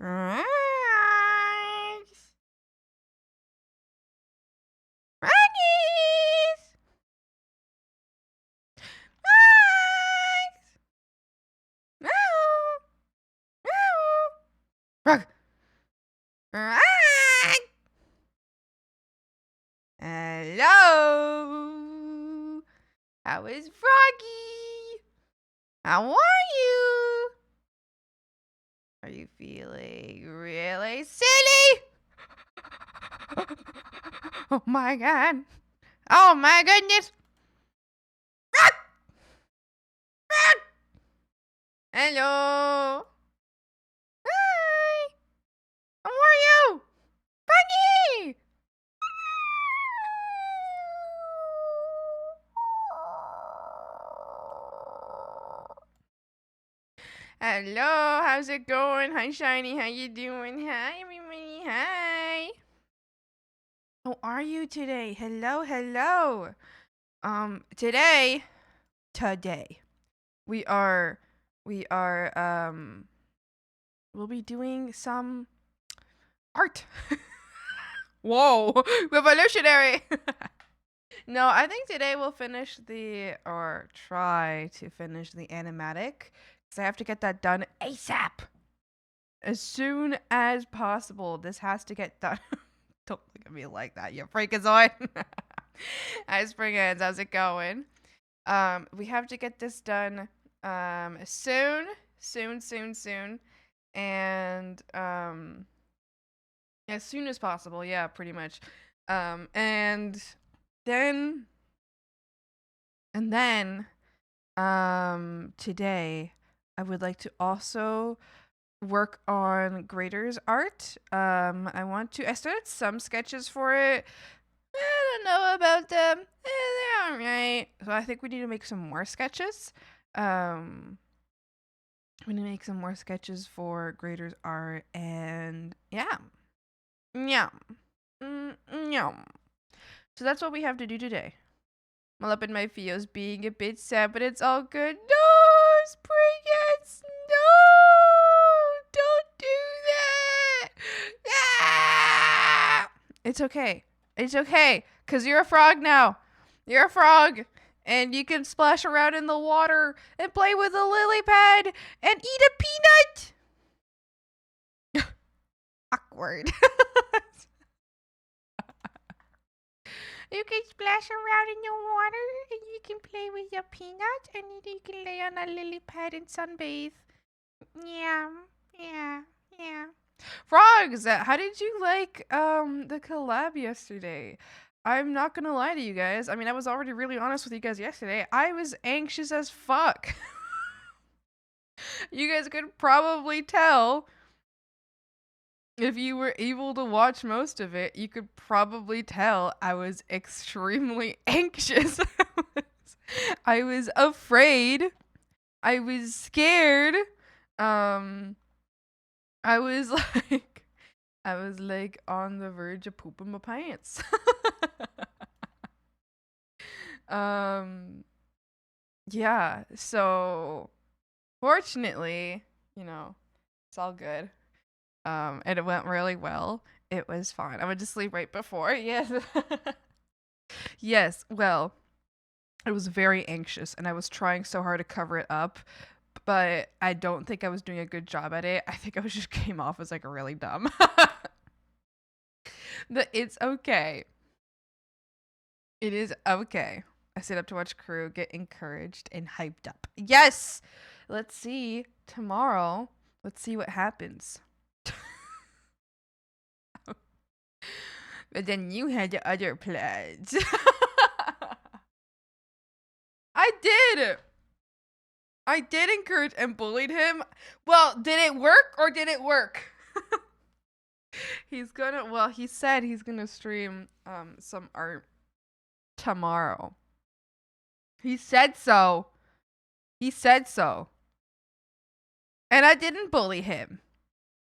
Right. Rockies! Rocks! No! No! Rock! Rock! Hello! How is Froggy? How are you? Are you feeling really silly? Oh my god. Oh my goodness. Rock! Rock! Hello. Hi. How are you? Froggy! Hello, how's it going? Hi, Shiny, how you doing? Hi, everybody, hi. How are you today? Hello, hello. Today, we are, we'll be doing some art. Whoa, revolutionary. No, I think today we'll try to finish the animatic, because I have to get that done ASAP. As soon as possible. This has to get done. Don't look at me like that, you freakazoid. Hi, Springheads, how's it going? We have to get this done soon. And as soon as possible, yeah, pretty much. And then today I would like to also work on Grader's art. I started some sketches for it. I don't know about them. They're alright. So I think we need to make some more sketches. We need to make some more sketches for Grader's art, and yeah. Yum. Yum. So that's what we have to do today. Well, up in my feels being a bit sad, but it's all good. No, Springheads, no! Don't do that! Ah! It's okay. It's okay, because you're a frog now. You're a frog, and you can splash around in the water and play with a lily pad and eat a peanut. Awkward. You can splash around in the water, and you can play with your peanut, and you can lay on a lily pad and sunbathe. Yeah. Frogs, how did you like the collab yesterday? I'm not gonna lie to you guys. I mean, I was already really honest with you guys yesterday. I was anxious as fuck. You guys could probably tell. If you were able to watch most of it, you could probably tell I was extremely anxious. I was afraid. I was scared. Um, I was like on the verge of pooping my pants. um, yeah. So fortunately, it's all good. And it went really well. It was fine. I went to sleep right before. Yes. Yes. Well, I was very anxious and I was trying so hard to cover it up, but I don't think I was doing a good job at it. I think I was just came off as like really dumb. But it's okay. It is okay. I sit up to watch crew get encouraged and hyped up. Yes. Let's see tomorrow. Let's see what happens. But then you had the other plans. I did. I did encourage and bullied him. Well, did it work or did it work? He said he's gonna stream some art tomorrow. He said so. And I didn't bully him.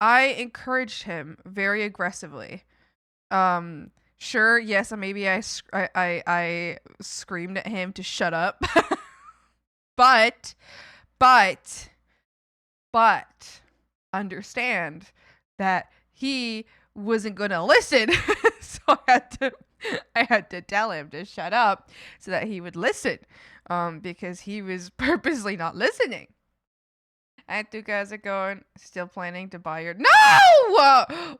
I encouraged him very aggressively. Sure, yes, maybe I screamed at him to shut up. but understand that he wasn't gonna listen. So I had to tell him to shut up so that he would listen. Because he was purposely not listening. And two guys are going, still planning to buy your. No!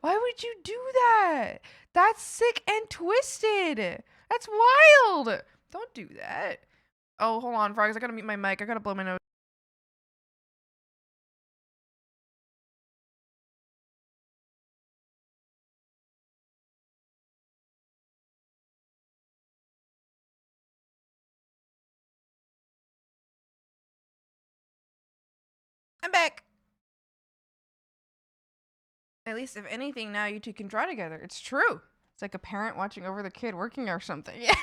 Why would you do that? That's sick and twisted. That's wild. Don't do that. Oh, hold on, frogs. I gotta mute my mic. I gotta blow my nose. I'm back. At least, if anything, now you two can draw together. It's true. It's like a parent watching over the kid working or something. Yeah.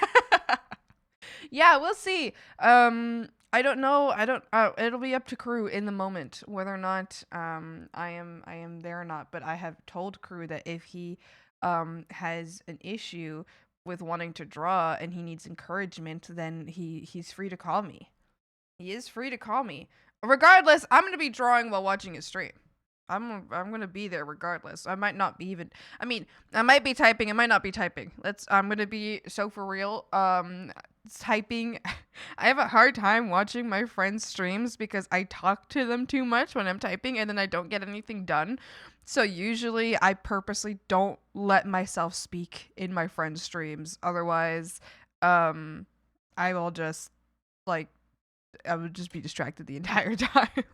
Yeah, we'll see. I don't know. I don't. It'll be up to crew in the moment whether or not I am there or not. But I have told crew that if he has an issue with wanting to draw and he needs encouragement, then he's free to call me. He is free to call me. Regardless, I'm gonna be drawing while watching his stream. I'm gonna be there regardless. I might not be even. I mean, I might be typing. I might not be typing. I'm gonna be so for real. Typing. I have a hard time watching my friends' streams because I talk to them too much when I'm typing, and then I don't get anything done. So usually, I purposely don't let myself speak in my friends' streams. Otherwise, I will just like I would just be distracted the entire time.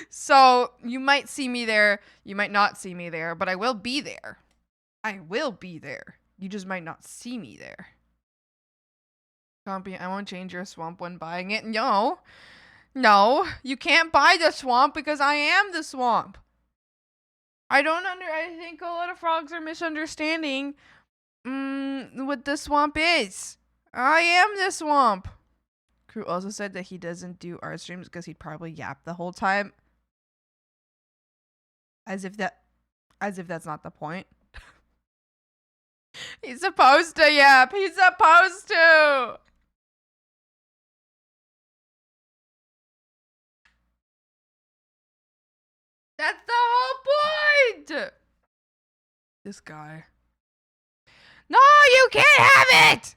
So you might see me there, you might not see me there, but I will be there. I will be there. You just might not see me there. Compy, I won't change your swamp when buying it. No. No, you can't buy the swamp because I am the swamp. I think a lot of frogs are misunderstanding what the swamp is. I am the swamp. Crew also said that he doesn't do art streams because he'd probably yap the whole time. As if that's not the point. He's supposed to yap. He's supposed to. That's the whole point. This guy. No, you can't have it.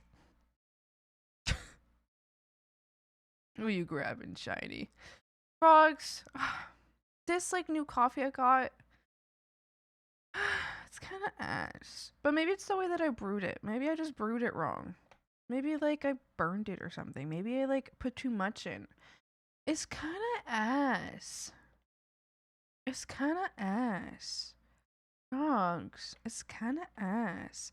What are you grabbing, shiny? Frogs. This like new coffee I got. It's kind of ass. But maybe it's the way that I brewed it. Maybe I just brewed it wrong. Maybe like I burned it or something. Maybe I like put too much in. It's kind of ass. It's kind of ass. Frogs. It's kind of ass.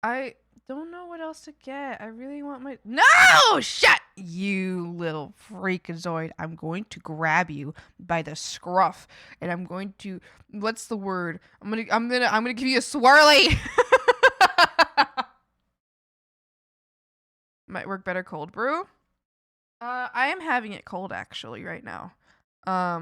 I don't know what else to get. I really want my. No! Shut! You little freakazoid. I'm going to grab you by the scruff and I'm going to. What's the word? I'm gonna give you a swirly. Might work better cold brew. I am having it cold actually right now. I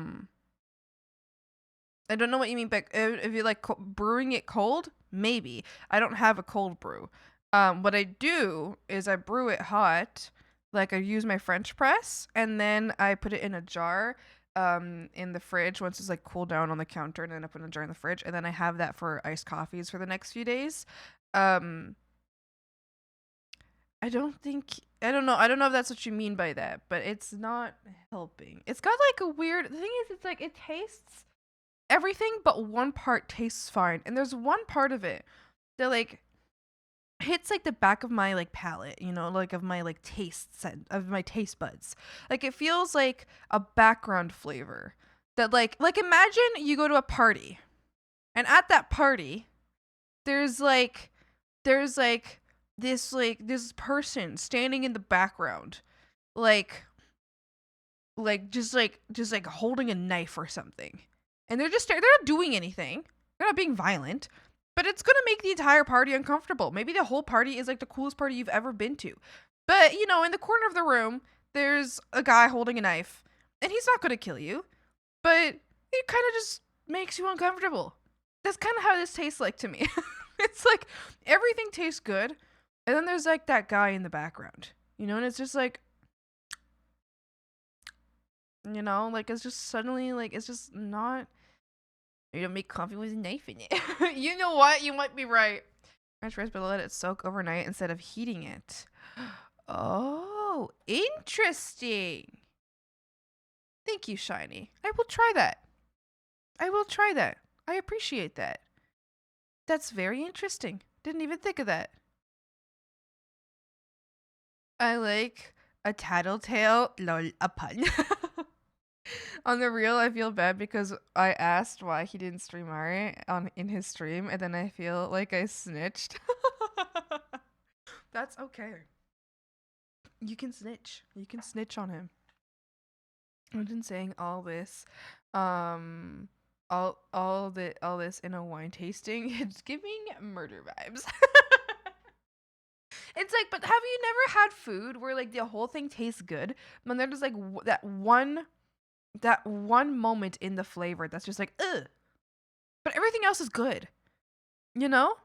don't know what you mean, but if you like brewing it cold, maybe. I don't have a cold brew. What I do is I brew it hot. Like I use my French press and then I put it in a jar in the fridge once it's like cooled down on the counter, and then I put it in a jar in the fridge, and then I have that for iced coffees for the next few days. Um I don't know. I don't know if that's what you mean by that, but it's not helping. It's got like a weird the thing is it's like it tastes everything but one part tastes fine, and there's one part of it that like hits like the back of my like palate, you know, like of my like taste set of my taste buds. Like it feels like a background flavor that like imagine you go to a party, and at that party there's like there's like this person standing in the background, like just like holding a knife or something, and they're not doing anything, they're not being violent, but it's gonna make the entire party uncomfortable. Maybe the whole party is like the coolest party you've ever been to, but you know, in the corner of the room there's a guy holding a knife, and he's not gonna kill you, but it kind of just makes you uncomfortable. That's kind of how this tastes like to me. It's like everything tastes good, and then there's like that guy in the background, you know, and it's just like, you know, like it's just suddenly like it's just not You don't make coffee with a knife in it. You know what? You might be right. French fries, but let it soak overnight instead of heating it. Oh, interesting. Thank you, Shiny. I will try that. I will try that. I appreciate that. That's very interesting. Didn't even think of that. I like a tattletale, lol, a pun. On the real, I feel bad because I asked why he didn't stream Ari in his stream, and then I feel like I snitched. That's okay. You can snitch. You can snitch on him. I've been saying all this, all this in a wine tasting. It's giving murder vibes. It's like, but have you never had food where like the whole thing tastes good, but there's like that one moment in the flavor that's just like ugh, but everything else is good. You know,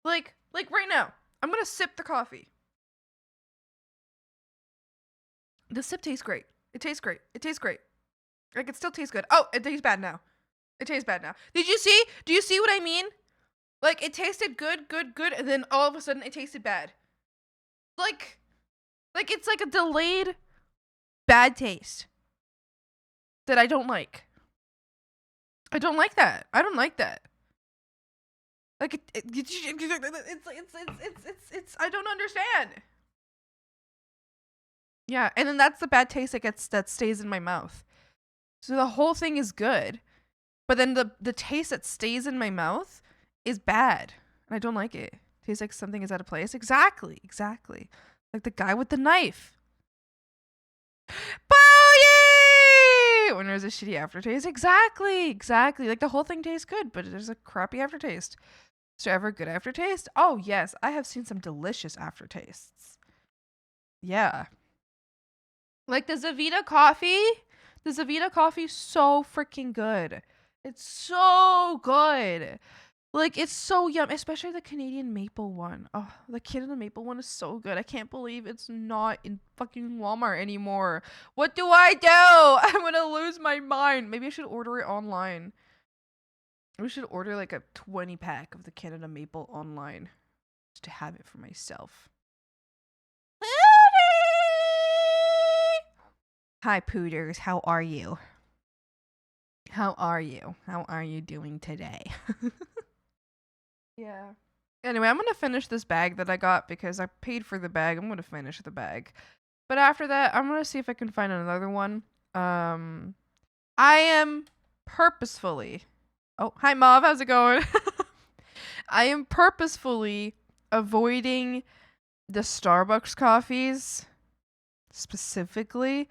like right now, I'm gonna sip the coffee. The sip tastes great. It tastes great. It tastes great. Like it still tastes good. Oh, it tastes bad now. It tastes bad now. Did you see? Do you see what I mean? Like it tasted good, and then all of a sudden it tasted bad. Like it's like a delayed bad taste that I don't like. I don't like that. I don't like that. Like it's I don't understand. Yeah, and then that's the bad taste that stays in my mouth. So the whole thing is good, but then the taste that stays in my mouth is bad. And I don't like it. Tastes like something is out of place. Exactly. Like the guy with the knife. Booyah! When there's a shitty aftertaste. Exactly. Like the whole thing tastes good, but there's a crappy aftertaste. Is there ever a good aftertaste? Oh, yes. I have seen some delicious aftertastes. Yeah. Like the Zavita coffee. The Zavita coffee is so freaking good. It's so good. Like, it's so yum, especially the Canadian maple one. Oh, the Canadian maple one is so good. I can't believe it's not in fucking Walmart anymore. What do I do? I'm gonna lose my mind. Maybe I should order it online. We should order like a 20 pack of the Canada maple online just to have it for myself. Hi, Pooters. How are you? How are you doing today? Yeah. Anyway, I'm gonna finish this bag that I got because I paid for the bag. I'm gonna finish the bag. But after that, I'm gonna see if I can find another one. I am purposefully. Oh, hi, Mauve. How's it going? I am purposefully avoiding the Starbucks coffees specifically,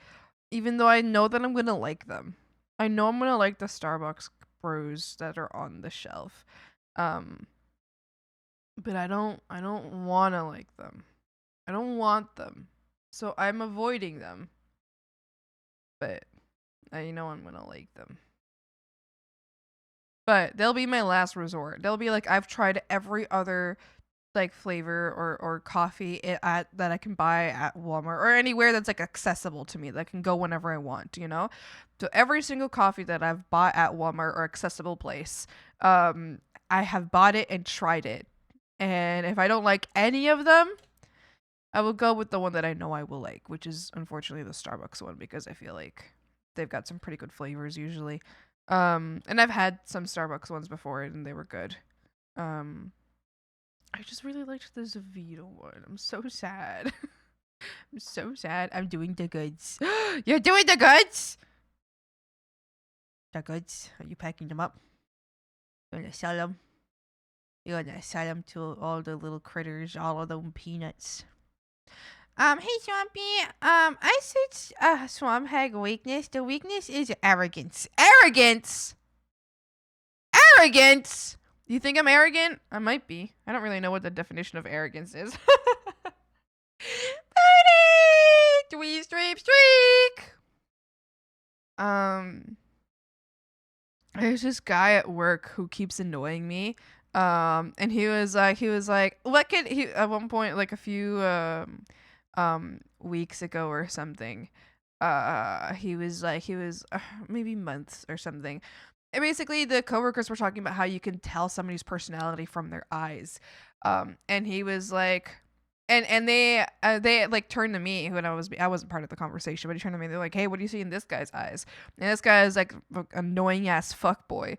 even though I know that I'm gonna like them. I know I'm gonna like the Starbucks brews that are on the shelf. But I don't want to like them. I don't want them. So I'm avoiding them. But I know I'm going to like them. But they'll be my last resort. They'll be like I've tried every other like flavor or coffee at that I can buy at Walmart or anywhere that's like accessible to me that I can go whenever I want, you know? So every single coffee that I've bought at Walmart or accessible place, I have bought it and tried it. And if I don't like any of them, I will go with the one that I know I will like, which is unfortunately the Starbucks one because I feel like they've got some pretty good flavors usually. And I've had some Starbucks ones before and they were good. I just really liked the Zavita one. I'm so sad. I'm so sad. I'm doing the goods. You're doing the goods? The goods? Are you packing them up? You're gonna sell them? You're gonna sell them to all the little critters, all of them peanuts. Hey Swampy. I said Swamp Hag weakness. The weakness is arrogance. Arrogance! Arrogance! You think I'm arrogant? I might be. I don't really know what the definition of arrogance is. Tweet streak streak! There's this guy at work who keeps annoying me. And he was like, what could he at one point, like a few weeks ago or something, he was maybe months or something. And basically, the coworkers were talking about how you can tell somebody's personality from their eyes, and he was like, and they like turned to me when I wasn't part of the conversation, but he turned to me. They're like, "Hey, what do you see in this guy's eyes?" And this guy is like annoying ass fuck boy,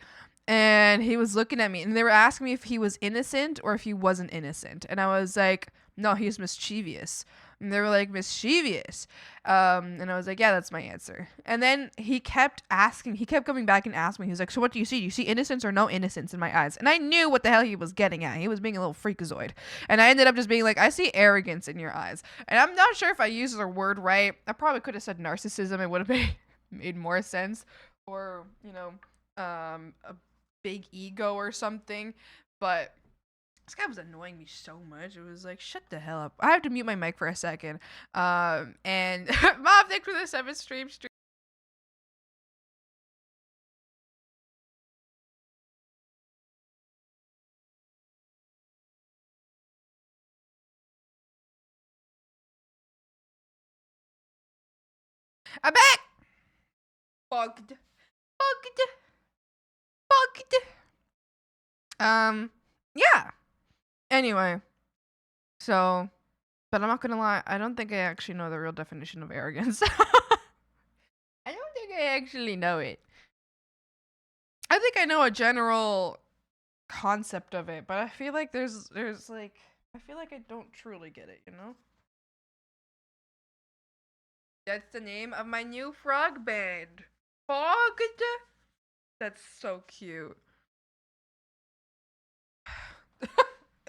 and he was looking at me, and they were asking me if he was innocent or if he wasn't innocent, and I was like, "No, he's mischievous." And they were like, mischievous. And I was like, yeah, that's my answer. And then he kept coming back and asking me, he was like, so what do you see? Do you see innocence or no innocence in my eyes? And I knew what the hell he was getting at. He was being a little freakazoid. And I ended up just being like, I see arrogance in your eyes. And I'm not sure if I used the word right. I probably could have said narcissism. It would have made more sense. Or, a big ego or something. But this guy was annoying me so much. It was like, shut the hell up. I have to mute my mic for a second. And Mom, thanks for the 7th stream. I'm back. Bugged. Bugged. Bugged. Yeah. Anyway, so, but I'm not gonna lie. I don't think I actually know the real definition of arrogance. I don't think I actually know it. I think I know a general concept of it, but I feel like there's like I feel like I don't truly get it, you know? That's the name of my new frog band. Fogged? That's so cute.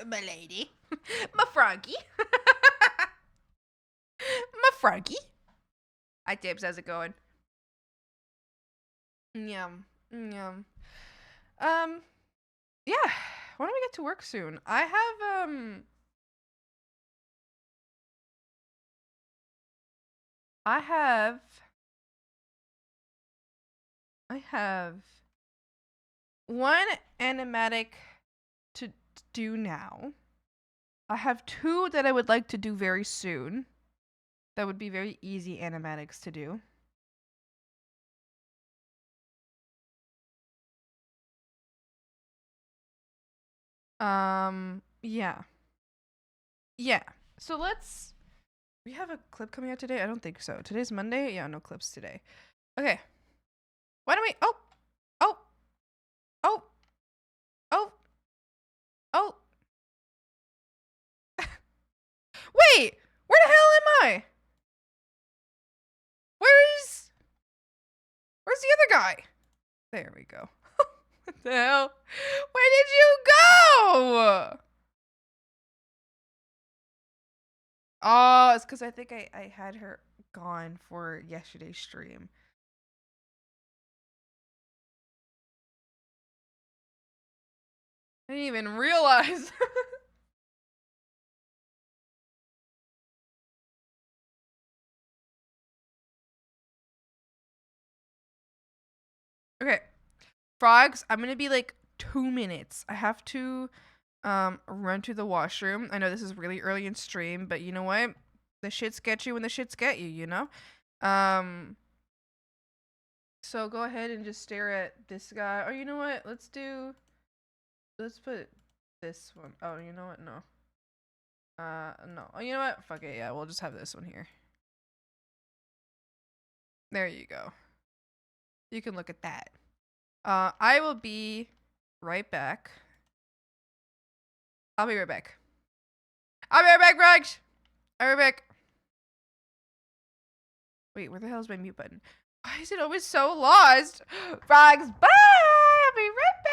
My lady. My froggy. My froggy. Hi Tibbs, how's it going? Yum. Yum. Yeah. Why don't we get to work soon? I have I have one animatic to do now. I have two that I would like to do very soon. That would be very easy animatics to do. Yeah. Yeah. So we have a clip coming out today? I don't think so. Today's Monday? Yeah, no clips today. Okay. Why don't we oh, oh, oh, oh. Wait! Where the hell am I? Where's the other guy? There we go. What the hell? Where did you go? Oh, it's because I think I had her gone for yesterday's stream. I didn't even realize. Okay. Frogs, I'm gonna be like 2 minutes. I have to run to the washroom. I know this is really early in stream, but you know what? The shits get you when the shits get you, you know? Um so go ahead and just stare at this guy. Or you know what? Let's put this one. Oh, you know what? No. No. Oh, you know what? Fuck it. Yeah, we'll just have this one here. There you go. You can look at that. I will be right back. I'll be right back. I'll be right back, Frogs! I'll be right back. Wait, where the hell is my mute button? Why is it always so lost? Frogs, bye! I'll be right back!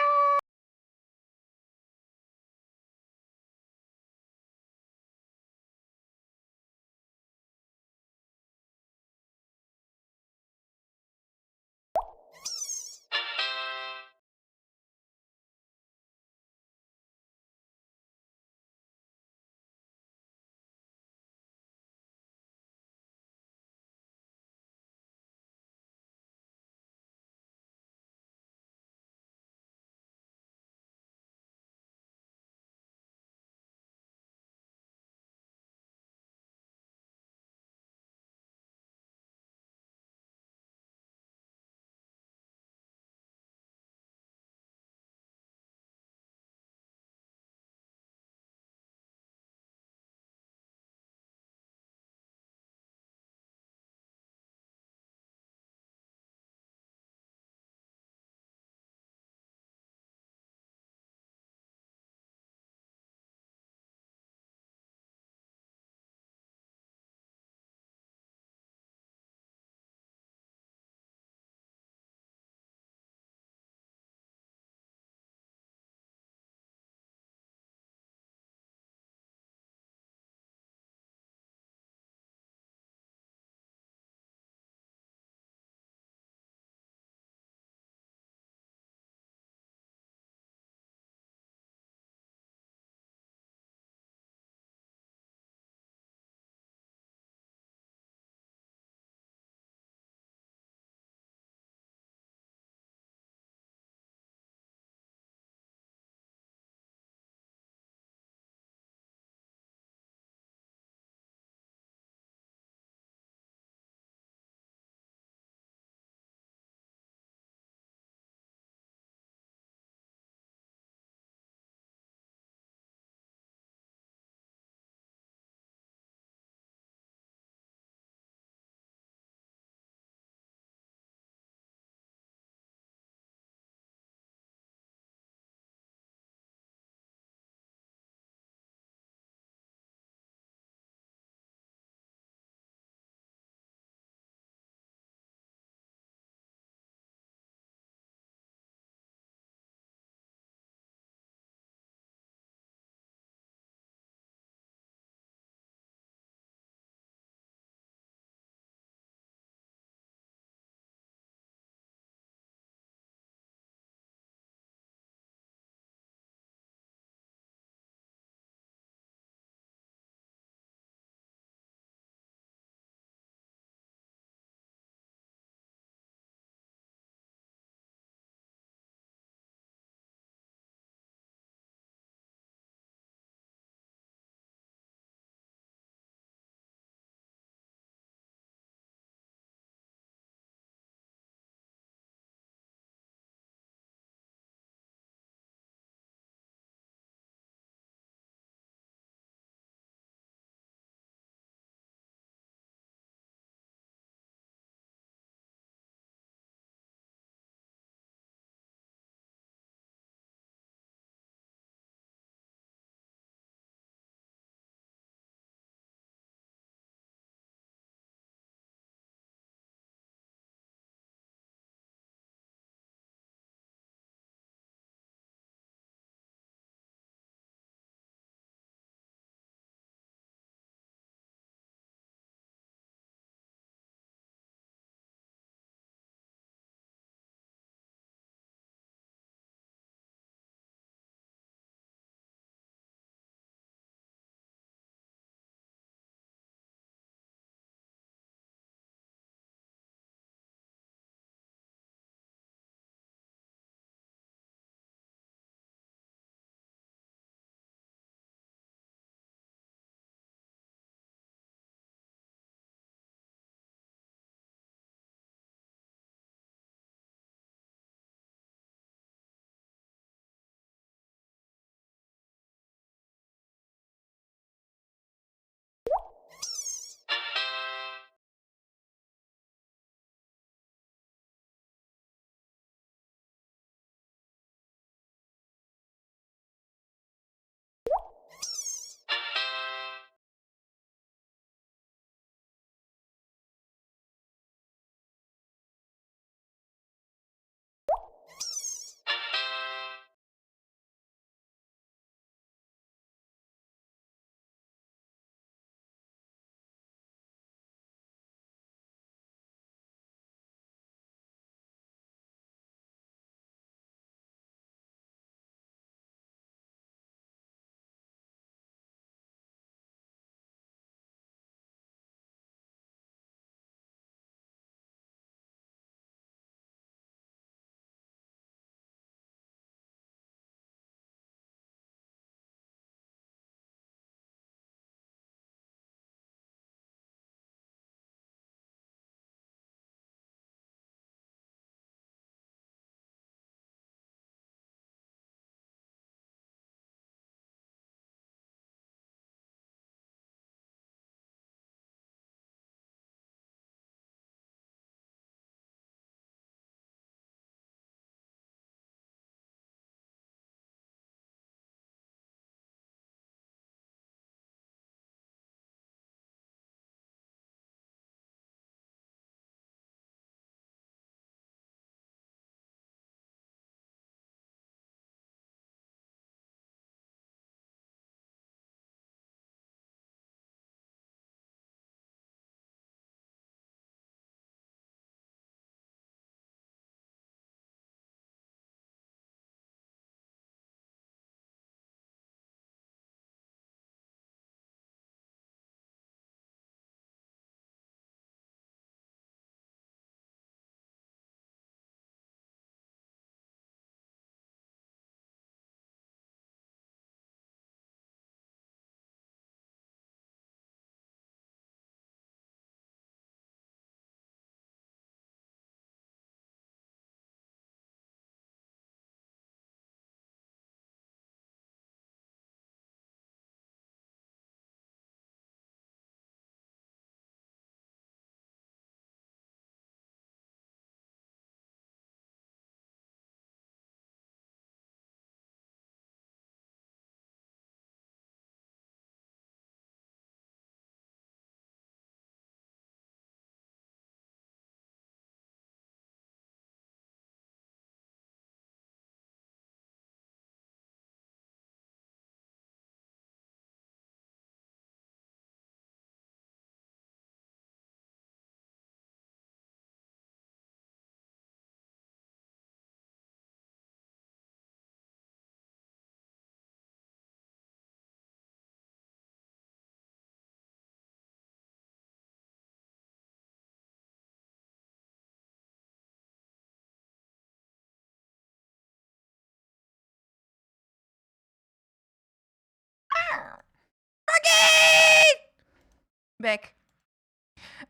Back.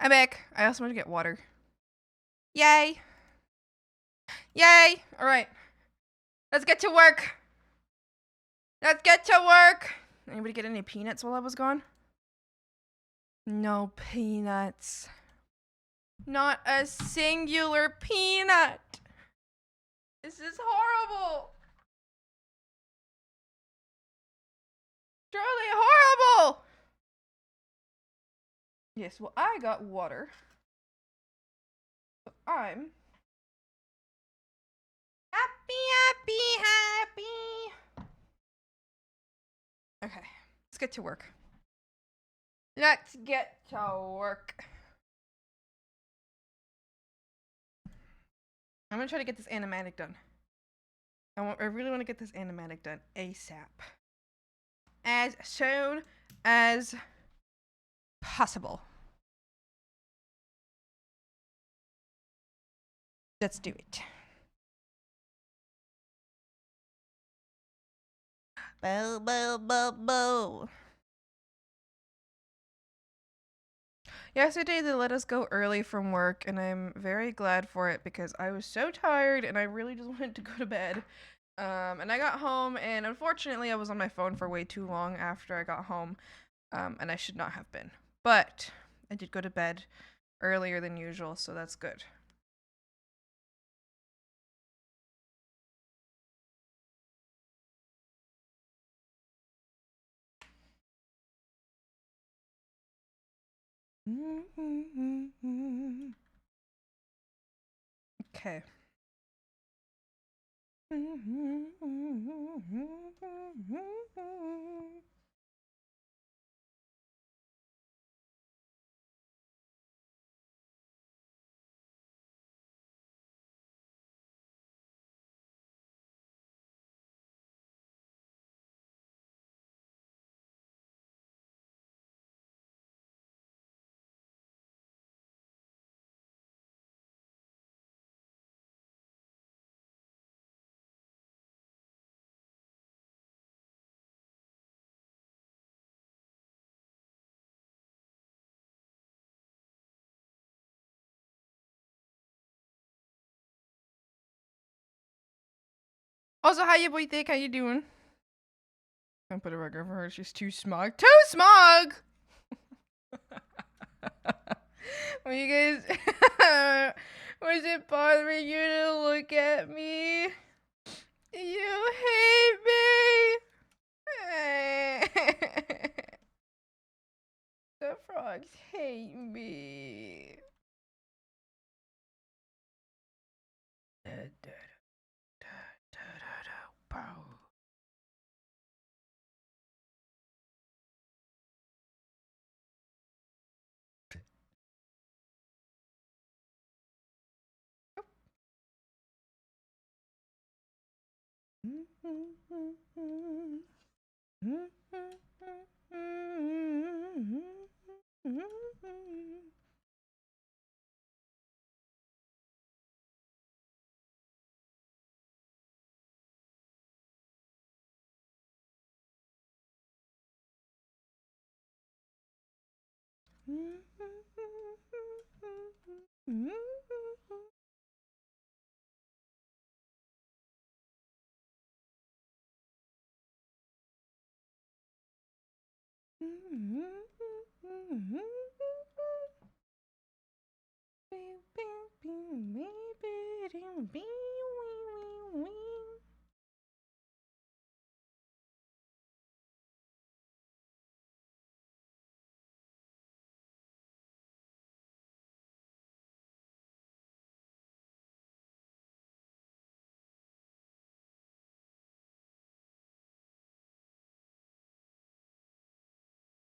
I'm back. I also want to get water. Yay! Yay! Alright. Let's get to work! Let's get to work! Anybody get any peanuts while I was gone? No peanuts. Not a singular peanut! This is horrible! Truly horrible! Yes, well, I got water. So I'm happy. Okay, let's get to work. Let's get to work. I'm gonna try to get this animatic done. I really want to get this animatic done ASAP. As soon as possible. Let's do it. Bo, bo, bo, bo. Yesterday they let us go early from work, and I'm very glad for it because I was so tired and I really just wanted to go to bed. And I got home, and unfortunately I was on my phone for way too long after I got home, and I should not have been. But I did go to bed earlier than usual, so that's good. Okay. Also, how you boy think? How you doing? Don't put a rug over her. She's too smug. Too smug! Well, you guys, was it bothering you to look at me? You hate me. The frogs hate me.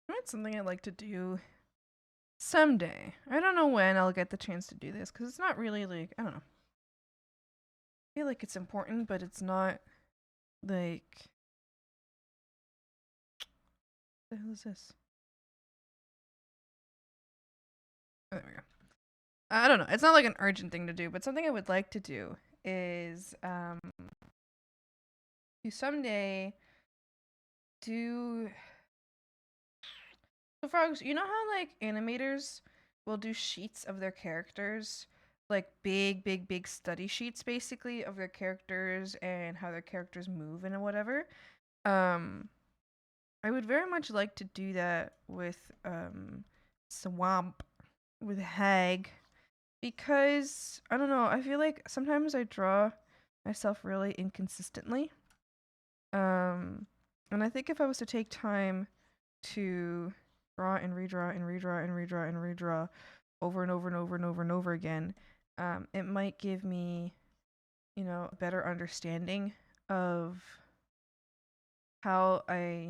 That's something I'd like to do someday. I don't know when I'll get the chance to do this because it's not really like, I don't know. I feel like it's important, but it's not like. What the hell is this? Oh, there we go. I don't know. It's not like an urgent thing to do, but something I would like to do is to someday do. So frogs, you know how like animators will do sheets of their characters? Like big study sheets basically of their characters and how their characters move and whatever. Um I would very much like to do that with Swamp, with Hag, because I don't know, I feel like sometimes I draw myself really inconsistently. Um and I think if I was to take time to draw and redraw and redraw and redraw and redraw over and over and over and over and over again, it might give me, a better understanding of how I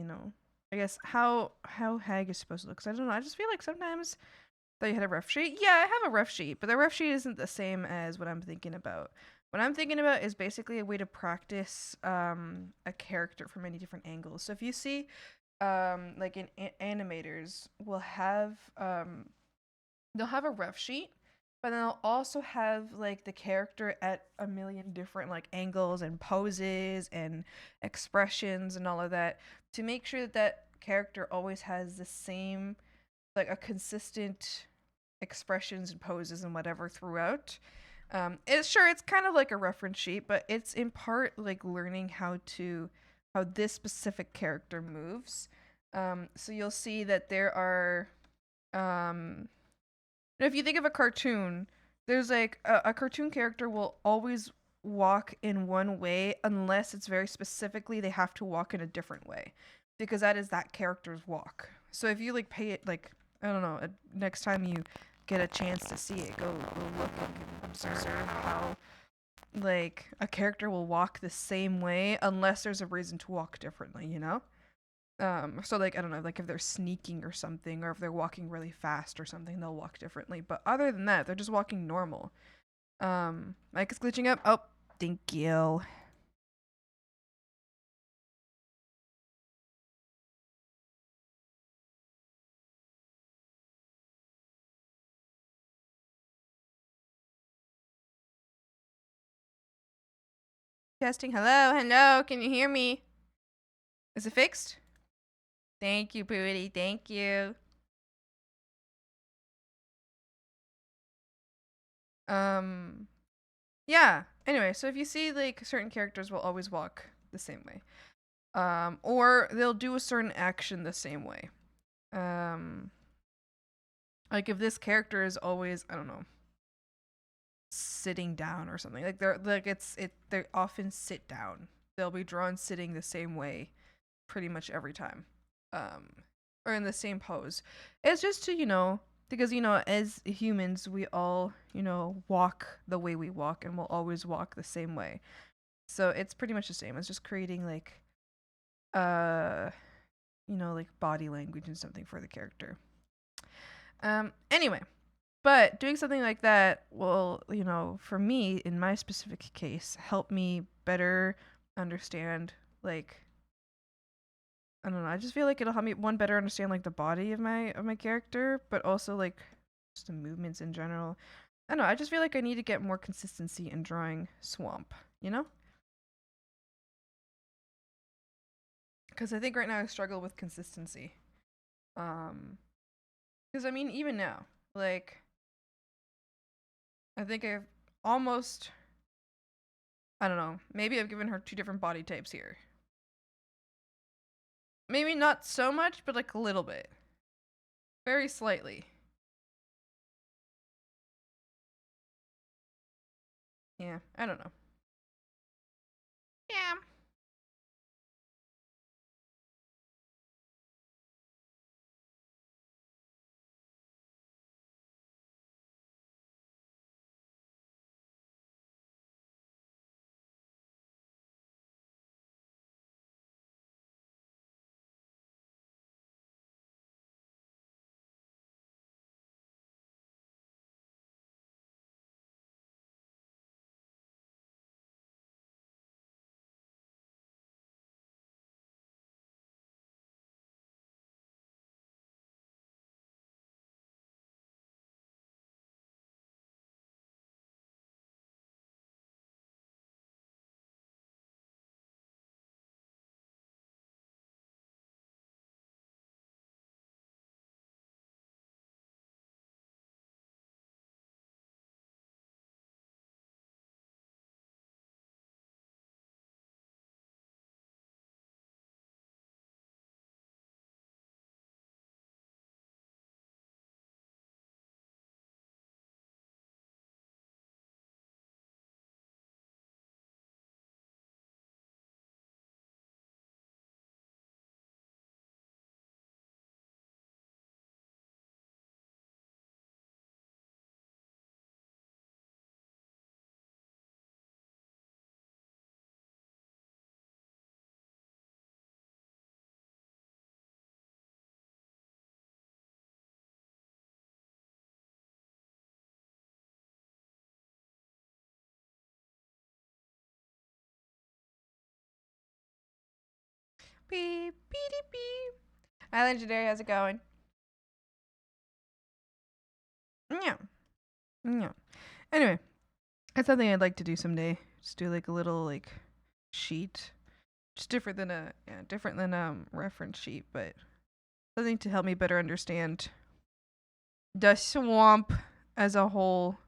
guess how Hag is supposed to look. 'Cause I don't know. I just feel like sometimes that you had a rough sheet. Yeah, I have a rough sheet, but the rough sheet isn't the same as what I'm thinking about. What I'm thinking about is basically a way to practice a character from many different angles. So if you see like in animators will have they'll have a rough sheet, but then they'll also have like the character at a million different like angles and poses and expressions and all of that to make sure that that character always has the same, like a consistent expressions and poses and whatever throughout. It's kind of like a reference sheet, but it's in part like learning how this specific character moves. So you'll see that there are um, if you think of a cartoon, there's like a cartoon character will always walk in one way unless it's very specifically they have to walk in a different way because that is that character's walk. So if you like pay it like I don't know, next time you get a chance to see it, go look and observe how like a character will walk the same way unless there's a reason to walk differently, you know? So like I don't know, like if they're sneaking or something, or if they're walking really fast or something, they'll walk differently. But other than that, they're just walking normal. Mike is glitching up. Oh, thank you. Testing. Hello, hello. Can you hear me? Is it fixed? Thank you, Booty. Thank you. Um, yeah. Anyway, so if you see like certain characters will always walk the same way, or they'll do a certain action the same way. Um, like if this character is always I don't know sitting down or something. Like they're like they often sit down. They'll be drawn sitting the same way pretty much every time. Um or in the same pose. It's just to, because as humans we all, walk the way we walk and we'll always walk the same way. So it's pretty much the same. It's just creating like uh like body language and something for the character. Anyway, but doing something like that will, for me, in my specific case, help me better understand, like, I don't know. I just feel like it'll help me one better understand like the body of my character, but also like just the movements in general. I don't know. I just feel like I need to get more consistency in drawing Swamp. You know, because I think right now I struggle with consistency. Because I mean, even now, like, I think I've almost I don't know. Maybe I've given her two different body types here. Maybe not so much, but like a little bit. Very slightly. Yeah, I don't know. Yeah. Beep, beep, beep. Hi, Legendary. How's it going? Yeah. Yeah. Anyway, that's something I'd like to do someday. Just do like a little like sheet. Just different than reference sheet, but something to help me better understand the swamp as a whole.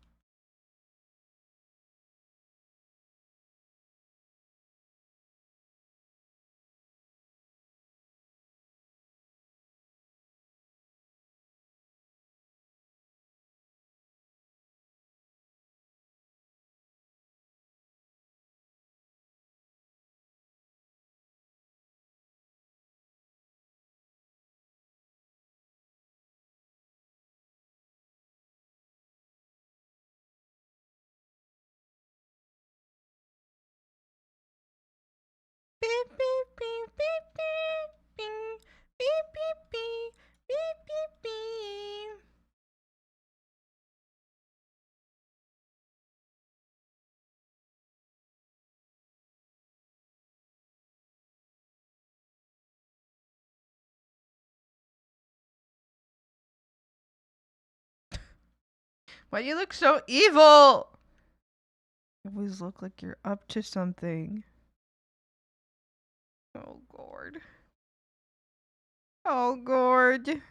Beep beep beep beep beep beep beep beep beep beep beep beep. Why do you look so evil? You always look like you're up to something. Oh, Gord. Oh, Gord.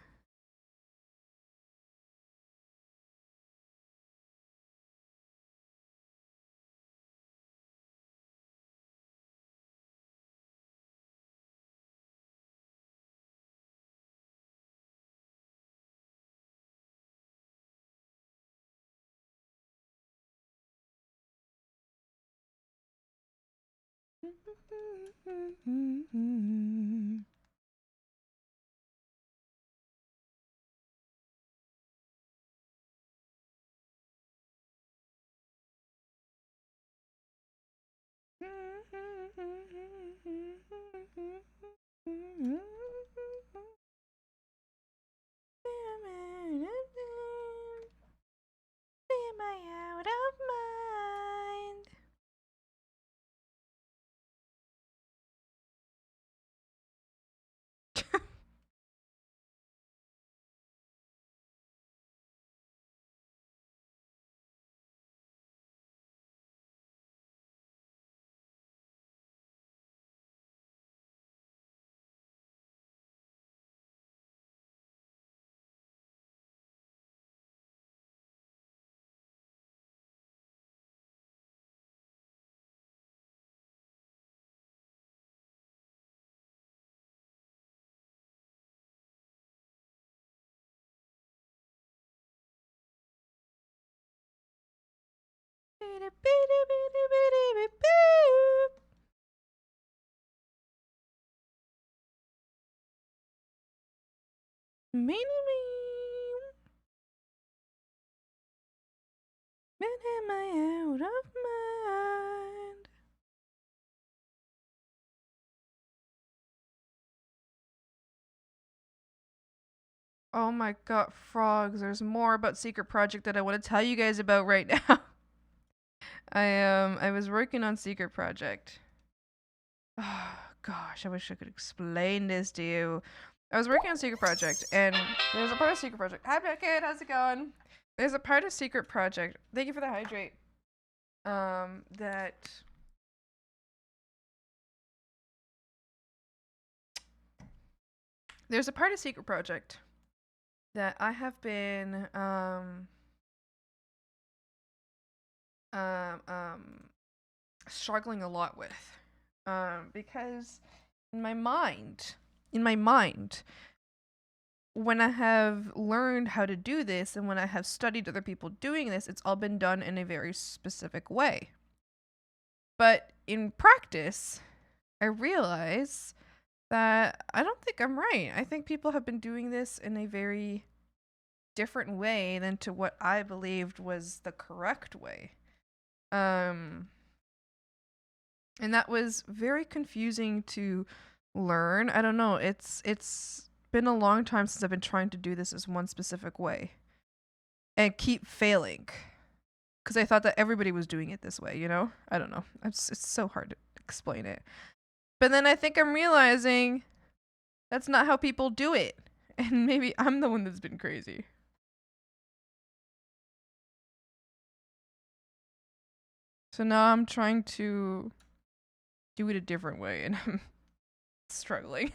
Am I out of mind? When am I out of mind? Oh my god, frogs. There's more about Secret Project that I want to tell you guys about right now. I was working on Secret Project. Oh gosh, I wish I could explain this to you. I was working on Secret Project and there's a part of Secret Project. Hi Beckett, how's it going? There's a part of Secret Project. Thank you for the hydrate. That there's a part of Secret Project that I have been um, um, struggling a lot with, because in my mind, when I have learned how to do this and when I have studied other people doing this, it's all been done in a very specific way. But in practice, I realize that I don't think I'm right. I think people have been doing this in a very different way than to what I believed was the correct way. And that was very confusing to learn. I don't know. It's been a long time since I've been trying to do this as one specific way and keep failing because I thought that everybody was doing it this way, you know? I don't know. It's so hard to explain it. But then I think I'm realizing that's not how people do it. And maybe I'm the one that's been crazy. So now I'm trying to do it a different way and I'm struggling.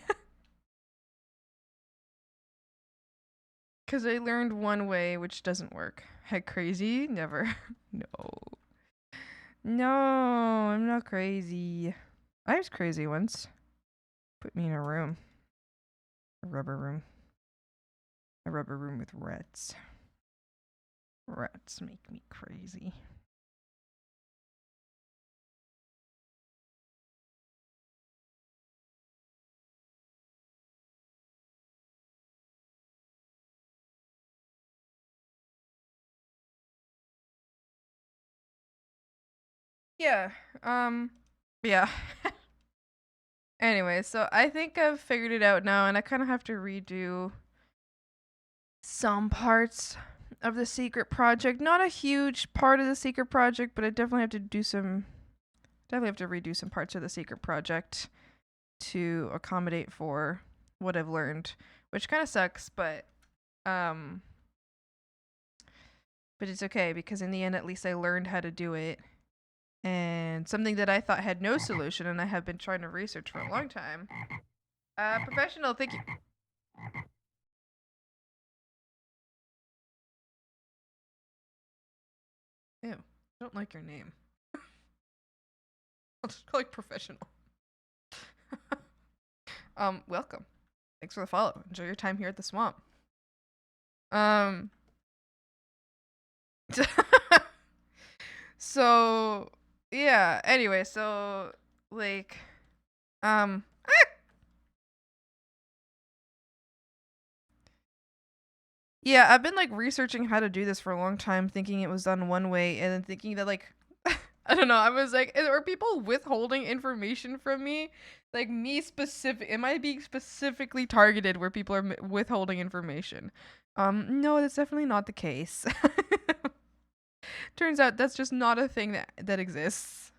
Because I learned one way which doesn't work. Heck, crazy? Never. No. No, I'm not crazy. I was crazy once. Put me in a room. A rubber room. A rubber room with rats. Rats make me crazy. Yeah. Yeah. Anyway, so I think I've figured it out now and I kind of have to redo some parts of the secret project. Not a huge part of the secret project, but I definitely have to redo some parts of the secret project to accommodate for what I've learned, which kind of sucks, um but it's okay because in the end at least I learned how to do it. And something that I thought had no solution and I have been trying to research for a long time. Professional, thank you. Ew, I don't like your name. I'll just call you professional. Welcome. Thanks for the follow. Enjoy your time here at the swamp. Um, so yeah. Anyway, so like, um, yeah, I've been like researching how to do this for a long time, thinking it was done one way, and then thinking that like, I don't know. I was like, are people withholding information from me? Like me specific? Am I being specifically targeted where people are withholding information? No, that's definitely not the case. Turns out that's just not a thing that exists.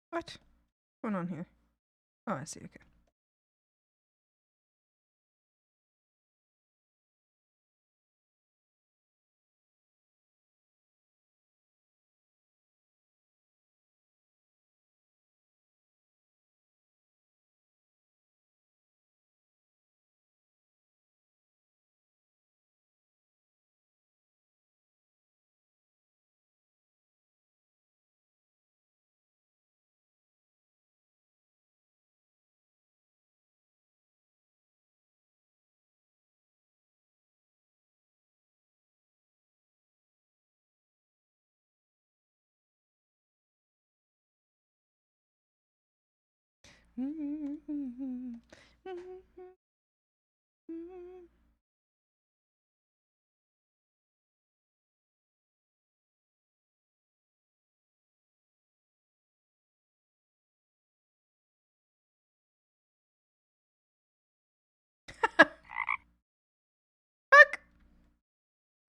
What's going on here? Oh, I see. Okay. Fuck!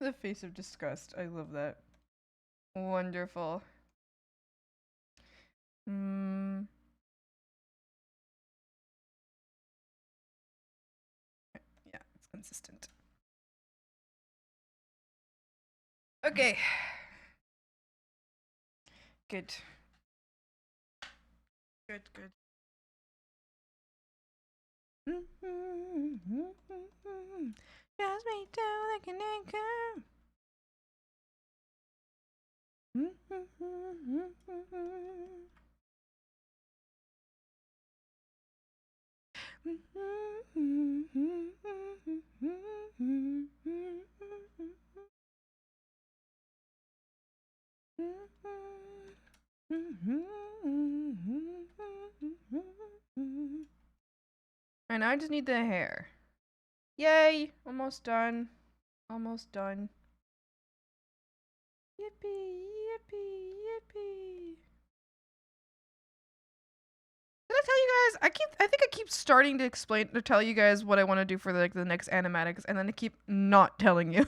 The face of disgust. I love that. Wonderful. Mm. Yeah, it's consistent. Okay. Good. Good, good. Just me down like an anchor. And I just need the hair. Yay! Almost done. Almost done. Yippee, yippee, yippee. Did I tell you guys? I think I keep starting to tell you guys what I want to do for the next animatics, and then I keep not telling you.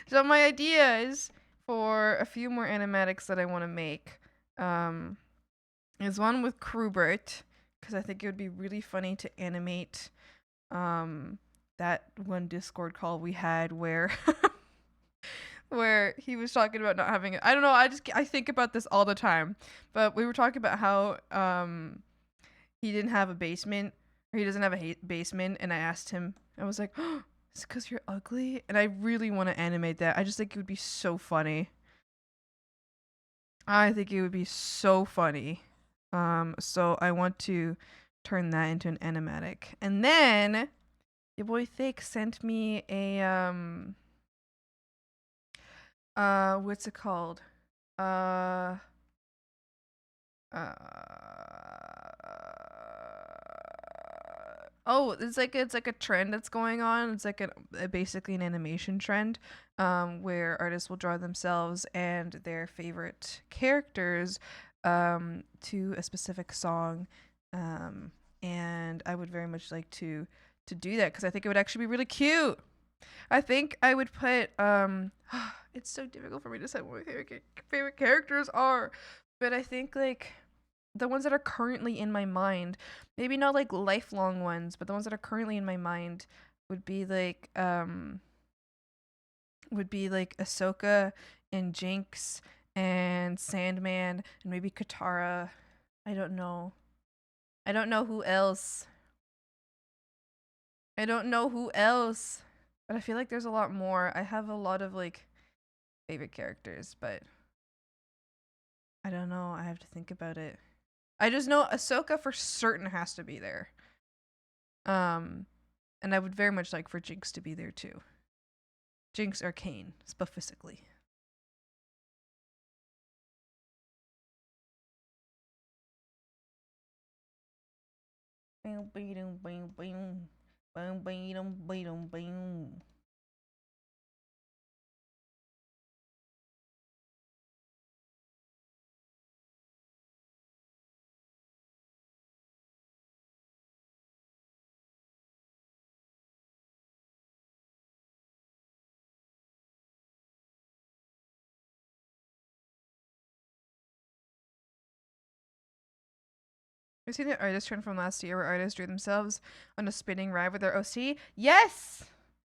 So my idea is for a few more animatics that I want to make. Is one with Krubert, because I think it would be really funny to animate that one Discord call we had where where he was talking about not having it. I don't know, I think about this all the time. But we were talking about how he didn't have a basement, or he doesn't have a basement, and I asked him, I was like, oh, it's because you're ugly? And I really want to animate that. I just think it would be so funny. I think it would be so funny. So I want to turn that into an animatic. And then your boy Thick sent me a what's it called? Uh uh Oh, it's like a trend that's going on. It's like basically an animation trend, where artists will draw themselves and their favorite characters, to a specific song, and I would very much like to do that because I think it would actually be really cute. I think I would put it's so difficult for me to say what my favorite characters are, but I think like the ones that are currently in my mind, maybe not like lifelong ones, but the ones that are currently in my mind would be like Ahsoka and Jinx and Sandman and maybe Katara. I don't know. I don't know who else. I don't know who else. But I feel like there's a lot more. I have a lot of like favorite characters, but I don't know. I have to think about it. I just know Ahsoka for certain has to be there. Um, and I would very much like for Jinx to be there too. Jinx or Kane, specifically. You seen the artist trend from last year where artists drew themselves on a spinning ride with their OC? Yes!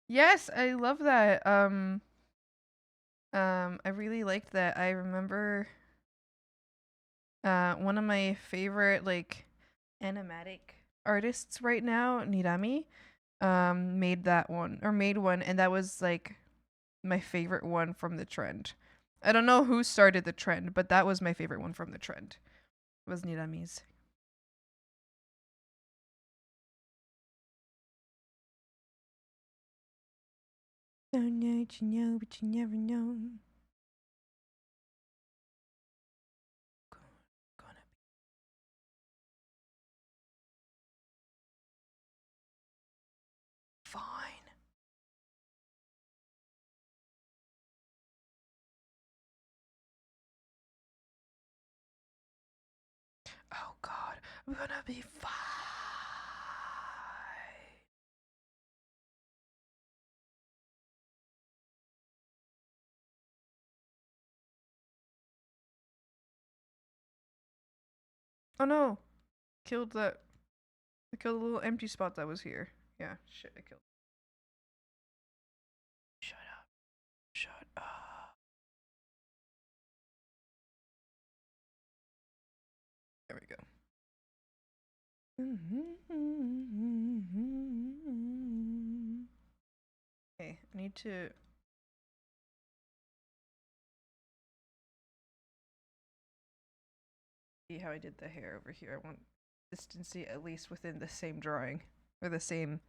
Yes, I love that. I really liked that. I remember one of my favorite like animatic artists right now, Nirami, made one, and that was like my favorite one from the trend. I don't know who started the trend, but that was my favorite one from the trend. Was Nirami's. Don't know what you know, but you never know. Gonna Oh God, I'm gonna be fine. Oh no, killed that. I killed a little empty spot that was here. Yeah, shit, I killed. Shut up. Shut up. There we go. Okay, I need to. See how I did the hair over here. I want consistency at least within the same drawing or the same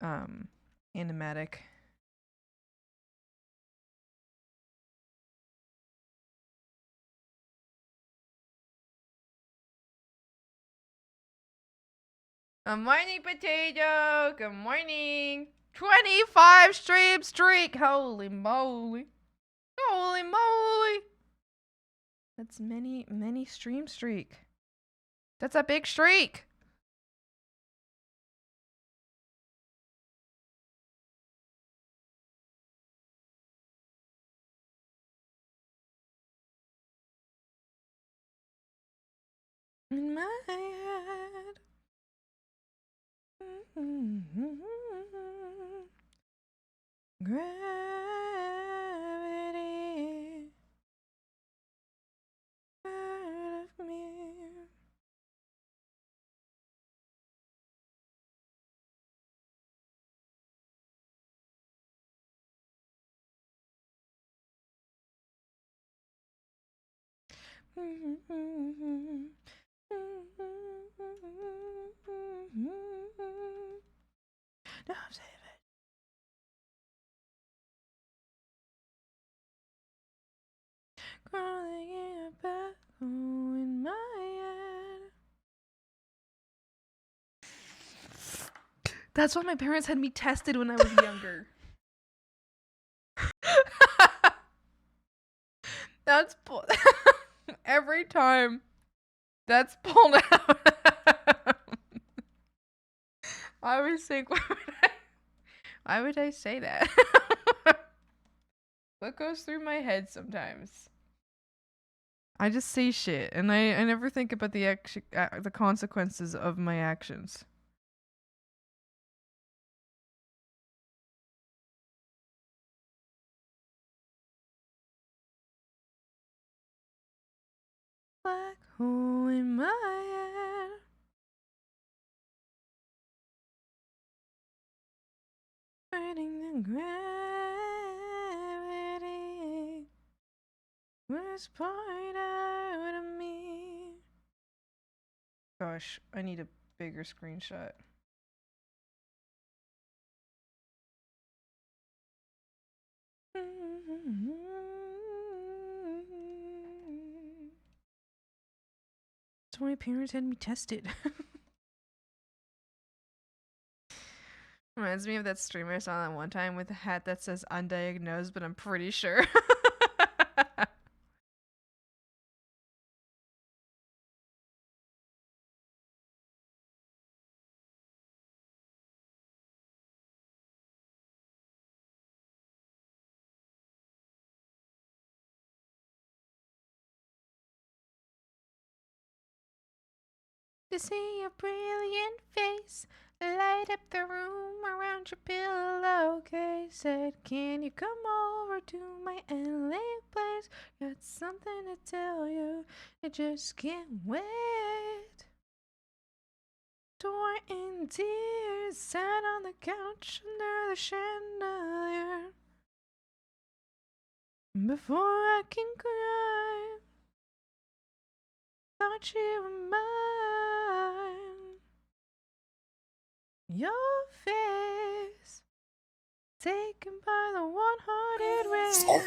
animatic. Good morning, potato. Good morning. 25 stream streak. Holy moly. Holy moly. That's many stream streak. That's a big streak. In my head. Gravity out of me. No, save it. Crawling in a back hole in my head. That's why my parents had me tested when I was younger. That's every time that's pulled out. I always think, why would I say that? What goes through my head sometimes? I just say shit, and I never think about the consequences of my actions. Black hole in my head. Fighting the gravity was part out of me. Gosh, I need a bigger screenshot. That's why my parents had me tested. Reminds me of that streamer I saw that one time with a hat that says undiagnosed, but I'm pretty sure. To see your brilliant face light up the room around your pillowcase. Said, can you come over to my LA place? Got something to tell you, I just can't wait. Door in tears, sat on the couch under the chandelier. Before I can cry, thought you were mine. Your face taken by the one-hearted rain.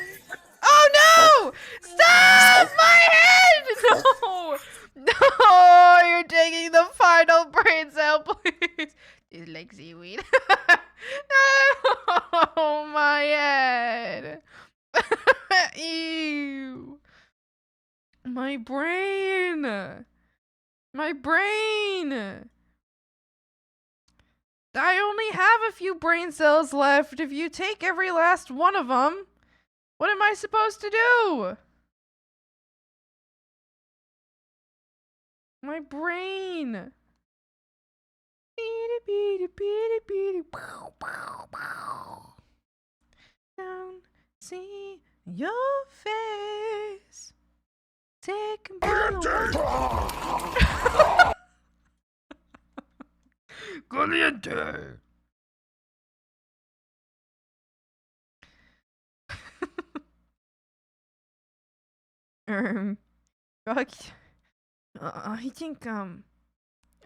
Oh no! Stop! My head! No! No! You're taking the final brain cell, please. It's like seaweed. No! My head. Ew. My brain. My brain! I only have a few brain cells left. If you take every last one of them, what am I supposed to do? My brain. Don't see your face. Taken by the Caliente. Fuck. I think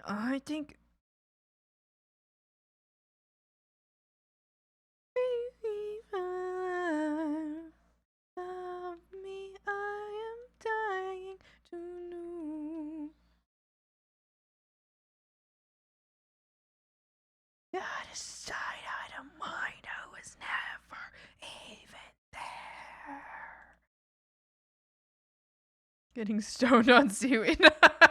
I think love me, I am dying to know. The other side of the mind, I was never even there. Getting stoned on seaweed. Oh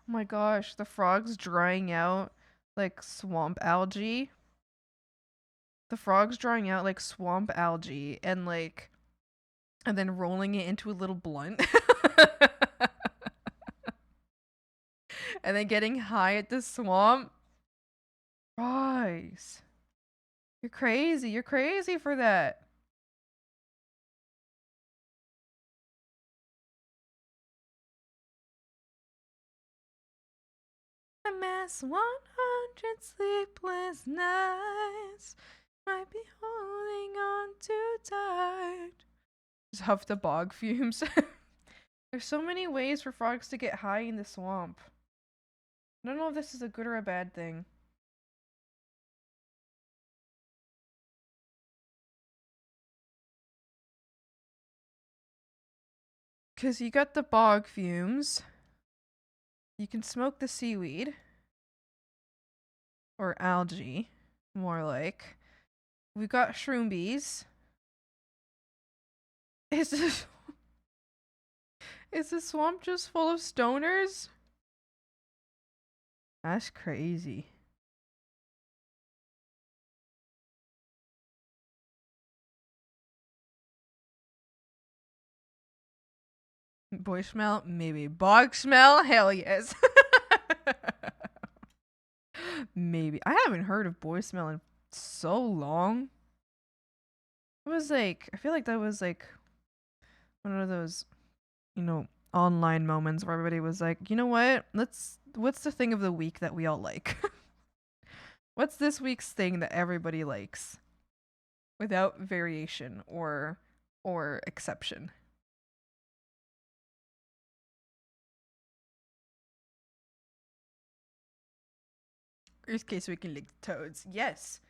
my gosh, the frogs drying out like swamp algae. The frogs drying out like swamp algae and then rolling it into a little blunt. And then getting high at the swamp. Frogs. You're crazy. You're crazy for that. Amass 100 sleepless nights. Might be holding on too tight. Just huff the bog fumes. There's so many ways for frogs to get high in the swamp. I don't know if this is a good or a bad thing. Because you got the bog fumes. You can smoke the seaweed. Or algae, more like. We've got shroombies. Is this... Is the swamp just full of stoners? That's crazy. Boy smell? Maybe. Bog smell? Hell yes. Maybe. I haven't heard of boy smell in so long. It was like, I feel like that was like one of those, online moments where everybody was like, you know what? What's the thing of the week that we all like? What's this week's thing that everybody likes? Without variation or exception. In this case, we can lick the toads. Yes.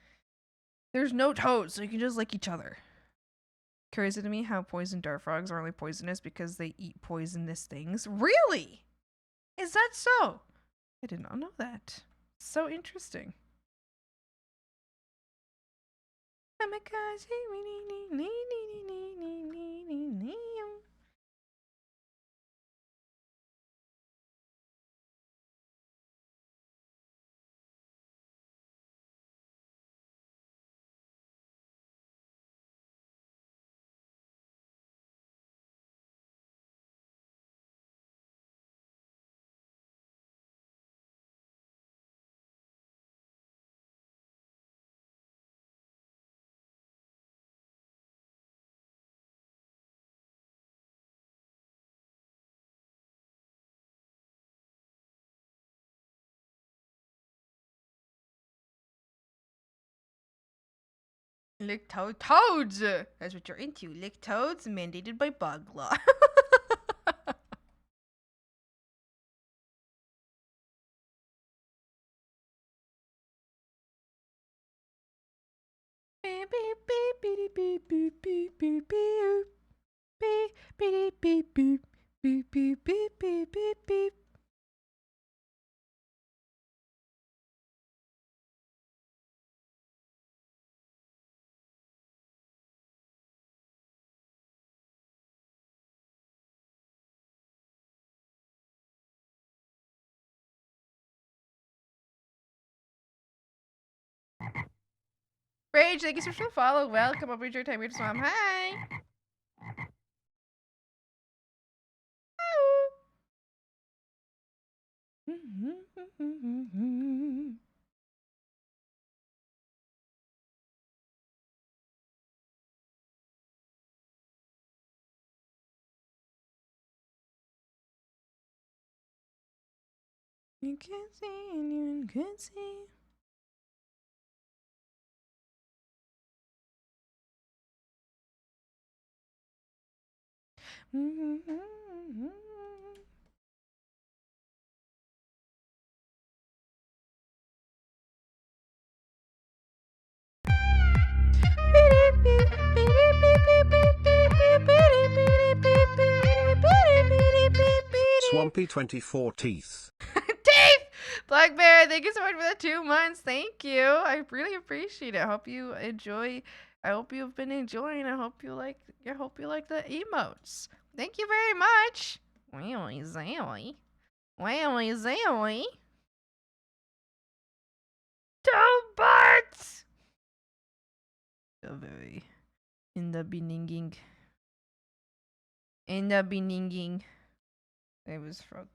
There's no toads, so you can just lick each other. Crazy to me how poison dart frogs are only poisonous because they eat poisonous things. Really? Is that so? I did not know that. So interesting. Lick toads! That's what you're into. Lick toads, mandated by bug law. Beep beep beep beep beep beep beep beep beep beep beep beep beep beep beep beep beep beep beep. Rage, thank you so much for the follow. Welcome over to your time here to swam. Hi. You can't see, anyone can see. Swampy 24 teeth. Teeth! Black Bear, thank you so much for the 2 months. Thank you. I really appreciate it. I hope you enjoy. I hope you've been enjoying. I hope you like the emotes. Thank you very much. Wally Zowie. Wally Zowie. 2 months! So very in the beginning. It was frog.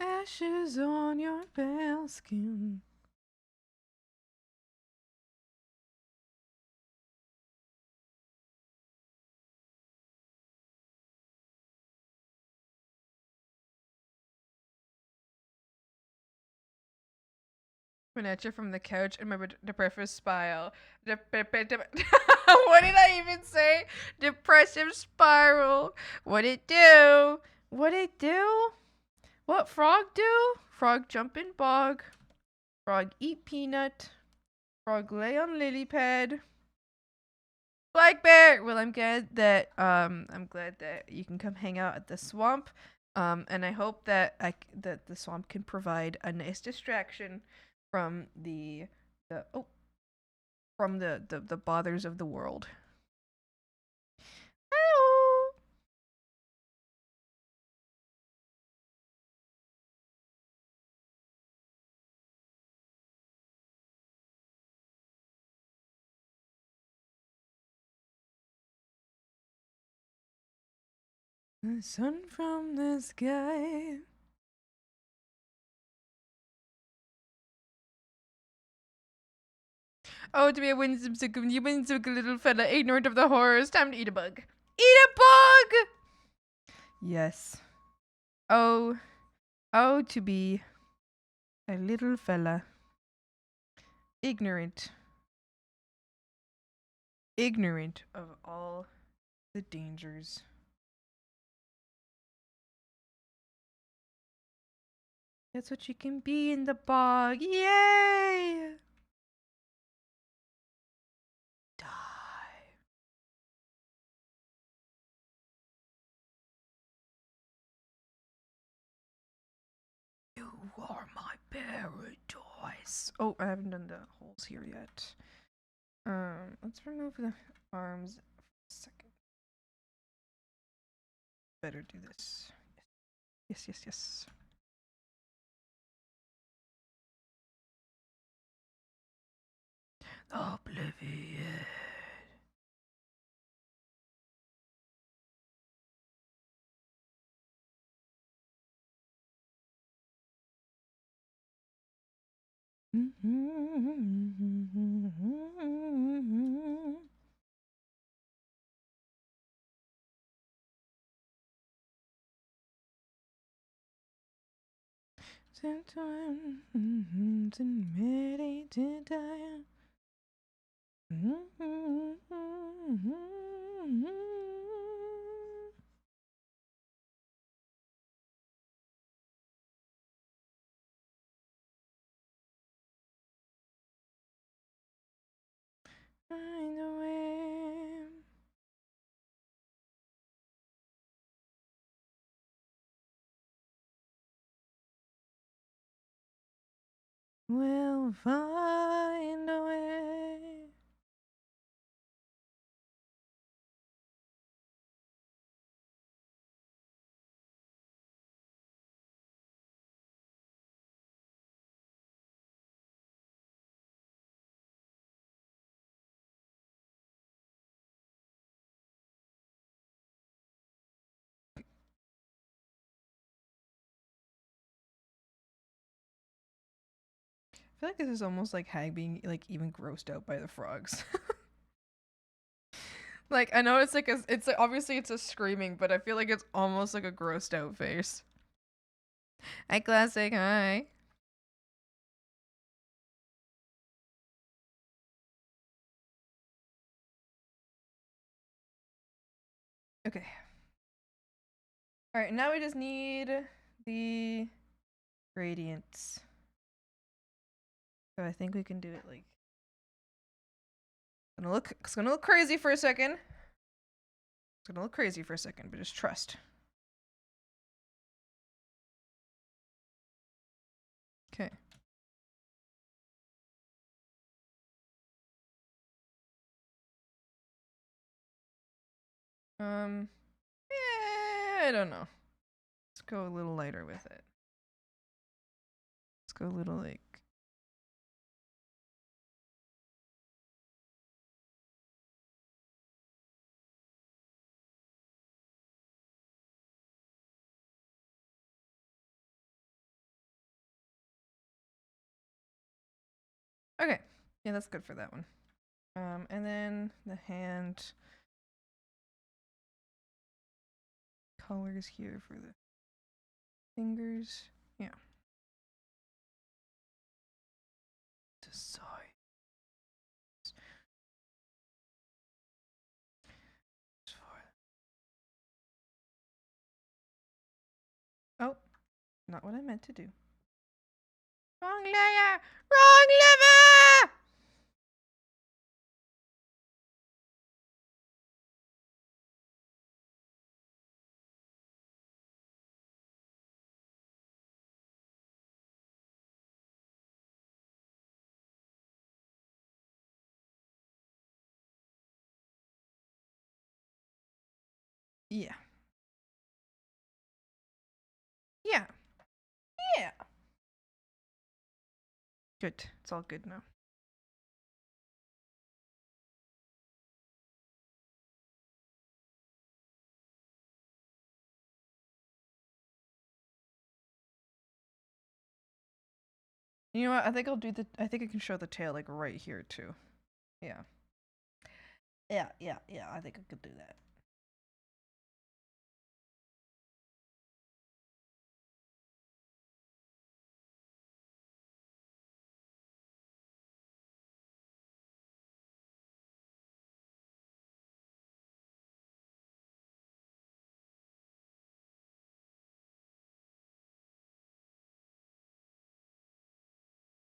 Ashes on your pale skin. Miniature from the couch and my depressive spiral. What did I even say? Depressive spiral. What it do? What it do? What frog do? Frog jump in bog. Frog eat peanut. Frog lay on lily pad. Black Bear. Well, I'm glad that you can come hang out at the swamp. And I hope that that the swamp can provide a nice distraction from the bothers of the world. Hello. The sun from the sky. Oh, to be a whimsical little fella, ignorant of the horrors. Time to eat a bug. Eat a bug! Yes. Oh, to be a little fella. Ignorant of all the dangers. That's what you can be in the bog. Yay! Die. You are my paradise. Oh, I haven't done the holes here yet. Let's remove the arms for a second. Better do this. Yes. Oblivion. Sometimes ready to die. Find a way. We'll find a way. feel like this is almost like Hag being like even grossed out by the frogs. Like I know it's like obviously it's a screaming, but I feel like it's almost like a grossed out face. Hi, Classic. Hi. Okay. All right. Now we just need the gradients. So I think we can do it like. It's gonna look crazy for a second. It's gonna look crazy for a second, but just trust. Okay. I don't know. Let's go a little lighter with it. Let's go a little like. Okay. Yeah, that's good for that one. And then the hand colors here for the fingers. Yeah. Decide. Oh, not what I meant to do. Wrong layer! Wrong lever! Yeah. Yeah. Yeah. Good. It's all good now. You know what? I think I'll do the. I think I can show the tail like right here too. Yeah. Yeah. I think I could do that.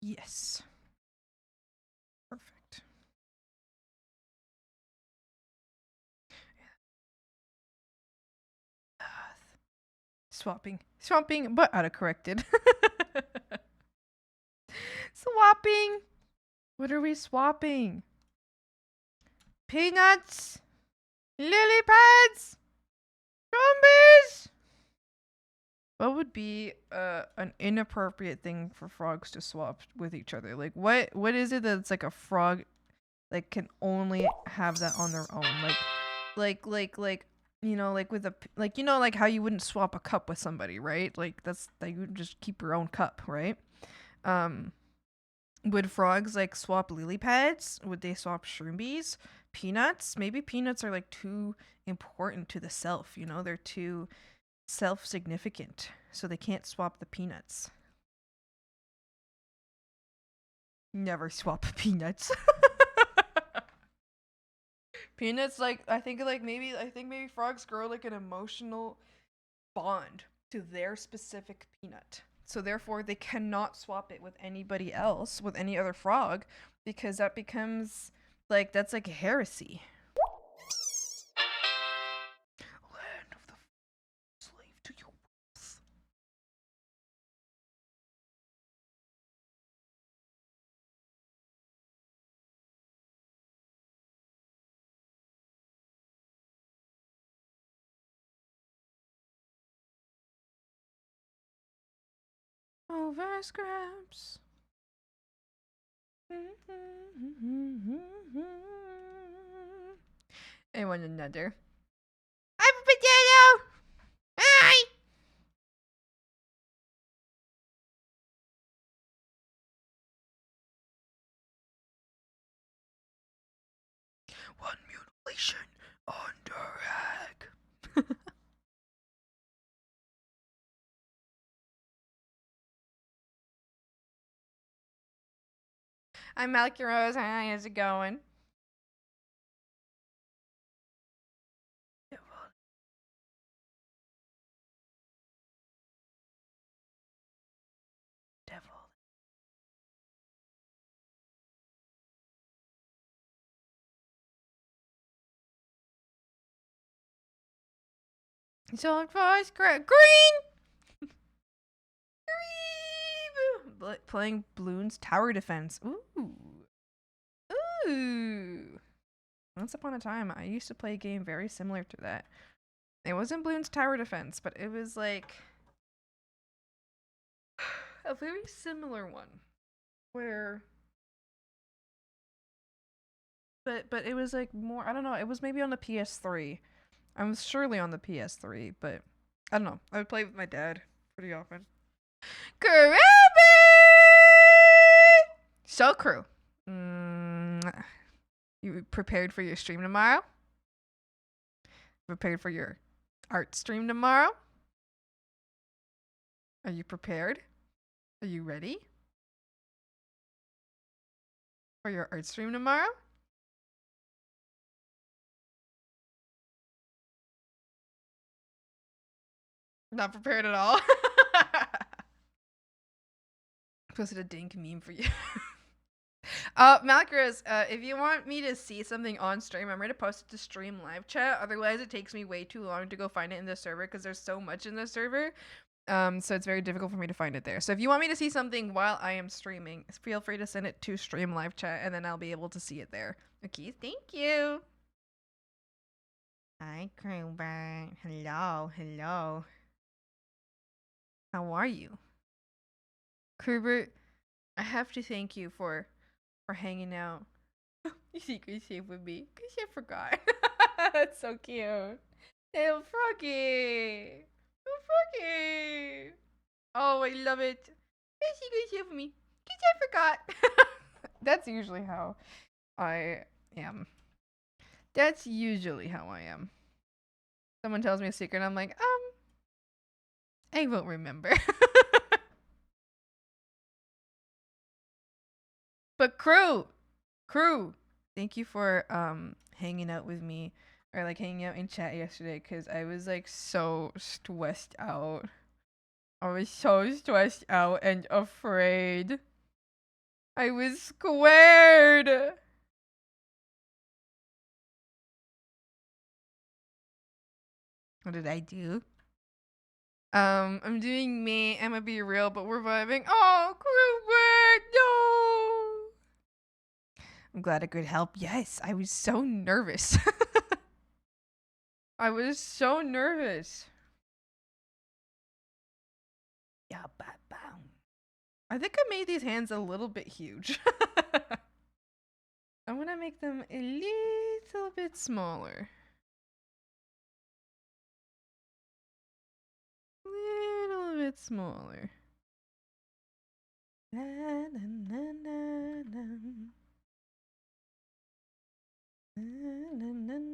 Yes. Perfect. Swapping, but autocorrected. Swapping. What are we swapping? Peanuts, lily pads, zombies. What would be an inappropriate thing for frogs to swap with each other? Like what is it that's like a frog like can only have that on their own? Like you know, like with a like you know like how you wouldn't swap a cup with somebody, right? Like that's like you would just keep your own cup, right? Um would frogs like swap lily pads? Would they swap shroomies? Peanuts? Maybe peanuts are like too important to the self, you know? They're too self significant. So they can't swap the peanuts. Never swap peanuts. Peanuts like I think maybe frogs grow like an emotional bond to their specific peanut. So therefore they cannot swap it with anybody else, with any other frog, because that becomes like that's like heresy. Land of the slave to your wolves. Over scraps. And one another. I'm a potato! Hi! Operation Underhag. I'm Malky Rose. Hi, how's it going? Devil. So voice green. Playing Bloons Tower Defense. Ooh. Ooh. Once upon a time, I used to play a game very similar to that. It wasn't Bloons Tower Defense, but it was like a very similar one where but it was like more, I don't know, it was maybe on the PS3. I was surely on the PS3, but I don't know. I would play with my dad pretty often. Kirby! So crew. You prepared for your stream tomorrow? Prepared for your art stream tomorrow? Are you prepared? Are you ready for your art stream tomorrow? Not prepared at all. Posted a dink meme for you. Malacros, if you want me to see something on stream, I'm ready to post it to stream live chat. Otherwise, it takes me way too long to go find it in the server because there's so much in the server. So it's very difficult for me to find it there. So if you want me to see something while I am streaming, feel free to send it to stream live chat, and then I'll be able to see it there. Okay, thank you. Hi, Kruber. Hello. How are you? Kruber, I have to thank you for hanging out. You secret safe with me, because I forgot. That's so cute. Little Froggy. Little Froggy. Oh, I love it. You secret safe with me, because I forgot. That's usually how I am. That's usually how I am. Someone tells me a secret, and I'm like, I won't remember. But crew, thank you for hanging out with me, or like hanging out in chat yesterday, because I was like so stressed out. I was so stressed out and afraid. I was scared. What did I do? I'm doing me. I'm gonna be real, but we're vibing. Oh, Kruber, no. I'm glad I could help. Yes, I was so nervous. I was so nervous. Yeah, I think I made these hands a little bit huge. I'm gonna make them a little bit smaller. Little bit smaller. Na, na, na, na, na. Na, na, na, na.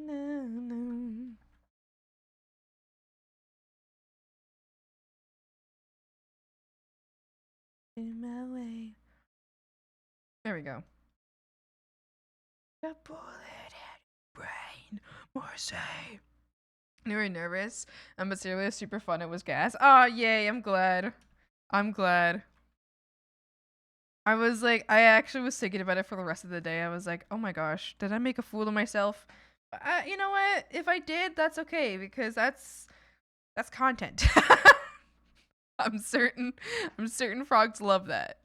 In my way. There we go. The bullet brain, Marseille. You were nervous, but seriously, super fun. It was gas. Oh, yay! I'm glad. I was like, I actually was thinking about it for the rest of the day. I was like, oh my gosh, did I make a fool of myself? You know what? If I did, that's okay, because that's content. I'm certain frogs love that.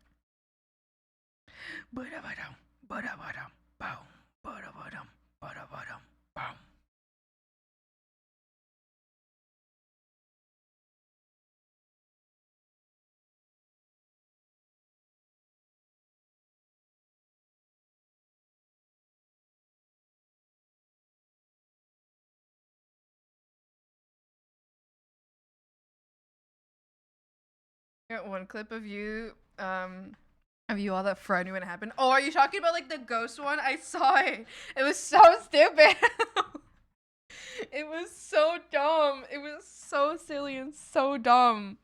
I got one clip of you Have you all that friend when it happened? Oh, are you talking about like the ghost one? I saw it. It was so stupid. It was so dumb. It was so silly and so dumb.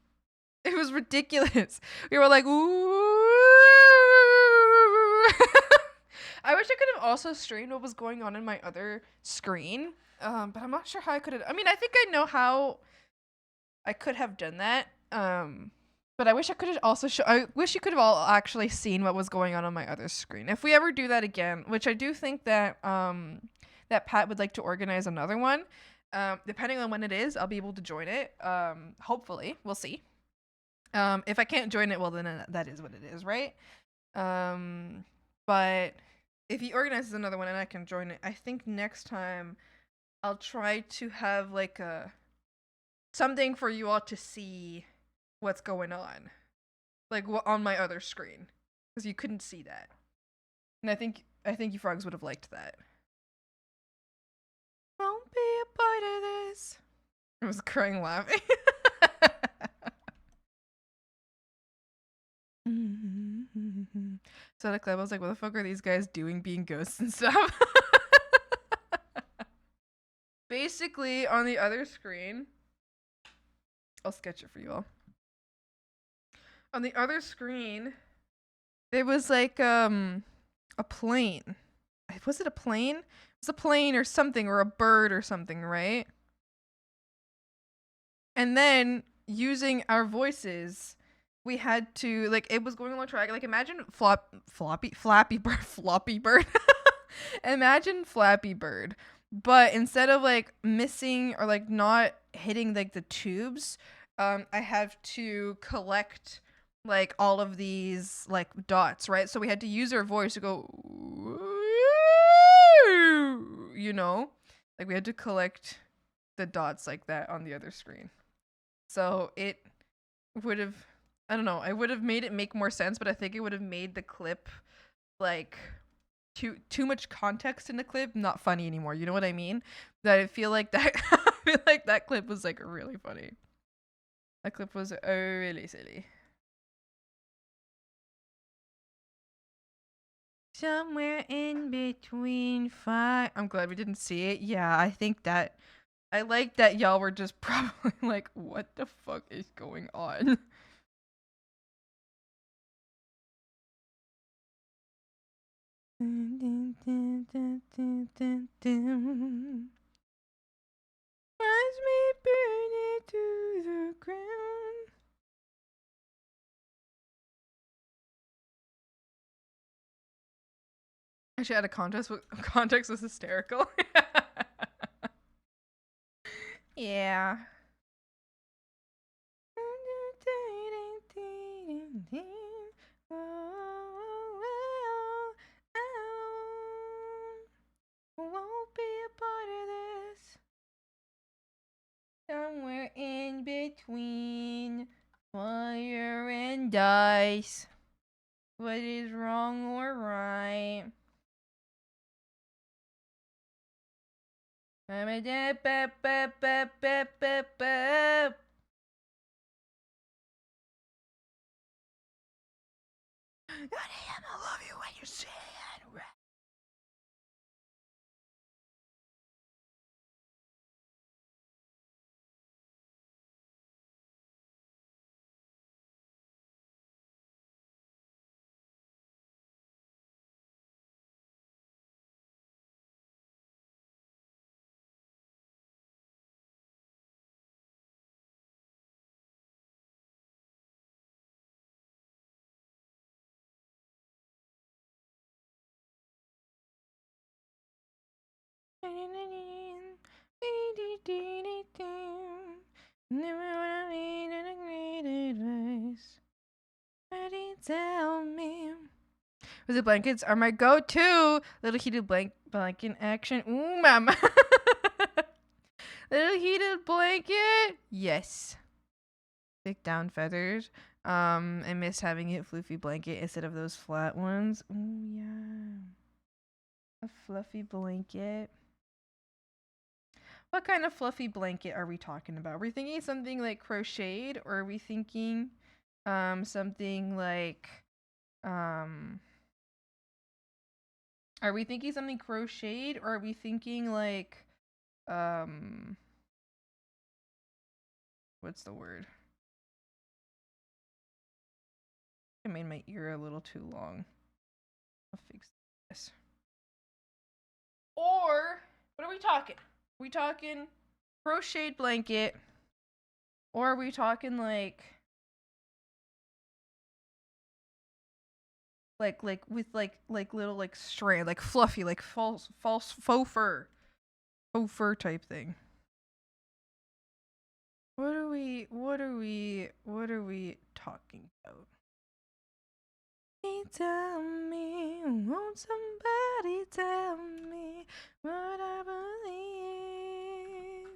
It was ridiculous. We were like, ooh. I wish I could have also streamed what was going on in my other screen. But I'm not sure how I could have. I mean, I think I know how I could have done that. But I wish I could have also I wish you could have all actually seen what was going on my other screen. If we ever do that again, which I do think that that Pat would like to organize another one. Depending on when it is, I'll be able to join it. Hopefully, we'll see. If I can't join it, well then that is what it is, right? But if he organizes another one and I can join it, I think next time I'll try to have like a something for you all to see what's going on, like on my other screen, because you couldn't see that, and I think you frogs would have liked that. Won't be a part of this. I was crying laughing. So the club, I was like, what the fuck are these guys doing being ghosts and stuff? Basically, on the other screen, I'll sketch it for you all. On the other screen, there was like a plane. Was it a plane? It was a plane or something, or a bird or something, right? And then using our voices, we had to like it was going along track. Like imagine Flappy Bird. Imagine Flappy Bird, but instead of like missing or like not hitting like the tubes, I have to collect like all of these like dots, right? So we had to use our voice to go, you know, like we had to collect the dots like that on the other screen. So it would have, I don't know, I would have made it make more sense, but I think it would have made the clip like too much context in the clip not funny anymore. You know what I mean? That I feel like that I feel like that clip was like really funny. That clip was really silly. Somewhere in between five. I'm glad we didn't see it. Yeah, I think that I like that y'all were just probably like, what the fuck is going on? Watch me burn it to the ground. Actually, out of context was hysterical. Yeah. Won't be a part of this. Somewhere in between fire and ice. What is wrong or right? I'm a dip, bip, bip, bip, bip, bip, bip. I love you when you say it. Never wanna need a great advice. Ready, tell me. Was it blankets are my go-to? Little heated blanket action. Ooh, mama. Little heated blanket. Yes. Thick down feathers. I miss having it floofy blanket instead of those flat ones. Ooh, yeah. A fluffy blanket. What kind of fluffy blanket are we talking about? Are we thinking something like crocheted, or are we thinking something like Um, are we thinking something crocheted, or are we thinking like, um, what's the word? I made my ear a little too long. I'll fix this. Or what are we talking? Are we talking crocheted blanket, or are we talking like with like little like strand, like fluffy, like false faux fur type thing? What are we talking about? Tell me, won't somebody tell me what I believe?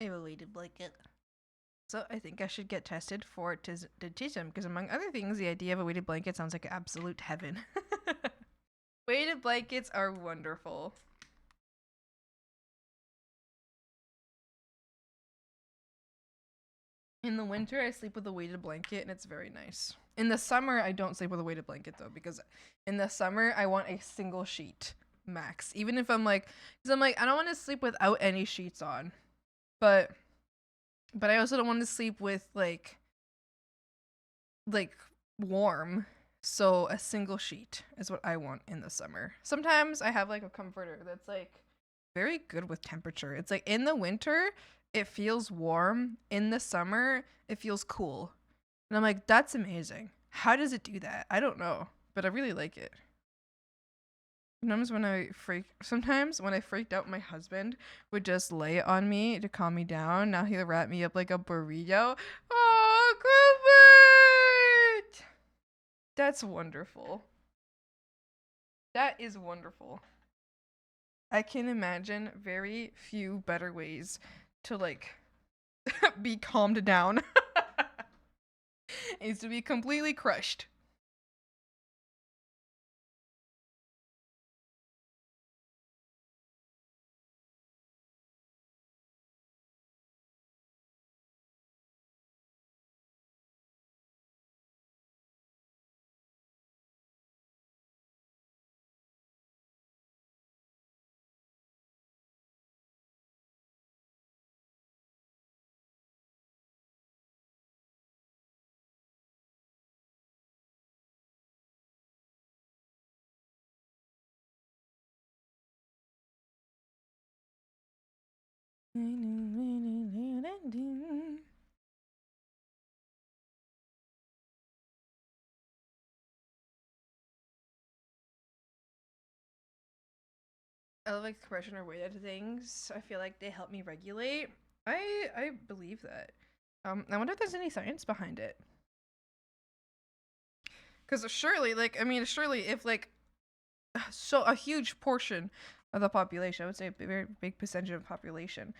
A weighted blanket. So I think I should get tested for autism because, among other things, the idea of a weighted blanket sounds like absolute heaven. Weighted blankets are wonderful. In the winter, I sleep with a weighted blanket, and it's very nice. In the summer, I don't sleep with a weighted blanket though, because in the summer, I want a single sheet max. Even if I'm like, because I'm like, I don't want to sleep without any sheets on, but I also don't want to sleep with like warm. So a single sheet is what I want in the summer. Sometimes I have like a comforter that's like very good with temperature. It's like in the winter it feels warm, in the summer it feels cool. And I'm like, that's amazing. How does it do that? I don't know, but I really like it. Sometimes when I freaked out, my husband would just lay on me to calm me down. Now he'll wrap me up like a burrito. Oh, Gilbert! That's wonderful. That is wonderful. I can imagine very few better ways to like be calmed down. Is to be completely crushed. I love expression or weighted things. I feel like they help me regulate. I believe that. I wonder if there's any science behind it. Because surely, surely if like so a huge portion of the population, I would say a very big percentage of the population,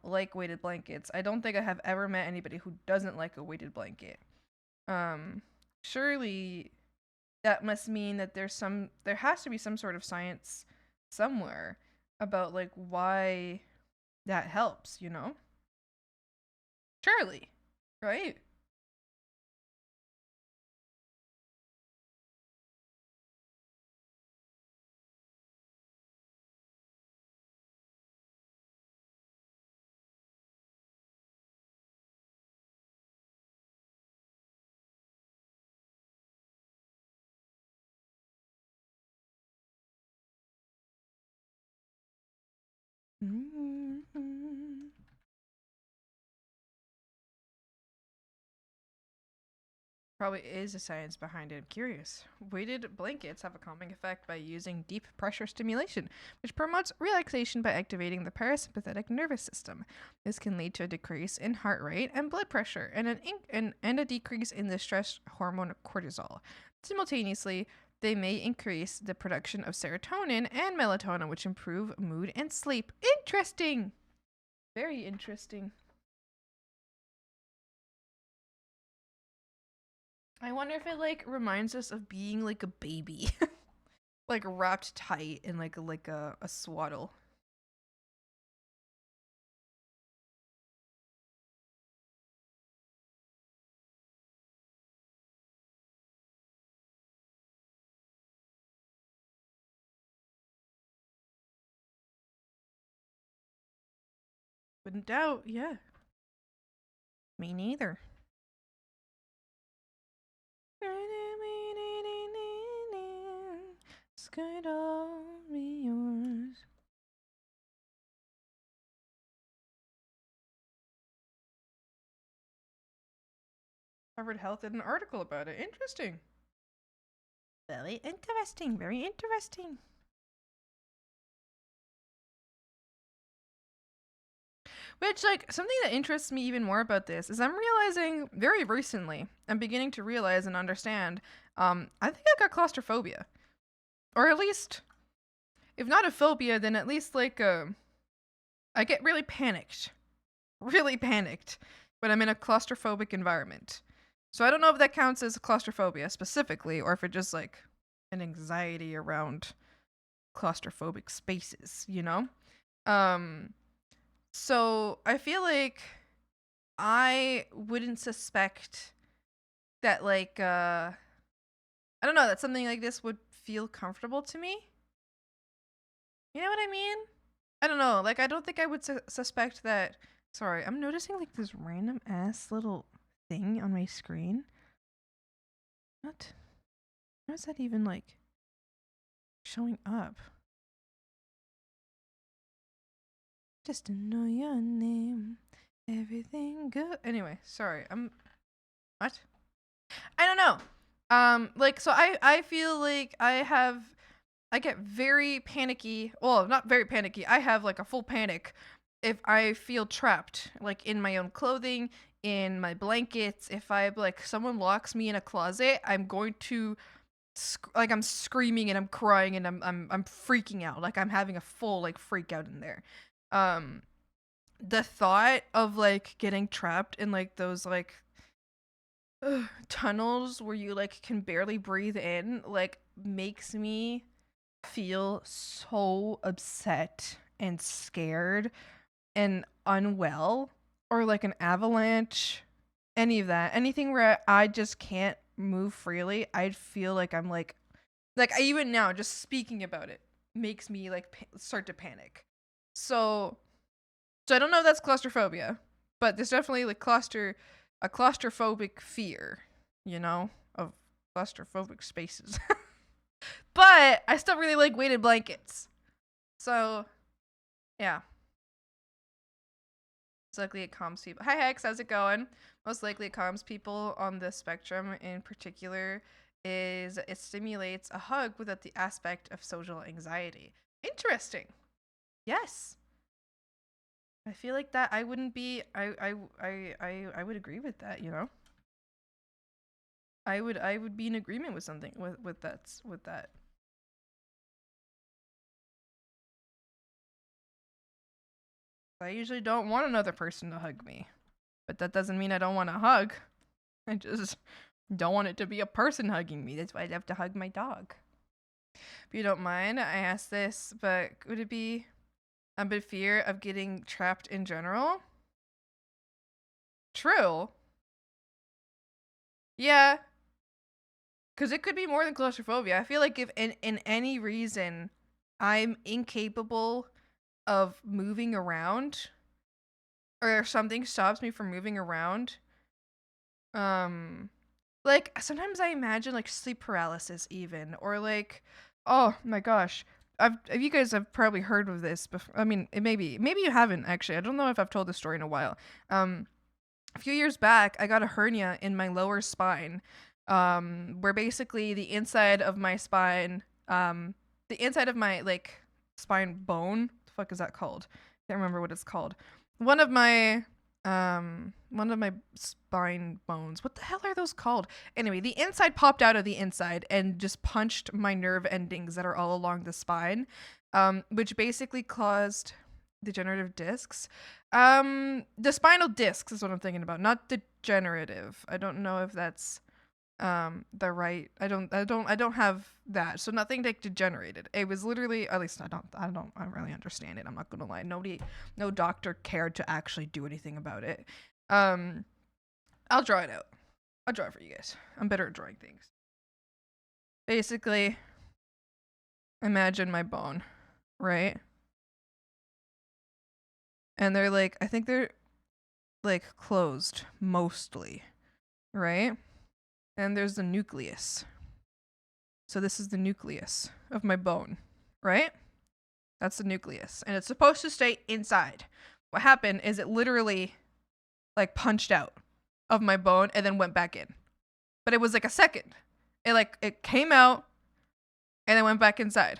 like weighted blankets. I don't think I have ever met anybody who doesn't like a weighted blanket. Um, Surely that must mean that there has to be some sort of science somewhere about like why that helps, you know? Surely, right? Mm-hmm. Probably is a science behind it. I'm curious. Weighted blankets have a calming effect by using deep pressure stimulation, which promotes relaxation by activating the parasympathetic nervous system. This can lead to a decrease in heart rate and blood pressure, and a decrease in the stress hormone cortisol. Simultaneously, they may increase the production of serotonin and melatonin, which improve mood and sleep. Interesting! Very interesting. I wonder if it like reminds us of being like a baby. like wrapped tight in like a swaddle. Wouldn't doubt, yeah. Me neither. Sky all be yours. Harvard Health did an article about it. Interesting. Very interesting. Very interesting. Which, like, something that interests me even more about this is I'm realizing very recently, I'm beginning to realize and understand, I think I got claustrophobia. Or at least, if not a phobia, then at least, like, I get really panicked. Really panicked when I'm in a claustrophobic environment. So I don't know if that counts as claustrophobia specifically, or if it's just, like, an anxiety around claustrophobic spaces, you know? Um, so I feel like I wouldn't suspect that, like, I don't know, that something like this would feel comfortable to me. You know what I mean? I don't know. Like, I don't think I would suspect that. Sorry, I'm noticing like this random ass little thing on my screen. What? How is that even like showing up? Just to know your name, everything good. Anyway, sorry. What? I don't know. Like, so I feel like I get very panicky. Well, not very panicky. I have like a full panic if I feel trapped, like in my own clothing, in my blankets. If I like someone locks me in a closet, I'm going to like I'm screaming and I'm crying and I'm freaking out. Like I'm having a full like freak out in there. Um, the thought of like getting trapped in like those like tunnels where you like can barely breathe in like makes me feel so upset and scared and unwell, or like an avalanche, any of that, anything where I just can't move freely. I'd feel like I'm like I, even now just speaking about it makes me like start to panic. So I don't know if that's claustrophobia, but there's definitely like a claustrophobic fear, you know, of claustrophobic spaces. But I still really like weighted blankets. So, yeah. Most likely it calms people. Hi Hex, how's it going? Most likely it calms people on the spectrum in particular is it stimulates a hug without the aspect of social anxiety. Interesting. Yes. I feel like that I wouldn't be I would agree with that, you know? I would be in agreement with something with that. I usually don't want another person to hug me. But that doesn't mean I don't want a hug. I just don't want it to be a person hugging me. That's why I'd have to hug my dog. If you don't mind, I asked this, but would it be a bit fear of getting trapped in general? True. Yeah. Because it could be more than claustrophobia. I feel like if in any reason I'm incapable of moving around, or something stops me from moving around, um, like sometimes I imagine like sleep paralysis even, or like, oh my gosh, you guys have probably heard of this before. I mean, maybe you haven't actually. I don't know if I've told this story in a while. A few years back, I got a hernia in my lower spine, where basically the inside of my spine, the inside of my like spine bone, the fuck is that called? Can't remember what it's called. One of my spine bones. What the hell are those called? Anyway, the inside popped out of the inside and just punched my nerve endings that are all along the spine, which basically caused degenerative discs. The spinal discs is what I'm thinking about, not degenerative. I don't know if that's the right. I don't have that. So nothing like degenerated. It was literally, at least I really understand it. I'm not gonna lie. No doctor cared to actually do anything about it. Um, I'll draw it out. I'll draw it for you guys. I'm better at drawing things. Basically, imagine my bone, right? And they're like, I think they're like closed mostly, right? And there's the nucleus. So this is the nucleus of my bone, right? That's the nucleus. And it's supposed to stay inside. What happened is it literally like punched out of my bone and then went back in. But it was like a second. It came out and then went back inside.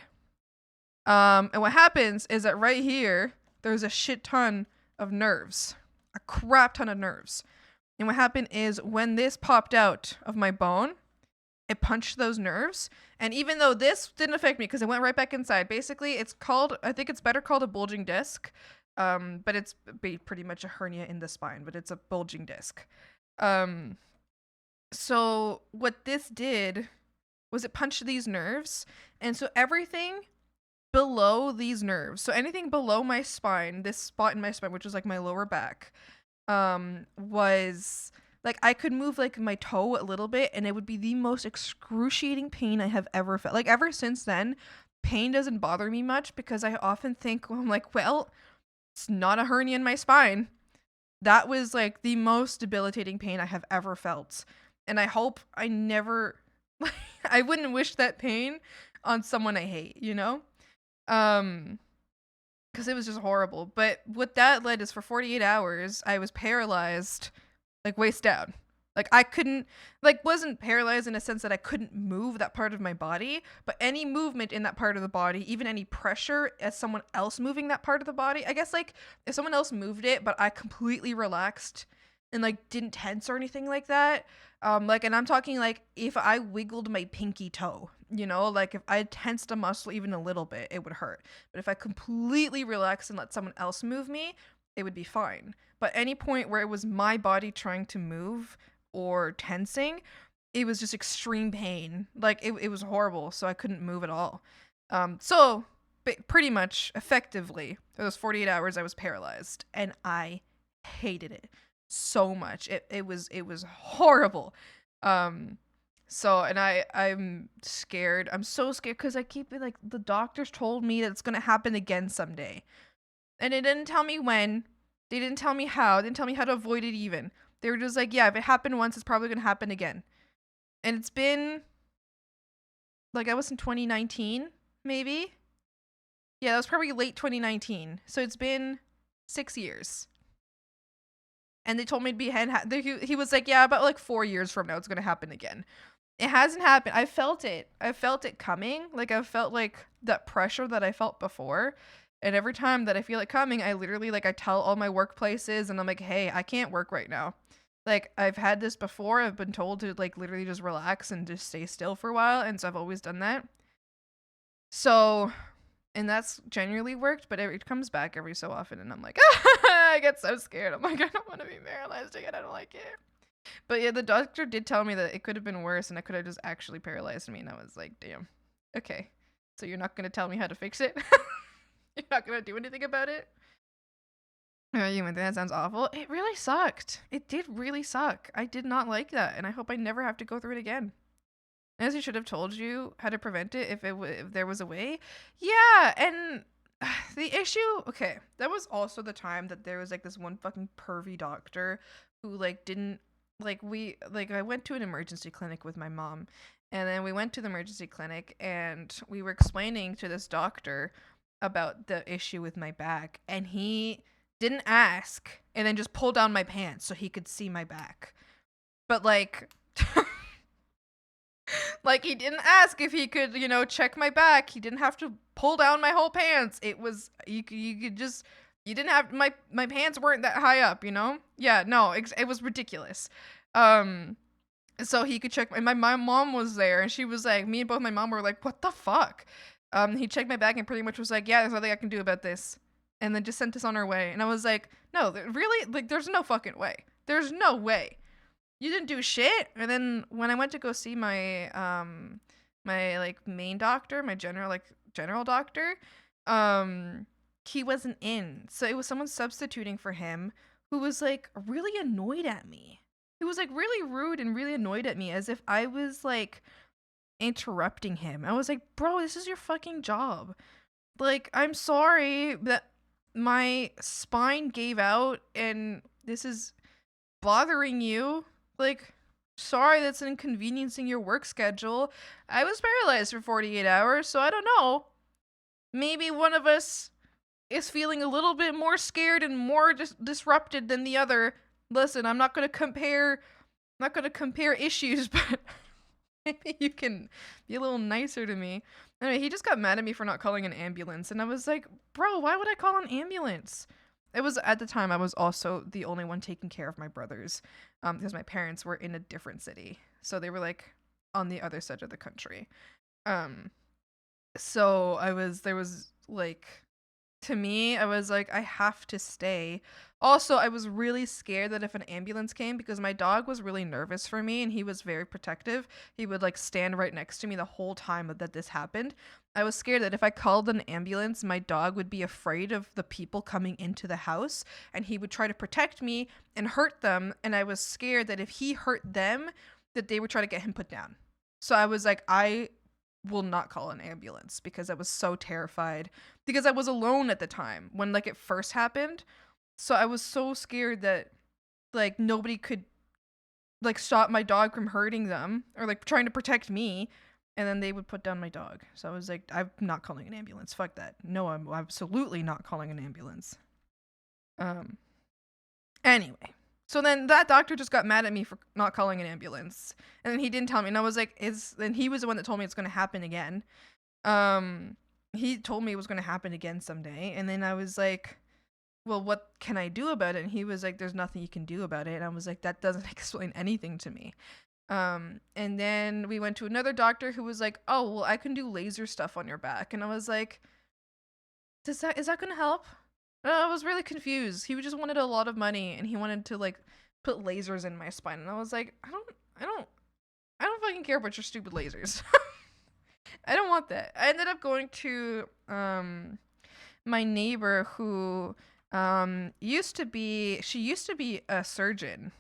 And what happens is that right here, there's a shit ton of nerves. A crap ton of nerves. And what happened is when this popped out of my bone, it punched those nerves. And even though this didn't affect me because it went right back inside, basically it's called, I think it's better called a bulging disc. But it's pretty much a hernia in the spine, but it's a bulging disc. So what this did was it punched these nerves. And so everything below these nerves, so anything below my spine, this spot in my spine, which is like my lower back, was like I could move like my toe a little bit and it would be the most excruciating pain I have ever felt. Like ever since then, pain doesn't bother me much because I often think, well, I'm like, well, it's not a hernia in my spine. That was like the most debilitating pain I have ever felt. And I hope I never, I wouldn't wish that pain on someone I hate, you know? Because it was just horrible. But what that led is for 48 hours, I was paralyzed, like waist down. Like I couldn't, like wasn't paralyzed in a sense that I couldn't move that part of my body, but any movement in that part of the body, even any pressure as someone else moving that part of the body, I guess like if someone else moved it, but I completely relaxed and like didn't tense or anything like that. Like, and I'm talking like if I wiggled my pinky toe, you know, like if I tensed a muscle even a little bit, it would hurt. But if I completely relaxed and let someone else move me, it would be fine. But any point where it was my body trying to move or tensing, it was just extreme pain. Like it was horrible. So I couldn't move at all. So pretty much effectively, for those 48 hours, I was paralyzed and I hated it so much. It was horrible. So and I'm scared. I'm so scared because I keep it like the doctors told me that it's gonna happen again someday, and they didn't tell me when. They didn't tell me how. They didn't tell me how to avoid it even. They were just like, yeah, if it happened once, it's probably gonna happen again. And it's been like I was in 2019, maybe. Yeah, that was probably late 2019. So it's been 6 years. And they told me to be he was like, yeah, about like 4 years from now, it's gonna happen again. It hasn't happened. I felt it. I felt it coming. Like I felt like that pressure that I felt before. And every time that I feel it coming, I literally like I tell all my workplaces and I'm like, hey, I can't work right now. Like I've had this before. I've been told to like literally just relax and just stay still for a while. And so I've always done that. So, and that's genuinely worked, but it comes back every so often. And I'm like, I get so scared. I'm like, I don't want to be paralyzed again. I don't like it. But yeah, the doctor did tell me that it could have been worse and it could have just actually paralyzed me. And I was like, damn. Okay. So you're not going to tell me how to fix it? You're not going to do anything about it? You went, that sounds awful. It really sucked. It did really suck. I did not like that. And I hope I never have to go through it again. As he should have told you how to prevent it if there was a way. Yeah. And the issue, okay, that was also the time that there was like this one fucking pervy doctor who like didn't I went to an emergency clinic with my mom, and then we went to the emergency clinic and we were explaining to this doctor about the issue with my back, and he didn't ask and then just pulled down my pants so he could see my back. But like like he didn't ask if he could, you know, check my back. He didn't have to pull down my whole pants. It was you could just you didn't have my pants weren't that high up, you know? Yeah, no, it was ridiculous. So he could check, and my mom was there, and she was like, me and both my mom were like, what the fuck? He checked my back and pretty much was like, yeah, there's nothing I can do about this, and then just sent us on our way. And I was like, no, really? Like, there's no fucking way. There's no way. you didn't do shit. And then when I went to go see my like main doctor, my general doctor, um he wasn't in. So it was someone substituting for him who was like really annoyed at me. He was like really rude and really annoyed at me as if I was like interrupting him. I was like, "Bro, this is your fucking job. Like, I'm sorry that my spine gave out and this is bothering you. Like, sorry that's inconveniencing your work schedule. I was paralyzed for 48 hours, so I don't know. Maybe one of us is feeling a little bit more scared and more disrupted than the other. Listen, I'm not going to compare issues, but maybe you can be a little nicer to me." Anyway, he just got mad at me for not calling an ambulance, and I was like, "Bro, why would I call an ambulance?" It was at the time I was also the only one taking care of my brothers, because my parents were in a different city, so they were like on the other side of the country. Um, so there was like, to me, I was like, I have to stay. Also, I was really scared that if an ambulance came, because my dog was really nervous for me and he was very protective, he would like stand right next to me the whole time that this happened. I was scared that if I called an ambulance, my dog would be afraid of the people coming into the house and he would try to protect me and hurt them. And I was scared that if he hurt them, that they would try to get him put down. So I was like, I will not call an ambulance because I was so terrified because I was alone at the time when like it first happened. So I was so scared that like nobody could like stop my dog from hurting them or like trying to protect me, and then they would put down my dog. So I was like, I'm not calling an ambulance. Fuck that. No, I'm absolutely not calling an ambulance. Um Anyway, so then that doctor just got mad at me for not calling an ambulance, and then he didn't tell me, and I was like, "Is?" Then he was the one that told me it's going to happen again. Um, he told me it was going to happen again someday, and then I was like, "Well, what can I do about it?" And he was like, "There's nothing you can do about it." And I was like, "That doesn't explain anything to me." And then we went to another doctor who was like, "Oh, well, I can do laser stuff on your back," and I was like, is that going to help? I was really confused. He just wanted a lot of money and he wanted to like put lasers in my spine, and I was like, I don't I don't fucking care about your stupid lasers. I don't want that. I ended up going to my neighbor who she used to be a surgeon.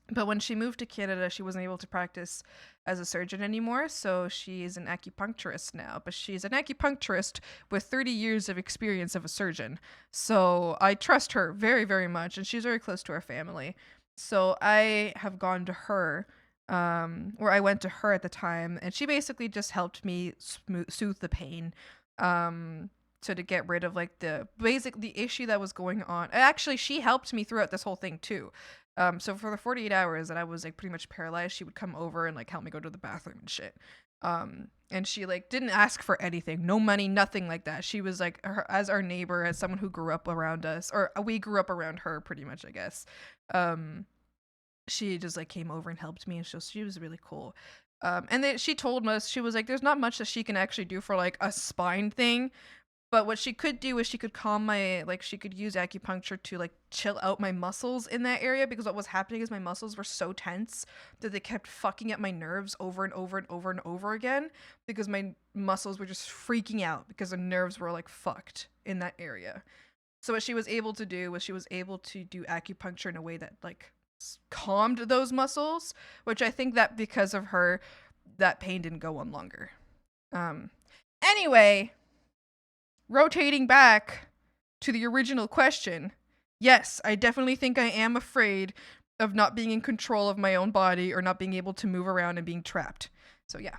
But when she moved to Canada, she wasn't able to practice as a surgeon anymore, so she's an acupuncturist now. But she's an acupuncturist with 30 years of experience of a surgeon. So I trust her very, very much, and she's very close to our family. So I have gone to her, or I went to her at the time, and she basically just helped me soothe the pain. So to get rid of like the issue that was going on. Actually, she helped me throughout this whole thing too. So for the 48 hours that I was like pretty much paralyzed, she would come over and like help me go to the bathroom and shit. And she like didn't ask for anything, no money, nothing like that. She was like as our neighbor, as someone who grew up around us, or we grew up around her pretty much, I guess. She just like came over and helped me, and she was really cool. And then she told us, she was like, there's not much that she can actually do for like a spine thing, but what she could do is she could she could use acupuncture to like chill out my muscles in that area, because what was happening is my muscles were so tense that they kept fucking at my nerves over and over and over and over again, because my muscles were just freaking out because the nerves were like fucked in that area. So what she was able to do was she was able to do acupuncture in a way that like calmed those muscles, which I think that because of her, that pain didn't go on longer. Anyway, rotating back to the original question, yes, I definitely think I am afraid of not being in control of my own body or not being able to move around and being trapped. So yeah.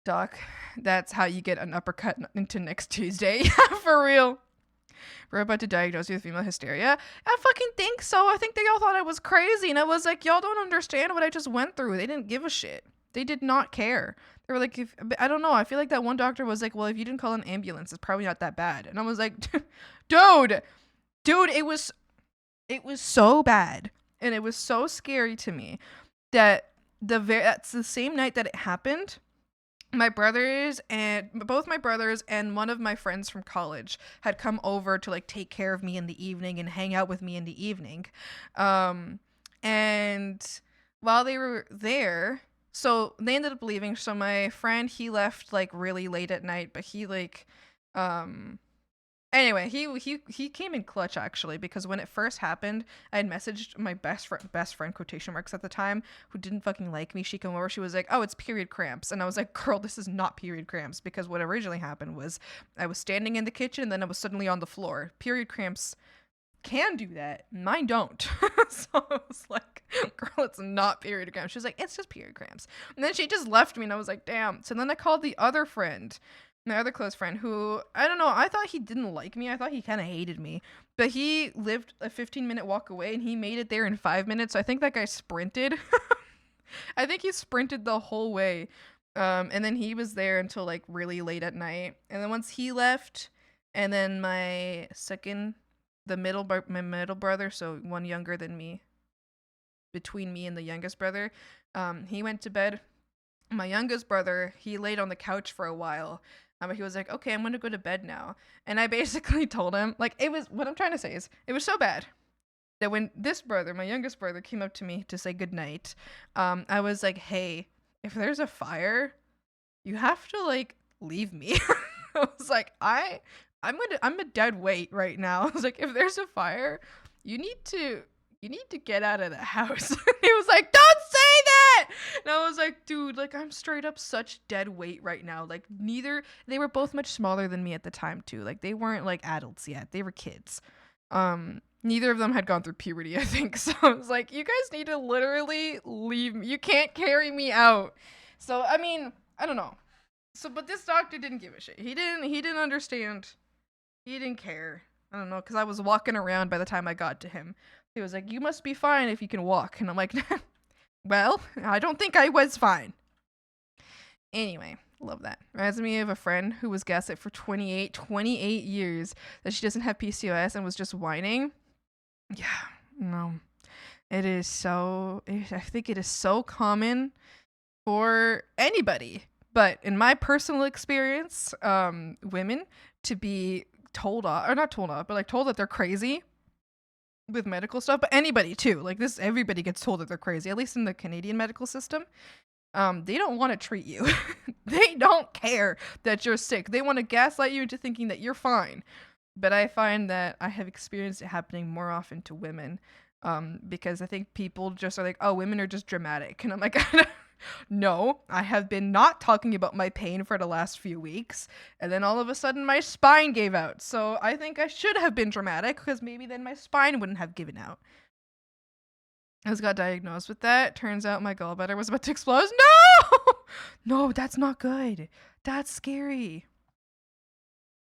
Doc, that's how you get an uppercut into next Tuesday. For real. We're about to diagnose you with female hysteria. I fucking think so. I think they all thought I was crazy, and I was like, y'all don't understand what I just went through. They didn't give a shit. They did not care. They were like, I don't know. I feel like that one doctor was like, well, if you didn't call an ambulance, it's probably not that bad. And I was like, dude, it was so bad, and it was so scary to me that that's the same night that it happened. Both my brothers and one of my friends from college had come over to like take care of me in the evening and hang out with me in the evening. And while they were there, so they ended up leaving. So my friend, he left like really late at night, but he like um anyway, he came in clutch actually, because when it first happened, I had messaged my best friend quotation marks at the time, who didn't fucking like me. She came over, she was like, "Oh, it's period cramps." And I was like, "Girl, this is not period cramps," because what originally happened was I was standing in the kitchen and then I was suddenly on the floor. Period cramps can do that. Mine don't. So I was like, "Girl, it's not period cramps." She was like, "It's just period cramps." And then she just left me and I was like, "Damn." So then I called the other friend, my other close friend, who, I don't know, I thought he didn't like me. I thought he kind of hated me. But he lived a 15-minute walk away and he made it there in 5 minutes. So I think that guy sprinted. I think he sprinted the whole way. And then he was there until like really late at night. And then once he left, and then my middle brother, so one younger than me, between me and the youngest brother, he went to bed. My youngest brother, he laid on the couch for a while. But he was like, "Okay, I'm gonna go to bed now." And I basically told him, like, it was, what I'm trying to say is, it was so bad that when this brother, my youngest brother, came up to me to say goodnight, I was like, "Hey, if there's a fire, you have to like leave me." I was like, I'm a dead weight right now. I was like, if there's a fire, you need to get out of the house. He was like, "Don't say that." And I was like, "Dude, like I'm straight up such dead weight right now." Like they were both much smaller than me at the time too. Like they weren't like adults yet. They were kids. Neither of them had gone through puberty, I think. So I was like, "You guys need to literally leave me. You can't carry me out." So I mean, I don't know. So but this doctor didn't give a shit. He didn't understand. He didn't care. I don't know, because I was walking around by the time I got to him. He was like, "You must be fine if you can walk." And I'm like, "Well, I don't think I was fine." Anyway, love that. Reminds me of a friend who was gaslit for 28 years that she doesn't have PCOS and was just whining. Yeah, no. I think it is so common for anybody. But in my personal experience, women to be told off, or not told off, but like told that they're crazy with medical stuff, but anybody too. Like this, everybody gets told that they're crazy, at least in the Canadian medical system. They don't want to treat you. They don't care that you're sick. They want to gaslight you into thinking that you're fine. But I find that I have experienced it happening more often to women. Because I think people just are like, "Oh, women are just dramatic." And I'm like, "No, I have been not talking about my pain for the last few weeks, and then all of a sudden my spine gave out. So I think I should have been dramatic, because maybe then my spine wouldn't have given out." I was got diagnosed with that. Turns out my gallbladder was about to explode. No! No, that's not good. That's scary.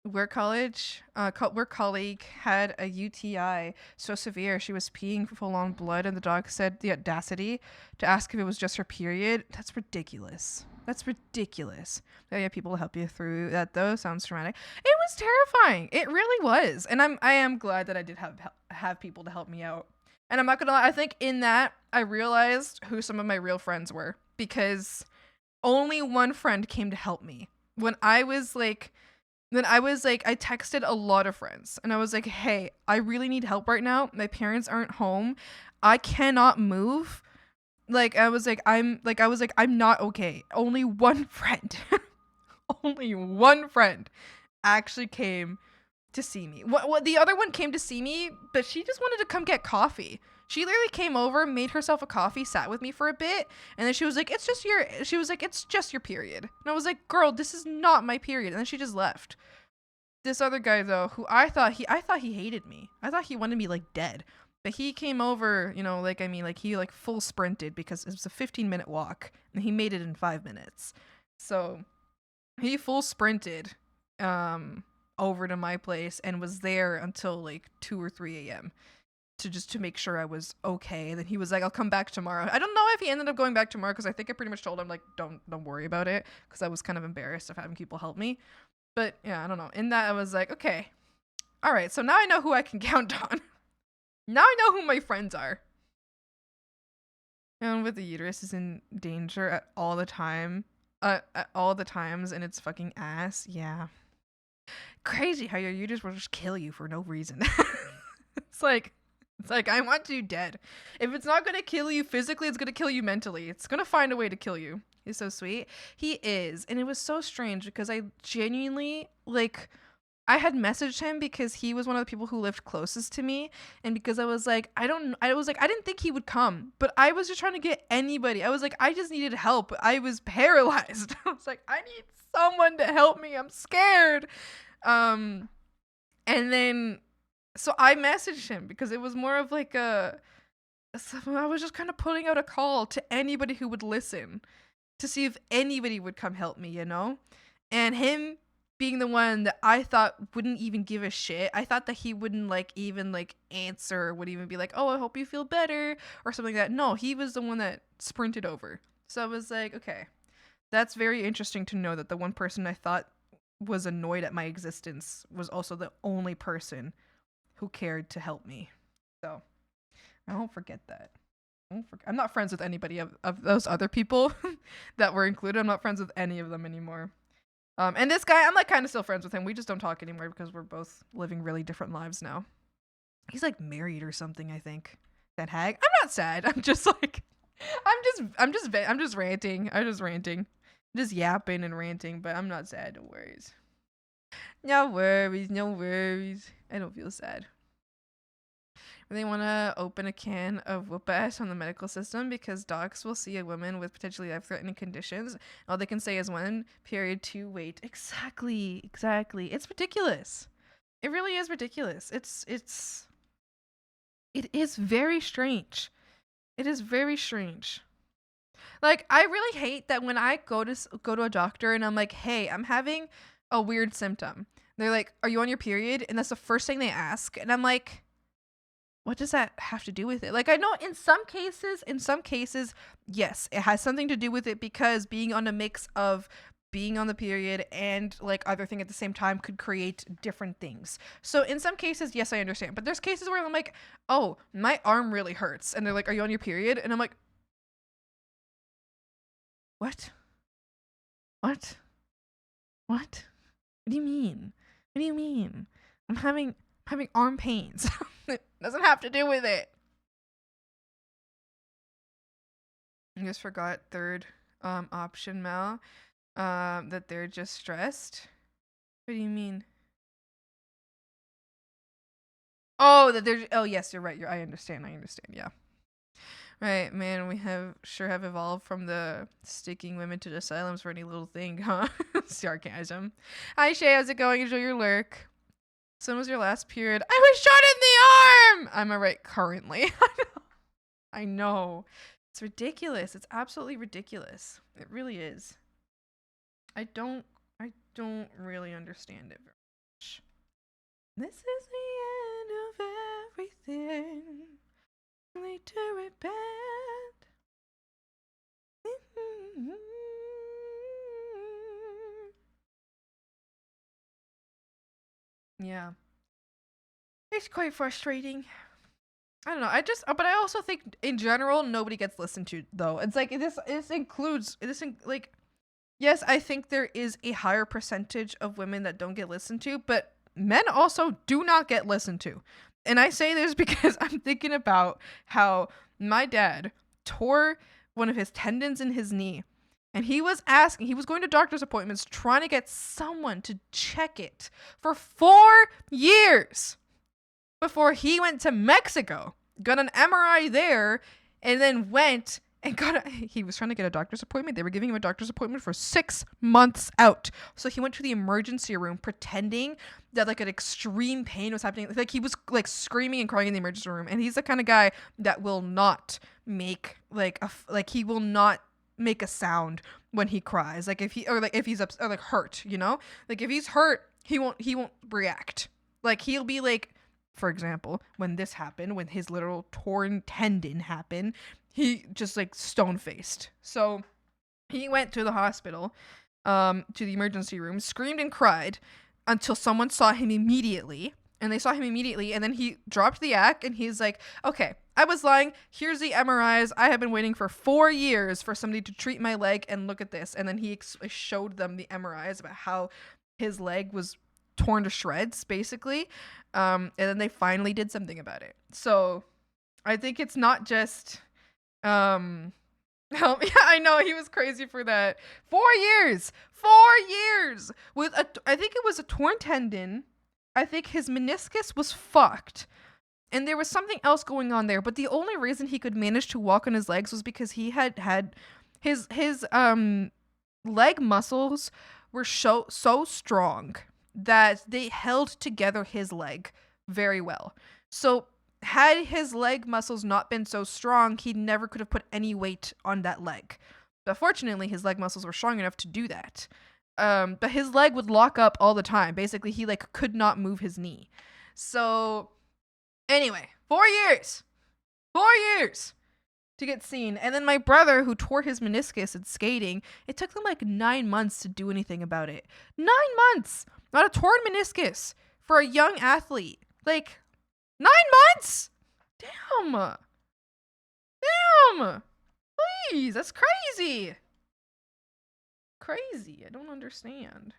Work colleague had a UTI so severe she was peeing full on blood, and the doc said the audacity to ask if it was just her period. That's ridiculous. That's ridiculous. Oh, yeah, people to help you through that though. Sounds traumatic. It was terrifying. It really was, and I am glad that I did have people to help me out. And I'm not gonna lie, I think in that I realized who some of my real friends were, because only one friend came to help me when I was like. Then I texted a lot of friends and I was like, "Hey, I really need help right now. My parents aren't home. I cannot move." I'm not okay. Only one friend, only one friend actually came to see me. What the other one came to see me, but she just wanted to come get coffee. She literally came over, made herself a coffee, sat with me for a bit, and then she was like, "It's just your period." And I was like, "Girl, this is not my period." And then she just left. This other guy though, who I thought he hated me. I thought he wanted me like dead. But he came over, he like full sprinted, because it was a 15-minute walk and he made it in 5 minutes. So he full sprinted over to my place and was there until like 2 or 3 a.m. to make sure I was okay. And then he was like, "I'll come back tomorrow." I don't know if he ended up going back tomorrow, because I think I pretty much told him like, don't worry about it, because I was kind of embarrassed of having people help me. But yeah, I don't know. In that I was like, okay, all right, so now I know who I can count on. Now I know who my friends are. And with the uterus is in danger at all the time, at all the times, and it's fucking ass. Yeah, crazy how your uterus will just kill you for no reason. It's like, It's like, I want you dead. If it's not going to kill you physically, it's going to kill you mentally. It's going to find a way to kill you. He's so sweet. He is. And it was so strange because I genuinely, like, I had messaged him because he was one of the people who lived closest to me. And because I was like, I didn't think he would come, but I was just trying to get anybody. I was like, I just needed help. I was paralyzed. I was like, I need someone to help me. I'm scared. And then, so I messaged him because it was more of like I was just kind of putting out a call to anybody who would listen to see if anybody would come help me, you know? And him being the one that I thought wouldn't even give a shit. I thought that he wouldn't like even like answer, would even be like, oh, I hope you feel better or something like that. No, he was the one that sprinted over. So I was like, okay, that's very interesting to know that the one person I thought was annoyed at my existence was also the only person who cared to help me. So I don't forget that. I'm not friends with anybody of those other people that were included. I'm not friends with any of them anymore. And this guy, I'm like kind of still friends with him. We just don't talk anymore because we're both living really different lives now. He's like married or something, I think. That hag. I'm not sad. I'm just like, I'm just ranting. I'm just ranting, just yapping and ranting. But I'm not sad. No worries. No worries. No worries. I don't feel sad. They want to open a can of whoop ass on the medical system because docs will see a woman with potentially life-threatening conditions. All they can say is 1, period, 2, wait. Exactly. It's ridiculous. It really is ridiculous. It is very strange. It is very strange. Like, I really hate that when I go to a doctor and I'm like, hey, I'm having a weird symptom. They're like, are you on your period? And that's the first thing they ask. And I'm like, what does that have to do with it? Like, I know in some cases, yes, it has something to do with it because being on a mix of being on the period and like other thing at the same time could create different things. So in some cases, yes, I understand. But there's cases where I'm like, oh, my arm really hurts. And they're like, are you on your period? And I'm like, what? What? What? What do you mean? What do you mean? I'm having arm pains. It doesn't have to do with it. I just forgot third option, Mel. That they're just stressed. What do you mean? Oh, that they're. Oh, yes, you're right. I understand. Yeah. Right, man. We have evolved from the sticking women to the asylums for any little thing, huh? Sarcasm. Hi, Shay. How's it going? Enjoy your lurk. So when was your last period? I was shot in the arm! Am I right? Currently. I know. It's ridiculous. It's absolutely ridiculous. It really is. I don't really understand it very much. This is the end of everything. Only to repent. Yeah. It's quite frustrating. I don't know. But I also think in general nobody gets listened to though. It's like like, yes, I think there is a higher percentage of women that don't get listened to, but men also do not get listened to. And I say this because I'm thinking about how my dad tore one of his tendons in his knee. And he was going to doctor's appointments trying to get someone to check it for 4 years before he went to Mexico, got an MRI there, and then went and he was trying to get a doctor's appointment. They were giving him a doctor's appointment for 6 months out. So he went to the emergency room pretending that like an extreme pain was happening. Like he was like screaming and crying in the emergency room. And he's the kind of guy that will not make he will not make a sound when he cries. Like if he's upset or like hurt, you know? Like if he's hurt, he won't react. Like he'll be like, for example, when this happened, when his literal torn tendon happened, he just like stone-faced. So he went to the hospital, to the emergency room, screamed and cried until someone saw him immediately. And they saw him immediately, and then he dropped the act, and he's like, okay, I was lying. Here's the MRIs. I have been waiting for 4 years for somebody to treat my leg, and look at this. And then he showed them the MRIs about how his leg was torn to shreds, basically. And then they finally did something about it. So I think it's not just yeah, I know he was crazy for that. 4 years, 4 years with I think it was a torn tendon. I think his meniscus was fucked, and there was something else going on there. But the only reason he could manage to walk on his legs was because he had his leg muscles were so strong that they held together his leg very well. So had his leg muscles not been so strong, he never could have put any weight on that leg. But fortunately, his leg muscles were strong enough to do that. But his leg would lock up all the time. Basically, he like could not move his knee. So anyway, 4 years. 4 years to get seen. And then my brother, who tore his meniscus at skating, it took them like 9 months to do anything about it. 9 months! Not a torn meniscus for a young athlete. Like, 9 months? Damn. Damn. Please, that's crazy. Crazy. I don't understand.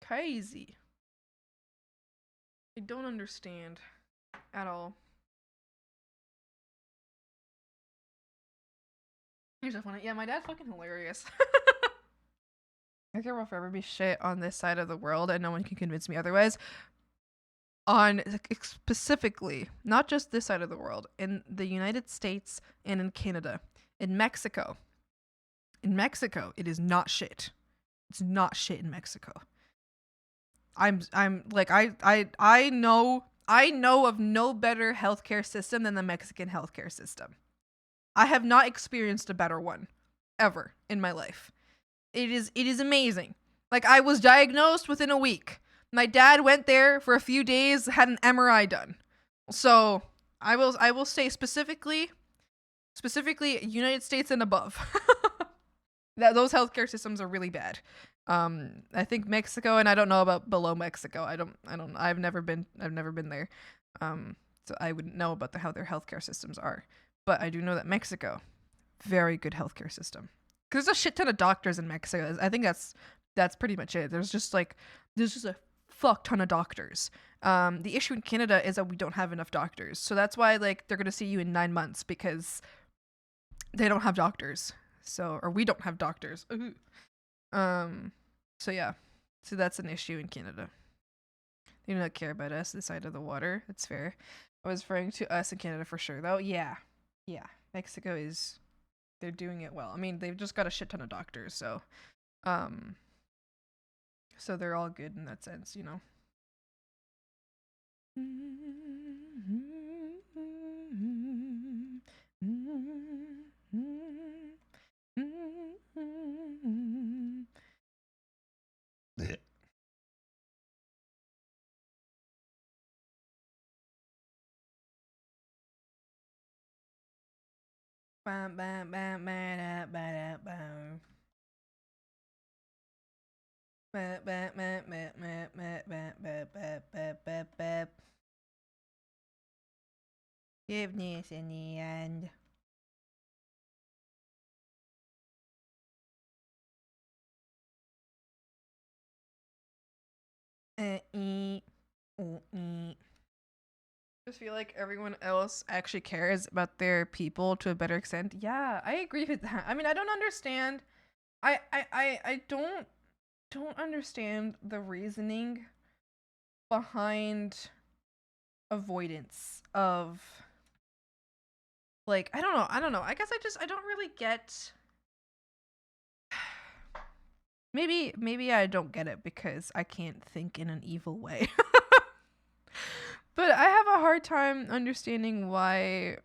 Crazy. I don't understand at all. Here's so funny. Yeah, my dad's fucking hilarious. I think will forever be shit on this side of the world, and no one can convince me otherwise. On specifically, not just this side of the world, in the United States and in Canada, in Mexico. In Mexico, it is not shit. It's not shit in Mexico. I'm like I know of no better healthcare system than the Mexican healthcare system. I have not experienced a better one ever in my life. It is amazing. Like, I was diagnosed within a week. My dad went there for a few days, had an MRI done. So I will say specifically United States and above. That those healthcare systems are really bad. I think Mexico, and I don't know about below Mexico. I've never been there. So I wouldn't know about how their healthcare systems are. But I do know that Mexico, very good healthcare system. Because there's a shit ton of doctors in Mexico. I think that's pretty much it. There's just a fuck ton of doctors. The issue in Canada is that we don't have enough doctors. So that's why like they're gonna see you in 9 months, because they don't have doctors. So, or we don't have doctors. So yeah. So that's an issue in Canada. They do not care about us, this side of the water. That's fair. I was referring to us in Canada for sure, though. Yeah. Yeah. Mexico is, they're doing it well. I mean, they've just got a shit ton of doctors, so so they're all good in that sense, you know. Bam, bam, bam, bam, bam, bam. Forgiveness in the end. Just feel like everyone else actually cares about their people to a better extent. Yeah, I agree with that. I mean, I don't understand. I don't understand the reasoning behind avoidance of, like, I don't know. I guess I don't really get. Maybe I don't get it because I can't think in an evil way. But I have a hard time understanding why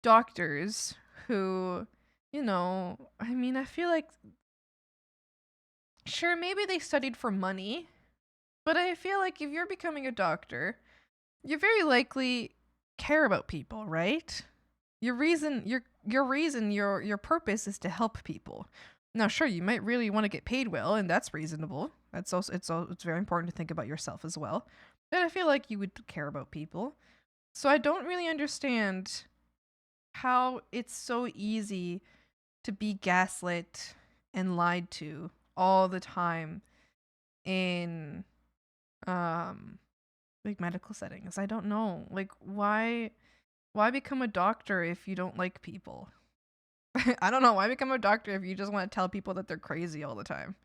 doctors who, you know, I mean, I feel like, sure, maybe they studied for money, but I feel like if you're becoming a doctor, you very likely care about people, right? Your purpose is to help people. Now, sure, you might really want to get paid well, and that's reasonable. That's also it's very important to think about yourself as well. But I feel like you would care about people. So I don't really understand how it's so easy to be gaslit and lied to all the time in um like medical settings. I don't know. Like why become a doctor if you don't like people? I don't know. Why become a doctor if you just want to tell people that they're crazy all the time?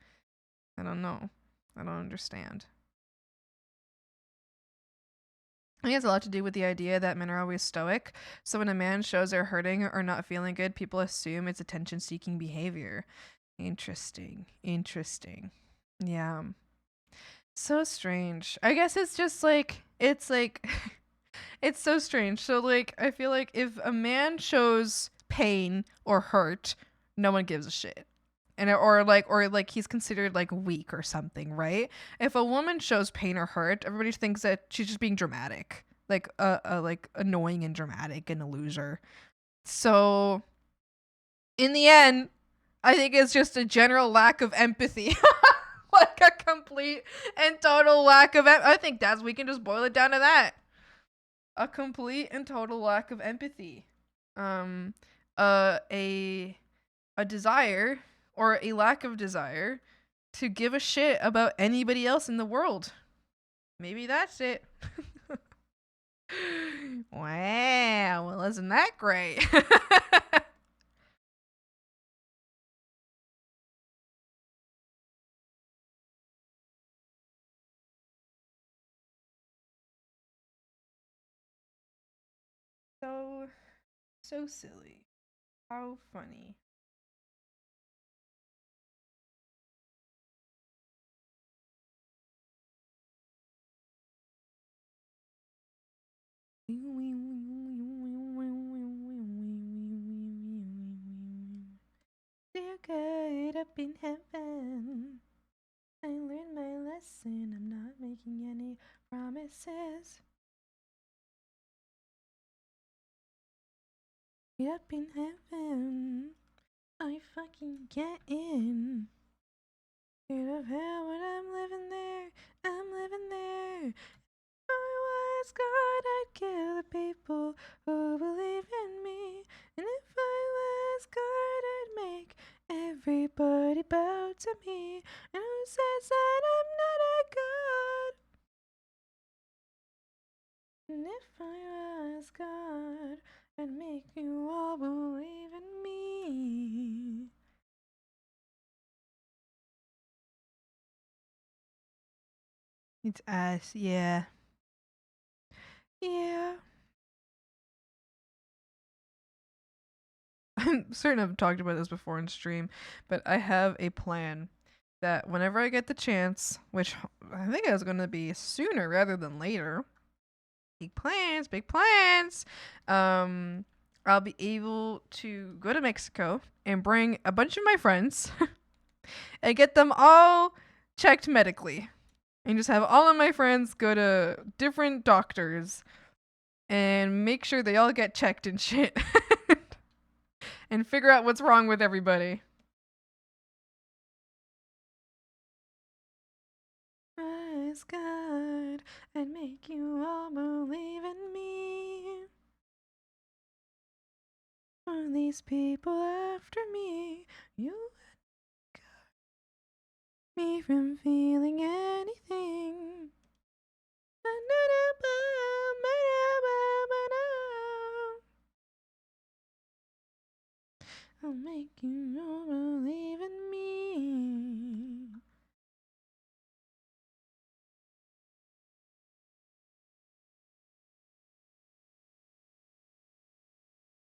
I don't know. I don't understand. I think it has a lot to do with the idea that men are always stoic. So when a man shows they're hurting or not feeling good, people assume it's attention seeking behavior. Interesting. Interesting. Yeah. So strange. I guess it's just like, it's like, it's so strange. So, like, I feel like if a man shows pain or hurt, no one gives a shit. And or like he's considered like weak or something, right? If a woman shows pain or hurt, everybody thinks that she's just being dramatic, like annoying and dramatic and a loser. So in the end, I think it's just a general lack of empathy. Like a complete and total lack of I think that's we can just boil it down to that. A complete and total lack of empathy. Um a desire or a lack of desire to give a shit about anybody else in the world. Maybe that's it. Wow, well, isn't that great? So, so silly. How funny. Dear God up in heaven, I learned my lesson. I'm not making any promises. Up in heaven, I fucking get in. Scared of hell when I'm living there. I'm living there. If I was God, I'd kill the people who believe in me. And if I was God, I'd make everybody bow to me. And who says that I'm not a god? And if I was God, I'd make you all believe in me. It's us, yeah. Yeah. I'm certain I've talked about this before in stream, but I have a plan that whenever I get the chance, which I think is going to be sooner rather than later, big plans, big plans. Um, I'll be able to go to Mexico and bring a bunch of my friends and get them all checked medically, and just have all of my friends go to different doctors and make sure they all get checked and shit. And figure out what's wrong with everybody. Praise God and make you all believe in me. Are these people after me? You me from feeling anything. I'll make you all believe in me.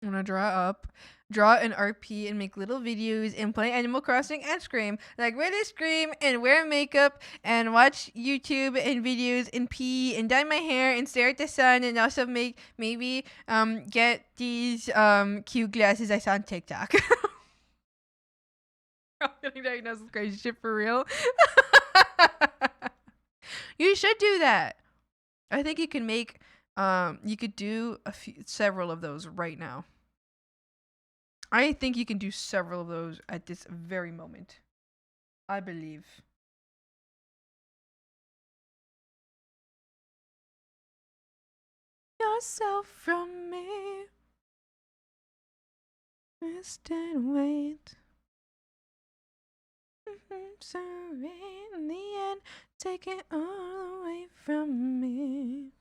I'm gonna draw an RP and make little videos and play Animal Crossing and scream. Like really scream and wear makeup and watch YouTube and videos and pee and dye my hair and stare at the sun and also maybe get these cute glasses I saw on TikTok. I'm getting diagnosed with crazy shit for real. You should do that. I think you can make you could do several of those right now. I think you can do several of those at this very moment. I believe. Yourself from me. Rest and wait. Sorry, in the end, take it all away from me.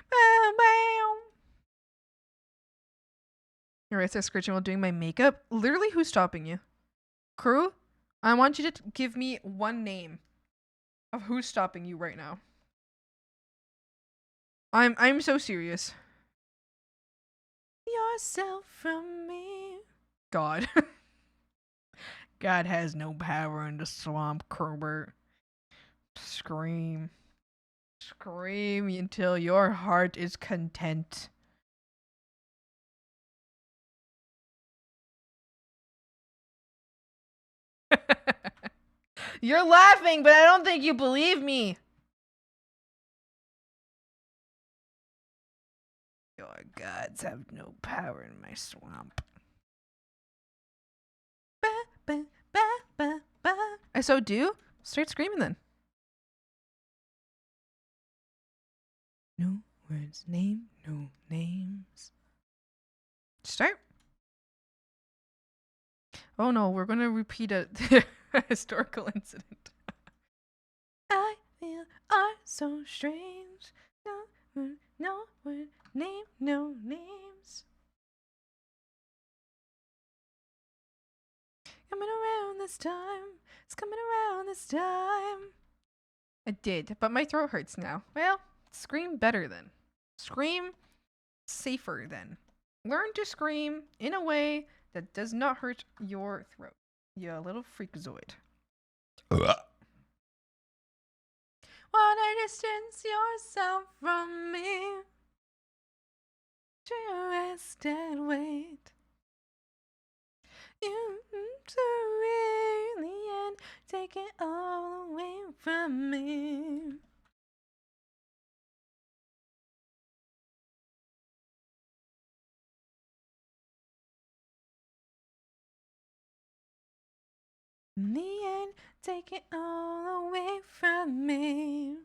Bow, bow. Alright, start scratching while doing my makeup. Literally, who's stopping you? Crew, I want you to give me one name of who's stopping you right now. I'm so serious. Yourself from me. God. God has no power in the swamp, Kerbert. Scream. Scream until your heart is content. You're laughing, but I don't think you believe me. Your gods have no power in my swamp. Ba, ba, ba, ba, ba. I so do? Start screaming then. No words, name, no names. Start. Oh no, we're gonna repeat a historical incident. I feel are so strange. No word, name, no names. Coming around this time. It's coming around this time. I did, but my throat hurts now. Well, scream better then. Scream safer then. Learn to scream in a way that does not hurt your throat. You little freakazoid. Wanna distance yourself from me? To rest and wait. You to really end, take it all away from me. In the end, take it all away from me.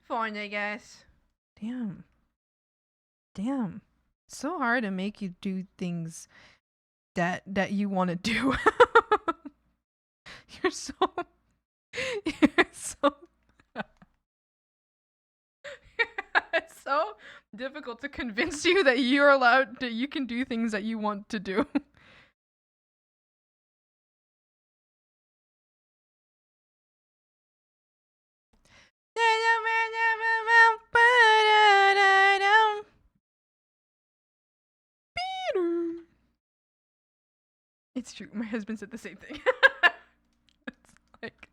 Fine, I guess. Damn. Damn. It's so hard to make you do things that you want to do. You're so it's so difficult to convince you that you're allowed that you can do things that you want to do. It's true. My husband said the same thing. It's like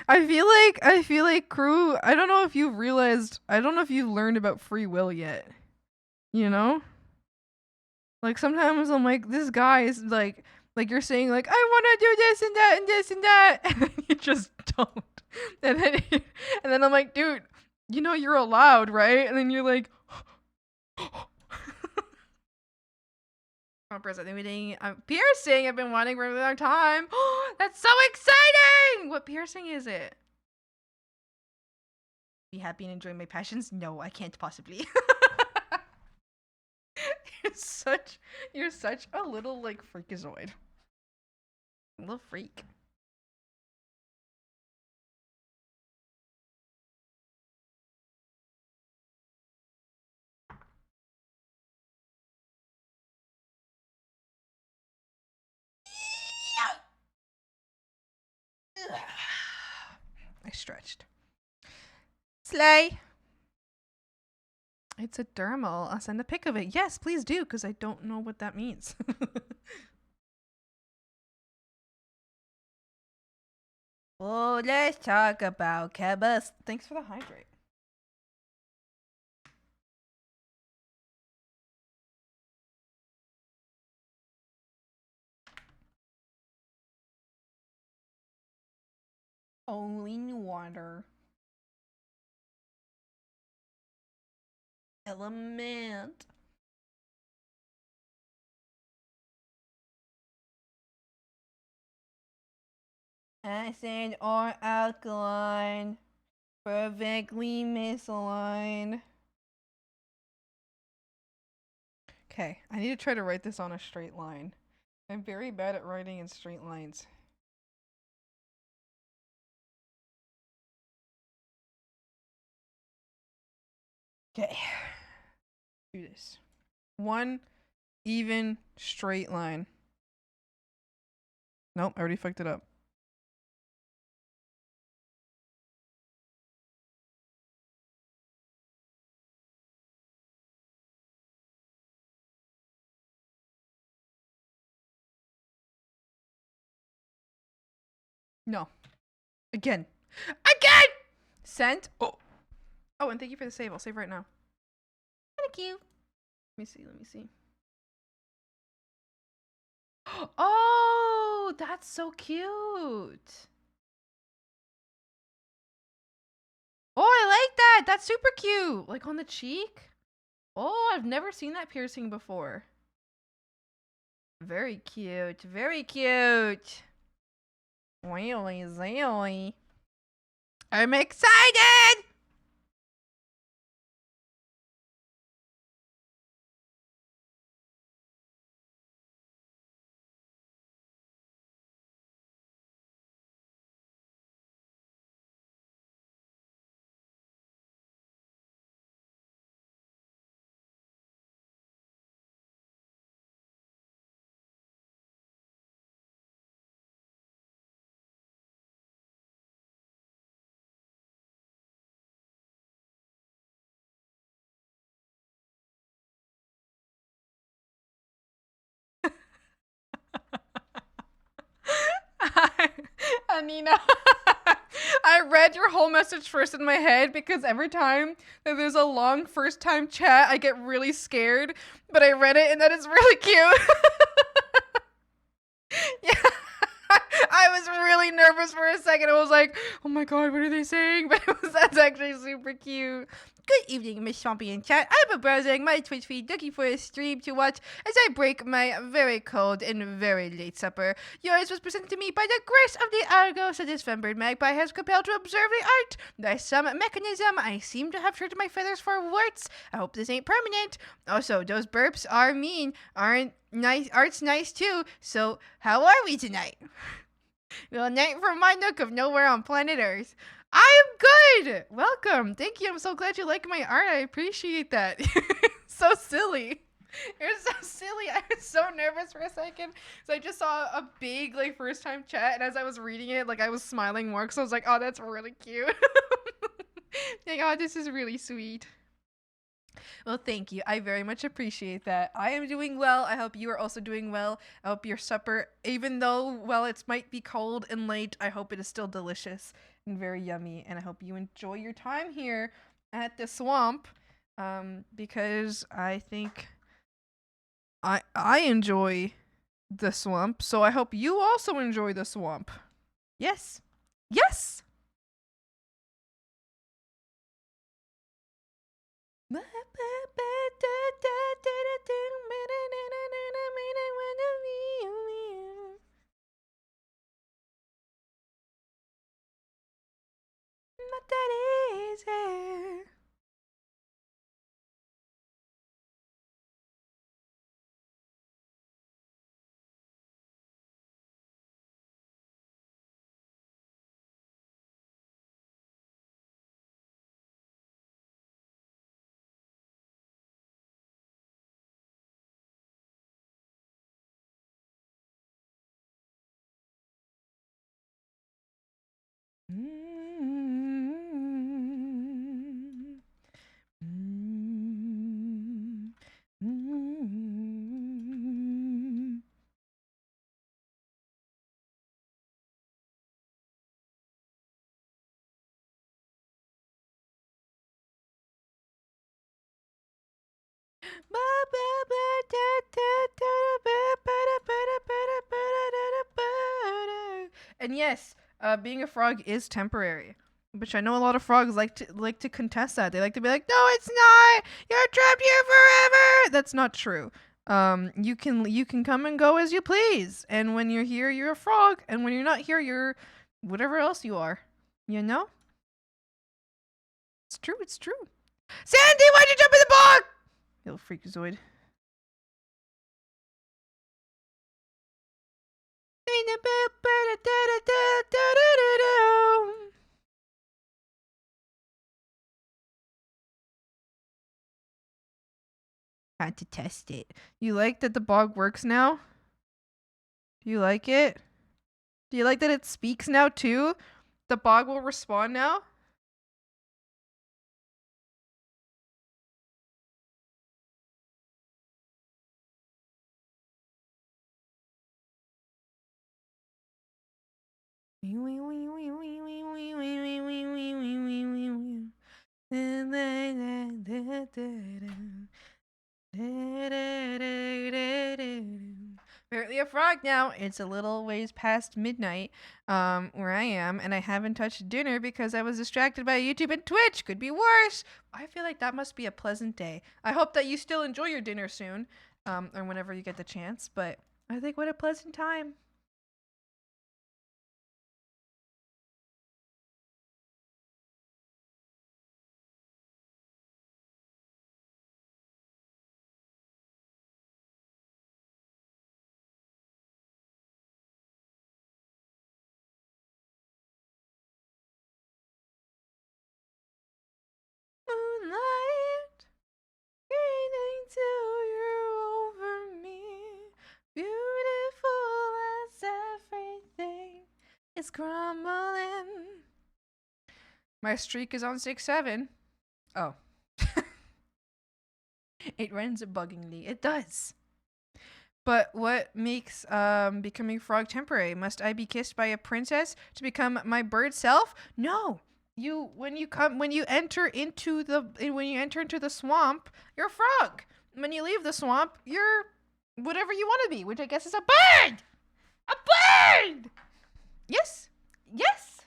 I feel like crew, I don't know if you've realized, I don't know if you've learned about free will yet. You know? Like sometimes I'm like, this guy is like you're saying like I want to do this and that and this and that, and then you just don't. And then and then I'm like, dude, you know you're allowed, right? And then you're like, Animating piercing I've been wanting for a really long time. That's so exciting! What piercing is it? Be happy and enjoy my passions? No, I can't possibly. You're such a little like freakazoid. A little freak. I stretched. Slay. It's a dermal. I'll send a pic of it. Yes, please do, because I don't know what that means. Oh, let's talk about Kebas. Thanks for the hydrate. Only water. element. Acid or alkaline. Perfectly misaligned. Okay, I need to try to write this on a straight line. I'm very bad at writing in straight lines. Okay, do this. One even straight line. Nope, I already fucked it up. No. Again. Again! Sent. Oh. Oh, and thank you for the save. I'll save right now. Thank you. Let me see. Let me see. Oh, that's so cute. Oh, I like that. That's super cute. Like on the cheek. Oh, I've never seen that piercing before. Very cute. Very cute. Wheelie zilly. I'm excited! Anina, I read your whole message first in my head because every time that there's a long first time chat, I get really scared. But I read it and that is really cute. Yeah. I was really nervous for a second. I was like, oh my god, what are they saying? But that's actually super cute. Good evening, Miss Swampy and chat. I'm browsing my Twitch feed looking for a stream to watch as I break my very cold and very late supper. Yours was presented to me by the grace of the Argo, so this Fembird magpie has compelled to observe the art. By some mechanism, I seem to have traded my feathers for warts. I hope this ain't permanent. Also, those burps are mean. Aren't nice? Art's nice too. So, how are we tonight? Well, night from my nook of nowhere on planet Earth. I am good. Welcome. Thank you. I'm so glad you like my art. I appreciate that. So silly. You're so silly. I was so nervous for a second. So I just saw a big like first time chat, and as I was reading it, like I was smiling more because I was like, oh, that's really cute. Like, oh, this is really sweet. Well, thank you. I very much appreciate that. I am doing well. I hope you are also doing well. I hope your supper, even though, well, it might be cold and late, I hope it is still delicious and very yummy. And I hope you enjoy your time here at the swamp, because I think I enjoy the swamp. So I hope you also enjoy the swamp. Yes. Yes. Not that easy. And yes, being a frog is temporary. Which I know a lot of frogs like to contest that. They like to be like, "No, it's not. You're trapped here forever." That's not true. You can come and go as you please. And when you're here, you're a frog, and when you're not here, you're whatever else you are. You know? It's true. It's true. Sandy, why'd you jump in the bog? You little freakazoid. Had to test it. You like that the bog works now? Do you like it? Do you like that it speaks now too? The bog will respond now? Apparently a frog now. It's a little ways past midnight where I am, and I haven't touched dinner because I was distracted by YouTube and Twitch. Could be worse. I feel like that must be a pleasant day. I hope that you still enjoy your dinner soon, or whenever you get the chance, but I think what a pleasant time. Moonlight gaining till you're over me. Beautiful as everything is crumbling. My streak is on 6-7. Oh. It runs buggingly. It does. But what makes becoming frog temporary? Must I be kissed by a princess to become my bird self? No. When you enter into the swamp, you're a frog. When you leave the swamp, you're whatever you want to be, which I guess is a bird. A bird. Yes. Yes.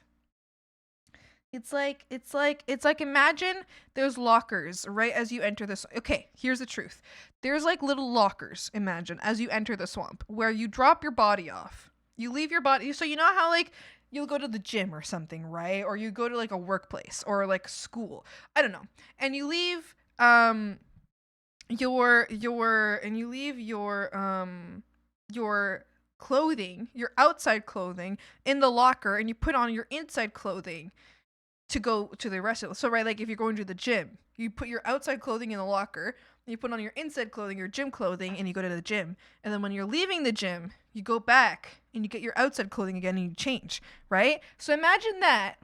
It's like imagine there's lockers right as you enter this. Okay, here's the truth. There's like little lockers, imagine, as you enter the swamp where you drop your body off. You leave your body, so you know how like you'll go to the gym or something, right? Or you go to like a workplace or like school. I don't know. And you leave your clothing, your outside clothing in the locker, and you put on your inside clothing to go to the rest of it. So right, like if you're going to the gym, you put your outside clothing in the locker, and you put on your inside clothing, your gym clothing, and you go to the gym. And then when you're leaving the gym, you go back and you get your outside clothing again and you change, right? So imagine that,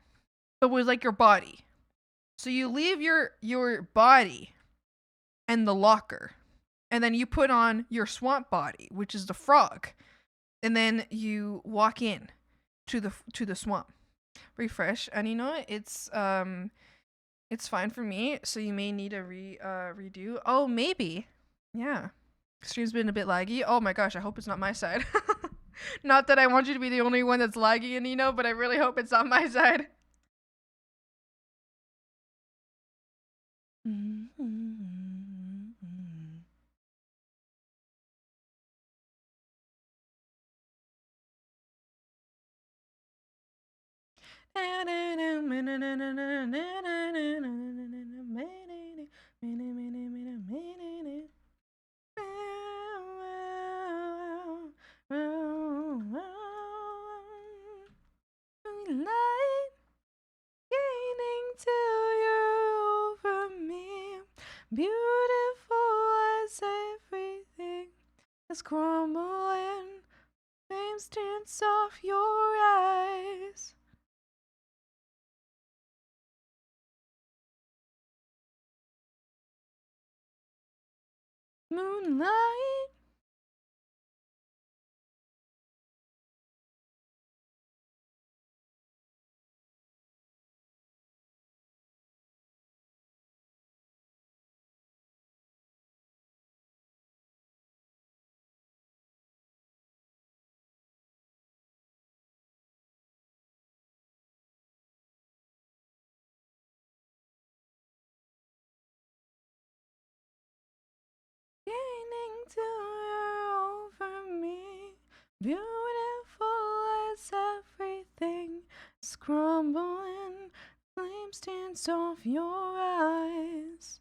but with like your body. So you leave your body and the locker, and then you put on your swamp body, which is the frog, and then you walk in to the swamp. Refresh, and you know what? It's fine for me, so you may need a redo. Oh, maybe. Yeah. Stream's been a bit laggy. Oh my gosh, I hope it's not my side. Not that I want you to be the only one that's laggy, Anino, but I really hope it's not my side. Light gaining till you're over me. Beautiful as everything is crumbling. Flames dance off your eyes. Moonlight. till you're over me. Beautiful as everything is crumbling. Flames dance off your eyes.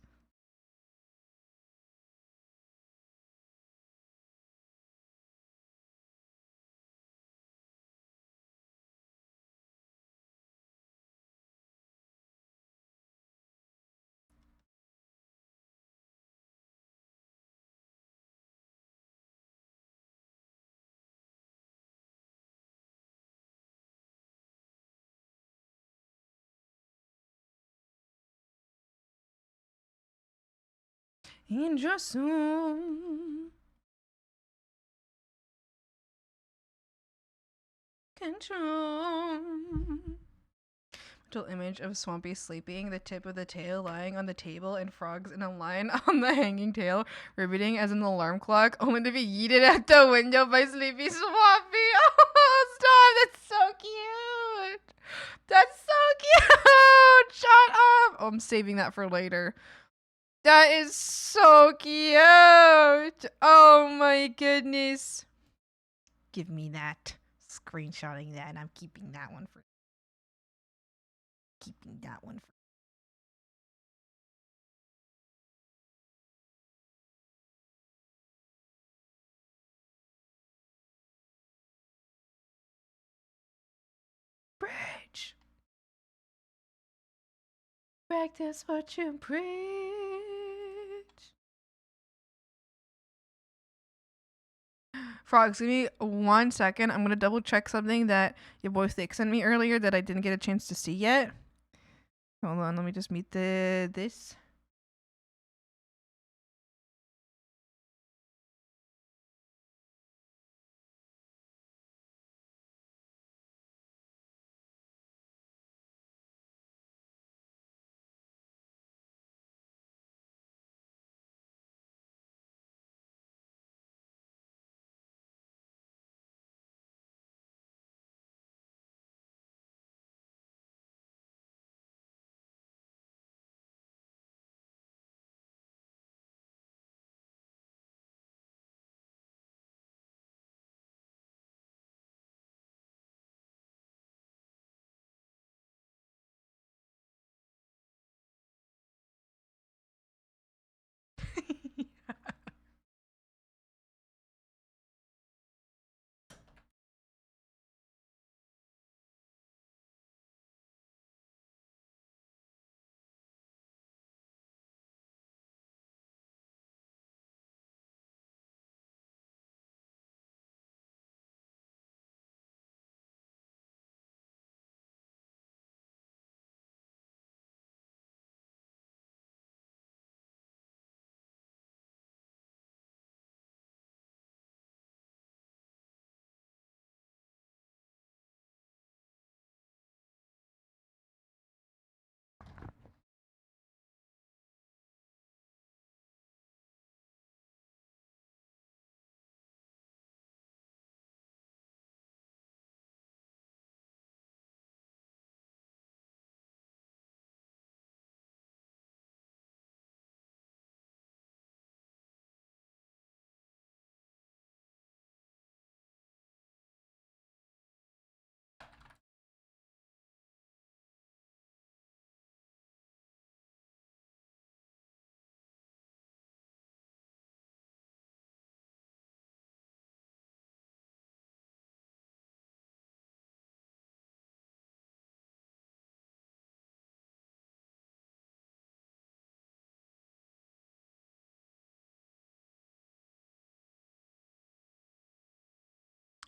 In just soon control. Mental image of Swampy sleeping, the tip of the tail lying on the table, and frogs in a line on the hanging tail, riveting as an alarm clock, only to be yeeted out the window by Sleepy Swampy. Oh, stop! That's so cute. That's so cute. Shut up. Oh, I'm saving that for later. That is so cute. Oh my goodness. Give me that. Screenshotting that, and I'm keeping that one for. Bridge. Practice what you preach. Frogs, give me 1 second. I'm gonna double check something that your boy Thick sent me earlier that I didn't get a chance to see yet. Hold on, let me just mute this.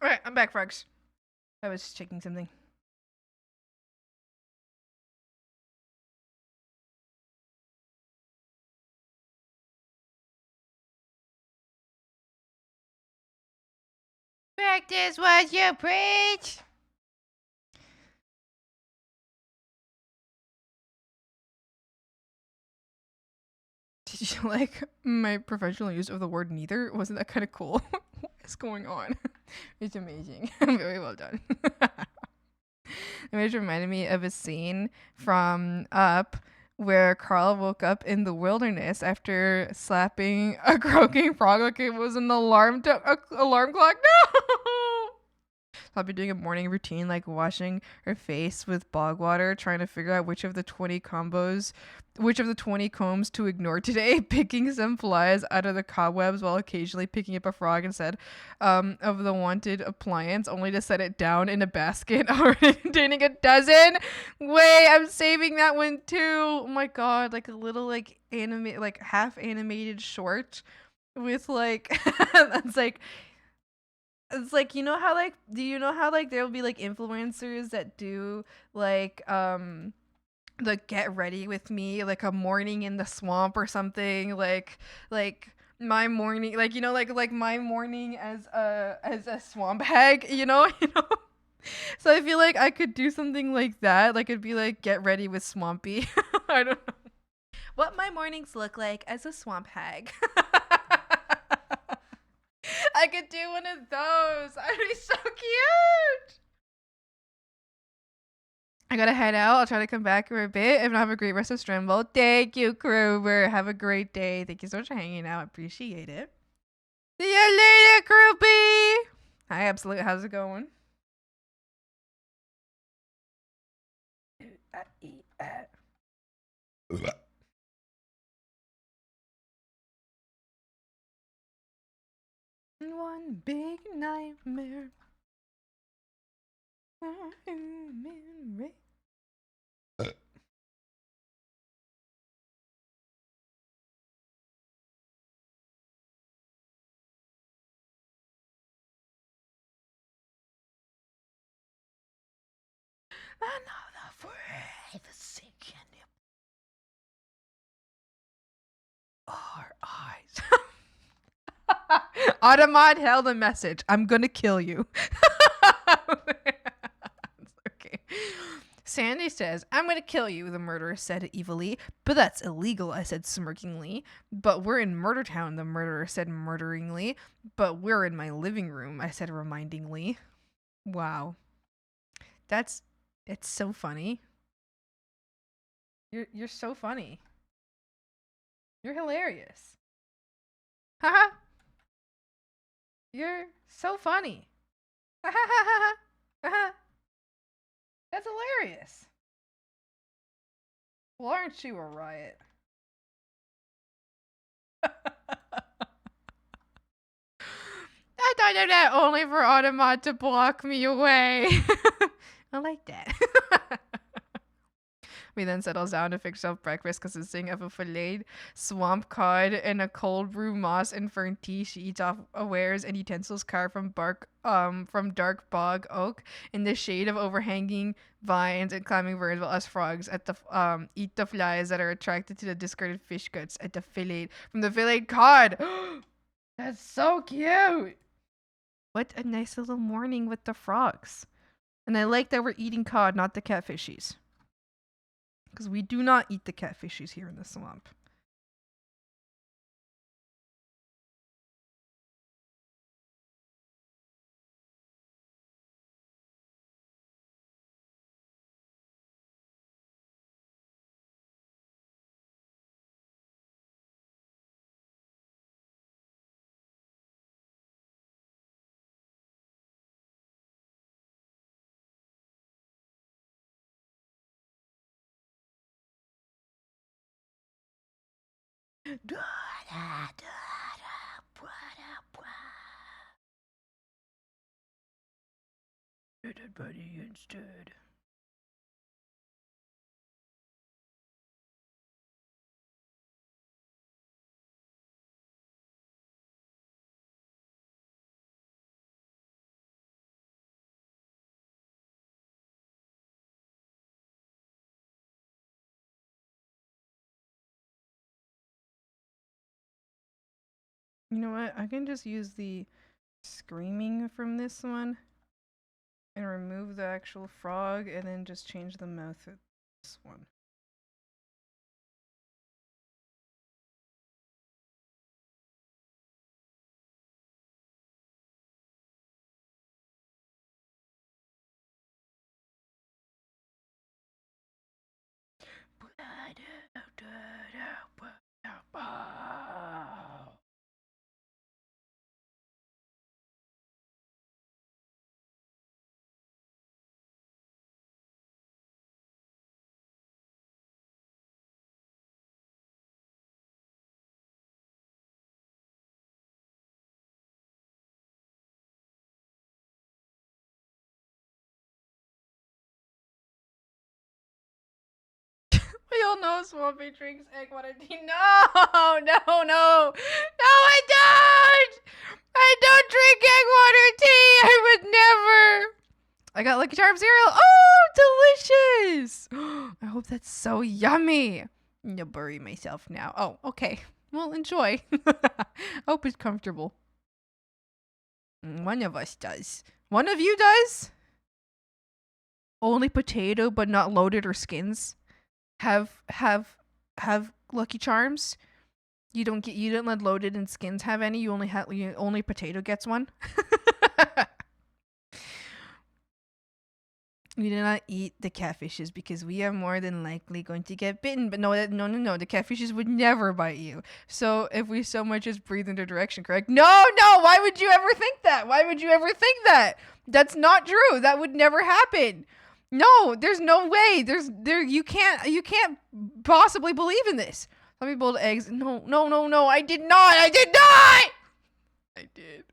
Alright, I'm back, Frogs. I was checking something. Practice what you preach. Did you like my professional use of the word neither? Wasn't that kind of cool? What is going on? It's amazing. Very well done. It reminded me of a scene from Up where Carl woke up in the wilderness after slapping a croaking frog like it was an alarm clock. No! I'll be doing a morning routine like washing her face with bog water, trying to figure out which of the 20 combs to ignore today, picking some flies out of the cobwebs while occasionally picking up a frog instead of the wanted appliance, only to set it down in a basket, already containing a dozen. Wait, I'm saving that one too. Oh my god, like a little like half animated short with like that's like it's like you know how like do you know how like there will be like influencers that do like the get ready with me like a morning in the swamp or something like my morning like like my morning as a swamp hag, you know. So I feel like I could do something like that, like it'd be like get ready with Swampy. I don't know what my mornings look like as a swamp hag. I could do one of those. I'd be so cute. I gotta head out. I'll try to come back for a bit. If not, have a great rest of Strimble. Thank you, Krober. Have a great day. Thank you so much for hanging out. I appreciate it. See you later, Groupie. Hi, Absolute. How's it going? One big nightmare. Another forever sinking our eyes. Automod held a message. I'm gonna kill you. Okay. Sandy says, I'm gonna kill you, the murderer said evilly. But that's illegal, I said smirkingly. But we're in Murder Town, the murderer said murderingly. But we're in my living room, I said remindingly. Wow. It's so funny. You're so funny. You're hilarious. Haha. You're so funny. Haha. That's hilarious. Well, aren't you a riot? I thought of that only for Automod to block me away. I like that. We then settles down to fix up breakfast consisting of a filleted swamp cod and a cold brew moss and fern tea. She eats off wares and utensils carved from dark bog oak in the shade of overhanging vines and climbing birds, while us frogs at the eat the flies that are attracted to the discarded fish guts at the fillet from the filleted cod. That's so cute. What a nice little morning with the frogs. And I like that we're eating cod, not the catfishies. Because we do not eat the catfishies here in the swamp. Dead buddy instead. You know what? I can just use the screaming from this one and remove the actual frog and then just change the mouth of this one. Reveal no Swampy drinks egg water tea. No, no, no. No, I don't! I don't drink egg water tea! I would never! I got Lucky Charms cereal. Oh, delicious! I hope that's so yummy. I'm gonna bury myself now. Oh, okay. Well, enjoy. I hope it's comfortable. One of us does. One of you does? Only potato, but not loaded or skins. Have Lucky Charms. You didn't let loaded and skins have any. Only potato gets one. We do not eat the catfishes because we are more than likely going to get bitten. But no. The catfishes would never bite you. So if we so much as breathe in their direction, correct? No. Why would you ever think that? Why would you ever think that? That's not true. That would never happen. No, there's no way. You can't possibly believe in this. Let me boil eggs. No. I did not. I did.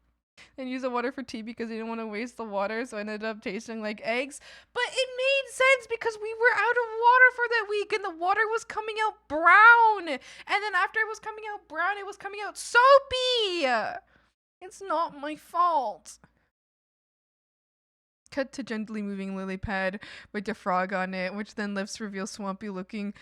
And use the water for tea because I didn't want to waste the water, so I ended up tasting like eggs. But it made sense because we were out of water for that week and the water was coming out brown. And then after it was coming out brown, it was coming out soapy. It's not my fault. Cut to gently moving lily pad with the frog on it, which then lifts reveal Swampy looking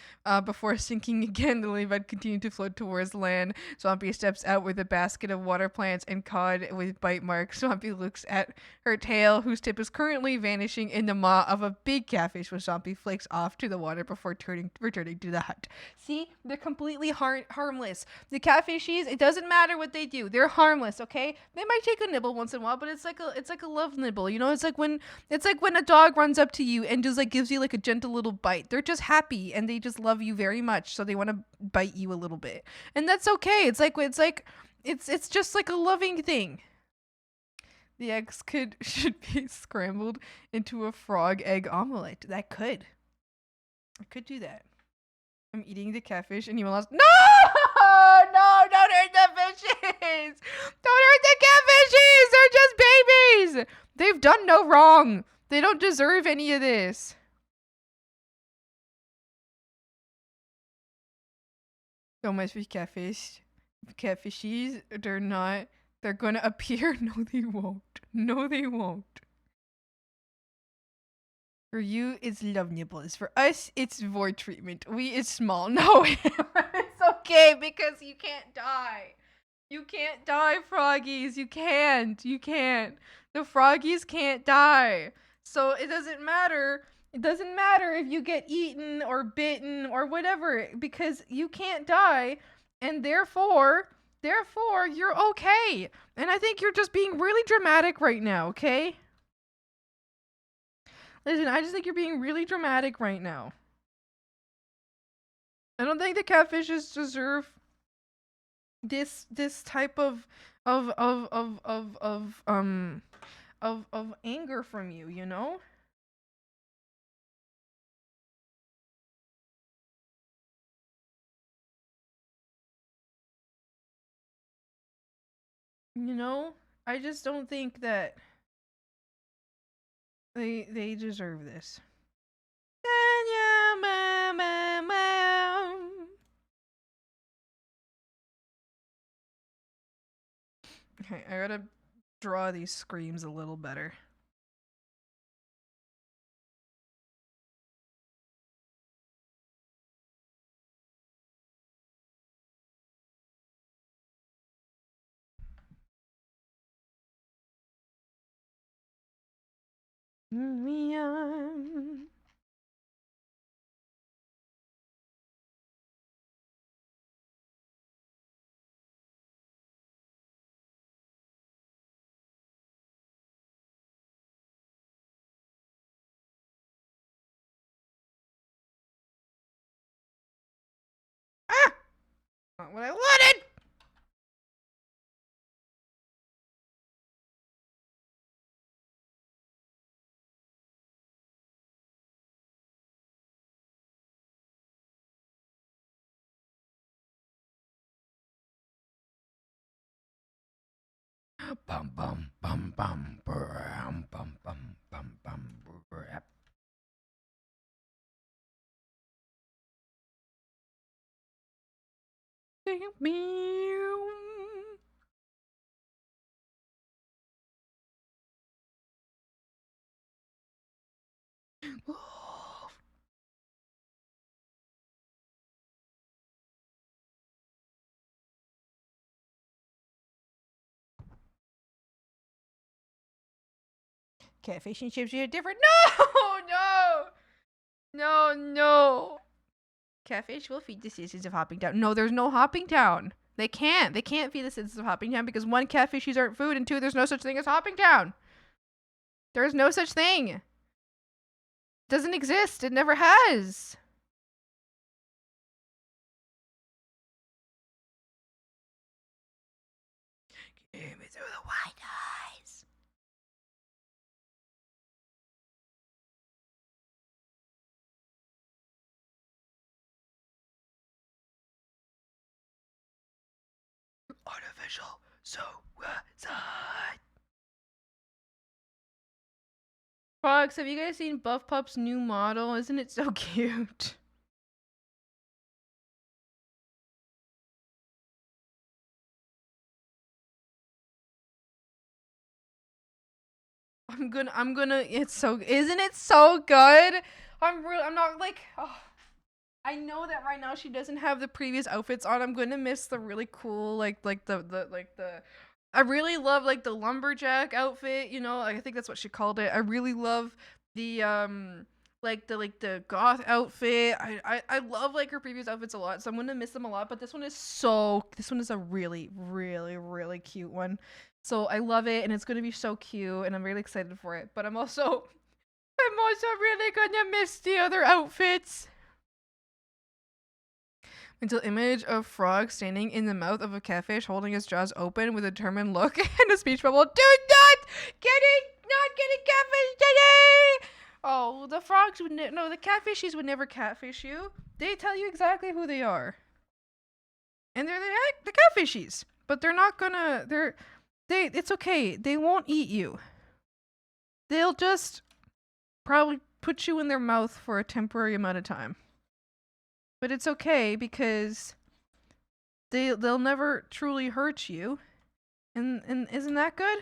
before sinking again. The lily pad continued to float towards land. Swampy steps out with a basket of water plants and cod with bite marks. Swampy looks at her tail, whose tip is currently vanishing in the maw of a big catfish, when Swampy flakes off to the water before returning to the hut. See? They're completely harmless. The catfishes, it doesn't matter what they do. They're harmless, okay? They might take a nibble once in a while, but it's like a love nibble. You know, it's like when a dog runs up to you and just like gives you like a gentle little bite. They're just happy and they just love you very much, so they want to bite you a little bit. And that's okay. It's just like a loving thing. The eggs should be scrambled into a frog egg omelet. I could do that. I'm eating the catfish and you will ask, no, don't hurt the fishes. Don't hurt the catfishes. They're just babies. They've done no wrong. They don't deserve any of this. Don't mess with catfish. Catfishes, they're gonna appear. No, they won't. For you, it's love nibbles. For us, it's void treatment. It's small. No, it's okay because you can't die. You can't die, froggies. You can't. The froggies can't die. So it doesn't matter. It doesn't matter if you get eaten or bitten or whatever, because you can't die, and therefore you're okay. And I think you're just being really dramatic right now, okay? Listen, I just think you're being really dramatic right now. I don't think the catfishes deserve this type of anger from you, you know? You know? I just don't think that they deserve this. Okay, I gotta draw these screams a little better. Not what I wanted! Bum bum bum bum bum bum bum bum bum. Catfish and chips are different. No. Catfish will feed the citizens of Hopping Town. No, there's no Hopping Town. They can't. They can't feed the citizens of Hopping Town because one, catfishies aren't food, and two, there's no such thing as Hopping Town. There's no such thing. It doesn't exist. It never has. Give me through the white eyes. Artificial suicide. Fox, have you guys seen Buff Pup's new model? Isn't it so cute? Isn't it so good? I'm not like, oh, I know that right now she doesn't have the previous outfits on. I'm gonna miss the really cool, I really love like the lumberjack outfit, you know, I think that's what she called it. I really love the the goth outfit. I love like her previous outfits a lot, so I'm gonna miss them a lot. But this one is a really, really, really cute one. So I love it, and it's gonna be so cute, and I'm really excited for it. But I'm also really gonna miss the other outfits. Mental image of Frog standing in the mouth of a catfish, holding his jaws open with a determined look and a speech bubble. Do not getting catfish today. Oh, the frogs would no, the catfishies would never catfish you. They tell you exactly who they are, and they're the catfishies. But they're not gonna. It's okay. They won't eat you. They'll just probably put you in their mouth for a temporary amount of time. But it's okay because they'll never truly hurt you. And isn't that good?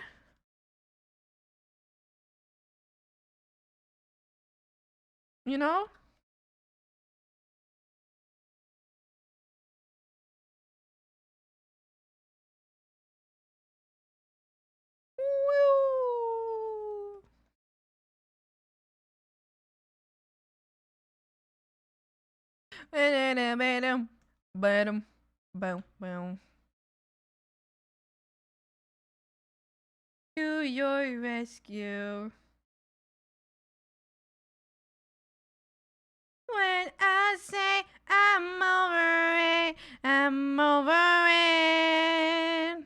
You know? Woo! Boom. To your rescue. When I say I'm over it, I'm over it.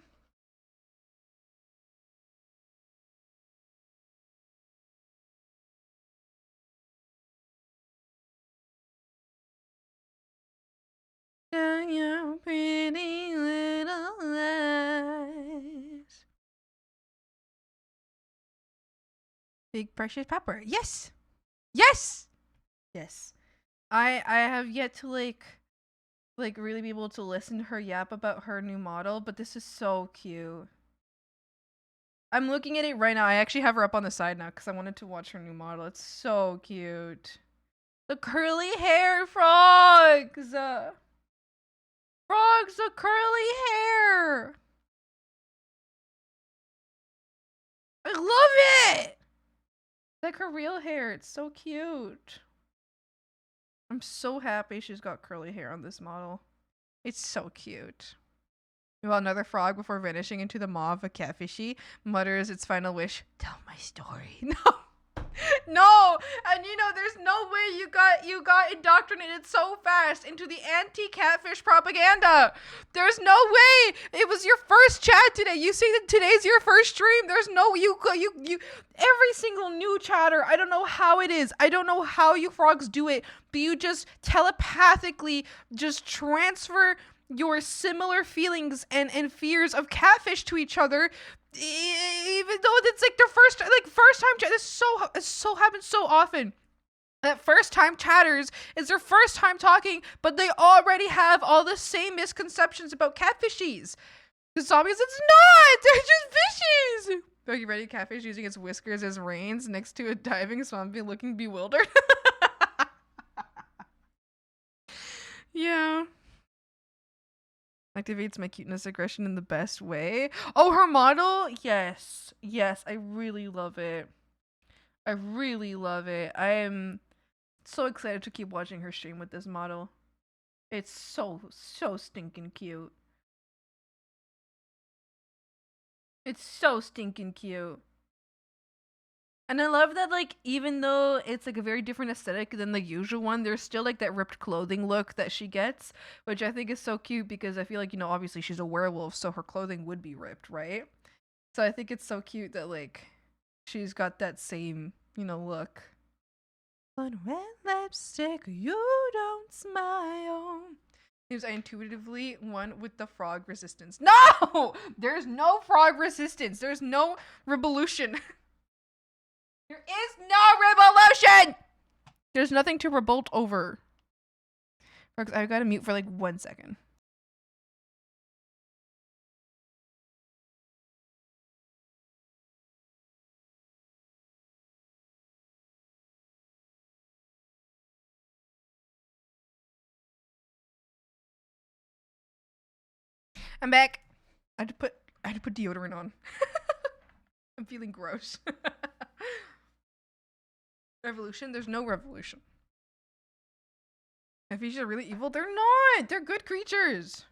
Down your pretty little eyes. Big precious pepper. Yes. I have yet to like really be able to listen to her yap about her new model, but this is so cute. I'm looking at it right now. I actually have her up on the side now because I wanted to watch her new model. It's so cute. The curly hair frogs. Frogs, the curly hair. I love it. It's like her real hair. It's so cute. I'm so happy she's got curly hair on this model. It's so cute. Well, another frog before vanishing into the maw of a catfishy mutters its final wish. Tell my story. No, and you know, there's no way you got indoctrinated so fast into the anti-catfish propaganda. There's no way. It was your first chat today. You say that today's your first stream. There's no you every single new chatter. I don't know how it is. I don't know how you frogs do it, but you just telepathically just transfer your similar feelings and fears of catfish to each other, even though it's like the first time this so happens so often. that first time chatters is their first time talking, but they already have all the same misconceptions about catfishies. The zombies, it's not! They're just fishies! Are you ready? Catfish using its whiskers as reins next to a diving zombie looking bewildered. Yeah. Activates my cuteness aggression in the best way. Oh, her model? Yes. Yes, I really love it. I really love it. I am so excited to keep watching her stream with this model. It's so stinking cute. It's so stinking cute. And I love that, like, even though it's like a very different aesthetic than the usual one, there's still like that ripped clothing look that she gets, which I think is so cute because I feel like, obviously she's a werewolf, so her clothing would be ripped, right? So I think it's so cute that, like, she's got that same, look. But when lipstick, you don't smile. Because I intuitively won with the frog resistance. No! There's no frog resistance. There's no revolution. There is no revolution! There's nothing to revolt over. I gotta mute for like 1 second. I'm back. I had to put deodorant on. I'm feeling gross. Revolution? There's no revolution. If these are really evil, they're not. They're good creatures.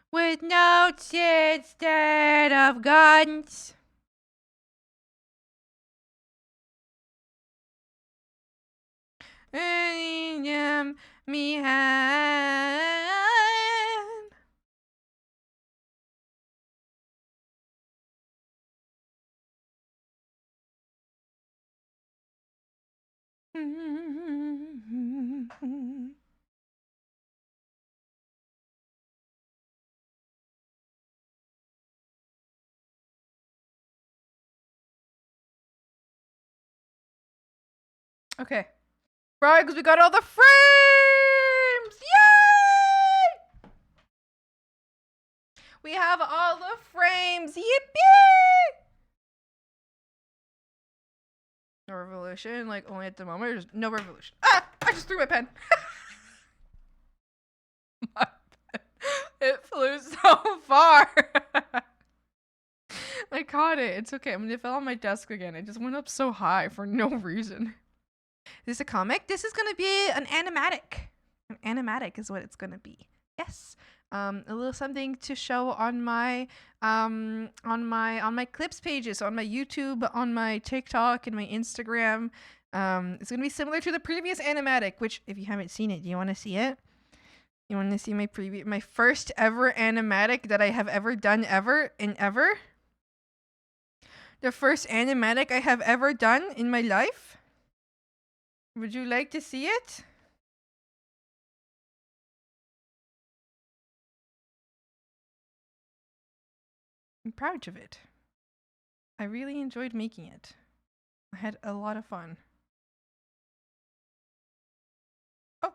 With notes instead of guns. Me hand. Okay. Right, because we got all the frames! Yay! We have all the frames! Yippee! No revolution, like only at the moment. There's no revolution. Ah! I just threw my pen. My pen. It flew so far. I caught it. It's okay. I mean, it fell on my desk again. It just went up so high for no reason. Is this a comic? This is gonna be an animatic. An animatic is what it's gonna be. Yes. A little something to show on my clips pages, on my YouTube, on my TikTok, and my Instagram. It's gonna be similar to the previous animatic, which if you haven't seen it, do you want to see it? You want to see my first ever animatic that I have ever done ever? The first animatic I have ever done in my life? Would you like to see it? I'm proud of it. I really enjoyed making it. I had a lot of fun. Oh.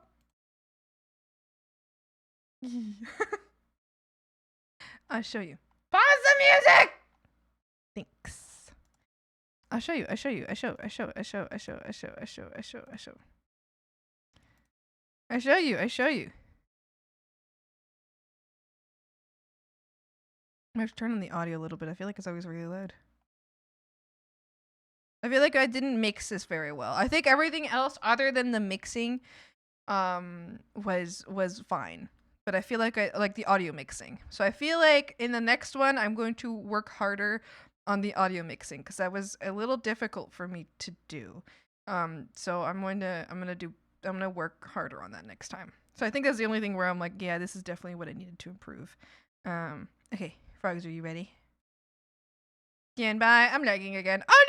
I'll show you. Pause the music! Thanks. I'll show you. I show. I have to turn on the audio a little bit. I feel like it's always really loud. I feel like I didn't mix this very well. I think everything else other than the mixing was fine. But I feel like I like the audio mixing. So I feel like in the next one I'm going to work harder on the audio mixing because that was a little difficult for me to do. So I'm gonna work harder on that next time. So I think that's the only thing where I'm like, yeah, this is definitely what I needed to improve. Okay, frogs, are you ready? Stand by. I'm lagging again. Oh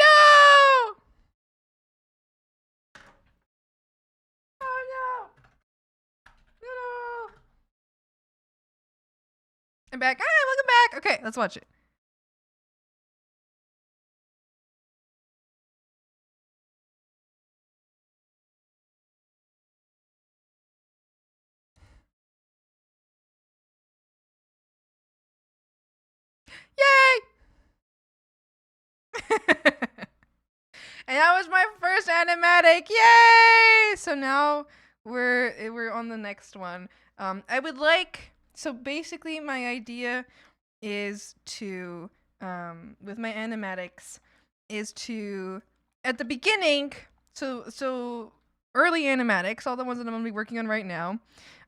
I'm back. Hi, welcome back. Okay, let's watch it. Yay! And that was my first animatic. Yay! So now we're on the next one. I would like, so basically my idea is to with my animatics is to at the beginning, so early animatics, all the ones that I'm going to be working on right now,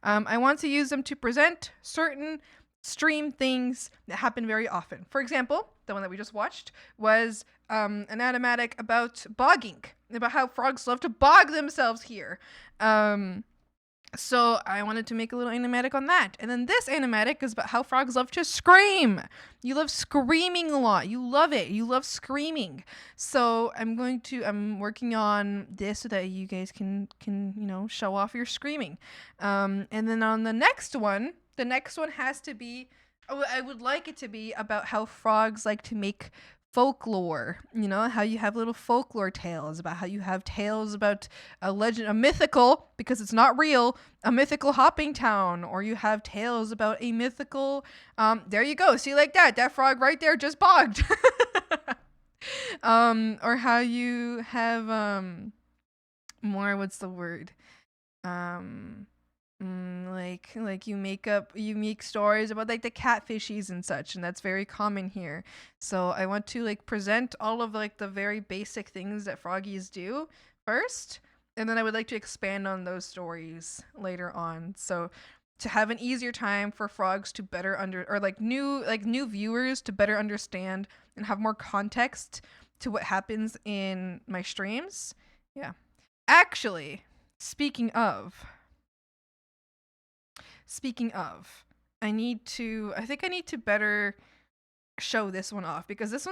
I want to use them to present certain stream things that happen very often. For example, the one that we just watched was an animatic about bogging, about how frogs love to bog themselves here. So I wanted to make a little animatic on that. And then this animatic is about how frogs love to scream. You love screaming a lot. You love it. You love screaming. So I'm working on this so that you guys can show off your screaming. And then on the next one has to be, I would like it to be about how frogs like to make folklore, how you have little folklore tales, about how you have tales about a legend, a mythical, because it's not real, a mythical hopping town, or you have tales about a mythical, there you go, see, like that frog right there just bogged. Or how you have more, what's the word, like you make stories about like the catfishies and such, and that's very common here. So I want to like present all of like the very basic things that froggies do first, and then I would like to expand on those stories later on, so to have an easier time for frogs to better or like new viewers to better understand and have more context to what happens in my streams. Yeah, actually, speaking of I think I need to better show this one off, because this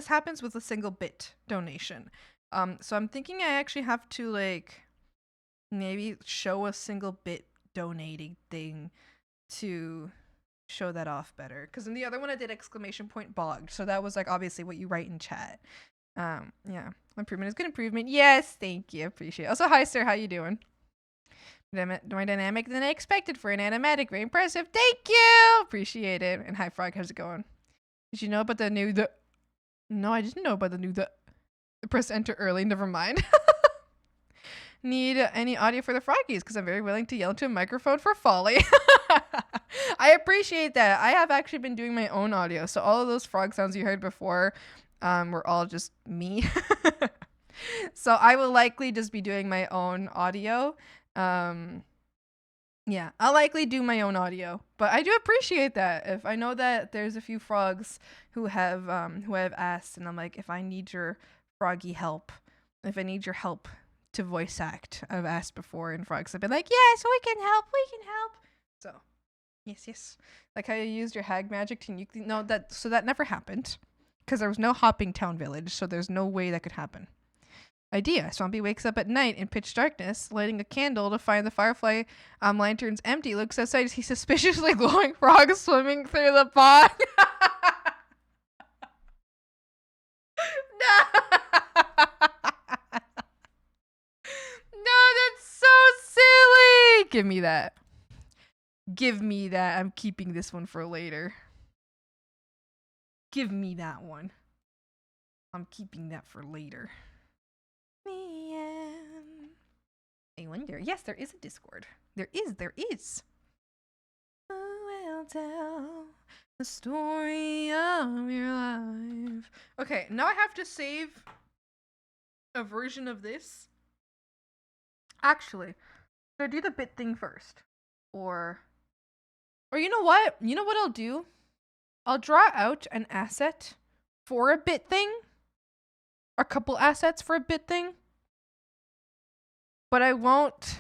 happens with a single bit donation. So I'm thinking I actually have to like maybe show a single bit donating thing to show that off better, because in the other one I did exclamation point bogged, so that was like obviously what you write in chat. Yeah, improvement is good improvement. Yes, thank you, appreciate it. Also, hi sir, how you doing? More dynamic than I expected for an animatic. Very impressive. Thank you. Appreciate it. And hi, Frog. How's it going? Did you know about the new the? No, I didn't know about the new the. Press enter early. Never mind. Need any audio for the froggies? Because I'm very willing to yell into a microphone for folly. I appreciate that. I have actually been doing my own audio, so all of those frog sounds you heard before, were all just me. So I will likely just be doing my own audio. Yeah, I'll likely do my own audio, but I do appreciate that. If I know that there's a few frogs who have asked, and I'm like, if I need your froggy help, if I need your help to voice act, I've asked before, and frogs have been like, yes, we can help. So, yes, like how you used your hag magic to nuke. No, that never happened, because there was no hopping town village, so there's no way that could happen. Idea. Swampy wakes up at night in pitch darkness, lighting a candle to find the firefly lantern's empty. Looks outside, sees suspiciously glowing frogs swimming through the pond. No! No, that's so silly! Give me that. I'm keeping this one for later. Give me that one. I'm keeping that for later. I wonder. Yes, there is a Discord. There is. Who will tell the story of your life? Okay, now I have to save a version of this. Actually, should I do the bit thing first? Or you know what? You know what I'll do? I'll draw out an asset for a bit thing. A couple assets for a bit thing. But I won't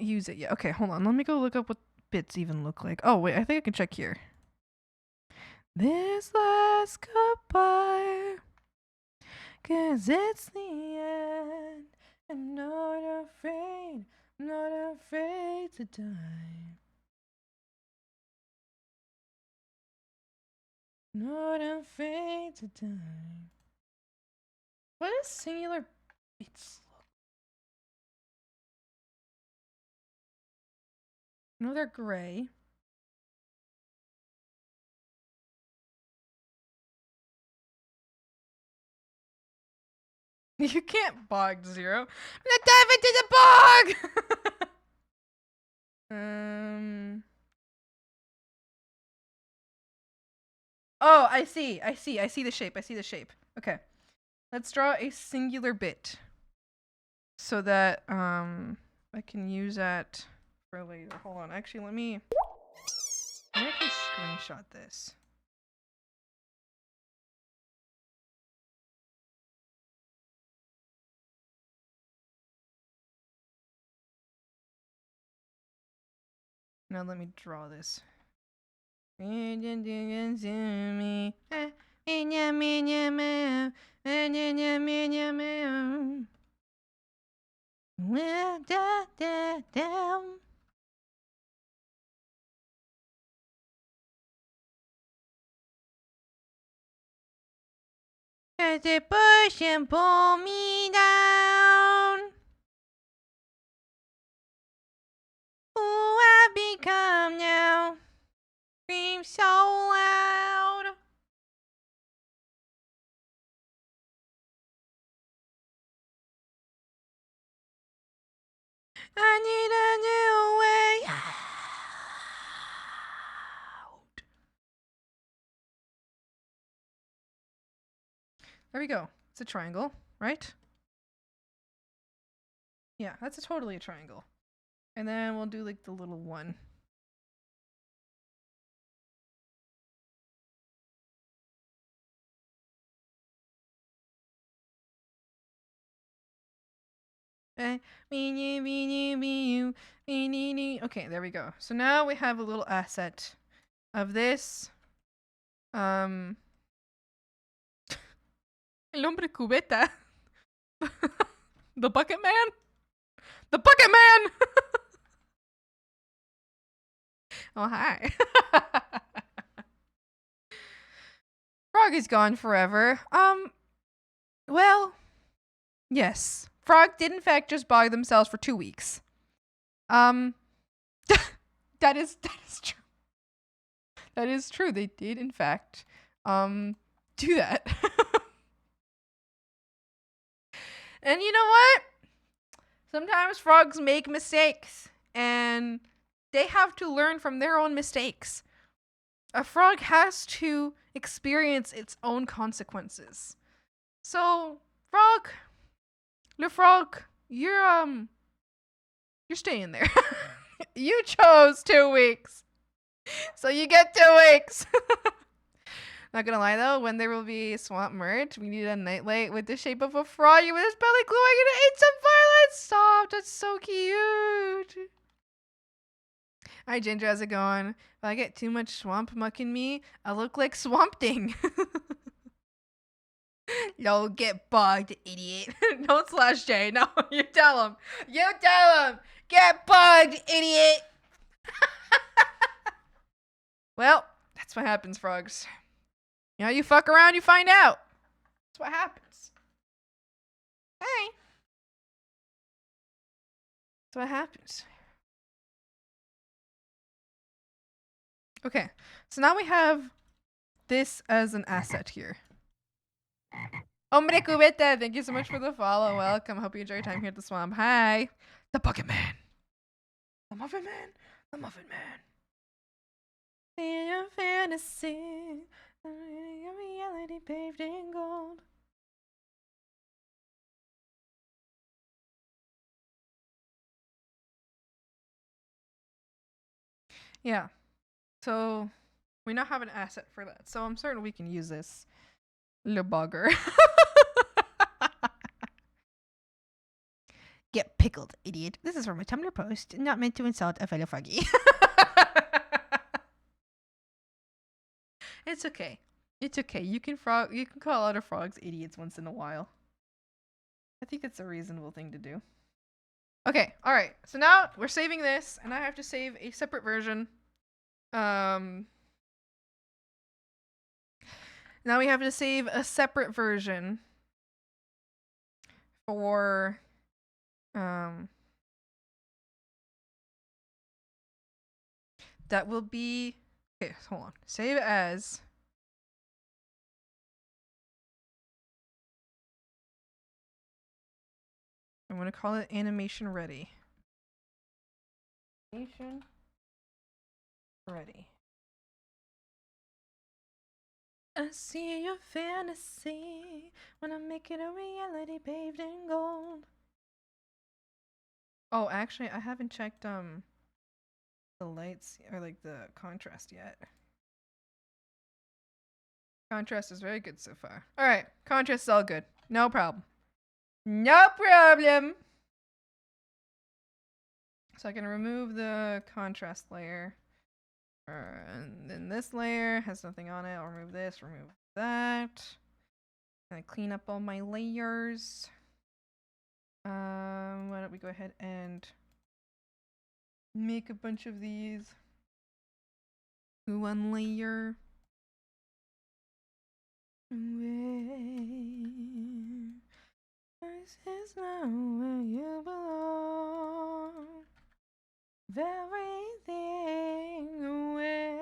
use it yet. Okay, hold on. Let me go look up what bits even look like. Oh, wait. I think I can check here. This last goodbye, 'cause it's the end. I'm not afraid Not afraid to die. Not afraid to die. What is singular beats? No, they're gray. You can't bog zero. I'm gonna dive into the bog! Oh, I see the shape. Okay. Let's draw a singular bit. So that, I can use that for later. Hold on, actually, let me actually screenshot this. Now let me draw this. As they push and pull me down. Who I've become now. Scream so loud. I need a new way out. There we go. It's a triangle, right? Yeah, that's totally a triangle. And then we'll do like the little one. Okay, there we go. So now we have a little asset of this. El hombre cubeta. The bucket man? The bucket man! Oh, hi. Frog is gone forever. Well, yes. Frog did in fact just bog themselves for 2 weeks. That is true. That is true. They did in fact do that. And you know what? Sometimes frogs make mistakes and they have to learn from their own mistakes. A frog has to experience its own consequences. So, frog, Le Frog, you're staying there. You chose 2 weeks. So you get 2 weeks. Not gonna lie though, when there will be swamp merge, we need a nightlight with the shape of a frog with his belly glowing and eat some violets. Stop, that's so cute. Hi Ginger, how's it going? If I get too much swamp muck in me, I look like Swamp Thing. Don't get bugged, idiot. Don't slash J. No, you tell him. You tell him. Get bugged, idiot. Well, that's what happens, frogs. You know, you fuck around, you find out. That's what happens. Hey. That's what happens. Okay, so now we have this as an asset here. Hombre Cubeta, thank you so much for the follow. Welcome. Hope you enjoy your time here at the swamp. Hi. The Bucket Man. The Muffin Man. The Muffin Man. In your fantasy, your reality paved in gold. Yeah. So we now have an asset for that. So I'm certain we can use this. Le bugger. Get pickled, idiot. This is from a Tumblr post, not meant to insult a fellow froggy. It's okay. It's okay. You can call other frogs idiots once in a while. I think it's a reasonable thing to do. Okay, all right. So now we're saving this, and I have to save a separate version. Now we have to save a separate version for that will be okay. Hold on. Save as. I'm gonna call it animation ready. Animation ready. I see your fantasy when I make it a reality paved in gold. Oh, actually, I haven't checked the lights or like the contrast yet. Contrast is very good so far. All right, contrast is all good. No problem. No problem. So I can remove the contrast layer. And then this layer has nothing on it. I'll remove this, remove that. And I clean up all my layers. Why don't we go ahead and make a bunch of these. One layer. This is not where you belong. Everything away.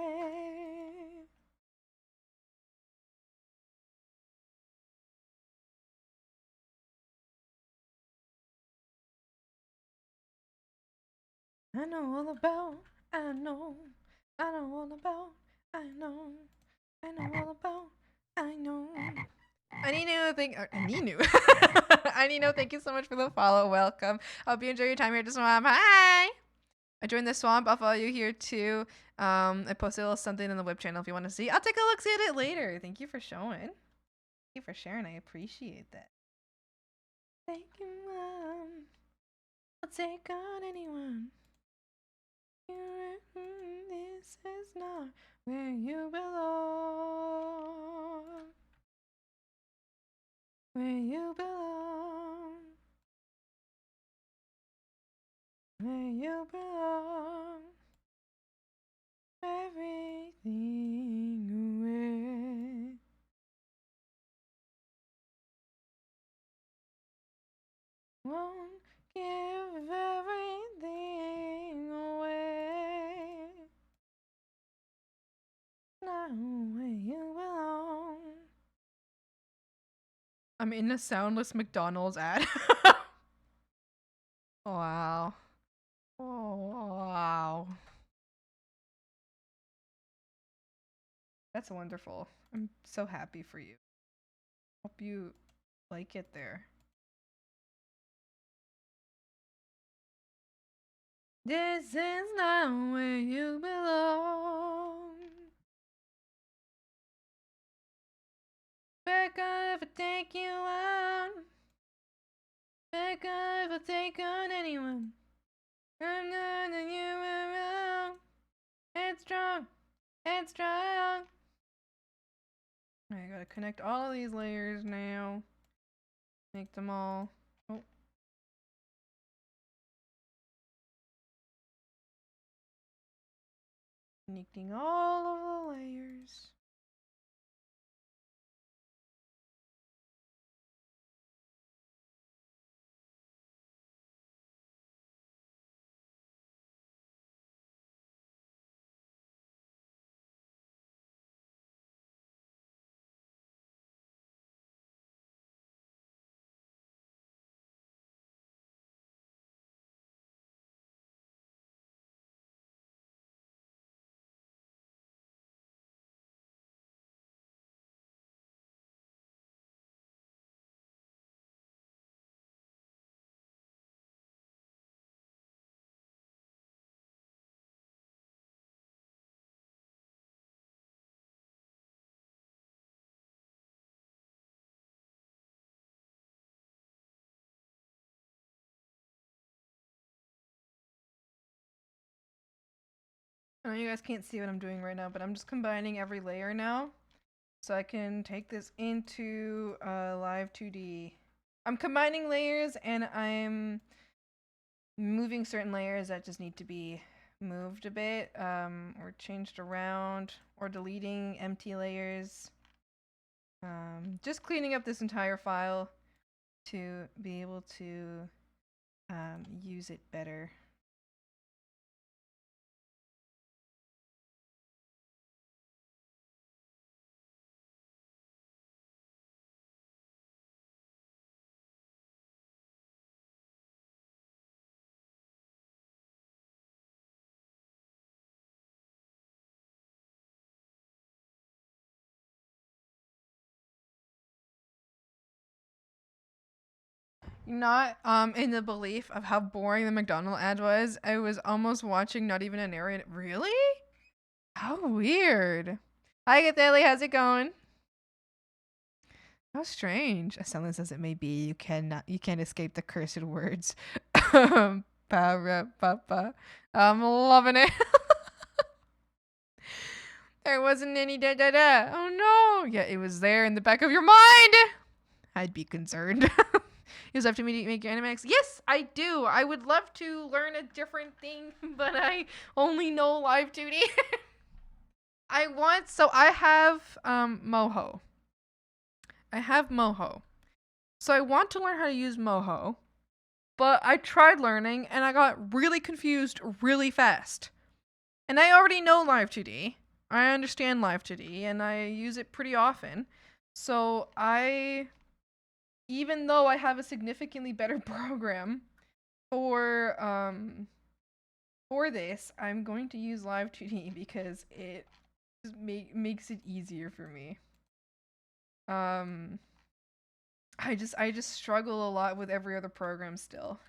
I know all about, I know all about, I know all about, I know. Anino, Anino, thank you so much for the follow. Welcome. I hope you enjoy your time here at the swamp. Hi. I joined the swamp. I'll follow you here too. I posted a little something in the web channel if you want to see. I'll take a look at it later. Thank you for showing. Thank you for sharing. I appreciate that. Thank you, Mom. I'll take on anyone. This is not where you belong. Where you belong. Where you belong. Everything away. Won't give everything away. Not where you belong. I'm in a soundless McDonald's ad. Wow. Oh, wow. That's wonderful. I'm so happy for you. Hope you like it there. This is not where you belong. Becca, if I take you out. Becca, if I take on anyone. I'm not that you around. Headstrong, headstrong. I gotta connect all of these layers now. Make them all. Oh. Connecting all of the layers. I know you guys can't see what I'm doing right now, but I'm just combining every layer now. So I can take this into live 2D. I'm combining layers and I'm moving certain layers that just need to be moved a bit, or changed around, or deleting empty layers. Just cleaning up this entire file to be able to use it better. Not in the belief of how boring the McDonald ad was, I was almost watching not even a narrator. Really? How weird. Hi, Gatheli, how's it going? How strange. As silent as it may be, you can't escape the cursed words. Para papa. I'm loving it. There wasn't any da da da. Oh no. Yeah, it was there in the back of your mind. I'd be concerned. You have to make your animatics. Yes, I do. I would love to learn a different thing, but I only know Live 2D. I have Moho. I have Moho. So I want to learn how to use Moho, but I tried learning and I got really confused really fast. And I already know Live 2D. I understand Live 2D and I use it pretty often. So even though I have a significantly better program for this, I'm going to use Live 2D because it just makes it easier for me. I just struggle a lot with every other program still.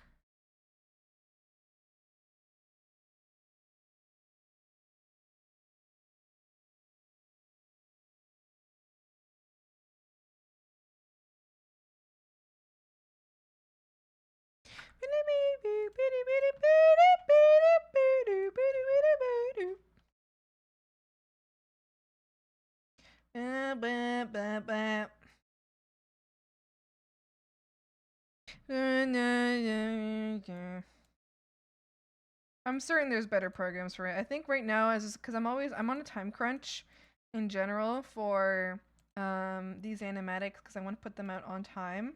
I'm certain there's better programs for it. I think right now, as because I'm on a time crunch in general for these animatics because I want to put them out on time.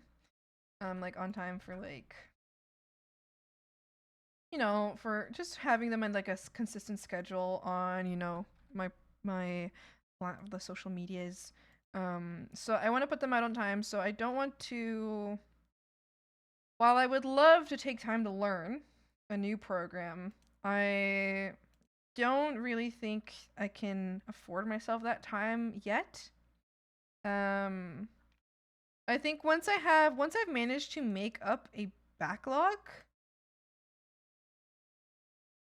Like on time for like, for just having them in like a consistent schedule on, my the social medias. So I want to put them out on time. So I don't want to. While I would love to take time to learn a new program, I don't really think I can afford myself that time yet. Um, I think once I've managed to make up a backlog,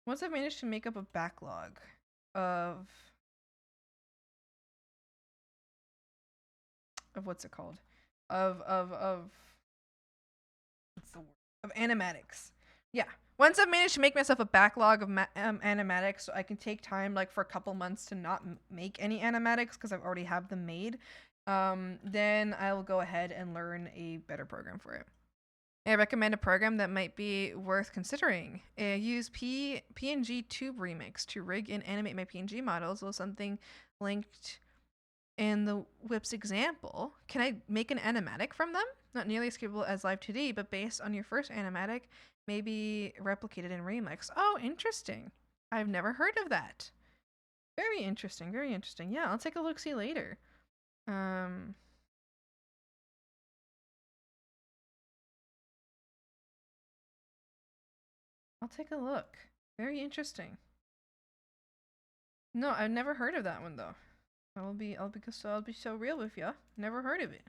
once I've managed to make up a backlog of what's it called? Of what's the word? Of animatics. Yeah. Once I've managed to make myself a backlog of animatics, so I can take time like for a couple months to not make any animatics because I've already have them made. Then I will go ahead and learn a better program for it. I recommend a program that might be worth considering. Use PNG Tube Remix to rig and animate my PNG models with something linked in the Whip's example. Can I make an animatic from them? Not nearly as capable as Live 2D, but based on your first animatic, maybe replicated in Remix. Oh, interesting. I've never heard of that. Very interesting, very interesting. Yeah, I'll take a look-see later. I'll take a look. Very interesting. No, I've never heard of that one though. I'll be so real with you. Never heard of it.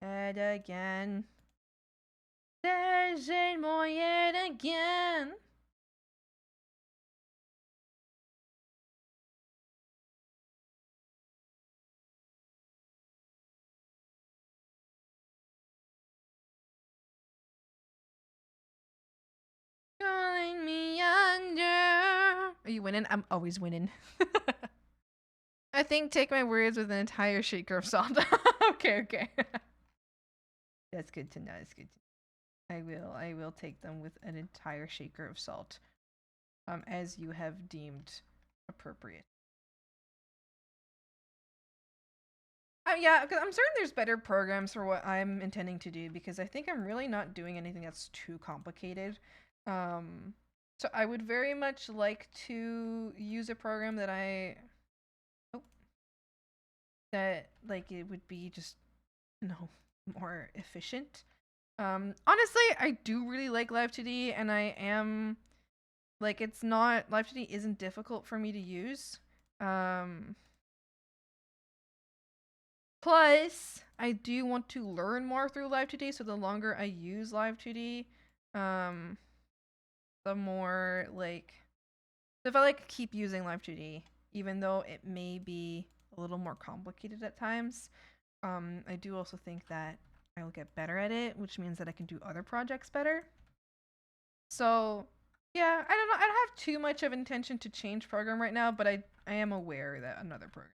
And again. There's more yet again. Calling me under. Are you winning? I'm always winning. I think take my words with an entire shaker of salt. Okay. That's good to know. That's good to know. I will take them with an entire shaker of salt. As you have deemed appropriate. Yeah, because I'm certain there's better programs for what I'm intending to do, because I think I'm really not doing anything that's too complicated. So I would very much like to use a program that like it would be just more efficient. Honestly, I do really like Live 2D, and I am like, it's not, Live 2D isn't difficult for me to use. Plus, I do want to learn more through Live 2D, so the longer I use Live 2D, the more like, if I like keep using Live 2D, even though it may be a little more complicated at times, I do also think that I will get better at it, which means that I can do other projects better. So, yeah, I don't know. I don't have too much of intention to change program right now, but I am aware that another program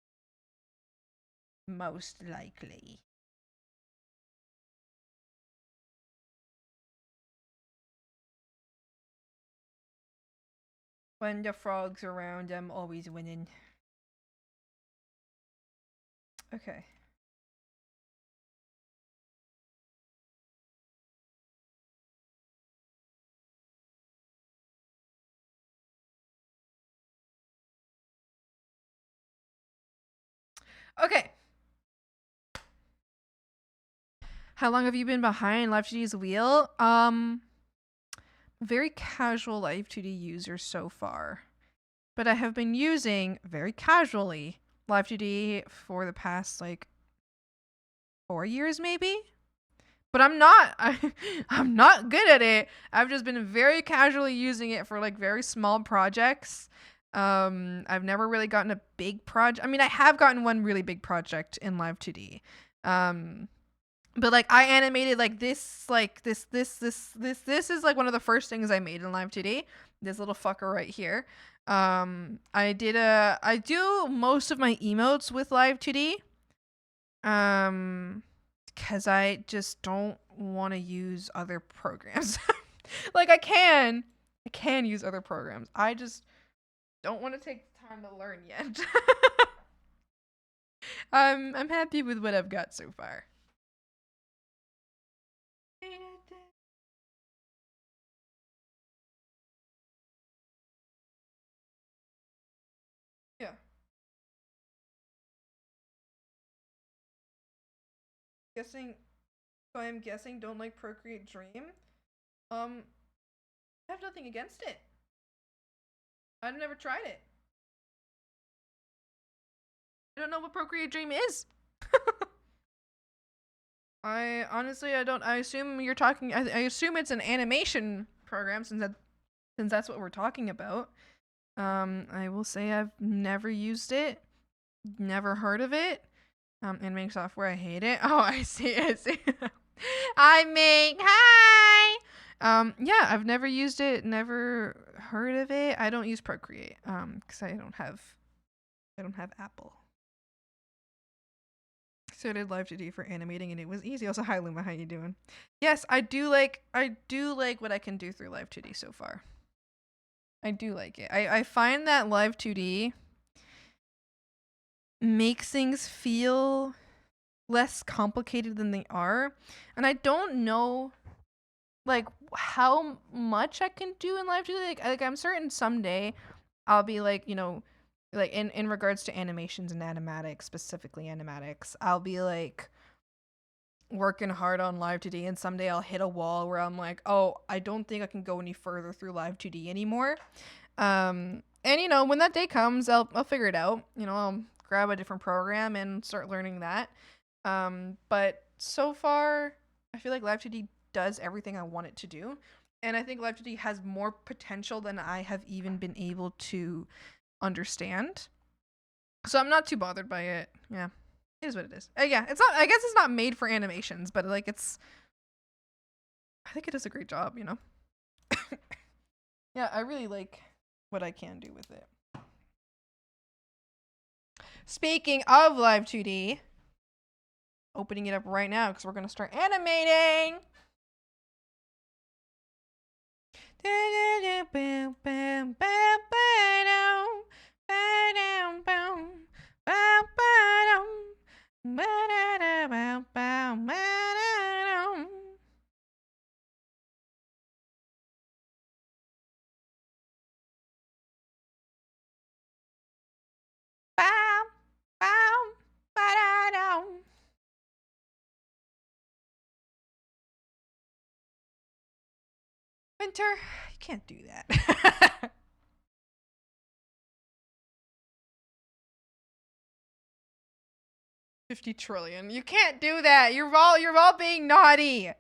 most likely. When the frog's around, I'm always winning. Okay. Okay. How long have you been behind Live 2D's wheel? Very casual Live 2D user so far. But I have been using, very casually, Live 2D for the past, 4 years maybe? But I'm not. I'm not good at it. I've just been very casually using it for, very small projects. I've never really gotten a big project. I mean, I have gotten one really big project in Live 2D. But I animated this is one of the first things I made in Live 2D. This little fucker right here. I do most of my emotes with Live 2D. Because I just don't want to use other programs. I can use other programs. I just don't want to take the time to learn yet. I'm happy with what I've got so far. Yeah. Guessing. So I'm guessing don't like Procreate Dream. I have nothing against it. I've never tried it. I don't know what Procreate Dream is. I honestly, I don't. I assume you're talking. I assume it's an animation program, since that's what we're talking about. I will say I've never used it, never heard of it. Animating software, I hate it. Oh, I see. I make hi. Yeah, I've never used it, never heard of it. I don't use Procreate, because I don't have Apple. So I did Live 2D for animating, and it was easy. Also, hi Luma, how you doing? Yes, I do like what I can do through Live 2D so far. I do like it. I find that Live 2D makes things feel less complicated than they are. And I don't know how much I can do in Live 2D. I'm certain someday I'll be in regards to animations and animatics, specifically animatics, I'll be working hard on Live 2D, and someday I'll hit a wall where I'm like, oh, I don't think I can go any further through Live 2D anymore. And when that day comes, I'll figure it out. I'll grab a different program and start learning that. But so far, I feel like Live 2D does everything I want it to do, and I think Live 2D has more potential than I have even been able to understand. So I'm not too bothered by it. Yeah, it is what it is. Yeah, it's not. I guess it's not made for animations, but it's. I think it does a great job. Yeah, I really like what I can do with it. Speaking of live 2D, opening it up right now because we're going to start animating. Winter, you can't do that. 50 trillion. You can't do that. You're all being naughty.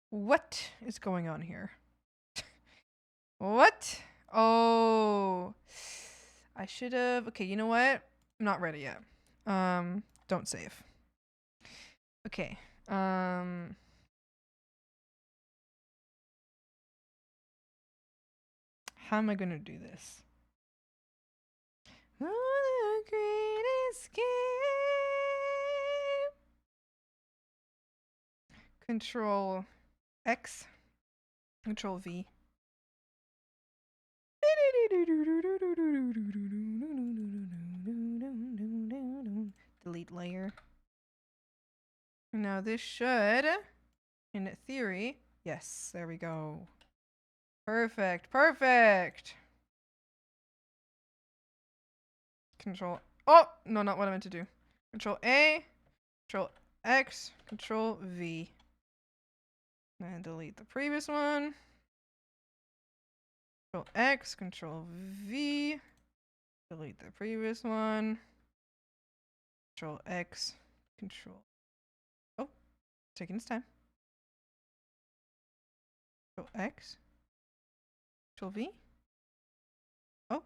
What is going on here? What? Oh. I should have. Okay, you know what? I'm not ready yet. Don't save. Okay. How am I going to do this? Oh, the great escape. Control X. Control V. Delete layer. Now this should, in theory, yes, there we go. Perfect, perfect. Control, oh, no, not what I meant to do. Control A, Control X, Control V. And delete the previous one. Control X, Control V. Delete the previous one. Control X, Control. Oh, taking its time. Control X. Control V. Oh.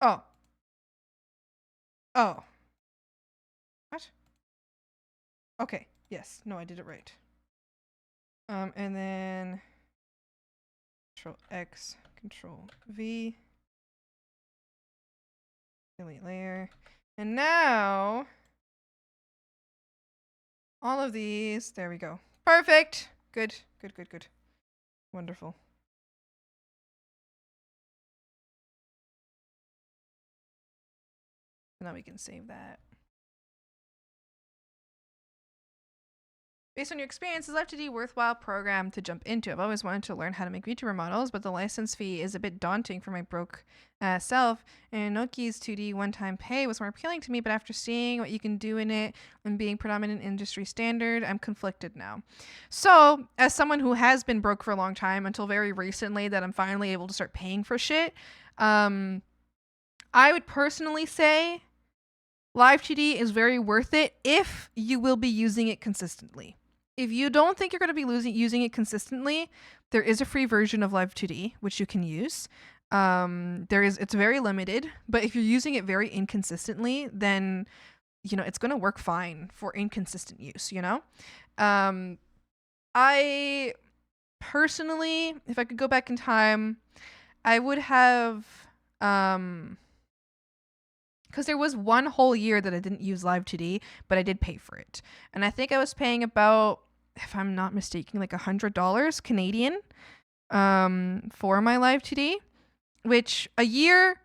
Oh. Oh. What? Okay. Yes. No, I did it right. And then Control X, Control V. Delete layer. And now all of these, there we go. Perfect. Good, good, good, good. Wonderful. So now we can save that. Based on your experience, is Live2D a worthwhile program to jump into? I've always wanted to learn how to make VTuber models, but the license fee is a bit daunting for my broke self. And Noki's 2D one-time pay was more appealing to me, but after seeing what you can do in it and being predominant industry standard, I'm conflicted now. So, as someone who has been broke for a long time until very recently that I'm finally able to start paying for shit, I would personally say Live2D is very worth it if you will be using it consistently. If you don't think you're going to be using it consistently, there is a free version of Live2D which you can use. It's very limited, but if you're using it very inconsistently, then it's going to work fine for inconsistent use. I personally, if I could go back in time, I would have because there was one whole year that I didn't use Live2D, but I did pay for it. And I think I was paying about, if I'm not mistaken, like $100 Canadian for my Live2D, which a year,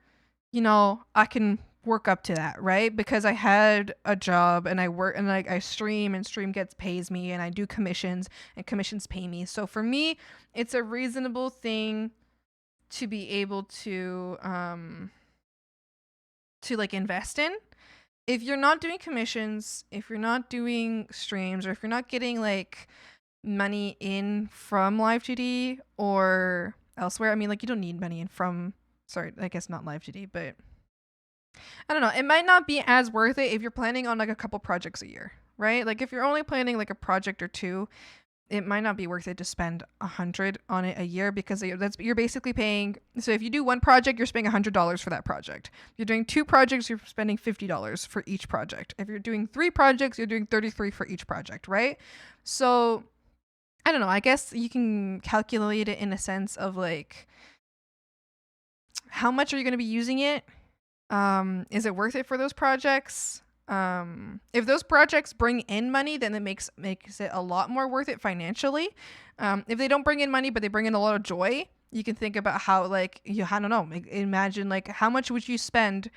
I can work up to that, right? Because I had a job and I work and I stream and stream pays me and I do commissions and commissions pay me. So for me, it's a reasonable thing to be able to invest in. If you're not doing commissions, if you're not doing streams, or if you're not getting money in from Live2D or elsewhere, I mean, you don't need money in from, sorry, I guess not Live2D, but I don't know. It might not be as worth it if you're planning on a couple projects a year, right? If you're only planning a project or two, it might not be worth it to spend 100 on it a year, because you're basically paying. So if you do one project, you're spending $100 for that project. If you're doing 2 projects, you're spending $50 for each project. If you're doing 3 projects, you're doing 33 for each project, right? So I don't know. I guess you can calculate it in a sense of like, how much are you going to be using it? Is it worth it for those projects? If those projects bring in money, then it makes it a lot more worth it financially. If they don't bring in money, but they bring in a lot of joy, you can think about how, like, I don't know, imagine like how much would you spend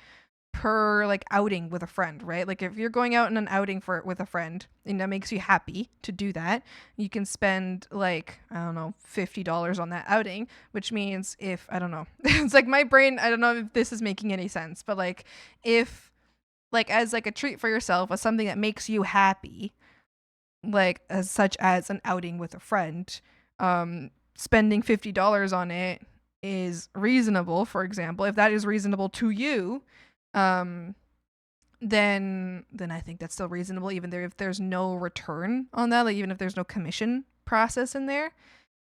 per like outing with a friend, right? Like if you're going out on an outing with a friend and that makes you happy to do that, you can spend like, I don't know, $50 on that outing, which means if, I don't know, it's like my brain, I don't know if this is making any sense, but like if like as like a treat for yourself, as something that makes you happy, like as such as an outing with a friend, spending $50 on it is reasonable. For example, if that is reasonable to you, um then I think that's still reasonable, even there if there's no return on that, like even if there's no commission process in there.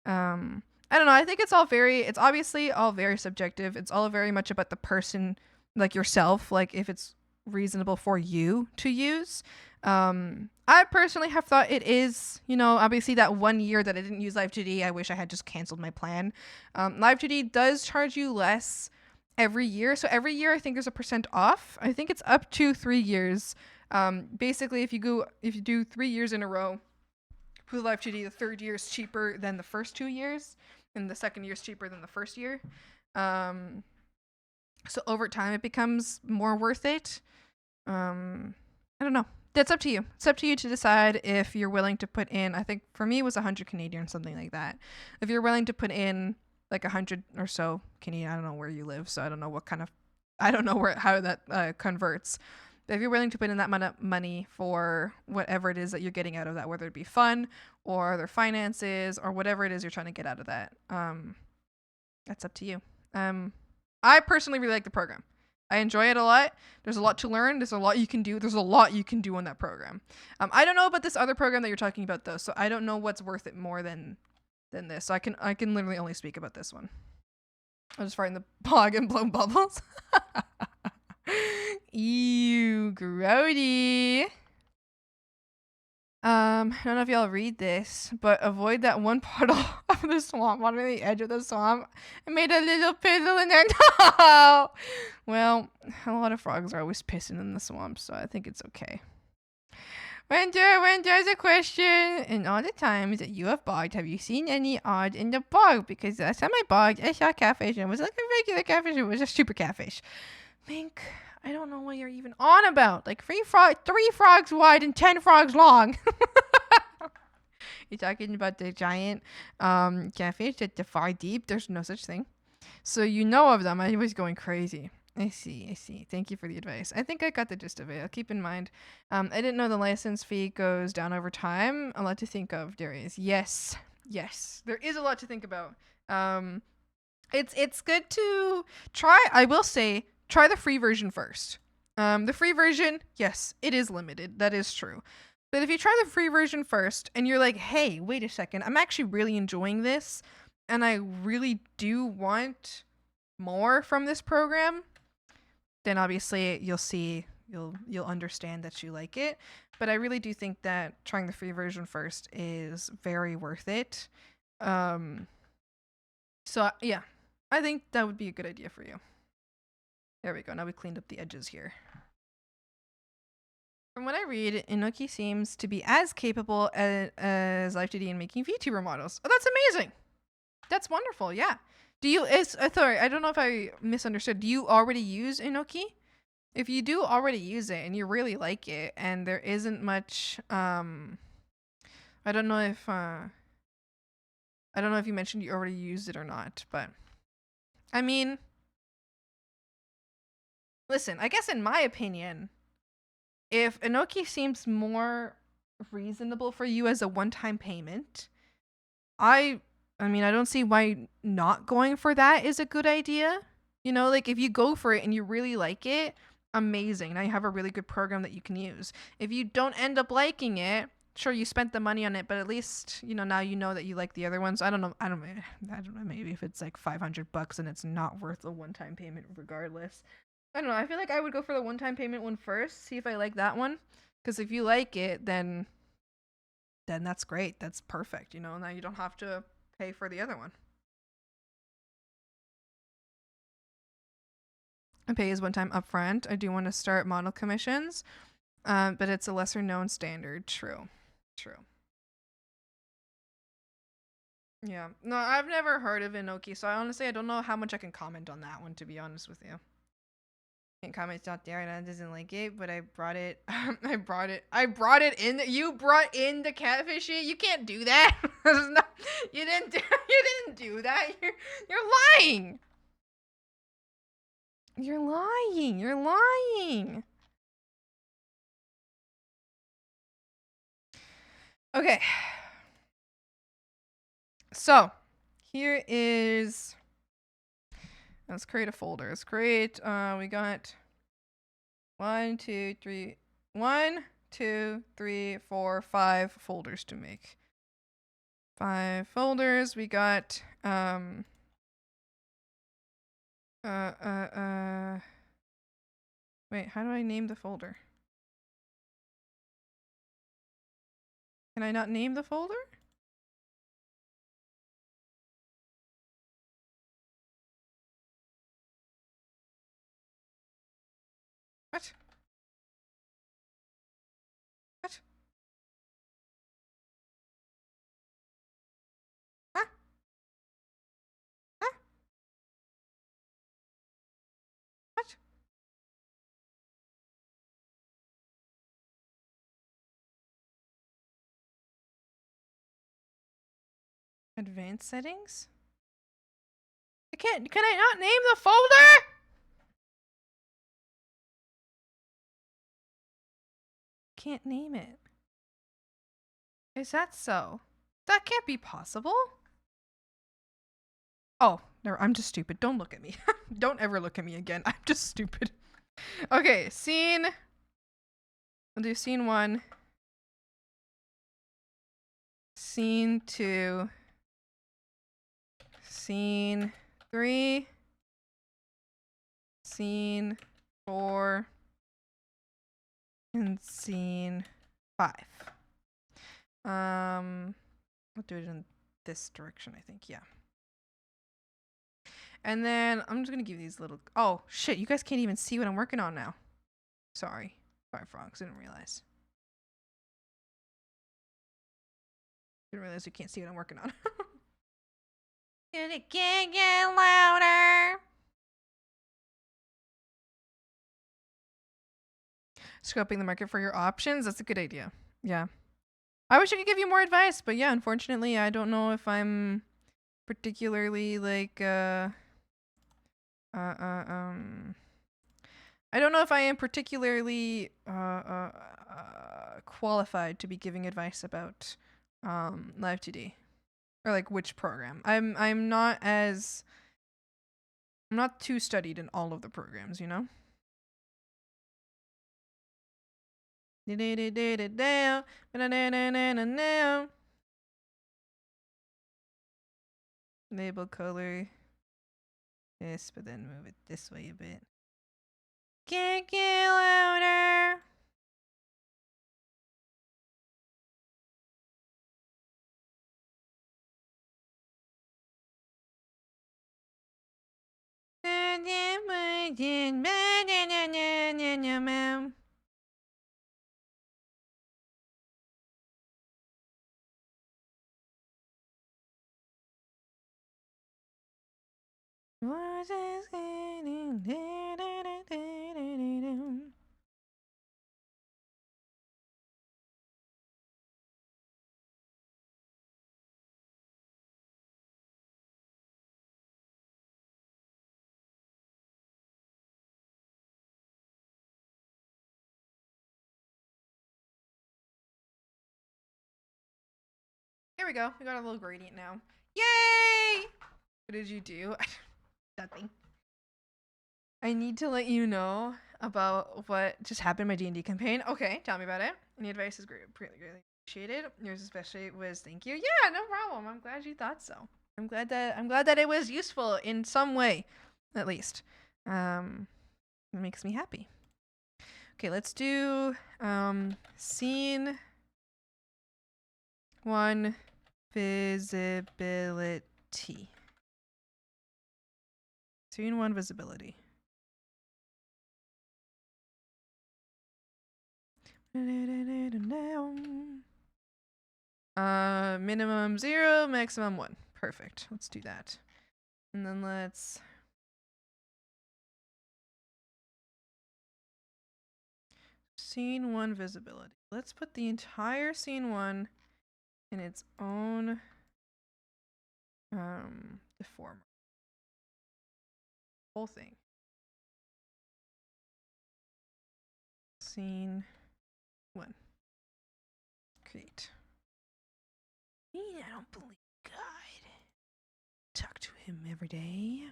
I don't know, I think it's obviously all very subjective. It's all very much about the person, like yourself, like if it's reasonable for you to use. I personally have thought it is, obviously that 1 year that I didn't use Live2D, I wish I had just canceled my plan. Live2D does charge you less every year. So every year I think there's a % off. I think it's up to 3 years. Basically if you do 3 years in a row with Live2D, the third year is cheaper than the first 2 years, and the second year is cheaper than the first year. So over time it becomes more worth it. I don't know. That's up to you. It's up to you to decide if you're willing to put in, I think for me it was 100 Canadian, something like that. If you're willing to put in like 100 or so Canadian, I don't know where you live, so I don't know how that converts. But if you're willing to put in that amount of money for whatever it is that you're getting out of that, whether it be fun or their finances or whatever it is you're trying to get out of that, that's up to you. I personally really like the program. I enjoy it a lot. There's a lot to learn. There's a lot you can do. There's a lot you can do on that program. I don't know about this other program that you're talking about though, so I don't know what's worth it more than this. So I can literally only speak about this one. I'll just fart in the bog and blow bubbles. Ew, grody. I don't know if y'all read this, but avoid that one puddle of the swamp on the edge of the swamp. I made a little piddle in there. No! Well, a lot of frogs are always pissing in the swamp, so I think it's okay. When there's a question, in all the times that you have bogged, have you seen any odd in the bog? Because last time I bogged, I saw catfish, and it was like a regular catfish. It was a super catfish. Mink, I don't know what you're even on about. Like 3 frogs wide and 10 frogs long. You're talking about the giant catfish that defy deep? There's no such thing. So you know of them. I was going crazy. I see. Thank you for the advice. I think I got the gist of it. I'll keep in mind. I didn't know the license fee goes down over time. A lot to think of. There is. Yes. There is a lot to think about. It's good to try. I will say, try the free version first. The free version, yes, it is limited. That is true. But if you try the free version first and you're like, hey, wait a second, I'm actually really enjoying this and I really do want more from this program, then obviously you'll understand that you like it. But I really do think that trying the free version first is very worth it. So yeah, I think that would be a good idea for you. There we go. Now we cleaned up the edges here. From what I read, Inoki seems to be as capable as Live2D in making VTuber models. Oh, that's amazing. That's wonderful. Yeah. Sorry, I don't know if I misunderstood. Do you already use Inoki? If you do already use it and you really like it and there isn't much, I don't know if you mentioned you already used it or not, but I mean, listen, I guess in my opinion, if Inoki seems more reasonable for you as a one-time payment, I mean, I don't see why not going for that is a good idea. Like if you go for it and you really like it, amazing. Now you have a really good program that you can use. If you don't end up liking it, sure, you spent the money on it, but at least, you know, now you know that you like the other ones. I don't know. I don't know. Maybe if it's like $500 and it's not worth a one-time payment regardless. I don't know. I feel like I would go for the one-time payment one first, see if I like that one. Because if you like it, then that's great. That's perfect. You know, now you don't have to pay for the other one. I pay is one time upfront. I do want to start model commissions, but it's a lesser known standard. True. Yeah. No, I've never heard of Inoki, so I don't know how much I can comment on that one, to be honest with you. Can't comment, it's not there, and I doesn't like it, but I brought it. I brought it in. You brought in the catfishy. You can't do that. You didn't do that. You're lying. You're lying. Okay. So, here is. Let's create a folder. Let's create. We got 1, 2, 3, 4, 5 folders to make. 5 folders. We got wait, how do I name the folder? Can I not name the folder? What? What? Huh? Huh? What? Advanced settings? Can I not name the folder? Can't name it. Is that so? That can't be possible. Oh, no, I'm just stupid. Don't look at me. Don't ever look at me again. I'm just stupid. Okay, scene. We'll do scene 1. Scene 2. Scene 3. Scene 4. And scene 5. I'll do it in this direction, I think. Yeah. And then I'm just gonna give these little. Oh shit! You guys can't even see what I'm working on now. Sorry, frogs. I didn't realize. Didn't realize you can't see what I'm working on. And it can't get louder. Scoping the market for your options. That's a good idea. Yeah. I wish I could give you more advice, but yeah, unfortunately, I don't know if I'm particularly like I don't know if I am particularly qualified to be giving advice about Live 2D or like which program. I'm not too studied in all of the programs, you know. Label color this, but then move it this way a bit. Can't get louder. Here we go. We got a little gradient now. Yay! What did you do? Nothing. I need to let you know about what just happened in my D&D campaign. Okay, tell me about it. Any advice is great. Really, really. Appreciate it. Yours especially was thank you. Yeah, no problem. I'm glad you thought so. I'm glad that it was useful in some way, at least. It makes me happy. Okay, let's do scene 1 visibility. Scene 1 visibility. Minimum 0, maximum 1. Perfect. Let's do that. And then let's scene 1 visibility. Let's put the entire scene 1 in its own deformer. Whole thing. Scene 1. Create. I don't believe God. Talk to him every day.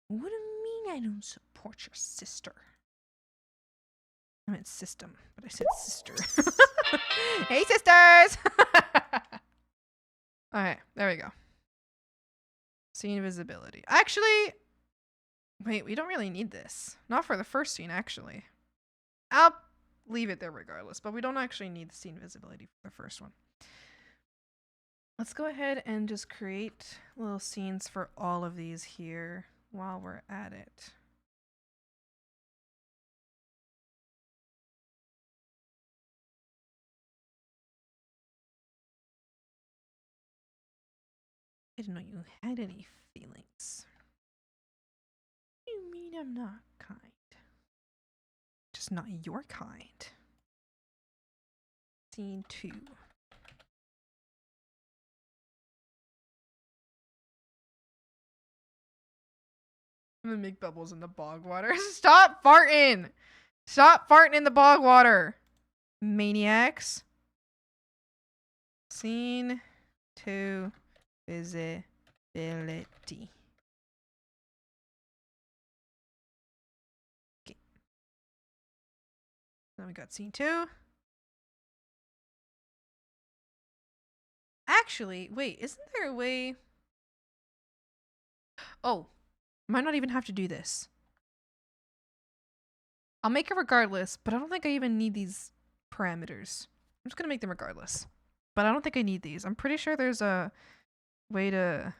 What do you mean I don't support your sister? I meant system, but I said sister. Hey, sisters! Alright, there we go. Scene visibility. Actually, wait, we don't really need this. Not for the first scene, actually. I'll leave it there regardless, but we don't actually need the scene visibility for the first one. Let's go ahead and just create little scenes for all of these here while we're at it. I didn't know you had any feelings. What do you mean I'm not kind? Just not your kind. Scene 2. I'm gonna make bubbles in the bog water. Stop farting! Stop farting in the bog water! Maniacs. Scene 2. Visibility. Okay. Then we got scene 2. Actually, wait, isn't there a way? Oh, I might not even have to do this. I'll make it regardless, but I don't think I even need these parameters. I'm just gonna make them regardless. But I don't think I need these. I'm pretty sure there's a way to...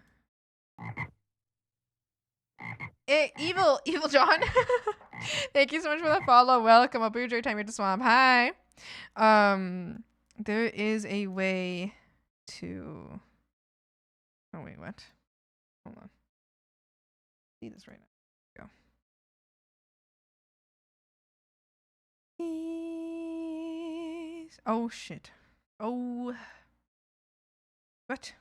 Evil John. Thank you so much for the follow. Welcome. I'll be your time here to Swamp. Hi. There is a way to... Oh, wait, what? Hold on. See this right now. Go. Oh, shit. Oh. What?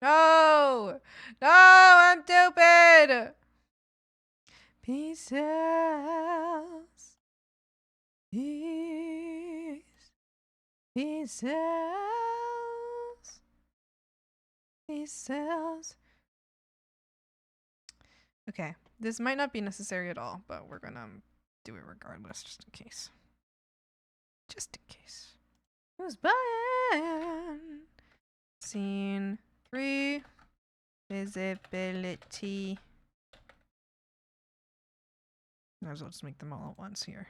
No! No, I'm stupid! Peace out. Peace. Peace out. Peace out. Okay, this might not be necessary at all, but we're gonna do it regardless, just in case. Just in case. Who's buying? Scene 3. Visibility. Might as well just make them all at once here.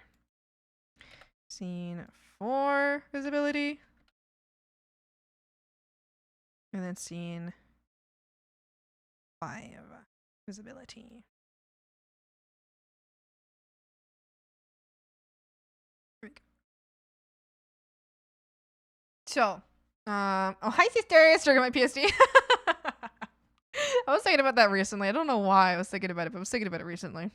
Scene 4. Visibility. And then scene 5. Visibility. There we go. So, oh, hi sisters, during my PSD. I was thinking about that recently. I don't know why I was thinking about it, but I was thinking about it recently.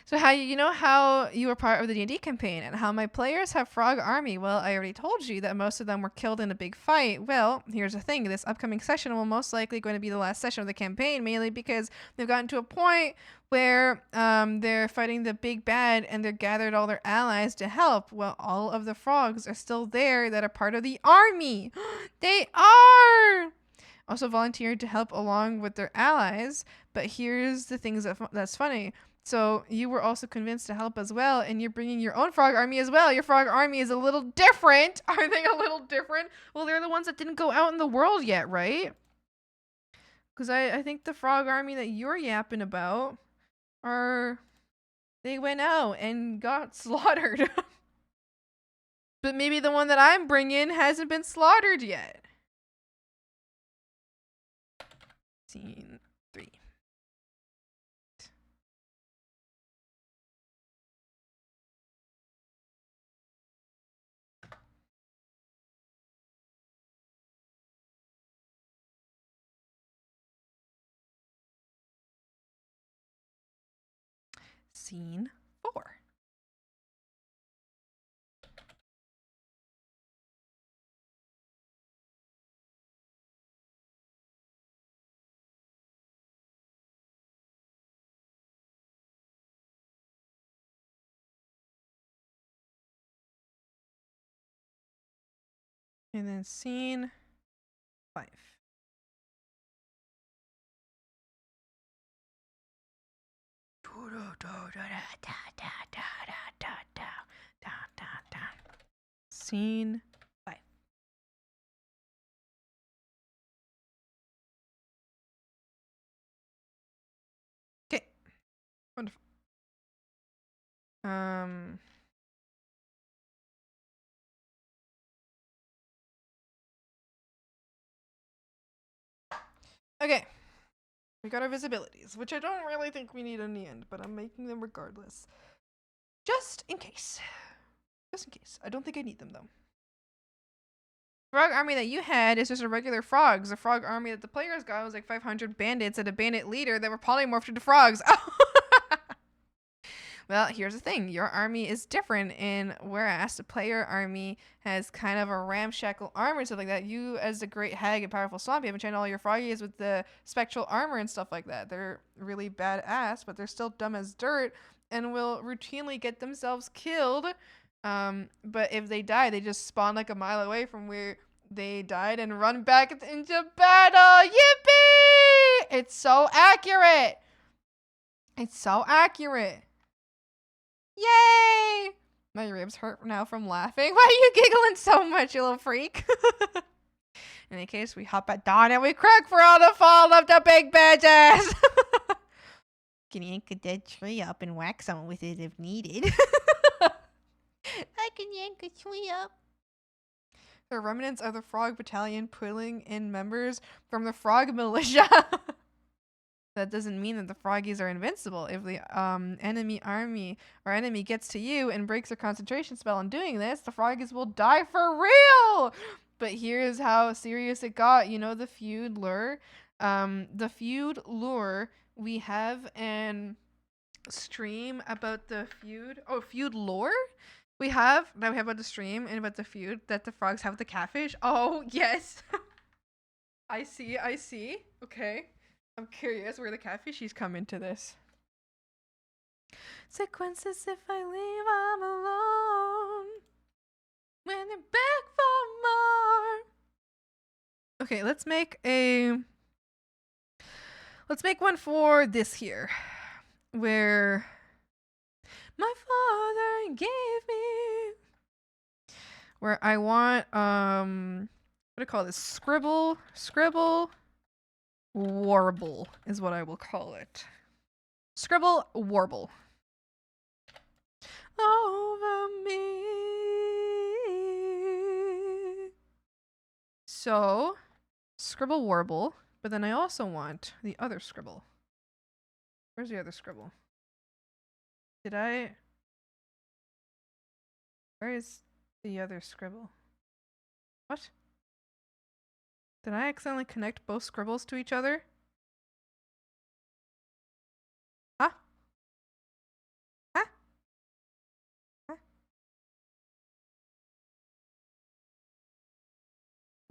So how you know how you were part of the D&D campaign and how my players have frog army? Well, I already told you that most of them were killed in a big fight. Well, here's the thing. This upcoming session will most likely going to be the last session of the campaign, mainly because they've gotten to a point where they're fighting the big bad and they've gathered all their allies to help. Well, all of the frogs are still there that are part of the army. They are! Also volunteered to help along with their allies. But here's the things that's funny. So you were also convinced to help as well, and you're bringing your own frog army as well. Your frog army is a little different. Are they a little different? Well, they're the ones that didn't go out in the world yet, right? Because I think the frog army that you're yapping about they went out and got slaughtered. But maybe the one that I'm bringing hasn't been slaughtered yet. Scene 3. Scene 4. And then scene 5. Scene 5. Okay. Wonderful. Okay. We got our visibilities, which I don't really think we need in the end, but I'm making them regardless. Just in case. Just in case. I don't think I need them, though. Frog army that you had is just a regular frogs. The frog army that the players got was like 500 bandits and a bandit leader that were polymorphed into frogs. Well, here's the thing. Your army is different, and whereas the player army has kind of a ramshackle armor and stuff like that, you, as the great hag and powerful swamp, you have enchanted all your froggies with the spectral armor and stuff like that. They're really badass, but they're still dumb as dirt and will routinely get themselves killed. But if they die, they just spawn like a mile away from where they died and run back into battle. Yippee! It's so accurate. It's so accurate. Yay! My ribs hurt now from laughing. Why are you giggling so much, you little freak? In any case, we hop at dawn and we crack for all the fall of the big badges. Can yank a dead tree up and whack someone with it if needed. I can yank a tree up. The remnants of the Frog Battalion pulling in members from the Frog Militia. That doesn't mean that the froggies are invincible. If the enemy army or enemy gets to you and breaks their concentration spell on doing this, the froggies will die for real. But here's how serious it got. You know the feud lure? The feud lure, we have an stream about the feud. Oh, feud lore? We have about the stream and about the feud that the frogs have with the catfish. Oh, yes. I see. Okay. I'm curious where the catfishies come into this. Sequences if I leave, I'm alone. When they're back for more. Okay, let's make one for this here. Where my father gave me. Where I want what do I call this? Scribble warble is what I will call it. Scribble warble. Over me. So, scribble warble, but then I also want the other scribble. Where's the other scribble? Where is the other scribble? What? Did I accidentally connect both scribbles to each other? Huh? Huh? Huh?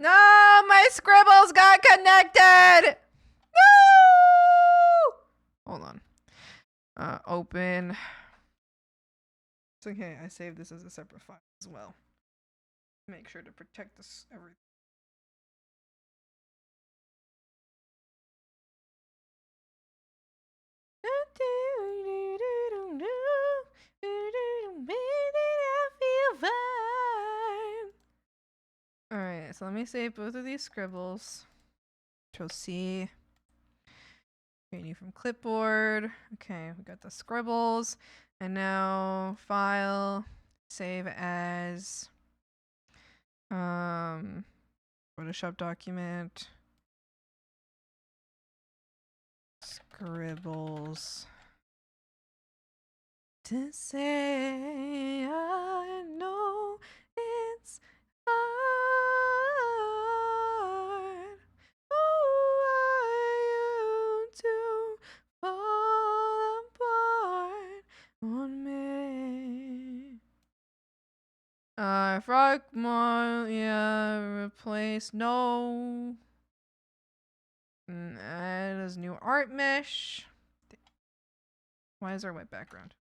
No, my scribbles got connected! No! Hold on. Open. It's okay, I saved this as a separate file as well. Make sure to protect this everything. Okay, so let me save both of these scribbles. Control C. Creating from clipboard. Okay, we got the scribbles. And now file, save as Photoshop document. Scribbles. To say I know it's hard. Who are you to fall apart on me? Frog replace no. Add as new art mesh. Why is our white background?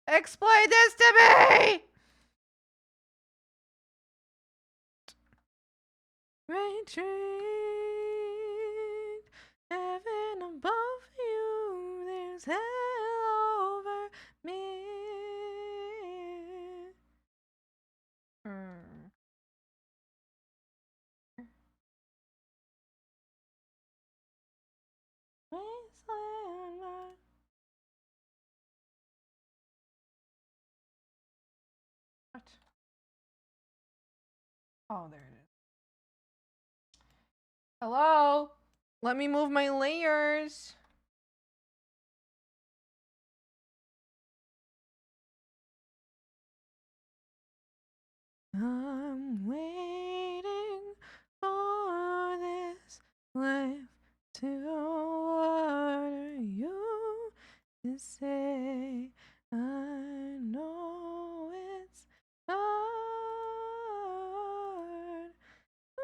Explain this to me! Retreat, heaven above you, there's hell over me. What? Oh, there it is. Hello? Let me move my layers. I'm waiting for this life to order you to say I know it's hard. Who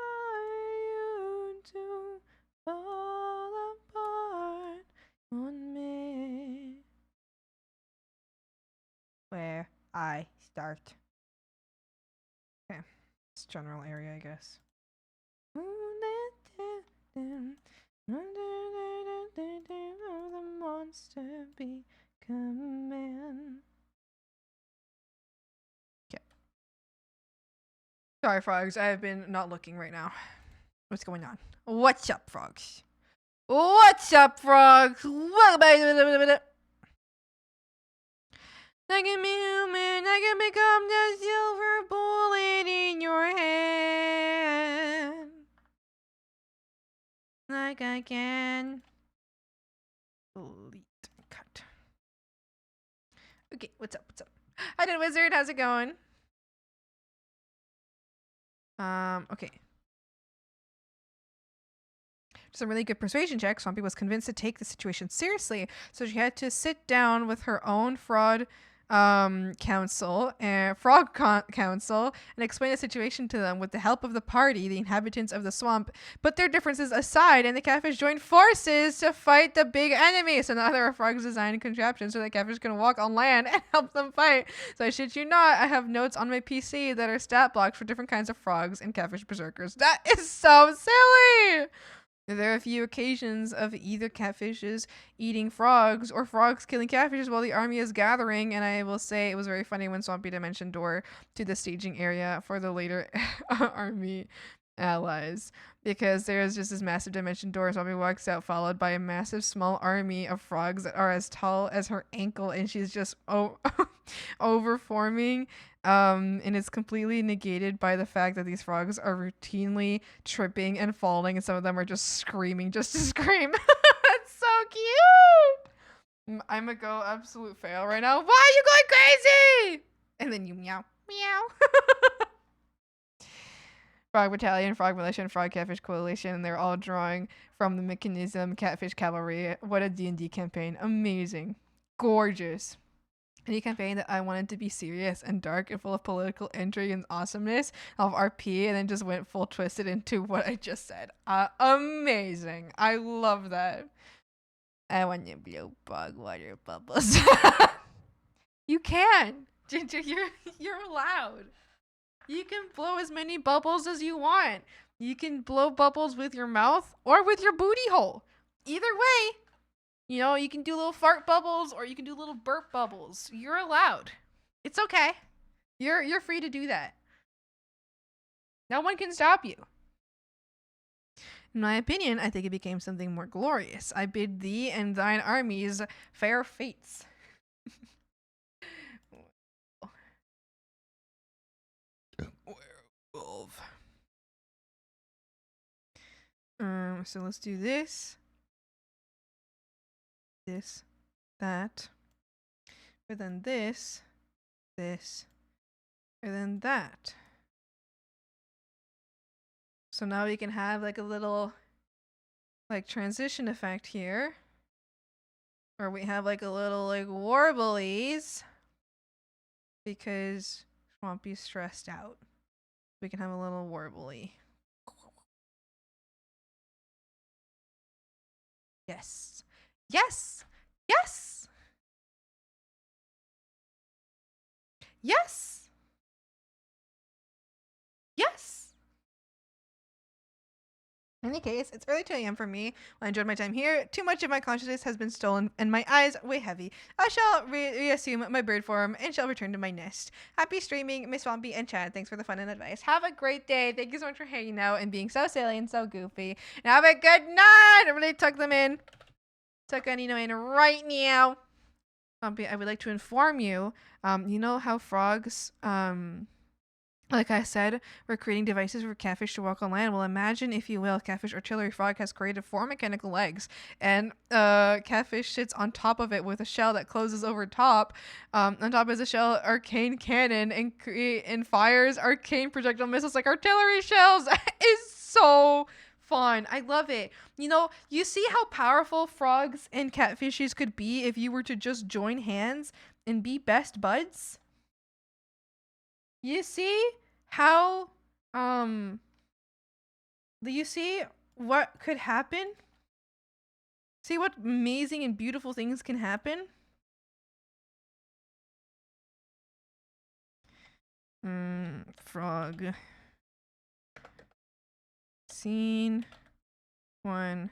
are you to fall apart on me? Where I start. Okay, it's general area, I guess. The monster become man. Okay. Sorry, frogs. I have been not looking right now. What's going on? What's up, frogs? What's up, frogs? I can be human. I can become the silver bullet in your hand. Like I can. Delete. Cut. Okay, what's up? What's up? Hi, Dead Wizard. How's it going? Okay. Some really good persuasion checks. Swampy was convinced to take the situation seriously, so she had to sit down with her own fraud council and council and explain the situation to them with the help of the party, the inhabitants of the swamp. Put their differences aside, and the catfish joined forces to fight the big enemy. So now there are frogs designed contraptions so the catfish can walk on land and help them fight. So I shit you not, I have notes on my PC that are stat blocks for different kinds of frogs and catfish berserkers. That is so silly. There are a few occasions of either catfishes eating frogs or frogs killing catfishes while the army is gathering, and I will say it was very funny when Swampy mentioned door to the staging area for the later army allies, because there's just this massive dimension door. Swampy walks out followed by a massive small army of frogs that are as tall as her ankle, and she's just overforming. And it's completely negated by the fact that these frogs are routinely tripping and falling, and some of them are just screaming just to scream. It's so cute. I'm gonna go absolute fail right now. Why are you going crazy? And then you meow, meow. Frog Battalion, Frog Militia, and Frog Catfish Coalition, and they're all drawing from the mechanism Catfish Cavalry. What a D&D campaign. Amazing. Gorgeous. Any campaign that I wanted to be serious and dark and full of political intrigue and awesomeness of RP, and then just went full twisted into what I just said. Amazing. I love that. I want to blow bog water bubbles. You can. Ginger, you're allowed. You can blow as many bubbles as you want. You can blow bubbles with your mouth or with your booty hole. Either way. You know, you can do little fart bubbles or you can do little burp bubbles. You're allowed. It's okay. You're free to do that. No one can stop you. In my opinion, I think it became something more glorious. I bid thee and thine armies fair fates. Werewolf. So let's do this, that, and then this, and then that. So now we can have like a little like transition effect here. Or we have like a little like warblies because Swampy's stressed out. We can have a little warbly. Yes. Yes. Yes. Yes. Yes. In any case, it's early 2 a.m. for me. I enjoyed my time here. Too much of my consciousness has been stolen, and my eyes weigh heavy. I shall reassume my bird form and shall return to my nest. Happy streaming, Miss Swampy and Chad. Thanks for the fun and advice. Have a great day. Thank you so much for hanging out and being so silly and so goofy. And have a good night. I really tuck them in. Tuck Anino in right now. Swampy, I would like to inform you. You know how frogs, like I said, we're creating devices for catfish to walk on land. Well, imagine, if you will, catfish artillery frog has created 4 mechanical legs, and catfish sits on top of it with a shell that closes over top. On top is a shell arcane cannon and fires arcane projectile missiles like artillery shells. It's so fun. I love it. You know, you see how powerful frogs and catfishes could be if you were to just join hands and be best buds? You see how do you see what could happen? See what amazing and beautiful things can happen? Frog. Scene 1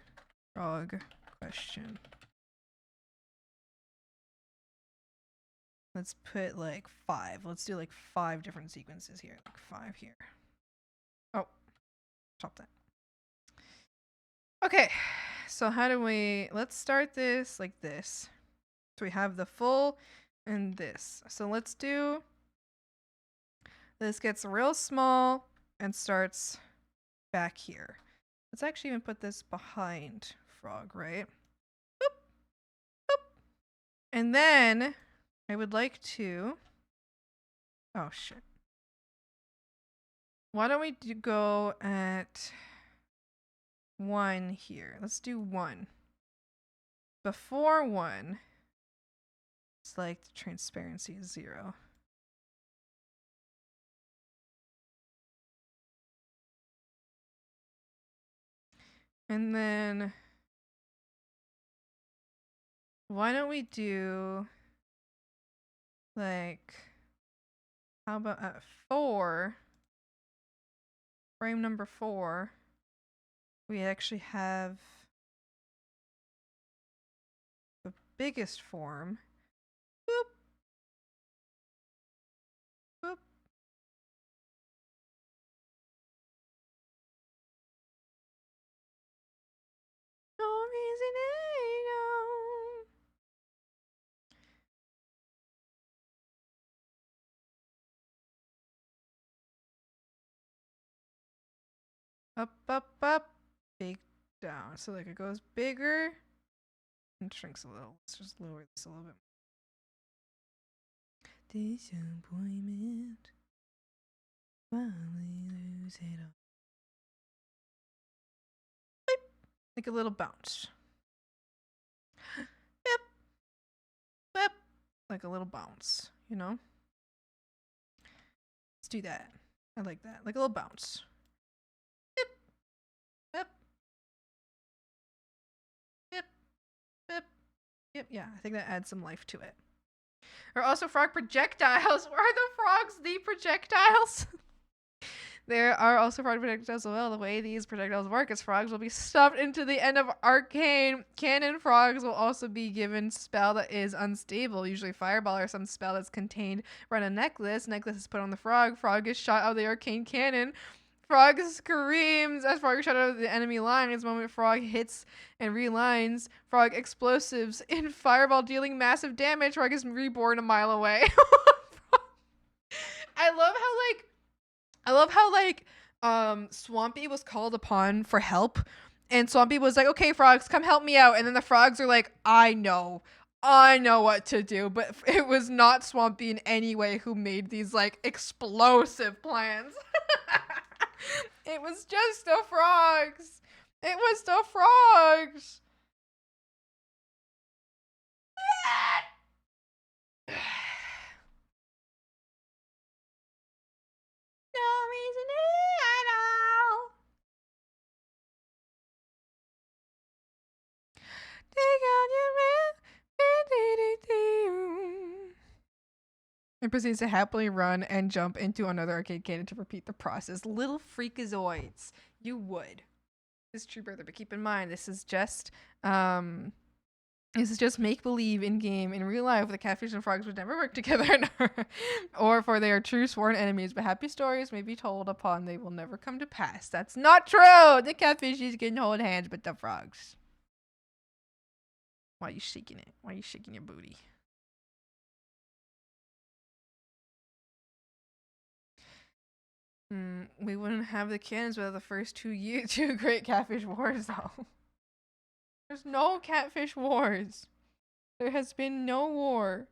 frog question. Let's put like 5. Let's do like 5 different sequences here. Like 5 here. Oh, stop that. Okay, so how do we, let's start this like this. So we have the full and this. So let's do, this gets real small and starts back here. Let's actually even put this behind frog, right? Boop, boop. And then I would like to, oh shit. Why don't we go at 1 here? Let's do 1. Before 1, it's like the transparency is 0. And then why don't we do like, how about at 4, frame number 4, we actually have the biggest form. Boop. Boop. No reason I know. Up, up, up, big down. So like it goes bigger and shrinks a little. Let's just lower this a little bit. Disappointment. Finally lose it all. Beep. Like a little bounce. Yep. Yep. Like a little bounce, you know? Let's do that. I like that. Like a little bounce. Yep. Yep. Yep. Yep. Yep. Yeah, I think that adds some life to it. There are also frog projectiles. Are the frogs the projectiles? There are also frog projectiles as well. The way these projectiles work is frogs will be stuffed into the end of arcane cannon. Frogs will also be given spell that is unstable, usually fireball or some spell that's contained around a necklace. Necklace is put on the frog. Frog is shot out of the arcane cannon. Frog screams as Frog shot out of the enemy line. At this moment, Frog hits and realigns. Frog explosives in fireball, dealing massive damage. Frog is reborn a mile away. I love how Swampy was called upon for help, and Swampy was like, "Okay, frogs, come help me out." And then the frogs are like, I know what to do." But it was not Swampy in any way who made these like explosive plans. It was just the frogs. It was the frogs. No reason at all. Take out your and proceeds to happily run and jump into another arcade cannon to repeat the process. Little freakazoids. You would. This is true, brother, but keep in mind this is just make believe in game. In real life, the catfish and frogs would never work together, or for they are true sworn enemies. But happy stories may be told upon they will never come to pass. That's not true. The catfishes can hold hands, but the frogs. Why are you shaking it? Why are you shaking your booty? We wouldn't have the cannons without the first two great catfish wars, though. There's no catfish wars. There has been no war.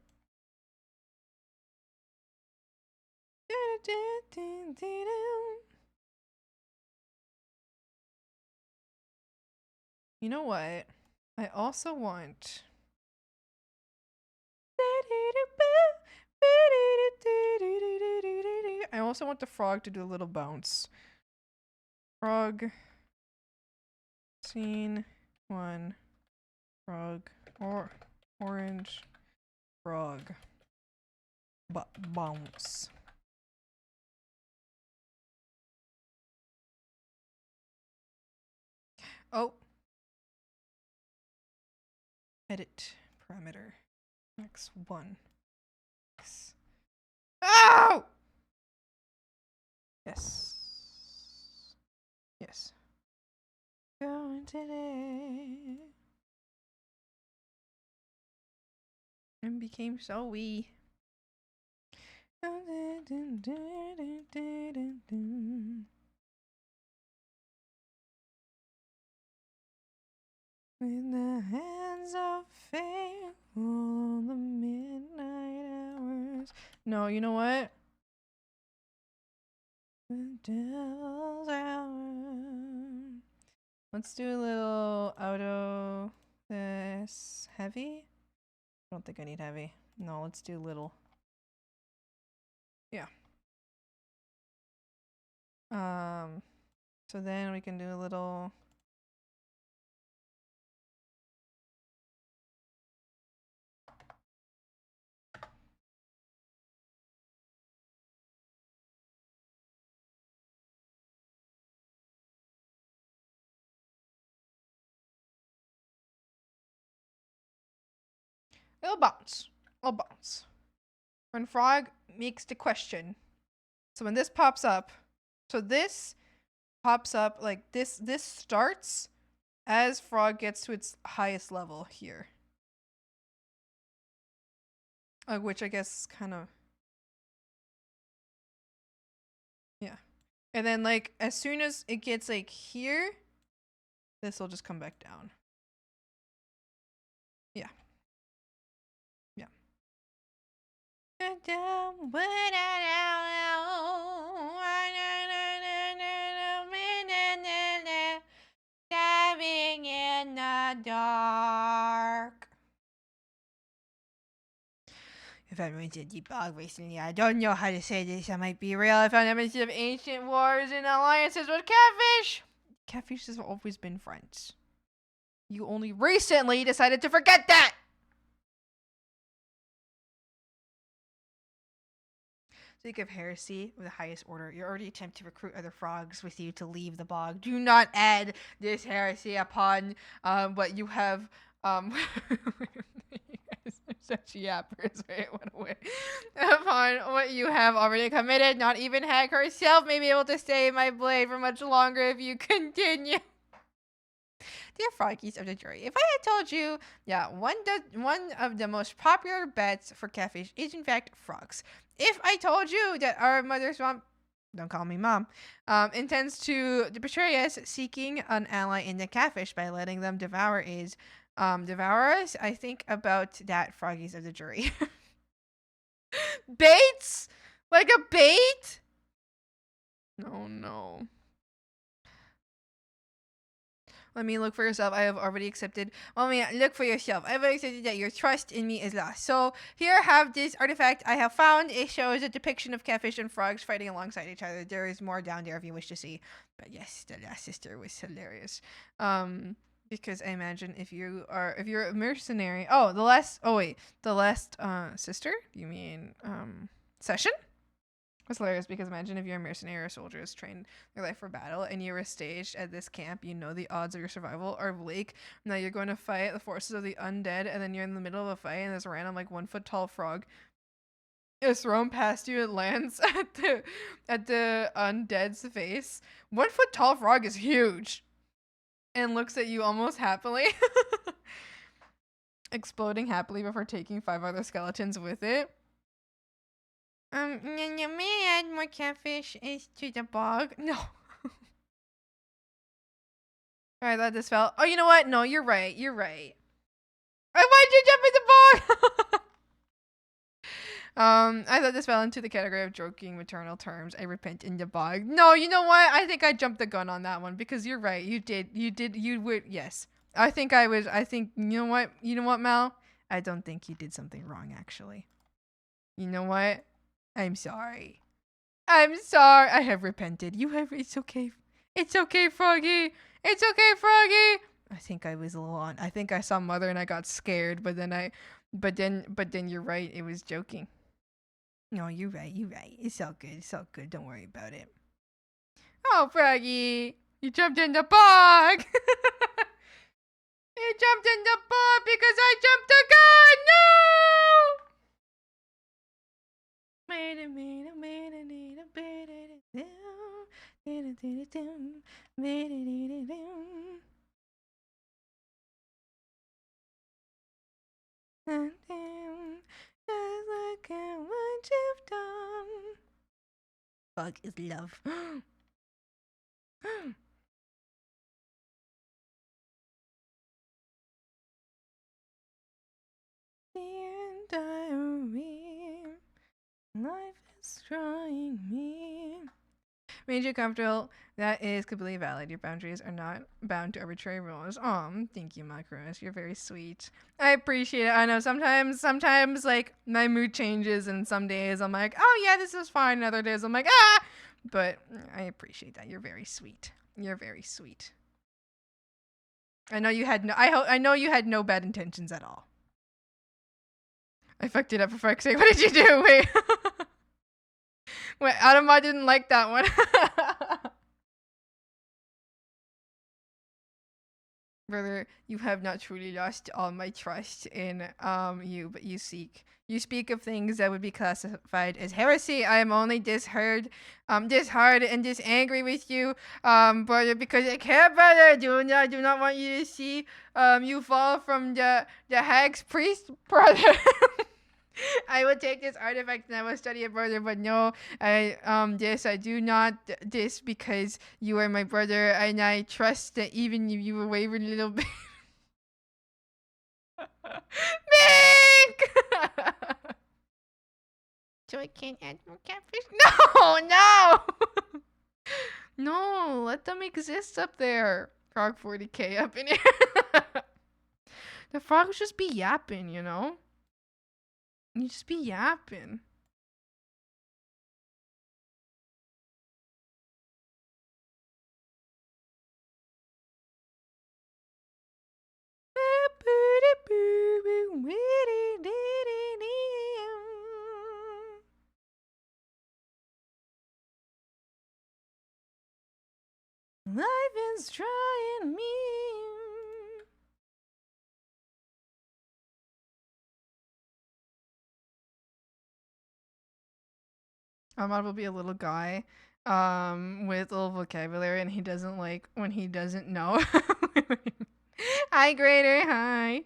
You know what? I also want. I also want the frog to do a little bounce. Frog. Scene 1. Frog. Or orange. Frog. Bounce. Oh. Edit parameter. X1. X. Ow! Yes. Yes. Going today. And became so wee. In the hands of fate, all the midnight hours. No, you know what? The devil's hour. Let's do a little auto this heavy. I don't think I need heavy. No, let's do little. Yeah. So then we can do a little. Little bounce. Little bounce. When frog makes the question. So when this pops up, so this pops up like this starts as frog gets to its highest level here. Which I guess kind of. Yeah. And then like as soon as it gets like here, this will just come back down. Yeah. Yeah. Diving in the dark. If everyone's a deep bog recently, I don't know how to say this. I might be real. I found evidence of ancient wars and alliances with catfish. Catfish has always been friends. You only recently decided to forget that. Speak of heresy with the highest order. You already attempt to recruit other frogs with you to leave the bog. Do not add this heresy upon what you have. You guys are Such yappers. Wait, it went away. Upon what you have already committed, not even Hag herself may be able to stay my blade for much longer if you continue. Dear Froggies of the jury, if I had told you, yeah, one of the most popular bets for catfish is in fact frogs. If I told you that our mother swamp, don't call me mom, intends to betray us, seeking an ally in the catfish by letting them devour us, I think about that, Froggies of the jury. Baits? Like a bait? No, no. Let me look for yourself. I have already accepted. Let me look for yourself. I have accepted that your trust in me is lost. So here I have this artifact I have found. It shows a depiction of catfish and frogs fighting alongside each other. There is more down there if you wish to see. But yes, the last sister was hilarious. Because I imagine if you're a mercenary. The last sister? You mean session? It's hilarious because imagine if you're a mercenary or a soldier who's trained their life for battle and you were staged at this camp, you know the odds of your survival are bleak. Now you're going to fight the forces of the undead, and then you're in the middle of a fight and this random 1 foot tall frog is thrown past you and lands at the undead's face. 1 foot tall frog is huge. And looks at you almost happily. Exploding happily before taking 5 other skeletons with it. You may add more catfish to the bog. No. Alright, let this fell. Oh, you know what? No, you're right. You're right. Why'd you jump in the bog? I thought this fell into the category of joking maternal terms. I repent in the bog. No, you know what? I think I jumped the gun on that one because you're right. You would. Yes. I think, you know what? You know what, Mal? I don't think you did something wrong, actually. You know what? I'm sorry. I'm sorry. I have repented. It's okay. It's okay, Froggy. It's okay, Froggy. I think I was a little on. I think I saw Mother and I got scared, but then you're right. It was joking. No, you're right. You're right. It's all good. It's all good. Don't worry about it. Oh, Froggy. You jumped in the bog. You jumped in the bog because I jumped the gun. No! Just look at what you've done. Bug is love. The diary. Life is trying me. Made you comfortable. That is completely valid. Your boundaries are not bound to arbitrary rules. Thank you, Macros. You're very sweet. I appreciate it. I know sometimes my mood changes, and some days I'm like, oh yeah, this is fine. And other days I'm like, ah. But I appreciate that. You're very sweet. You're very sweet. I know you had no. I know you had no bad intentions at all. I fucked it up for fuck's sake. What did you do? Wait. Wait, Adama didn't like that one. Brother, you have not truly lost all my trust in you, but you speak of things that would be classified as heresy. I am only disheartened and angry with you, brother, because I care, brother. Do not want you to see you fall from the hag's priest, brother. I will take this artifact and I will study it further, but no, I do not this because you are my brother and I trust that even if you were wavering a little bit. Mink! So I can't add more catfish? No! No, let them exist up there. Frog 40k up in here. The frogs just be yapping, you know? You just be yapping. Life is trying me. My mod will be a little guy with a little vocabulary, and he doesn't like when he doesn't know. Hi, Grader. Hi.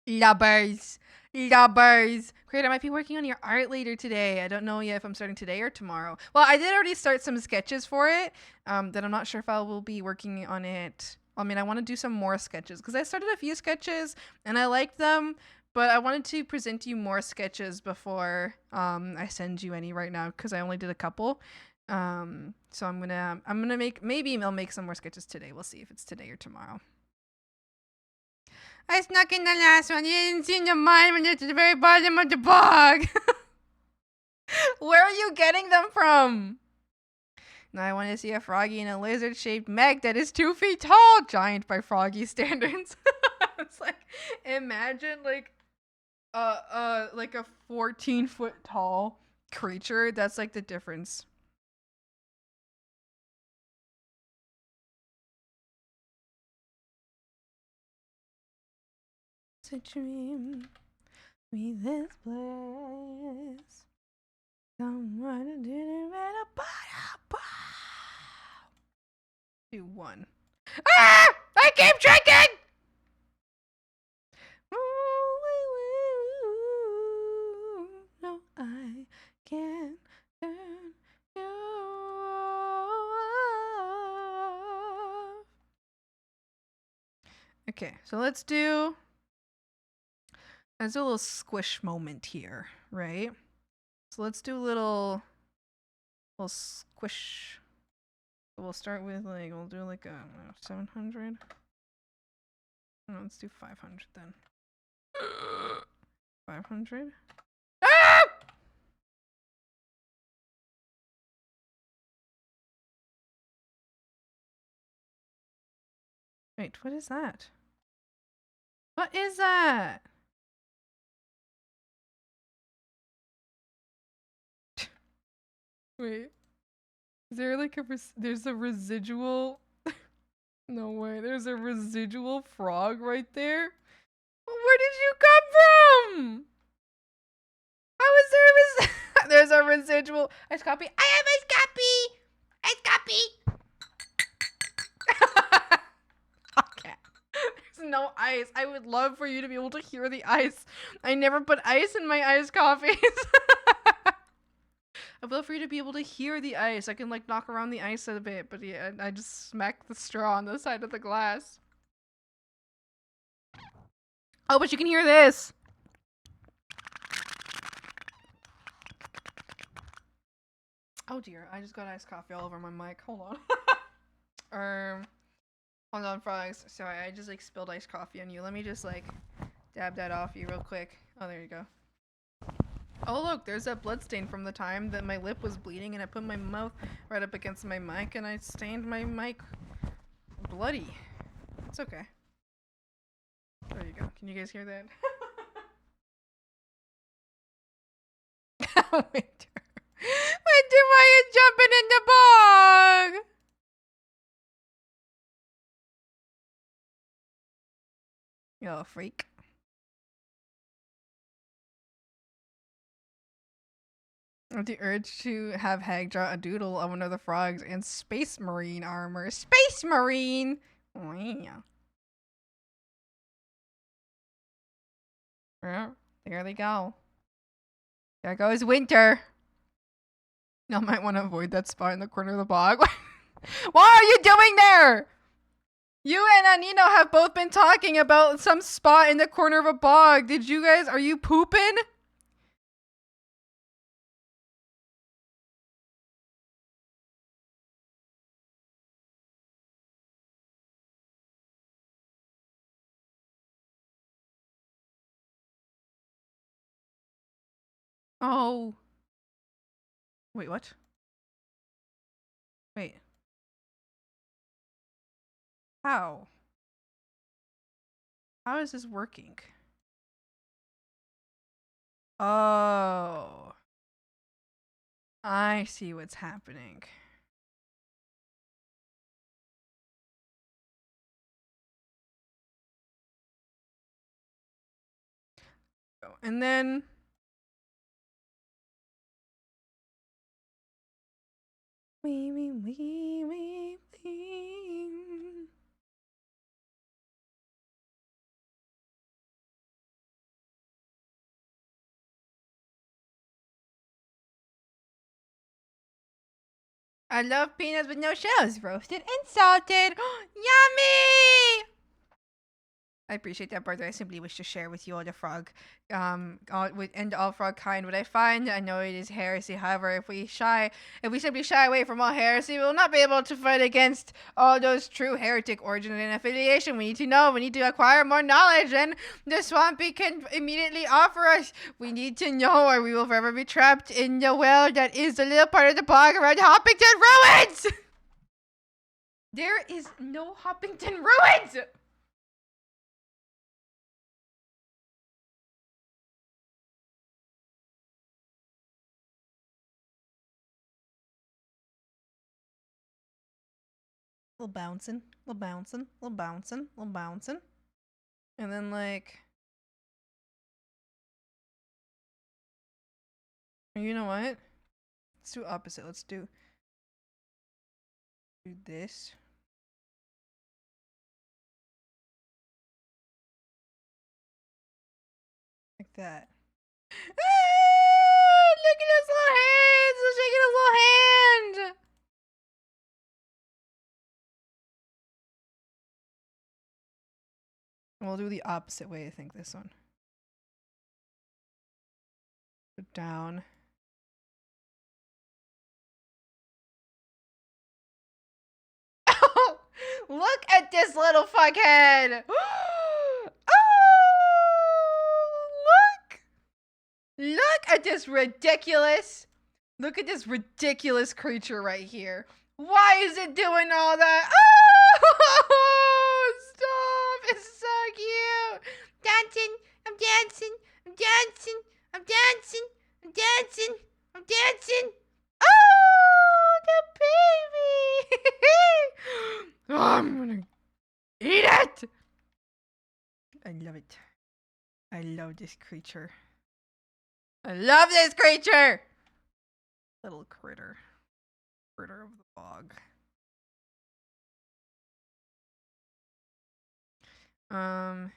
Lubbers. Lubbers. Great, I might be working on your art later today. I don't know yet if I'm starting today or tomorrow. Well, I did already start some sketches for it. That I'm not sure if I will be working on it. I mean, I want to do some more sketches because I started a few sketches and I liked them, but I wanted to present you more sketches before I send you any right now because I only did a couple. So I'm gonna maybe I'll make some more sketches today. We'll see if it's today or tomorrow. I snuck in the last one. You didn't see the mine when you're at the very bottom of the bog. Where are you getting them from? Now I want to see a froggy in a lizard-shaped mech that is 2 feet tall. Giant by froggy standards. It's like, imagine like a 14-foot tall creature. That's like the difference. It's a dream. Me this place. Someone didn't read a bottle. 2, 1. Ah! I keep drinking! No, I can't turn you off. Okay, so let's do a little squish moment here, right? So let's do a little squish. We'll start with like, we'll do like a 700. No, let's do 500 then. 500. Ah! Wait, what is that? What is that? Wait. Is there like there's a residual? No way. There's a residual frog right there? Where did you come from? How is there there's a residual ice copy? I have ice copy! Ice copy! Okay. There's no ice. I would love for you to be able to hear the ice. I never put ice in my iced coffees. I'd love for you to be able to hear the ice. I can like knock around the ice a bit, but yeah, I just smack the straw on the side of the glass. Oh, but you can hear this. Oh dear, I just got iced coffee all over my mic. Hold on. Hold on, frogs. Sorry, I just like spilled iced coffee on you. Let me just like dab that off you real quick. Oh, there you go. Oh look, there's that blood stain from the time that my lip was bleeding and I put my mouth right up against my mic and I stained my mic bloody. It's okay. There you go. Can you guys hear that? Winter. Winter, why are you jumping in the bog? You little freak. With the urge to have Hag draw a doodle of one of the frogs in Space Marine armor. Space Marine! Wow. Well, there they go. There goes Winter. Y'all might want to avoid that spot in the corner of the bog. What are you doing there? You and Anino have both been talking about some spot in the corner of a bog. Did you guys, are you pooping? Oh. Wait, what? Wait. How? How is this working? Oh. I see what's happening. And then Wee, wee, wee, wee, wee. I love peanuts with no shells, roasted and salted. Yummy! I appreciate that, brother. I simply wish to share with you all the frog, and all frog kind. What I find, I know it is heresy. However, if we simply shy away from all heresy, we will not be able to fight against all those true heretic origins and affiliation. We need to know. We need to acquire more knowledge, and the Swampy can immediately offer us. We need to know, or we will forever be trapped in the well that is the little part of the bog around Hoppington Ruins. There is no Hoppington Ruins. Little bouncing, little bouncing, little bouncing, little bouncing. And then, like, you know what? Let's do opposite. Let's do this. Like that. Ah, look at his little hands! He's shaking his little hand! We'll do the opposite way, I think, this one. Go down. Oh, look at this little fuckhead! Oh, look! Look at this ridiculous. Look at this ridiculous creature right here. Why is it doing all that? Oh, stop. It's so cute. Dancing. I'm dancing. I'm dancing. I'm dancing. I'm dancing. I'm dancing. Oh, the baby. Oh, I'm gonna eat it. I love it. I love this creature. I love this creature. Little critter. Critter of the bog. And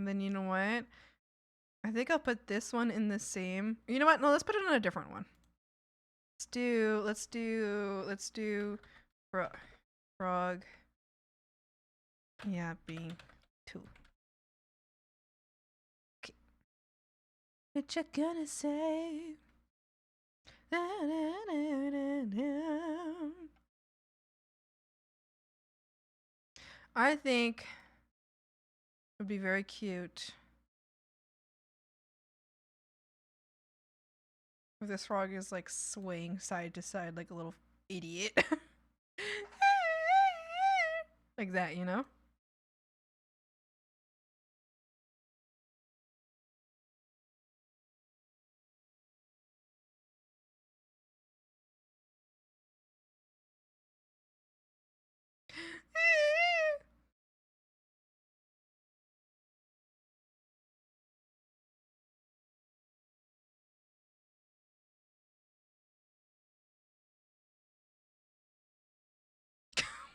then you know what? I think I'll put this one in the same. You know what? No, let's put it on a different one. Let's do frog. Yeah, being 2. Okay. What you gonna say? I think it would be very cute if this frog is like swaying side to side like a little idiot. Like that, you know?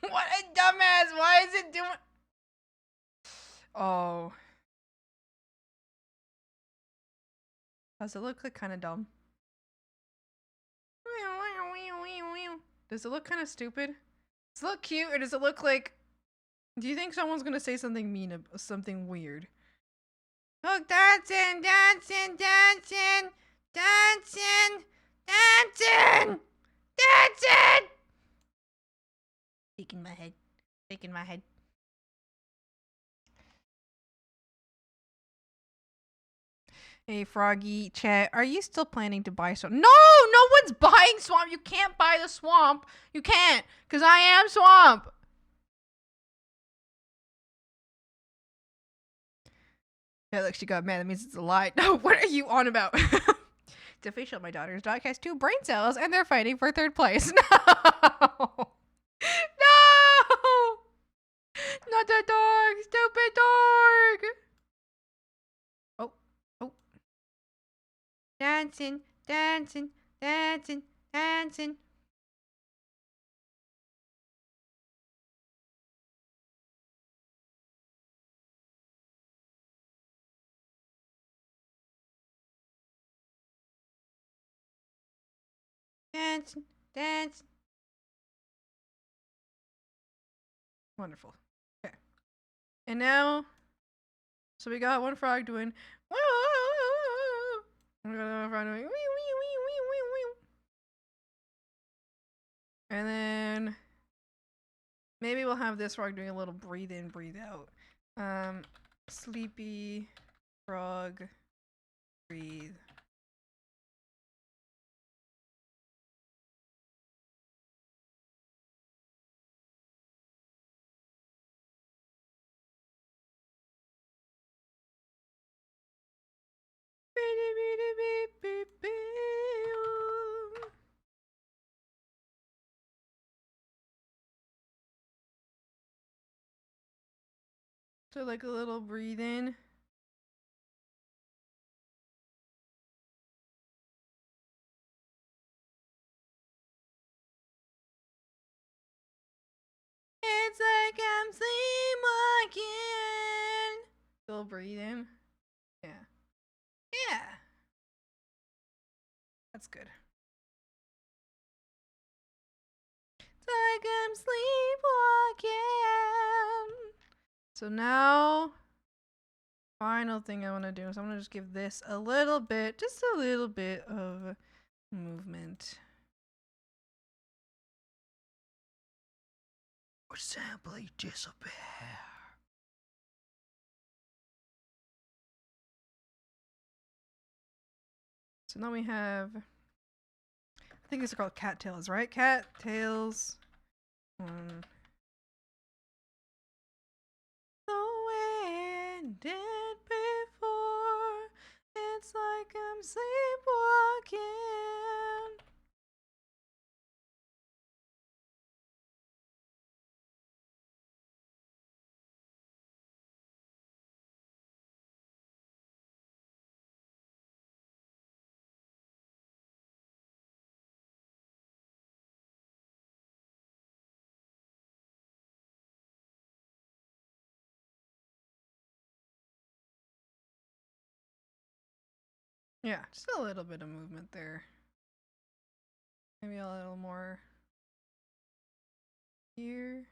What a dumbass! Why is it doing? Oh. Does it look like kind of dumb? Does it look kind of stupid? Does it look cute, or does it look like? Do you think someone's gonna say something mean, something weird? Look, dancing, dancing, dancing, dancing, dancing, dancing. Shaking my head, shaking my head. Hey, Froggy chat, are you still planning to buy Swamp? No, no one's buying Swamp. You can't buy the Swamp. You can't, because I am Swamp. Yeah, look, she got mad. That means it's a lie. No, what are you on about? It's official. My daughter's dog has 2 brain cells, and they're fighting for 3rd place. No! No! Not the dog! Stupid dog! Oh, oh. Dancing, dancing, dancing, dancing. Dance, dance. Wonderful. Okay. And now, so we got one frog doing. We got another frog doing. And then maybe we'll have this frog doing a little breathe in, breathe out. Sleepy frog, breathe. So like a little breathe in. It's like I'm sleepwalking. Little breathe in. Yeah. Yeah. That's good. It's like I'm sleepwalking. So now, final thing I want to do is I'm going to just give this a little bit, just a little bit of movement. Or simply disappear. So now we have, I think these are called cattails, right? Cattails. The wind did before. It's like I'm sleepwalking. Yeah, just a little bit of movement there. Maybe a little more here.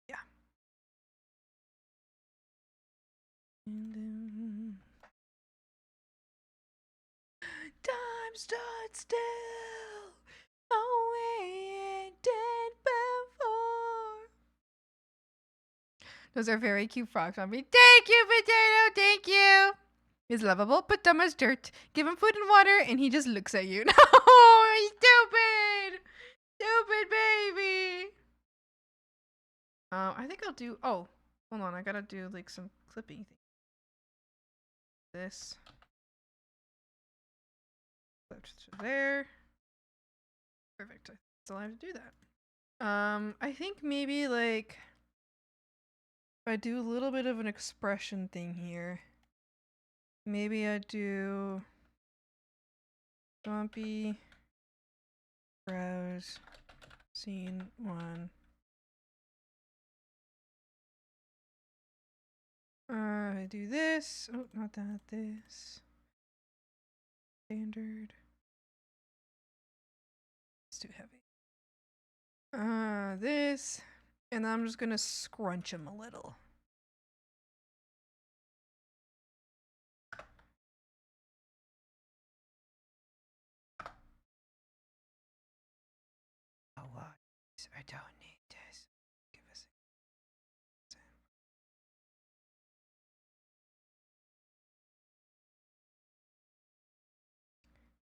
Yeah. And then time stood still. Oh, way it did before. Those are very cute frogs on me. Thank you, Potato. Thank you. He's lovable, but dumb as dirt. Give him food and water, and he just looks at you. No, he's stupid. Stupid baby. I think I'll do. Oh, hold on. I gotta do like some clipping thing. This. Clip to there. Perfect. That's all I have to do that. I think maybe like if I do a little bit of an expression thing here. Maybe I do Swampy Browse Scene 1. I do this. Oh, not that. This. Standard. It's too heavy. This. And I'm just gonna scrunch him a little. Oh, I don't need this. Give us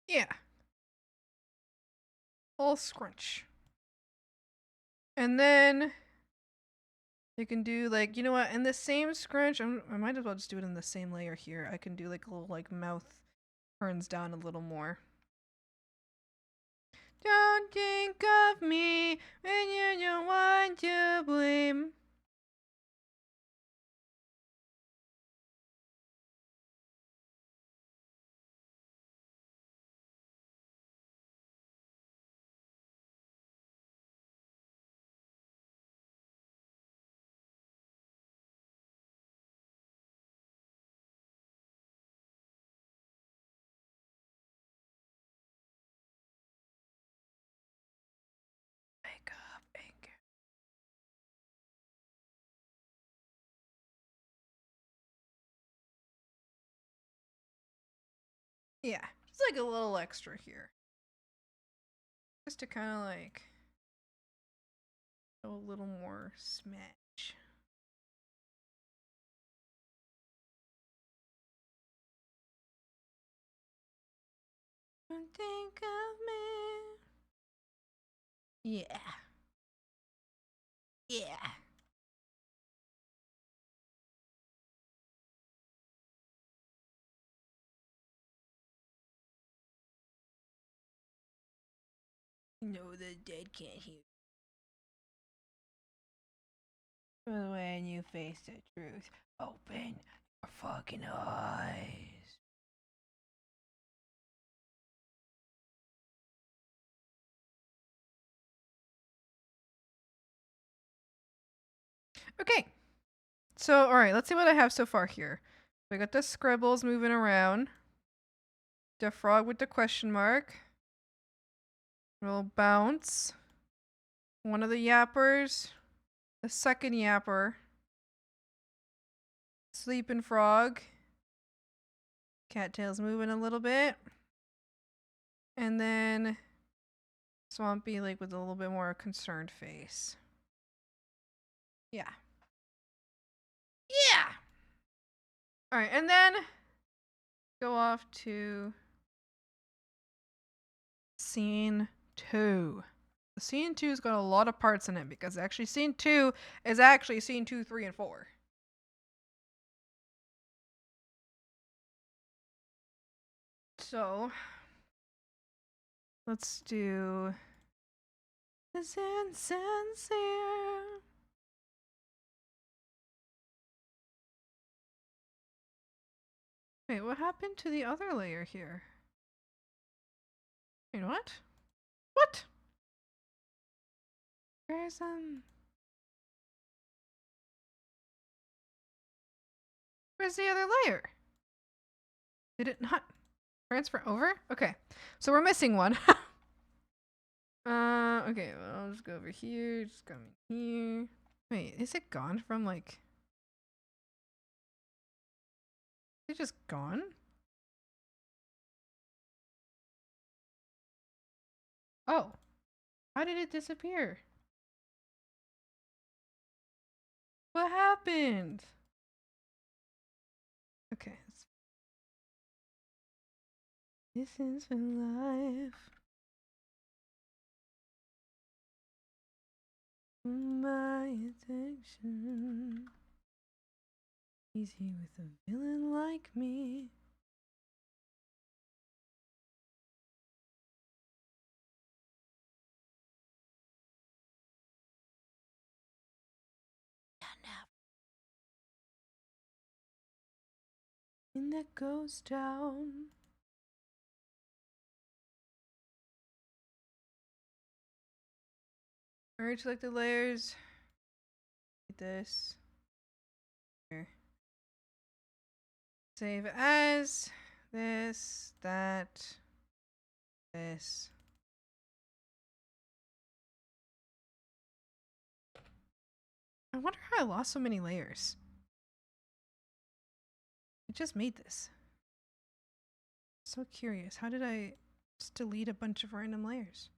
yeah. Full scrunch. And then you can do like, you know what, in the same scrunch, I might as well just do it in the same layer here. I can do like a little like mouth turns down a little more. Don't think of me when you don't want to blame. Yeah, just like a little extra here. Just to kind of like show a little more smash. Think of me. Yeah. Yeah. No, the dead can't hear. When you face the truth, open your fucking eyes. Okay. So, alright, let's see what I have so far here. We got the scribbles moving around. The frog with the question mark. Little bounce. One of the yappers. The second yapper. Sleeping frog. Cattail's moving a little bit. And then Swampy, like, with a little bit more concerned face. Yeah. Yeah! Alright, and then go off to scene 2. Scene 2's got a lot of parts in it because actually scene 2 is actually scene 2, 3, and 4. So, let's do this insincere. Wait, what happened to the other layer here? Wait, what? What? Where's where's the other layer? Did it not transfer over? Okay, so we're missing one. Okay, well, I'll just go over here, just come here. Wait, is it gone from like... Is it just gone? Oh, how did it disappear? What happened? Okay. This is for life. My attention. Easy with a villain like me. And that goes down. Alright, select the layers. This. Here. Save as. This. That. This. I wonder how I lost so many layers. I just made this. So curious. How did I just delete a bunch of random layers?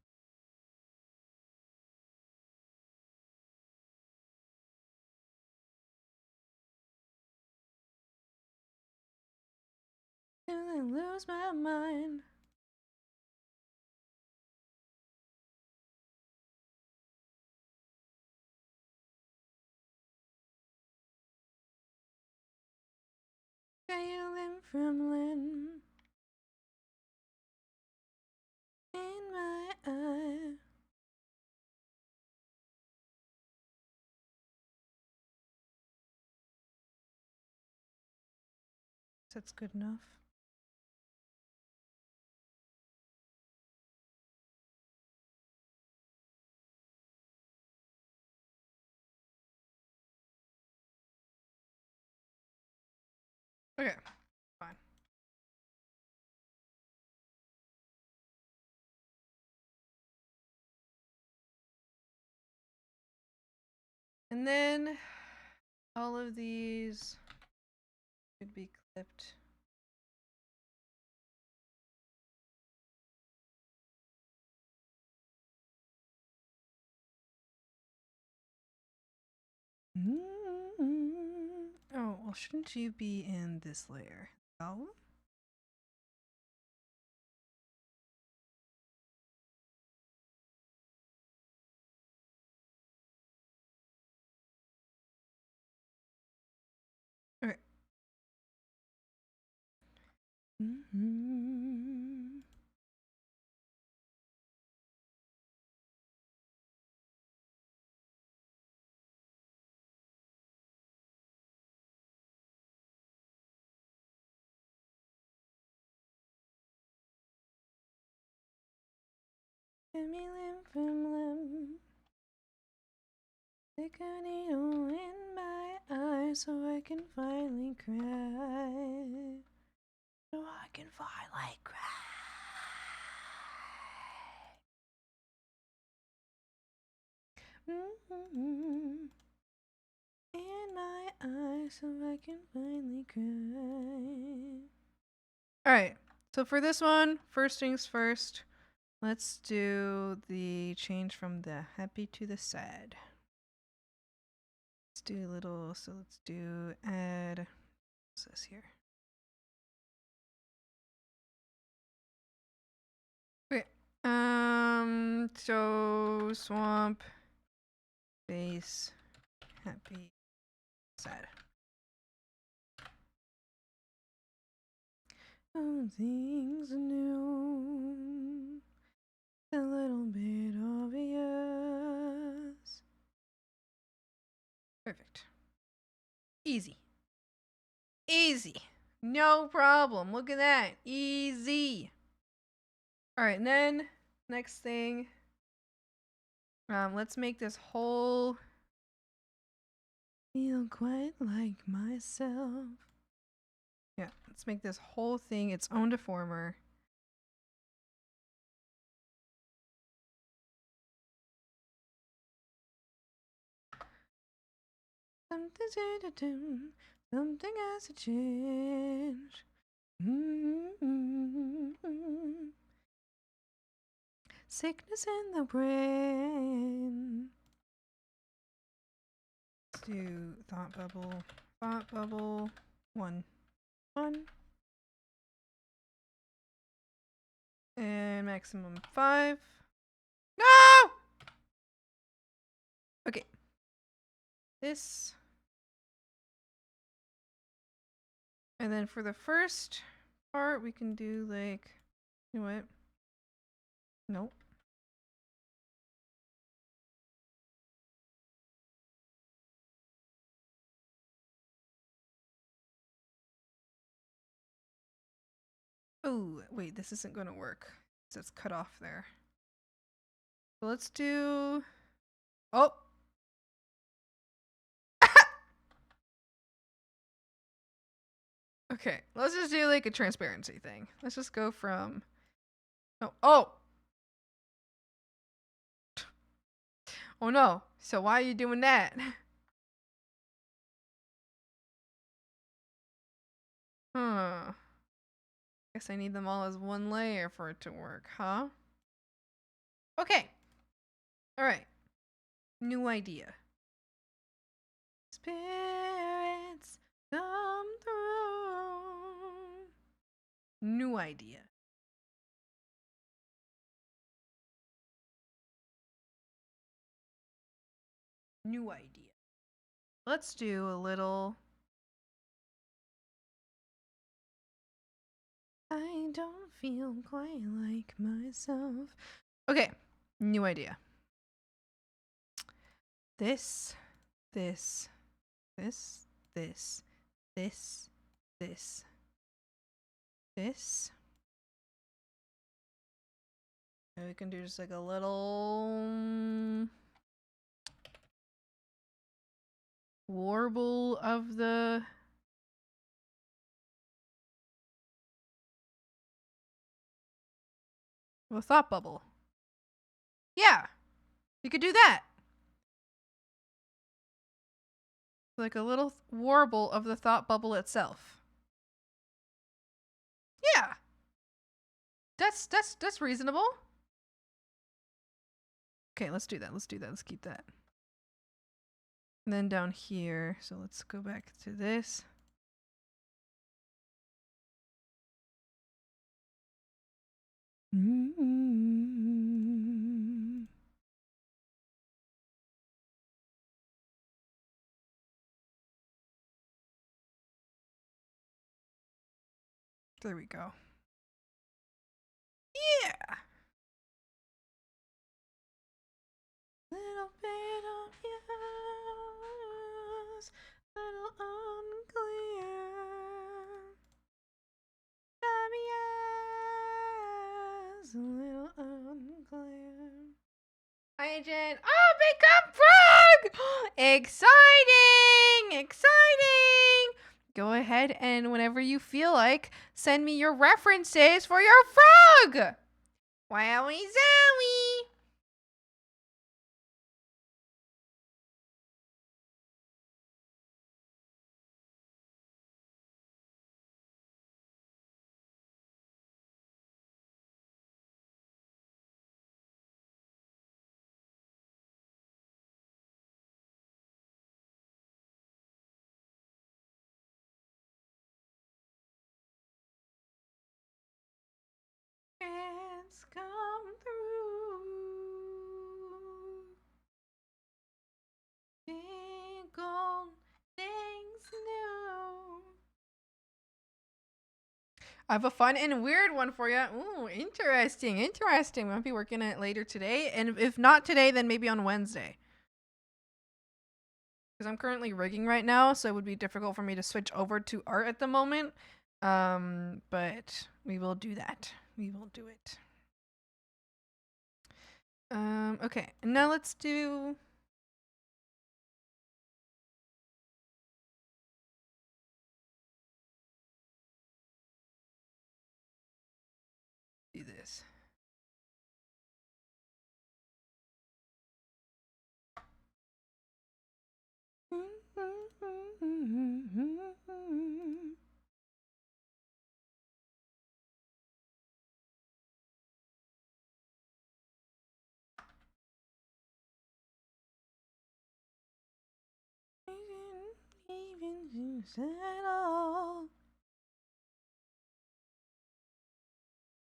And I lose my mind. Sailing from Lynn in my eye. That's good enough. Okay, fine. And then all of these could be clipped Oh, well, shouldn't you be in this layer? Oh. Okay. Give me limb from limb. Stick a needle in my eye so I can finally cry. So I can finally cry. In my eye so I can finally cry. Alright, so for this one, first things first, let's do the change from the happy to the sad. Let's do a little, so let's do add, what's this here? Okay, so swamp, face, happy, sad. Oh, things new, a little bit obvious. Perfect. Easy. Easy. No problem. Look at that. Easy. All right, and then next thing, let's make this whole feel quite like myself. Yeah, let's make this whole thing its own deformer. Something has to change. Sickness in the brain. Let's do thought bubble, 1, 1. And maximum 5. No! Okay. This. And then for the first part, we can do like, you know what? Nope. Oh, wait, this isn't going to work. So it's cut off there. So let's do. Oh! Okay, let's just do like a transparency thing. Let's just go from. Oh! Oh! Oh no. So why are you doing that? Huh. Guess I need them all as one layer for it to work, huh? Okay. Alright. New idea. Spirits come through. New idea. New idea. Let's do a little. I don't feel quite like myself. Okay, new idea. This, this, this, this, this, this, this. And we can do just like a little warble of the thought bubble. Yeah, you could do that. Like a little warble of the thought bubble itself. Yeah. That's reasonable. Okay, let's do that. Let's keep that. And then down here, so let's go back to this. There we go. Yeah. Little bit of yes, little unclear. Yes, a little unclear. Hi, Jen. Oh, become frog! Exciting! Exciting! Go ahead and whenever you feel like, send me your references for your frog! Wowie zowie! It's come through. Big old things new. I have a fun and weird one for you. Ooh, interesting, interesting. We might be working on it later today, and if not today, then maybe on Wednesday. Because I'm currently rigging right now, so it would be difficult for me to switch over to art at the moment. But we will do that. We will do it. Okay, and now let's do this.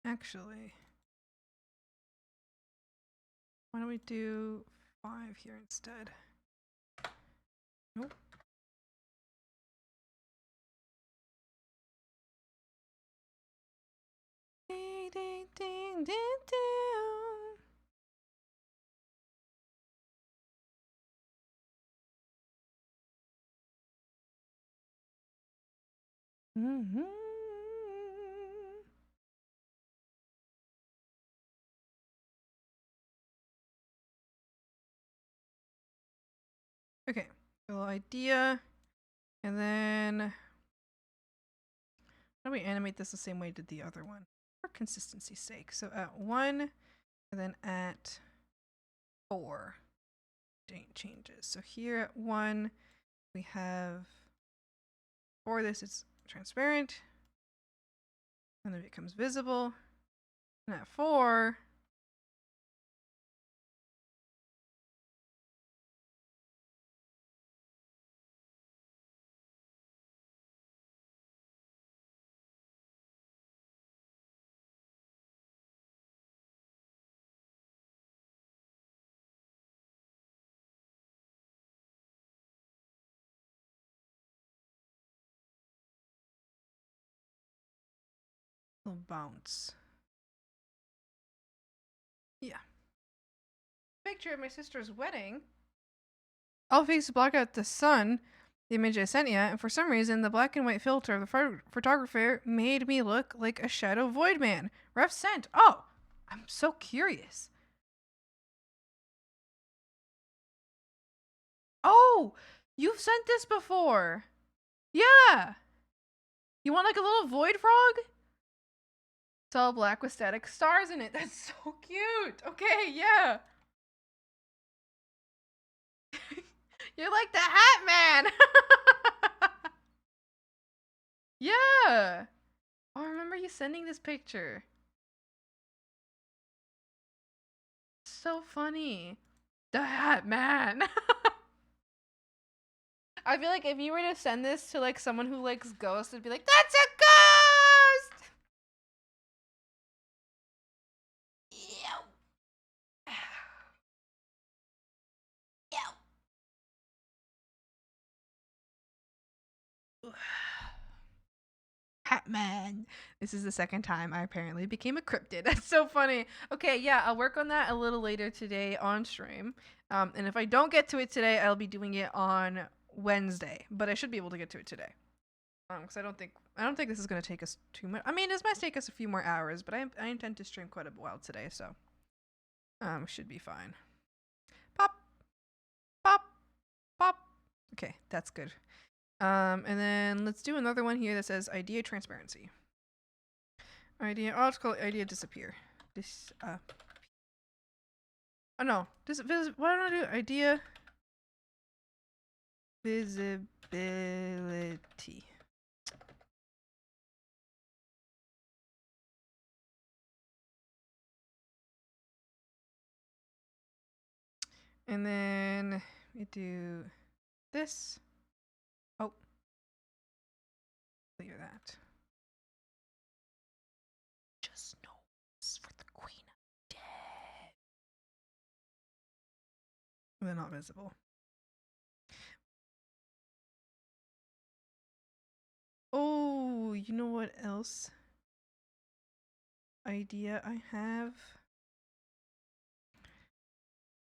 Actually, why don't we do 5 here instead? Nope. Ding, ding, ding, ding, ding. Mm-hmm. Okay, little idea, and then how do we animate this the same way I did the other one for consistency's sake? So at 1, and then at 4 changes. So here at 1, we have for this it's transparent, and then it becomes visible, and at 4. Little bounce. Yeah. Picture of my sister's wedding. I'll face block out the sun, the image I sent you, and for some reason, the black and white filter of the photographer made me look like a shadow void man. Ref sent. Oh, I'm so curious. Oh, you've sent this before. Yeah. You want like a little void frog? It's all black with static stars in it. That's so cute. Okay, yeah. You're like the Hat Man. Yeah. Oh, I remember you sending this picture. So funny. The Hat Man. I feel like if you were to send this to like someone who likes ghosts, it'd be like, that's a ghost! Ew. Ew. Hatman. This is the second time I apparently became a cryptid. That's so funny. Okay, yeah, I'll work on that a little later today on stream. And if I don't get to it today, I'll be doing it on Wednesday. But I should be able to get to it today. Because I don't think this is gonna take us too much. I mean, this might take us a few more hours, but I intend to stream quite a while today, so should be fine. Pop, pop, pop. Okay, that's good. And then let's do another one here that says idea transparency. Idea. Oh, let's call it idea disappear. Oh no. Why don't I do idea visibility? And then we do this. Oh, clear that. Just know it's for the Queen of Dead. They're not visible. Oh, you know what else? Idea I have.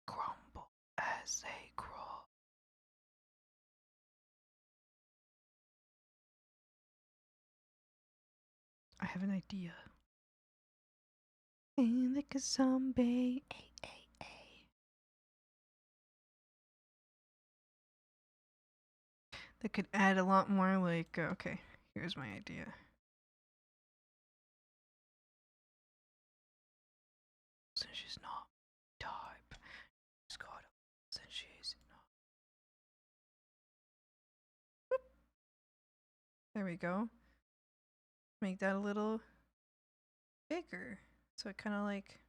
Crumble as they crawl. I have an idea. And like a zombie. That could add a lot more, like, okay, here's my idea. Since she's not type, she's got it. Since she's not. Whoop. There we go. Make that a little bigger. So it kind of like.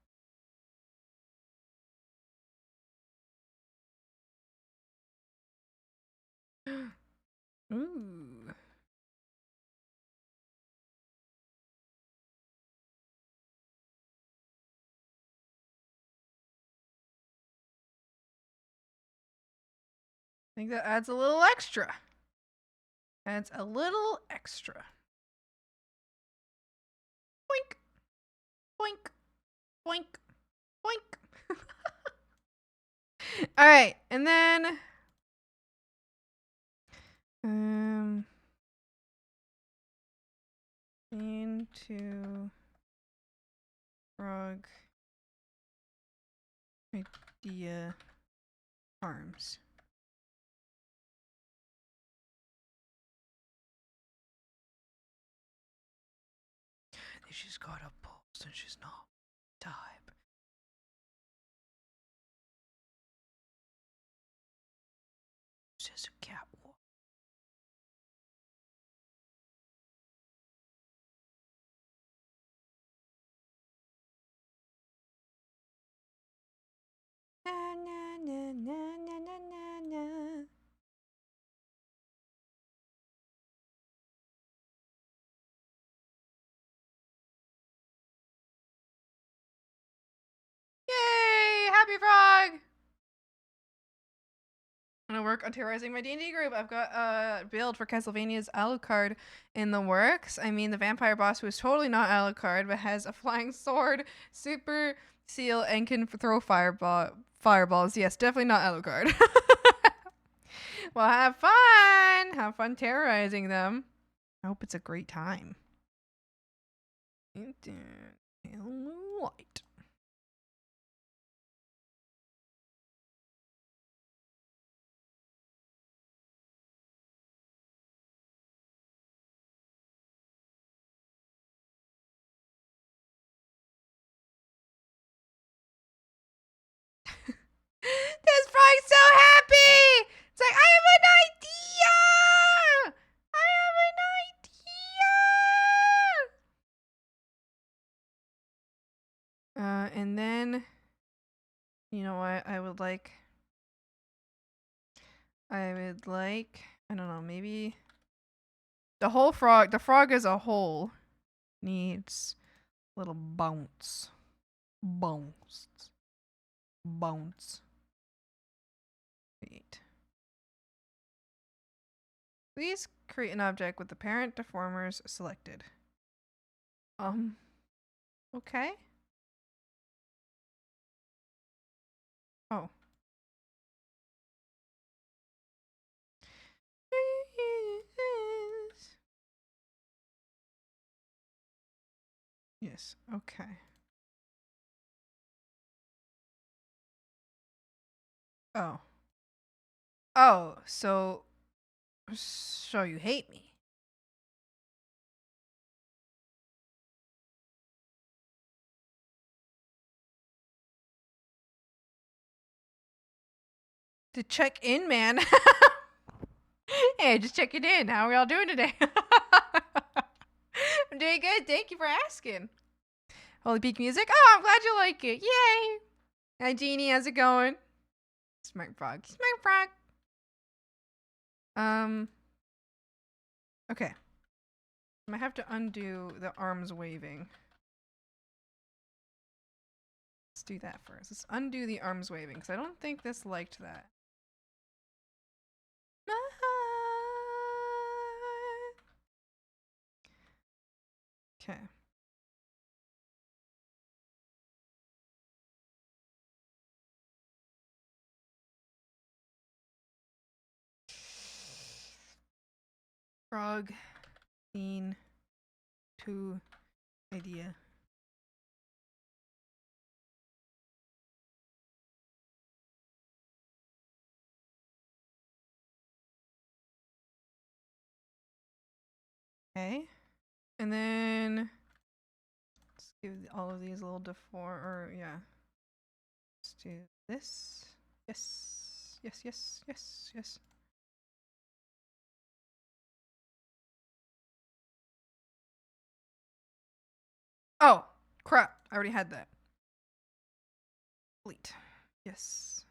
Ooh. I think that adds a little extra. Adds a little extra. Boink. Boink. Boink. Boink. All right. And then. Into frog idea arms. She's got a pulse and she's not type. Says a catwalk. Na na na na na na na na. Yay! Happy Frog! I'm gonna work on terrorizing my D&D group. I've got a build for Castlevania's Alucard in the works. I mean, the vampire boss, who is totally not Alucard, but has a flying sword, super seal, and can throw fireballs. Yes, definitely not Alucard. Well, have fun! Have fun terrorizing them. I hope it's a great time. Light. This frog's so happy! It's like, I have an idea! I have an idea! And then, you know what, I would like I don't know, maybe the whole frog, the frog as a whole needs a little bounce. Bounce. Bounce. Wait. Please create an object with the parent deformers selected. Okay. Oh. Yes, okay. Oh. Oh, so you hate me. To check in, man. Hey, just checking in. How are we all doing today? I'm doing good. Thank you for asking. Holy Peak music. Oh, I'm glad you like it. Yay. Hi, Jeannie. How's it going? Smart frog. Smart frog. Okay. I might have to undo the arms waving. Let's do that first. Let's undo the arms waving because I don't think this liked that. Okay. Frog scene 2 idea. Okay. And then let's give all of these a little deform, or yeah. Let's do this. Yes. Yes, yes, yes, yes. Oh, crap. I already had that. Delete. Yes.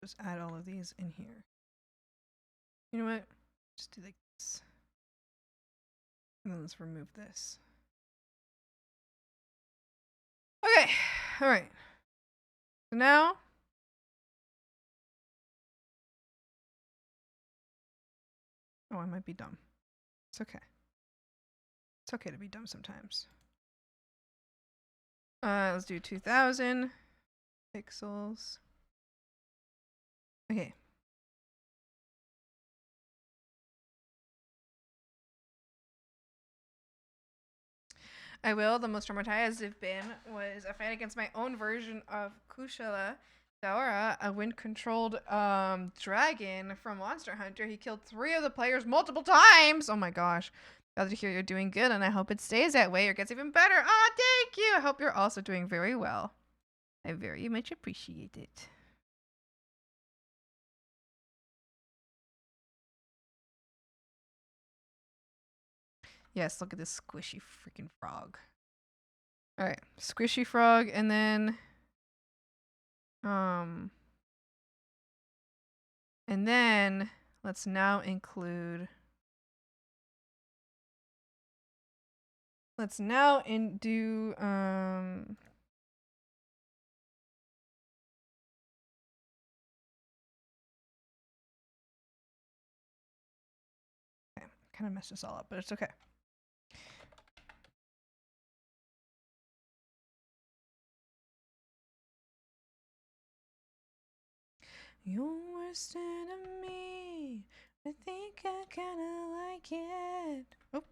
Just add all of these in here. You know what? Just do like this. And then let's remove this. Okay. All right. So now. Oh, I might be dumb. It's okay. It's okay to be dumb sometimes. Let's do 2000 pixels. Okay. I will. The most traumatized I've been was a fight against my own version of Kushala Daora, a wind-controlled dragon from Monster Hunter. He killed 3 of the players multiple times. Oh my gosh. Glad to hear you're doing good, and I hope it stays that way or gets even better. Oh, thank you. I hope you're also doing very well. I very much appreciate it. Yes, look at this squishy freaking frog. All right, squishy frog, and then let's now include. Let's now do okay, kind of messed this all up, but it's okay. Your worst enemy. I think I kinda like it. Oh.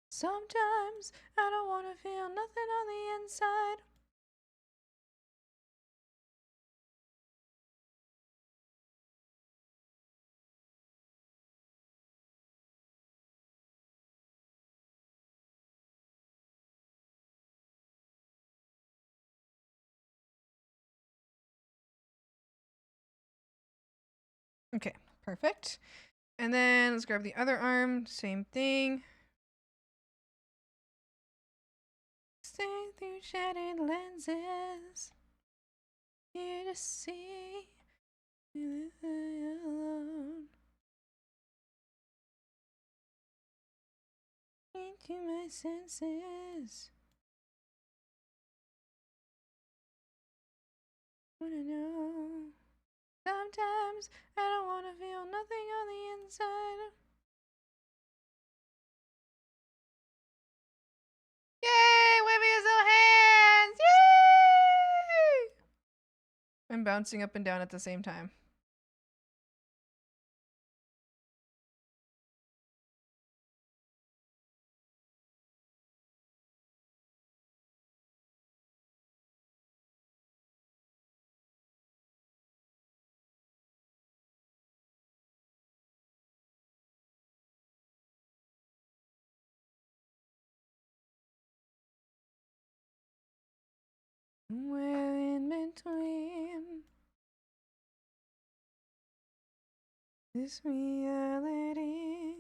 Sometimes I don't want to feel nothing on the inside. Okay, perfect. And then let's grab the other arm. Same thing. Stay through shattered lenses. Here to see you alone. Into my senses. Wanna know. Sometimes I don't wanna feel nothing on the inside. Yay! Waving his little hands! Yay! I'm bouncing up and down at the same time. We're in between this reality.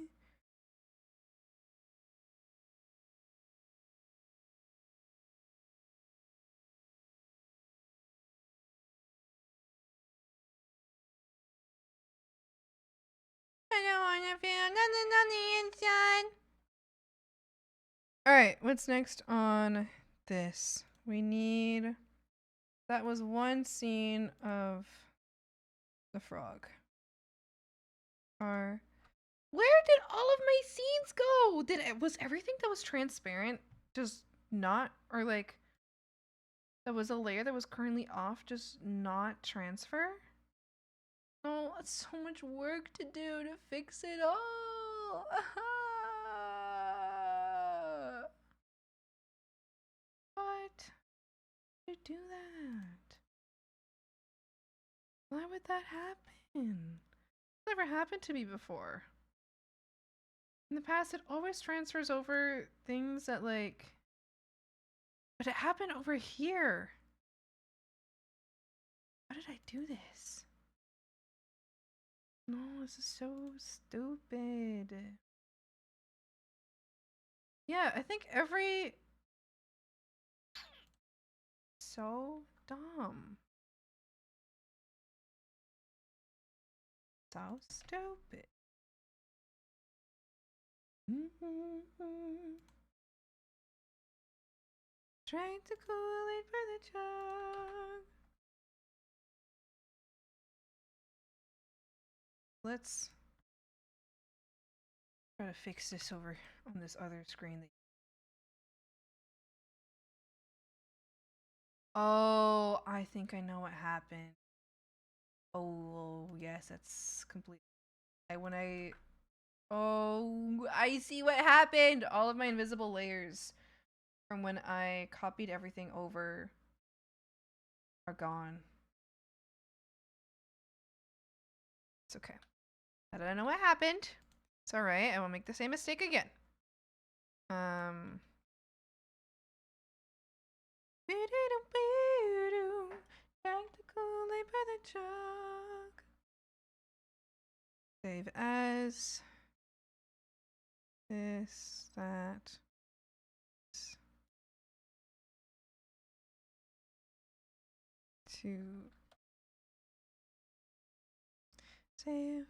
I don't wanna feel nothing on the inside. Alright, what's next on this? We need... That was one scene of the frog. Where did all of my scenes go? Was everything that was transparent just not, or like that was a layer that was currently off just not transfer? Oh, that's so much work to do to fix it all. What? To do that? Why would that happen? It's never happened to me before. In the past, it always transfers over things that like... But it happened over here. How did I do this? No, this is so stupid. Yeah, I think every... So dumb. So stupid. Trying to cool it for the jug. Let's try to fix this over on this other screen. Oh, I think I know what happened. Oh, yes, that's complete. Oh, I see what happened. All of my invisible layers from when I copied everything over are gone. It's okay. Now that I know what happened, it's alright. I won't make the same mistake again. Save as this, that. To save.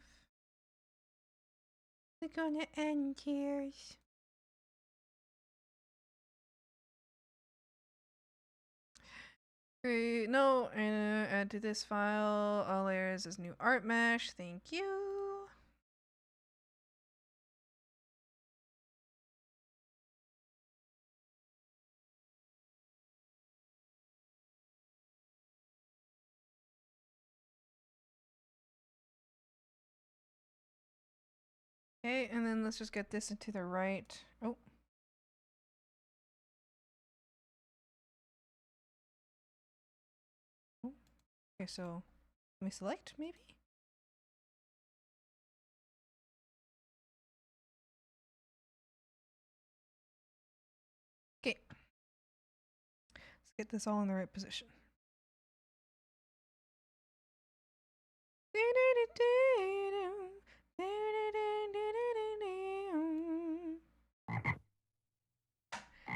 We're gonna end tears. Great. No, and add to this file all layers as new art mesh. Thank you. Okay, and then let's just get this into the right. Oh. Okay, so let me select maybe? Okay. Let's get this all in the right position.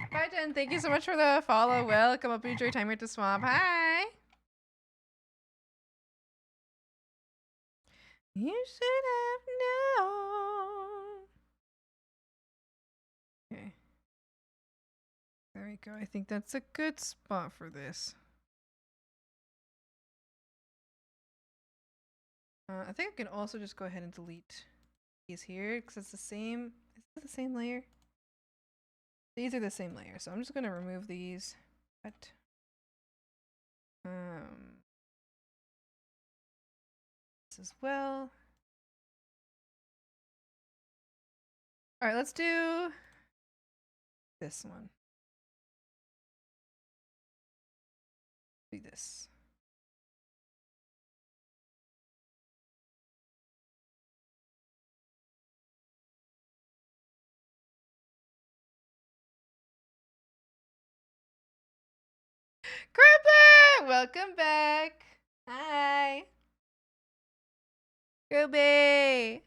Bye, Jen. Thank you so much for the follow. Welcome up. Enjoy your time here at the swamp. Hi. You should have known. Okay. There we go. I think that's a good spot for this. I think I can also just go ahead and delete these here because it's the same. Is it the same layer? These are the same layer, so I'm just gonna remove these. But this as well. All right, let's do this one. Do this. Gruber! Welcome back. Hi. Gruby.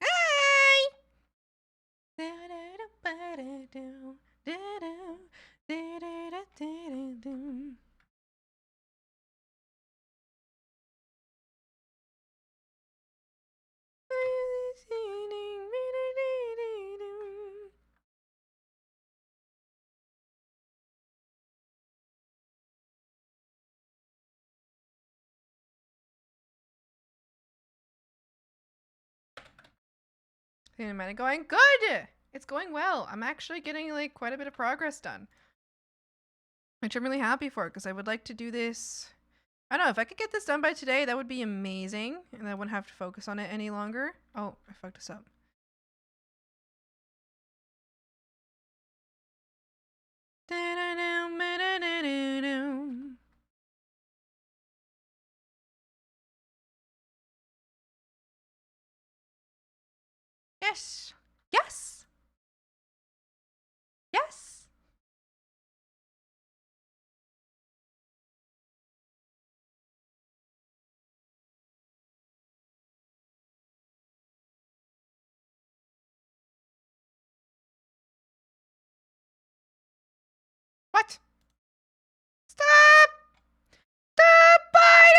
Hi. Animatic going good. It's going well. I'm actually getting like quite a bit of progress done, which I'm really happy for because I would like to do this. I don't know if I could get this done by today, that would be amazing, and I wouldn't have to focus on it any longer. Oh, I fucked this up. Yes. Yes. Yes. What? Stop! Stop biting!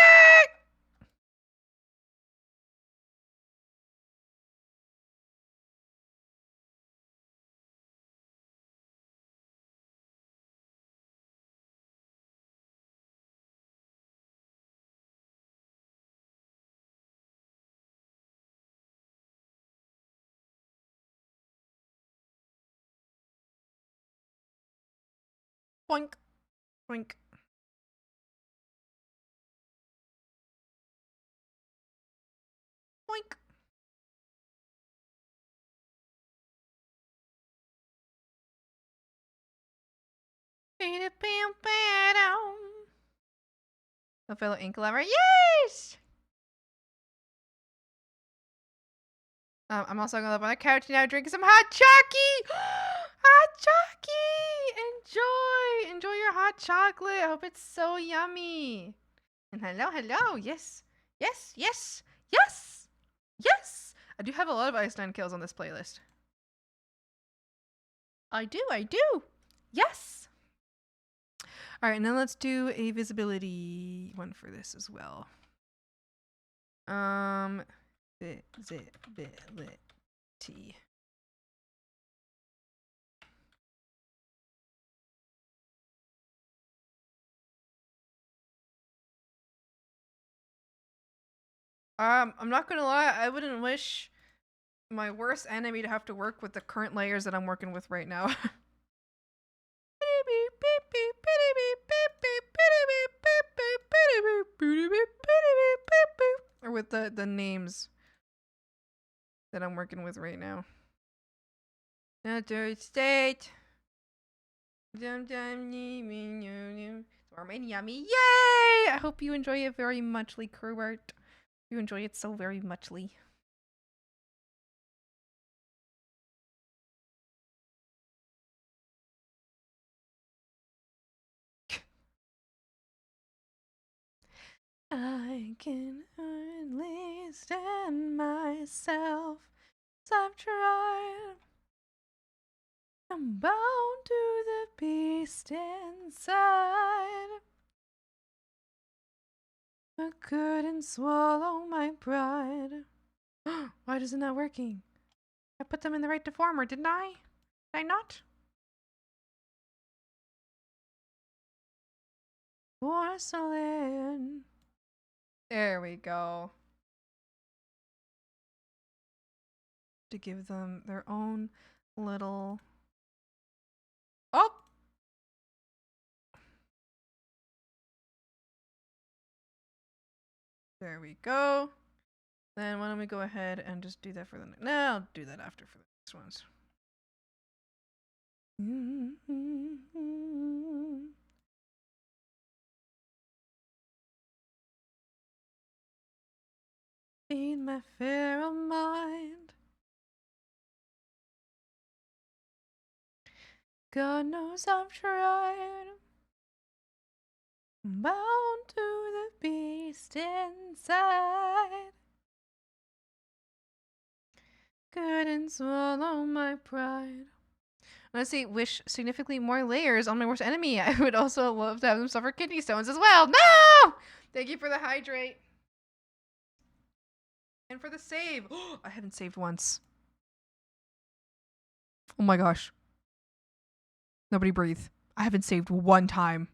Boink. Boink. Boink. A fellow ink lover. Yes! I'm also gonna live on the couch now drinking some hot chocolate. Hot chocolate! Enjoy! Enjoy your hot chocolate. I hope it's so yummy. And hello, hello. Yes. Yes, yes, yes, yes. I do have a lot of Ice 9 kills on this playlist. I do. Yes. All right, and then let's do a visibility one for this as well. Visibility. I'm not gonna lie, I wouldn't wish my worst enemy to have to work with the current layers that I'm working with right now. Or with the names that I'm working with right now. Third state. Warm and yummy. Yay! I hope you enjoy it very muchly, Crewart. You enjoy it so very muchly. I can hardly stand myself. I've tried I'm bound to the beast inside. I couldn't swallow my pride. Why isn't that working? I put them in the right deformer, didn't I? Did I not? Porcelain. There we go. To give them their own little... Oh! There we go. Then why don't we go ahead and just do that for the next... No, I'll do that after for the next ones. Feed my feral mind. God knows I've tried. Bound to the beast inside. Couldn't swallow my pride. Let's see, wish significantly more layers on my worst enemy. I would also love to have them suffer kidney stones as well. No! Thank you for the hydrate. And for the save. I haven't saved once. Oh my gosh. Nobody breathe. I haven't saved one time.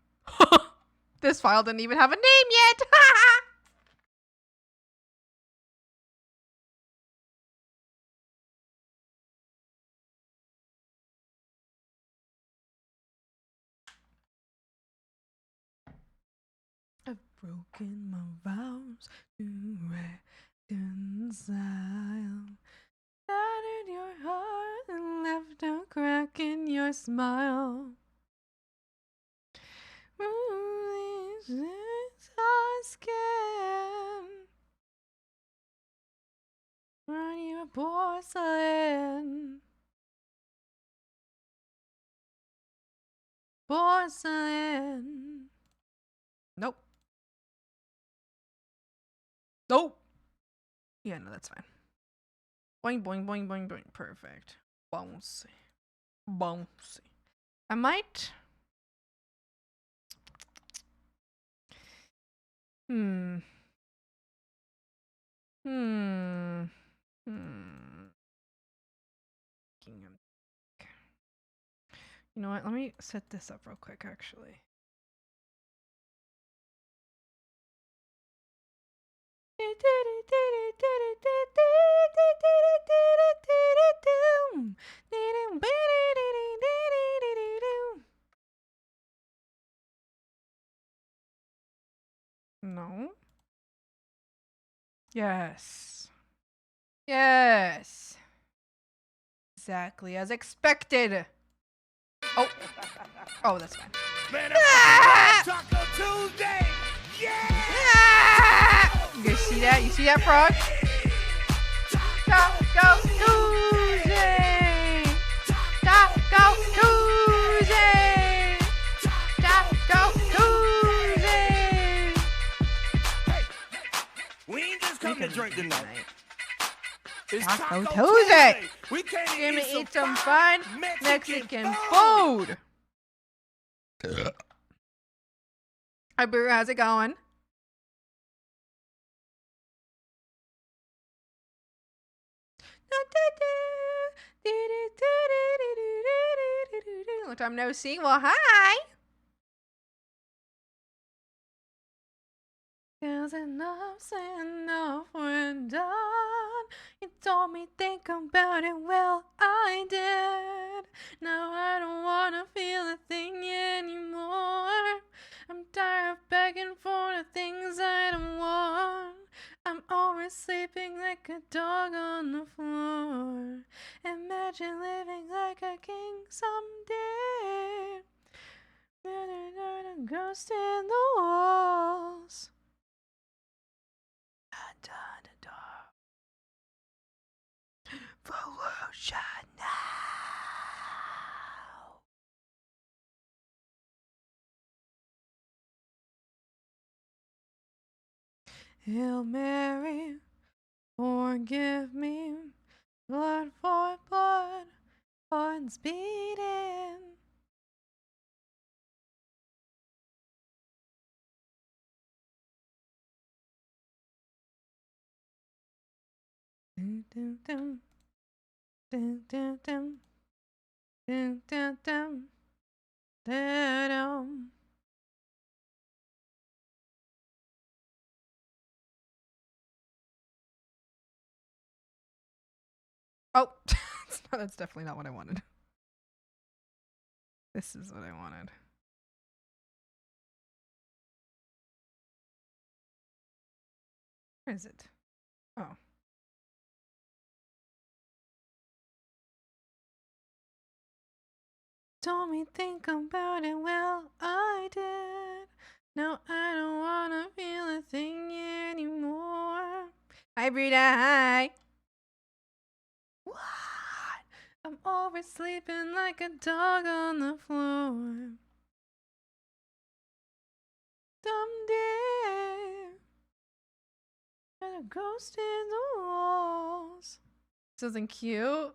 This file didn't even have a name yet. I've broken my vows to reconcile. Shattered your heart and left a crack in your smile. Skin. Run your porcelain. Porcelain. Nope. Nope. Yeah, no, that's fine. Boing, boing, boing, boing, boing. Perfect. Bouncy. Bouncy. I might... You know what? Let me set this up real quick, actually. No. Yes. Yes. Exactly as expected. Oh. Oh, that's fine. Man, Taco Tuesday. Yeah! You guys see that? You see that, frog? Taco Tuesday. Taco Tuesday. Taco Tuesday. Hey, we ain't just come to drink tonight. It's Taco Tuesday. We came to eat some fun Mexican food. Hi, Boo. How's it going? Long time no see. Well, hi. Cause enough's enough, we're done. You told me think about it, well, I did. Now I don't wanna feel a thing anymore. I'm tired of begging for the things I don't want. I'm always sleeping like a dog on the floor. Imagine living like a king someday. A ghost in the walls. Evolution now. Hail Mary, forgive me, blood for blood, Heart's beating. Dun, dun, dun. Dun, dun, dun. Dun, dun, dun. Dun, dun. Oh, that's definitely not what I wanted. This is what I wanted. Where is it? Oh. Told me think about it, well, I did. Now I don't wanna feel a thing anymore. Hi, Brita, hi. What? I'm oversleeping like a dog on the floor. Someday, and a ghost in the walls. Something cute.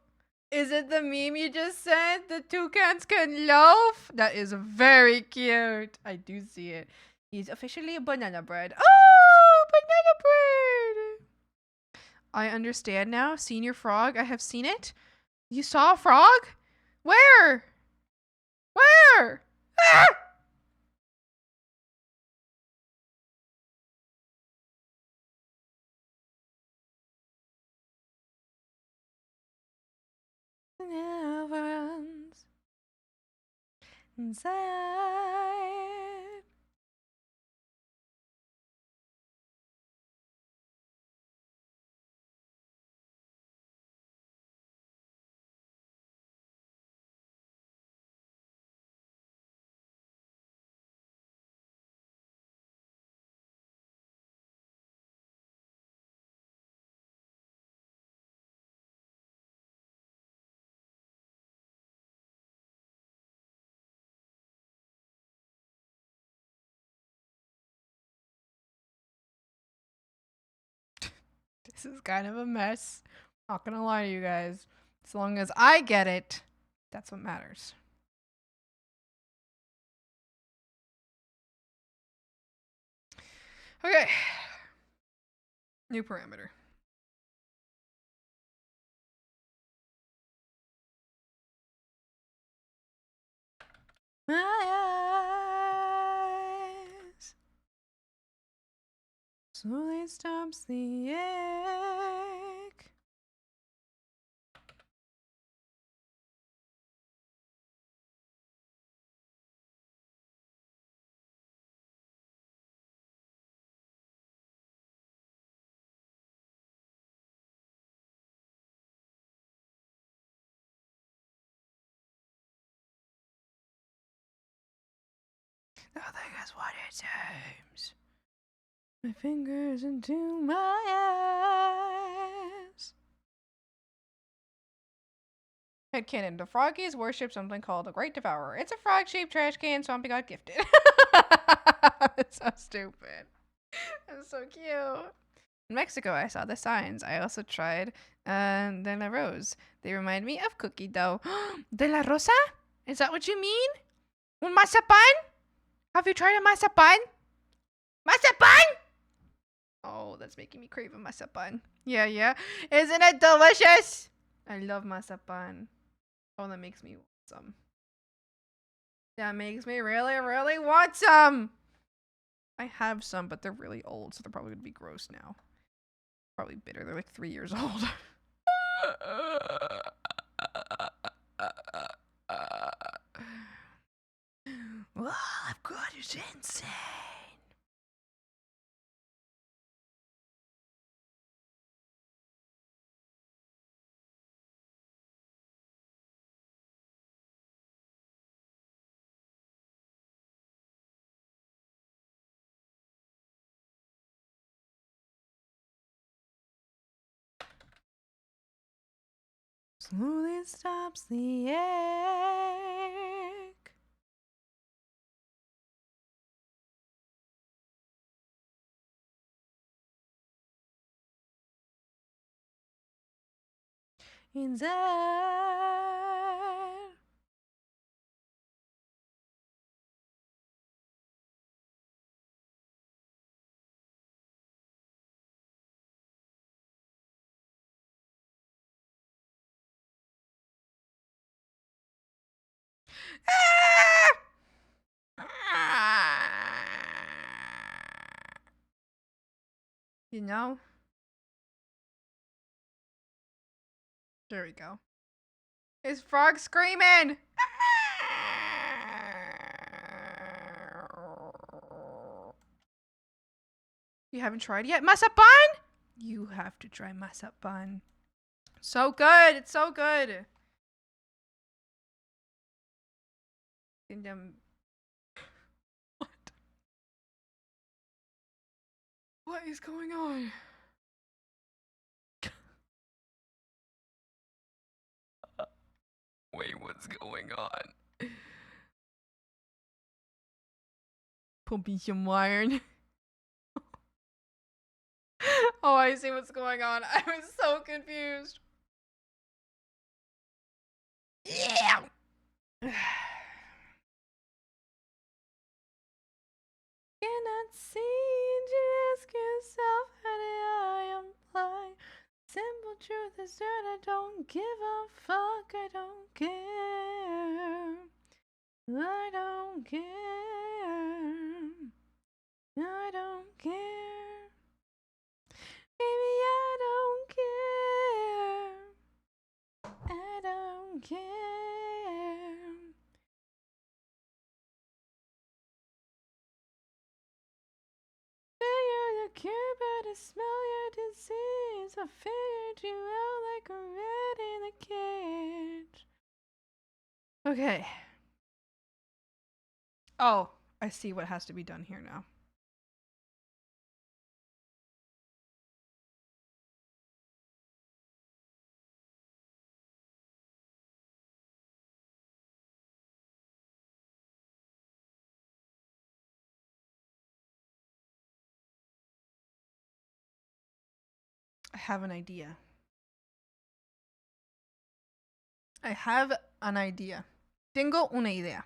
Is it the meme you just sent? The toucans can loaf? That is very cute. I do see it. He's officially a banana bread. Oh, banana bread. I understand now. Senior frog. I have seen it. You saw a frog? Where? Where? Ah! Never ends inside. This is kind of a mess. Not gonna lie to you guys. As long as I get it, that's what matters. Okay. New parameter. My eyes slowly stops the ache. Nothing is what it seems. My fingers into my eyes. Headcanon. The froggies worship something called the Great Devourer. It's a frog-shaped trash can Swampy got gifted. That's so stupid. That's so cute. In Mexico, I saw the signs. I also tried De La Rose. They remind me of cookie dough. De La Rosa? Is that what you mean? Un mazapan? Have you tried a mazapan? Mazapan? Oh, that's making me crave a mazapan. Yeah, yeah. Isn't it delicious? I love mazapan. Oh, that makes me want some. That makes me really, really want some. I have some, but they're really old, so they're probably going to be gross now. Probably bitter. They're like 3 years old. All I've got is insane. Slowly stops the ache. Inside. You know? There we go. Is frog screaming? You haven't tried yet? Masapan? You have to try masapan. So good. It's so good. What? What is going on? Wait, what's going on? Pumping some iron. Oh, I see what's going on. I was so confused. Yeah. Cannot see, just ask yourself how did I apply? Simple truth is that I don't give a fuck. I don't care. I don't care. I don't care. Baby, I don't care. I don't care. Figure the cure, but to smell your disease. I figured you out like a rat in a cage. Okay. Oh, I see what has to be done here now. I have an idea. I have an idea. Tengo una idea.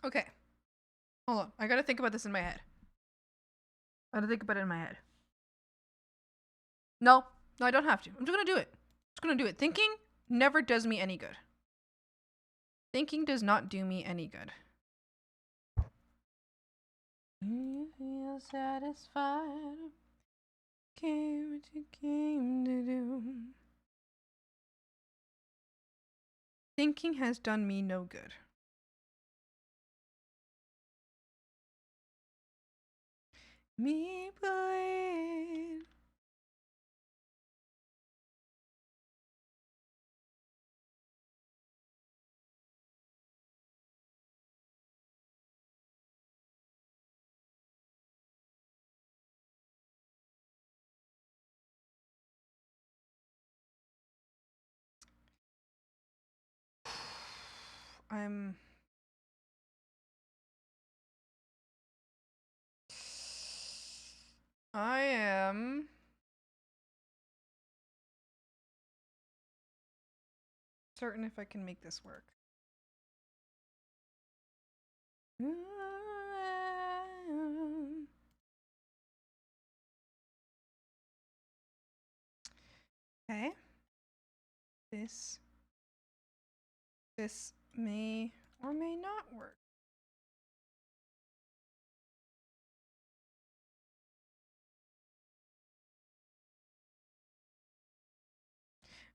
Okay. Hold on. I gotta think about this in my head. I gotta think about it in my head. No, I don't have to. I'm just gonna do it. Just gonna do it. Thinking never does me any good. Thinking does not do me any good. You feel satisfied. Came what you came to do. Thinking has done me no good. Me bleed. I am certain if I can make this work. Okay. This may or may not work.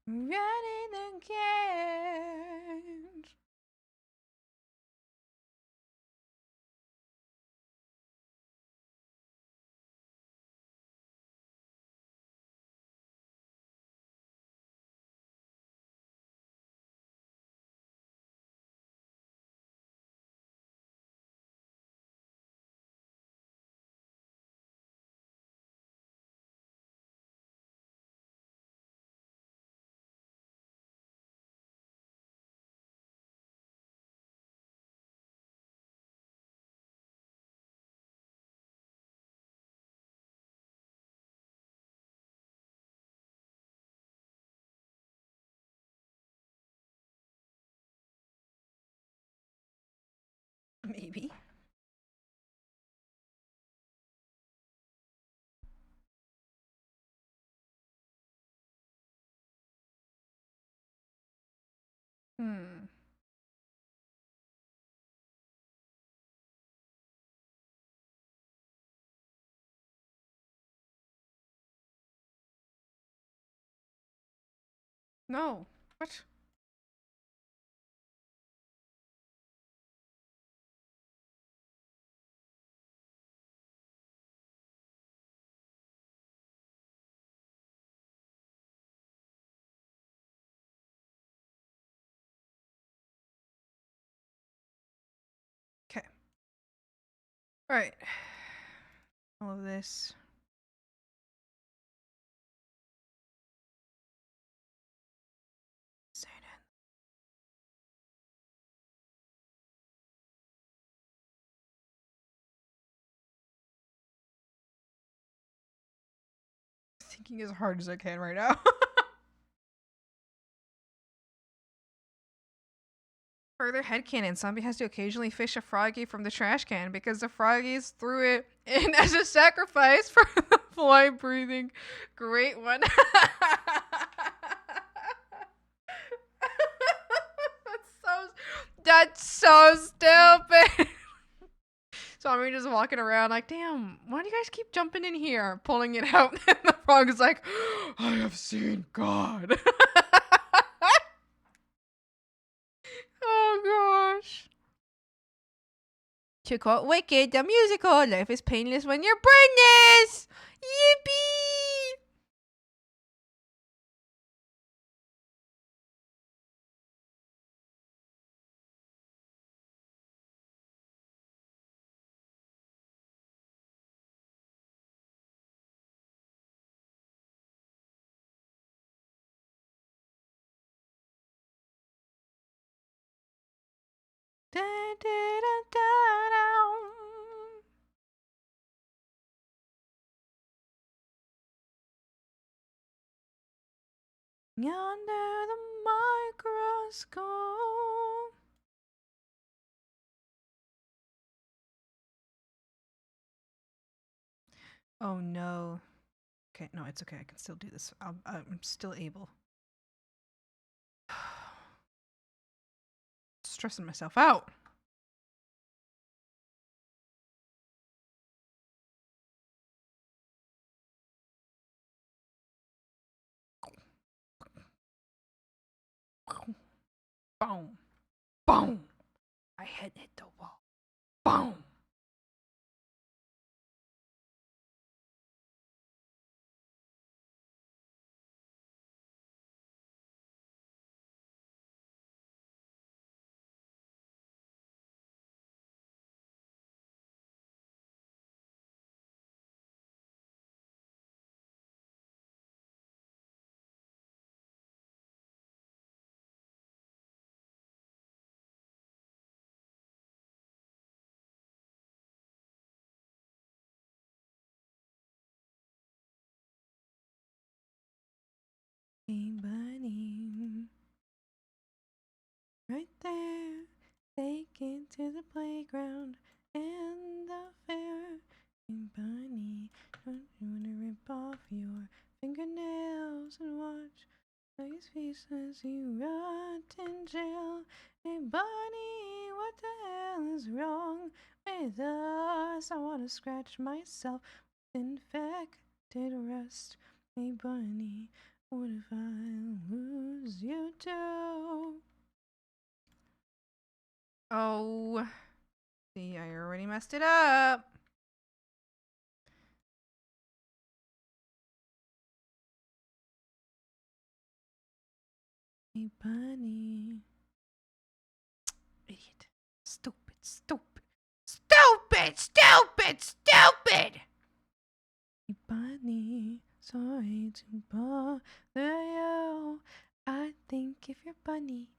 Ready the cage. Maybe. Hmm. No. What? Okay. All right. All of this. Say it. Thinking as hard as I can right now. Further headcanon, Zombie has to occasionally fish a froggy from the trash can because the froggies threw it in as a sacrifice for the fly breathing great one. That's so stupid. So I'm just walking around like, damn, why do you guys keep jumping in here, pulling it out? And the frog is like, I have seen God. Oh gosh. To quote Wicked, the musical, life is painless when you're brainless. Yippee! Da, da, da, da, da. Under the microscope. Oh no. Okay, no, it's okay. I can still do this. I'm still able. Stressing myself out. Boom. Boom. My head hit the wall. Boom. Hey, bunny. Right there. Take it to the playground and the fair. Hey, bunny. Don't you want to rip off your fingernails and watch these pieces you rot in jail? Hey, bunny, what the hell is wrong with us? I want to scratch myself with infected rust. Hey, bunny. What if I lose you too? Oh, see, I already messed it up. Hey, bunny. Idiot. Stupid, stupid. Stupid, stupid, stupid! Hey, bunny. Sorry to bother you. I think if you're bunny,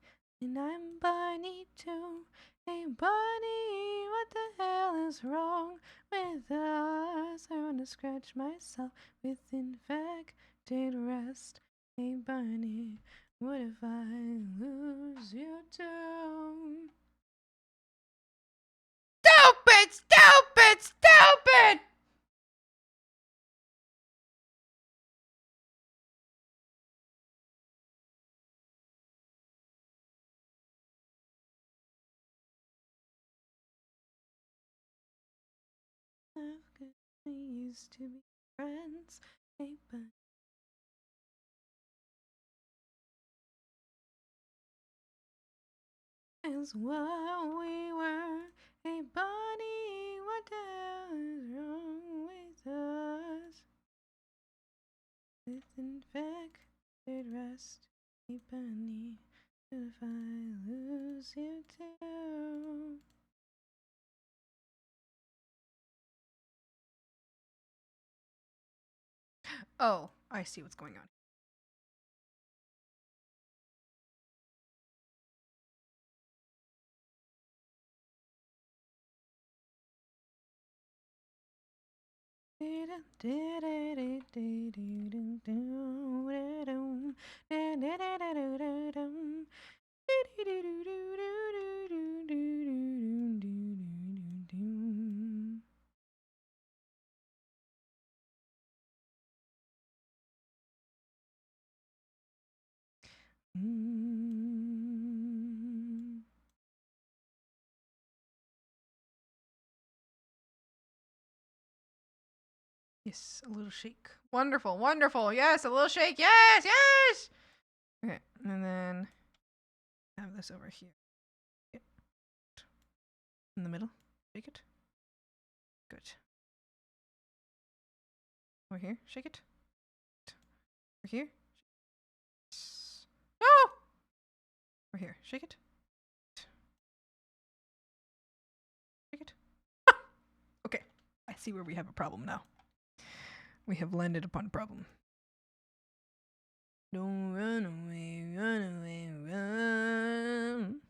then I'm bunny too. Hey, bunny, what the hell is wrong with us? I wanna scratch myself with infected rust. Hey, bunny, what if I lose you too? Stupid, stupid, stupid! We used to be friends. Hey, but is what we were. Hey, Bunny, what the hell is wrong with us? This infected rest. Hey, Bunny, if I lose you too. Oh, I see what's going on. Yes, a little shake. Wonderful, wonderful. Yes, a little shake. Yes, yes. Okay, and then have this over here. In the middle. Shake it. Good. Over here. Shake it. Over here. No! Over here. Shake it. Shake it. Okay. I see where we have a problem now. We have landed upon a problem. Don't run away, run away, run.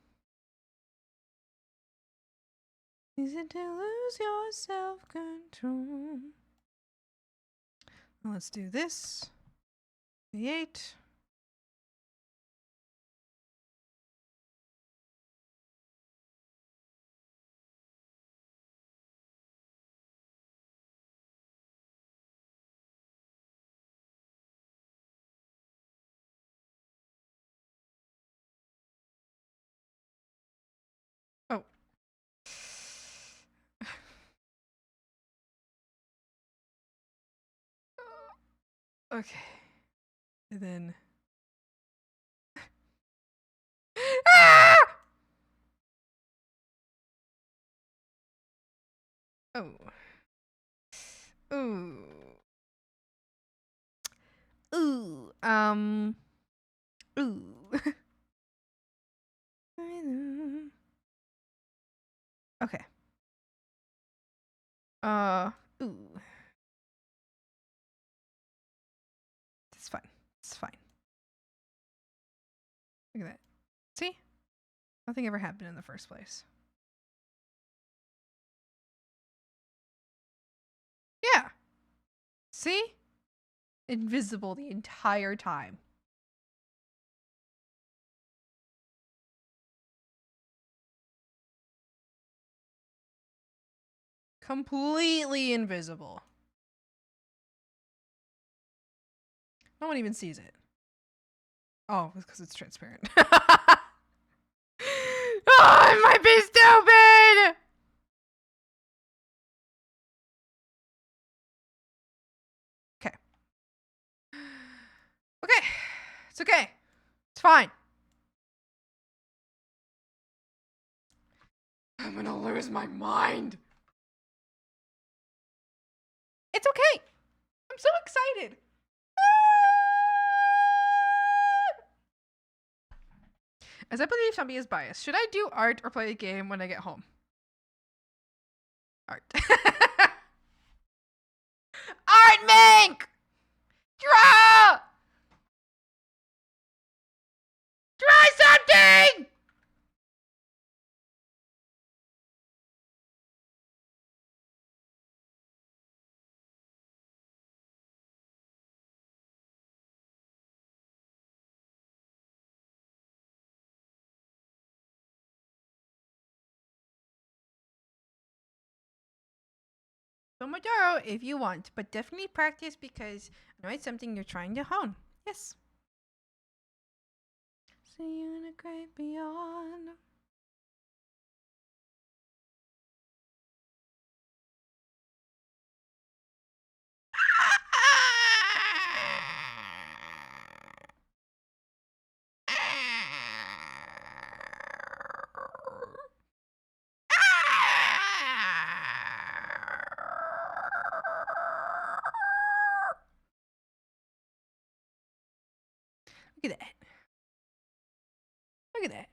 Is it to lose your self-control? Well, let's do this. Create. Oh. Okay. And then. Ah! Oh. Ooh. Ooh. Ooh. Okay. Ooh. It's fine. It's fine. Look at that. See? Nothing ever happened in the first place. Yeah. See? Invisible the entire time. Completely invisible. No one even sees it. Oh, it's because it's transparent. Oh, I might be stupid! Okay. Okay. It's okay. It's fine. I'm gonna lose my mind. It's okay. I'm so excited. As I believe Tommy is biased, should I do art or play a game when I get home? Art. Art, Mink! Draw! Try something! Pomodoro if you want, but definitely practice because I know it's something you're trying to hone. Yes. See you in a great beyond. Look at that. Look at that.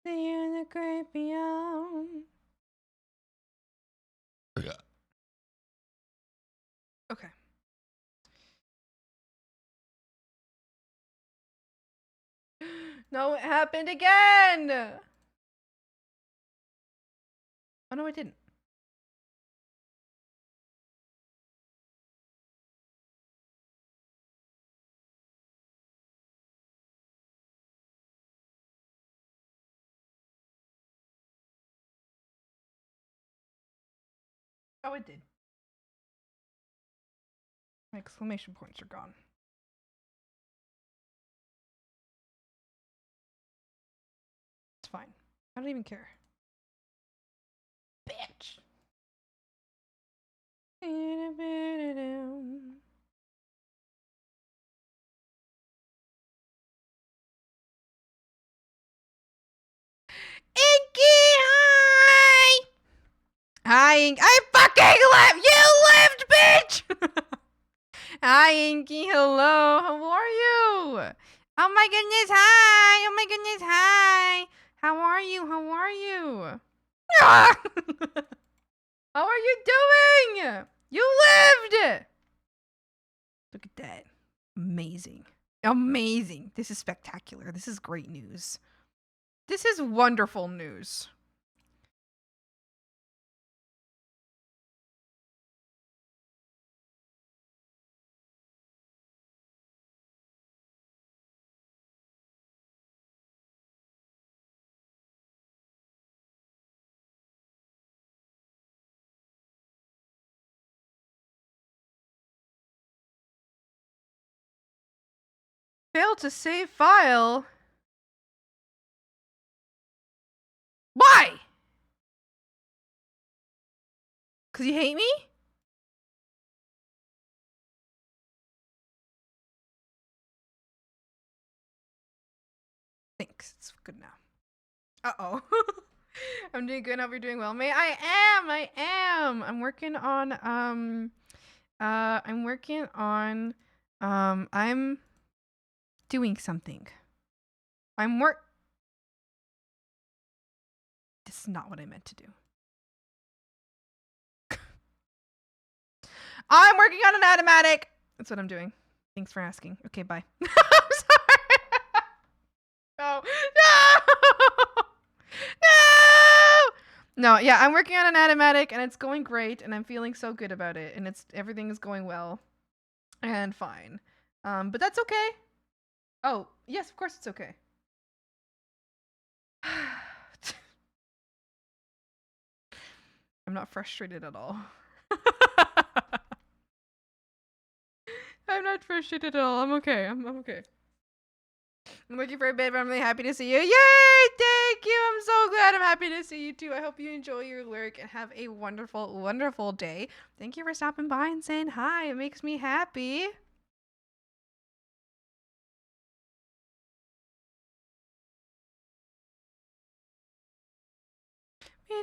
See the great beyond. Okay. No, it happened again. Oh no, it didn't. Oh, it did. My exclamation points are gone. It's fine. I don't even care. Bitch. Inky, hi! Hi, Inky. I fucking left! You left, bitch! Hi, Inky. Hello. How are you? Oh my goodness, hi! Oh my goodness, hi! How are you? How are you? How are you doing? You lived! Look at that. Amazing. Amazing. This is spectacular. This is great news. This is wonderful news. Failed to save file? Why? Cause you hate me? Thanks. It's good now. Uh-oh. I'm doing good. I hope you're doing well. I am. I'm working on I'm doing something. This is not what I meant to do. I'm working on an animatic. That's what I'm doing. Thanks for asking. Okay, bye. I'm sorry. No. No. No. No, yeah, I'm working on an animatic and it's going great and I'm feeling so good about it and everything is going well and fine. But that's okay. Oh, yes, of course it's okay. I'm not frustrated at all. I'm not frustrated at all. I'm okay. I'm okay. I'm looking for a bit, but I'm really happy to see you. Yay! Thank you. I'm so glad. I'm happy to see you too. I hope you enjoy your lyric and have a wonderful, wonderful day. Thank you for stopping by and saying hi. It makes me happy. Do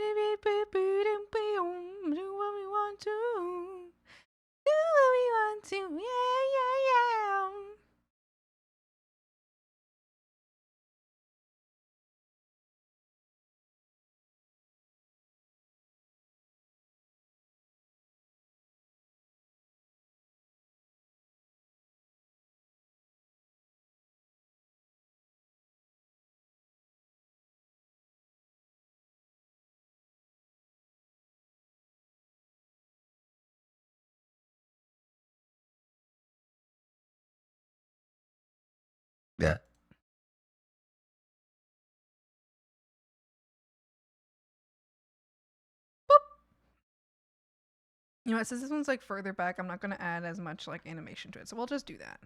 what we want to. Do what we want to. Yeah, yeah, yeah. Yeah. You know what? Since this one's like further back, I'm not going to add as much like animation to it. So we'll just do that.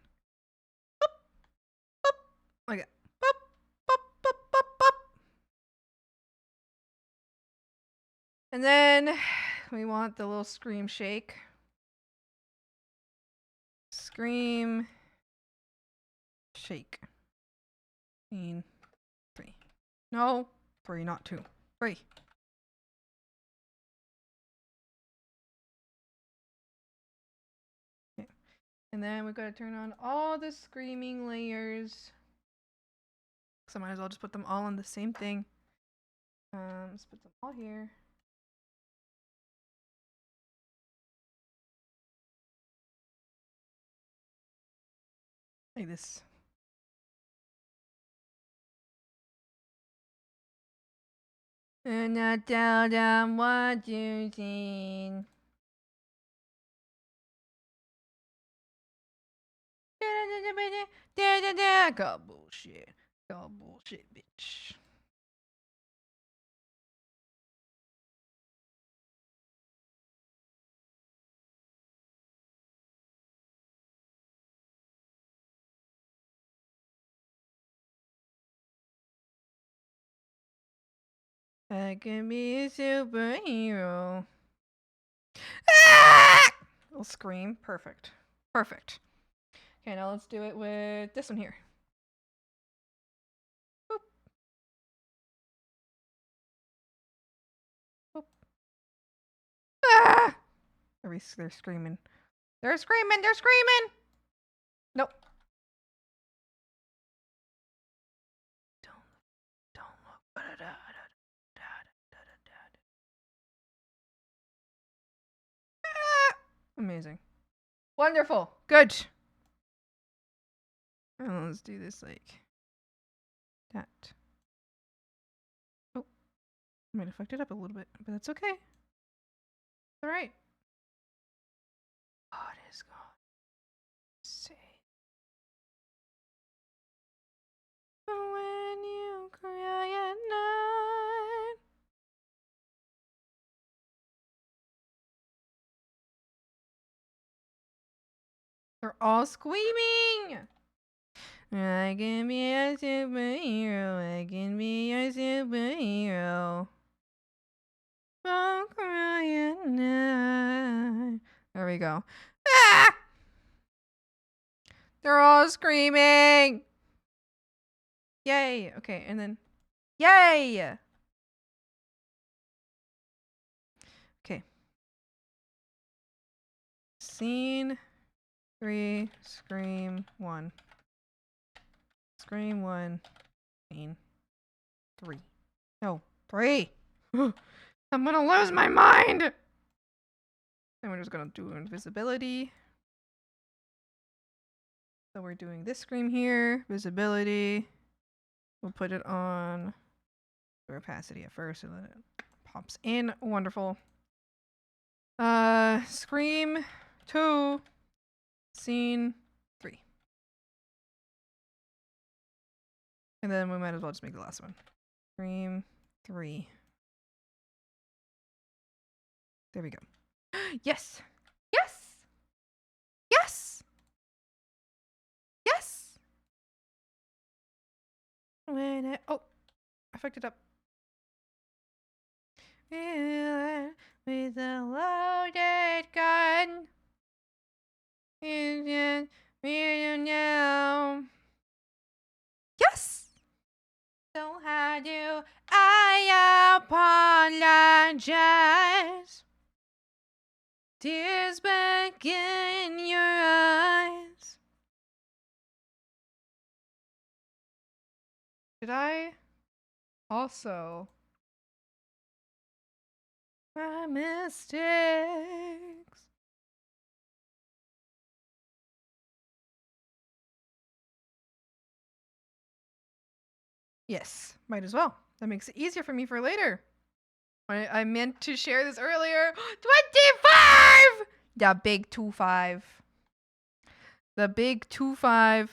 Like that. And then we want the little scream shake. Scream shake. 3. No, 3, not 2. 3. Okay. And then we've got to turn on all the screaming layers. So I might as well just put them all on the same thing. Let's put them all here. Like this. And not tell them what you've seen. God bullshit. God bullshit, bitch. I can be a superhero. Ah! I'll scream. Perfect. Perfect. Okay, now let's do it with this one here. Boop. Boop. Ah! They're screaming. They're screaming. They're screaming. Nope. Don't look. Ah! Amazing. Wonderful. Good. Oh, let's do this like that. Oh, I might have fucked it up a little bit, but that's okay. All right. What is going to say? When you cry at night. They're all screaming. I can be a superhero. I can be a superhero. Don't cry at night. There we go. Ah! They're all screaming. Yay. Okay, and then yay. Okay. Scene 3, scream 1. Scream 1, scene 3. No, 3. I'm gonna lose my mind. And we're just gonna do invisibility. So we're doing this scream here, visibility. We'll put it on the opacity at first so that it pops in. Wonderful. Scream 2, scene 3. And then we might as well just make the last one. Scream 3. There we go. Yes! Yes! Yes! Yes! Oh, I fucked it up. With a loaded gun. Now. Yes! So how do I apologize? Tears back in your eyes. Did I also my mistakes? Yes, might as well. That makes it easier for me for later. I meant to share this earlier. 25! The big 2-5. The big 2-5.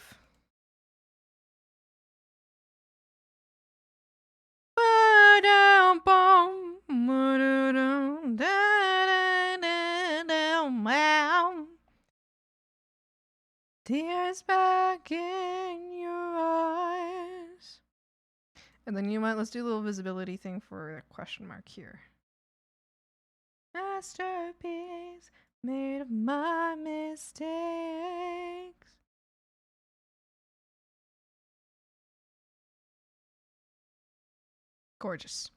Tears back in your eyes. And then let's do a little visibility thing for a question mark here. Masterpiece made of my mistakes. Gorgeous.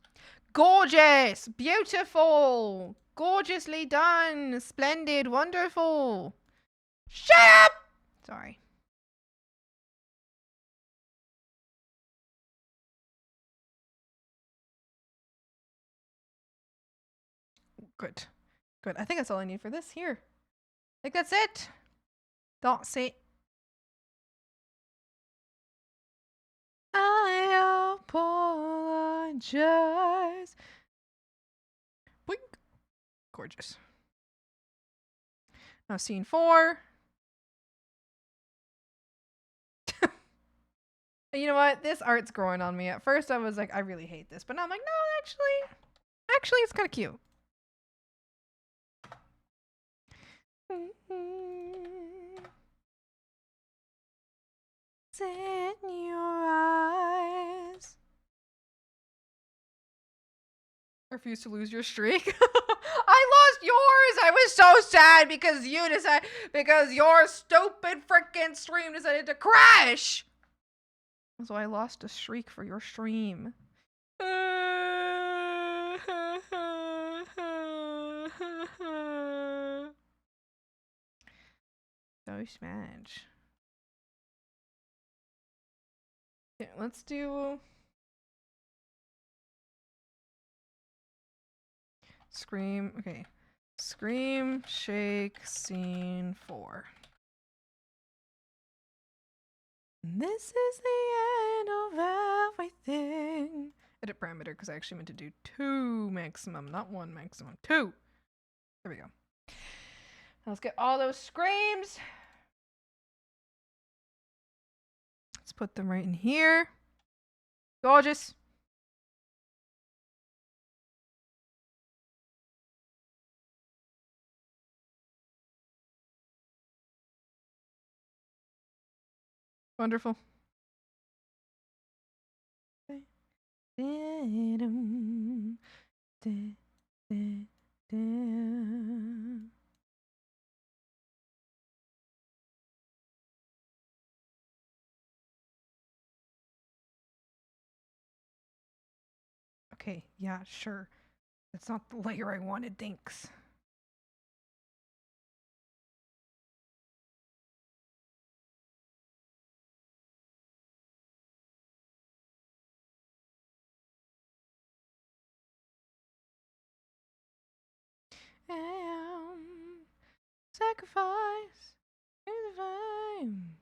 Gorgeous! Beautiful! Gorgeously done! Splendid! Wonderful! Shut up! Sorry. Good. Good. I think that's all I need for this here. I think that's it. That's it. I apologize. Boink. Gorgeous. Now scene 4. You know what? This art's growing on me. At first I was like, I really hate this. But now I'm like, no, actually it's kind of cute. In your eyes. Refuse to lose your streak. I lost yours. I was so sad because your stupid freaking stream decided to crash. So I lost a streak for your stream. So smash. Okay, let's do Scream. Okay. Scream, shake, scene 4. This is the end of everything. Edit parameter, because I actually meant to do 2 maximum, not 1 maximum. 2. There we go. Let's get all those screams. Let's put them right in here. Gorgeous. Wonderful. Okay, yeah, sure. That's not the layer I wanted, thanks. Sacrifice is fine.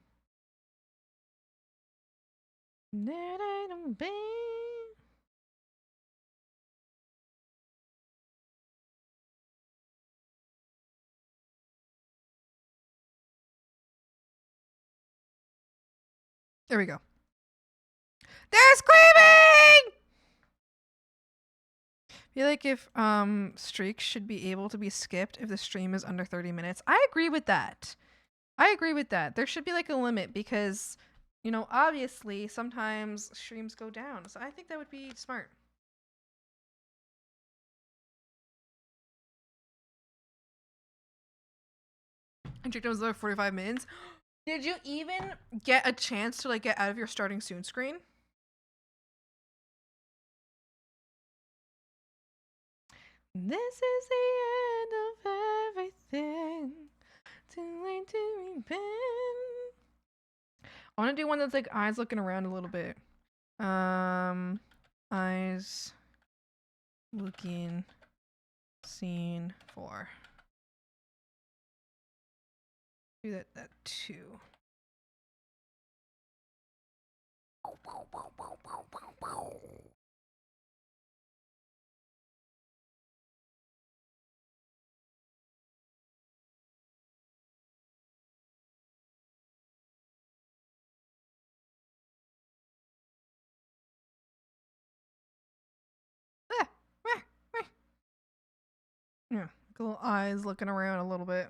There we go. They're screaming! I feel like if streaks should be able to be skipped if the stream is under 30 minutes. I agree with that. There should be like a limit because, you know, obviously sometimes streams go down. So I think that would be smart. I checked it was like 45 minutes. Did you even get a chance to like get out of your starting soon screen? This is the end of everything. Too late to repent. I want to do one that's like eyes looking around a little bit. Eyes looking scene 4. Do that too. Yeah, little eyes looking around a little bit.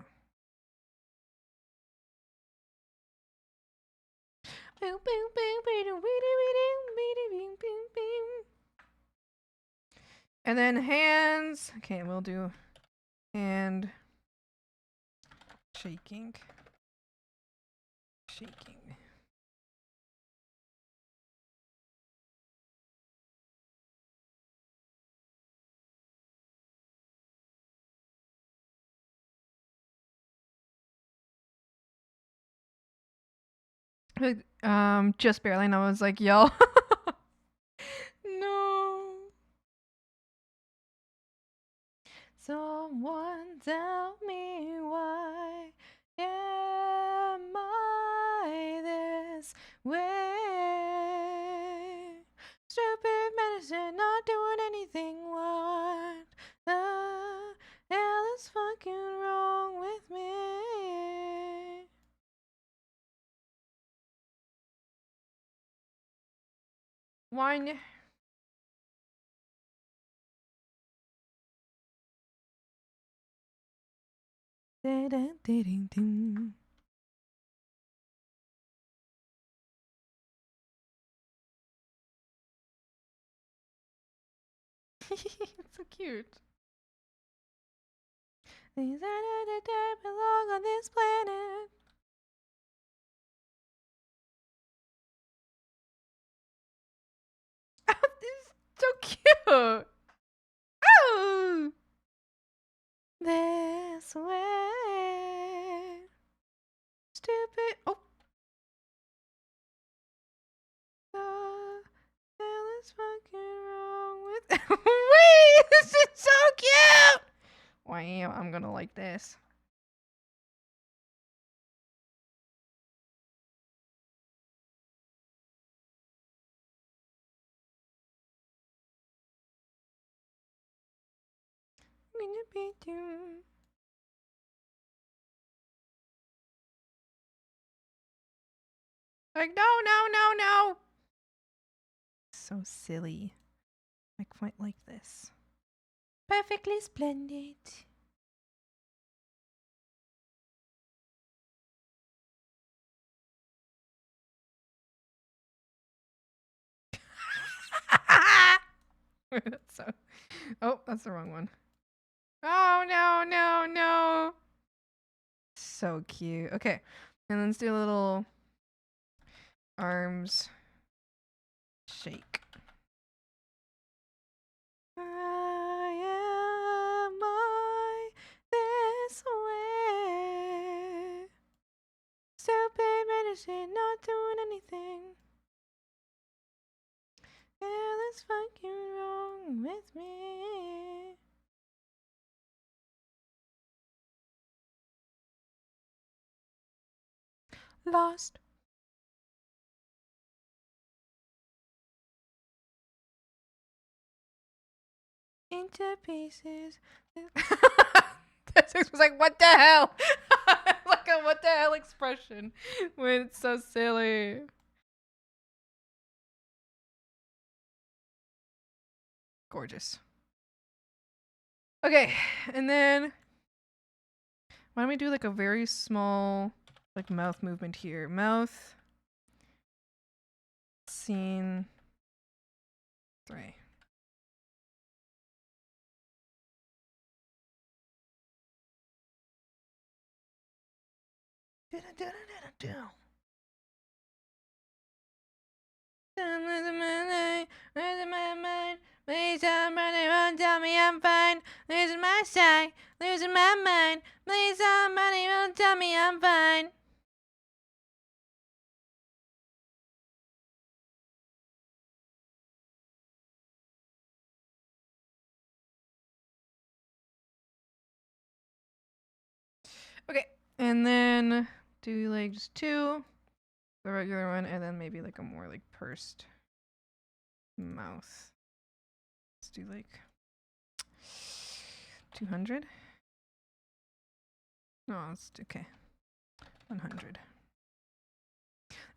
And then hands. Okay, we'll do hand shaking. Shaking. Just barely. And I was like, yo. No. Someone tell me why am I this way? Stupid medicine, not doing anything. What the hell is fucking wrong with me? Why? It's so cute. These that belong on this planet. This is so cute. Oh, this way. Stupid. Oh, the hell is fucking wrong with? Wait, this is so cute. Wow, I'm gonna like this. Like, no, no, no, no. So silly. I quite like this. Perfectly splendid. So, oh, that's the wrong one. Oh, no, no, no. So cute. Okay. And let's do a little arms shake. I am I this way. Stupid medicine, not doing anything. Hell is fucking wrong with me. Lost. Into pieces. This was like, what the hell? Like a what the hell expression when it's so silly. Gorgeous. Okay, and then why don't we do like a very small like mouth movement here? Mouth scene 3. Please somebody won't tell me I'm fine. Losing my sight, losing my mind. Please somebody won't tell me I'm fine. Okay, and then do like just 2, the regular one, and then maybe like a more like pursed mouth. Let's do like 200. No, it's okay. 100.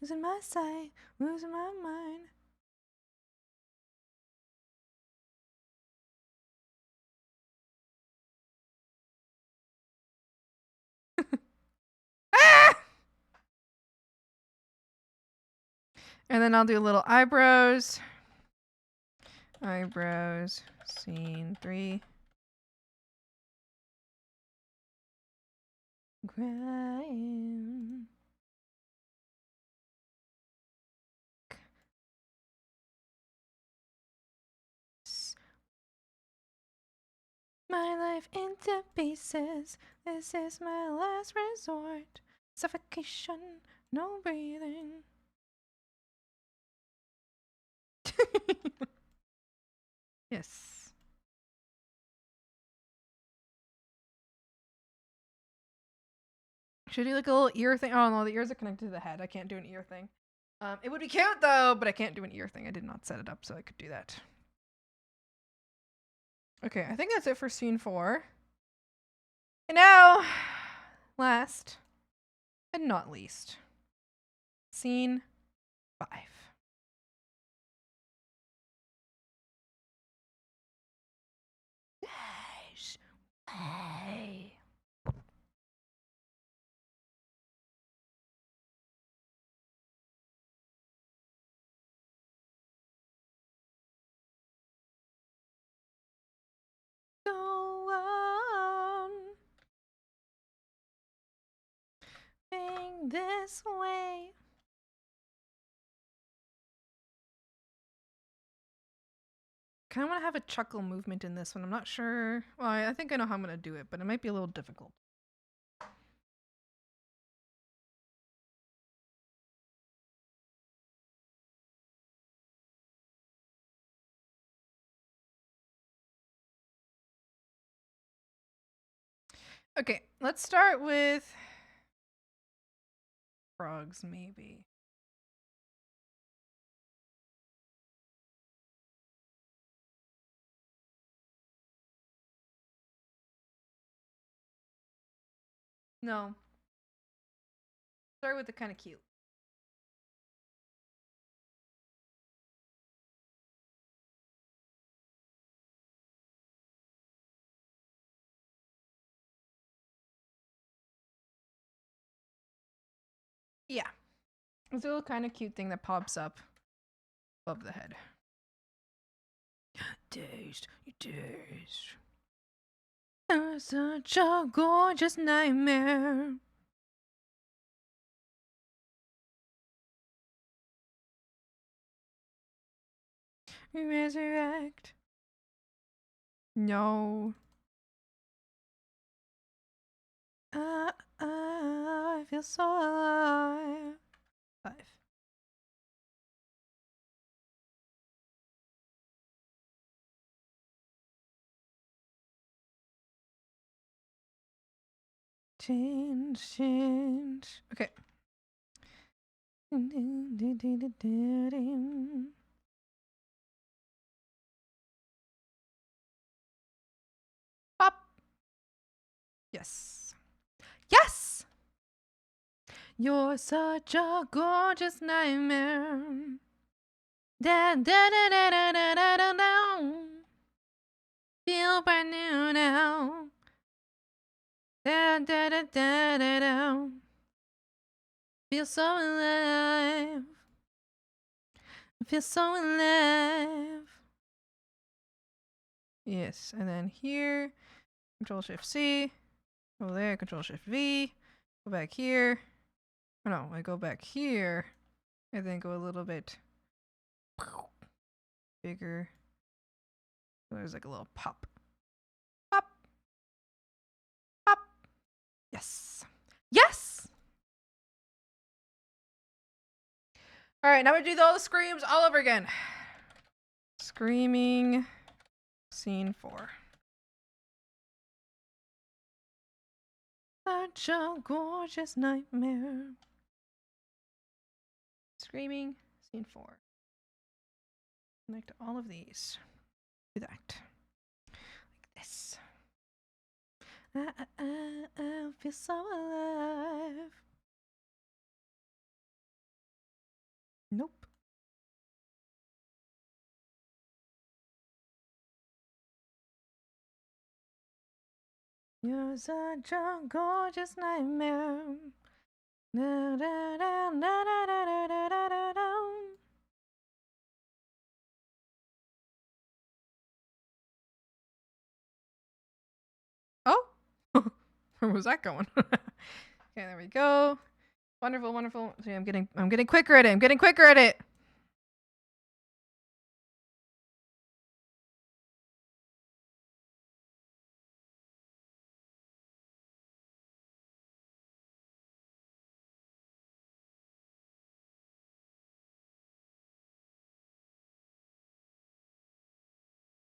Losing my sight, losing my mind. Ah! And then I'll do little eyebrows. Eyebrows, scene 3. Crying. My life into pieces. This is my last resort. Suffocation, no breathing. Yes. Should I do like a little ear thing? Oh no, the ears are connected to the head. I can't do an ear thing. It would be cute though, but I can't do an ear thing. I did not set it up so I could do that. Okay, I think that's it for scene 4. And now, last and not least, scene 5. Hey. Go on. Being this way. Kind of want to have a chuckle movement in this one. I'm not sure. Well, I think I know how I'm going to do it, but it might be a little difficult. Okay, let's start with frogs, maybe. No. Start with the kind of cute. Yeah. It's a little kind of cute thing that pops up above the head. Dazed, you dazed. Such a gorgeous nightmare. Resurrect. No. I feel so alive. 5. Change. Okay. Pop. Yes. Yes! You're such a gorgeous nightmare. Da da da da da da da da da. Feel brand new now. Da da da da da da. Feel so alive. Feel so alive. Yes, and then here, Control Shift C. Go there, Control Shift V. Go back here. Oh no, I go back here. And then go a little bit bigger. So there's like a little pop. Pop. Pop. Yes. Yes! Alright, now we do those screams all over again. Screaming. Scene 4. Such a gorgeous nightmare. Screaming. Scene 4. Connect all of these. Do that. Like this. I feel so alive. Nope. You're such a gorgeous nightmare. Da, da, da, da, da, da, da, da, da, da. Where was that going? Okay, there we go. Wonderful, wonderful. See, I'm getting quicker at it. I'm getting quicker at it.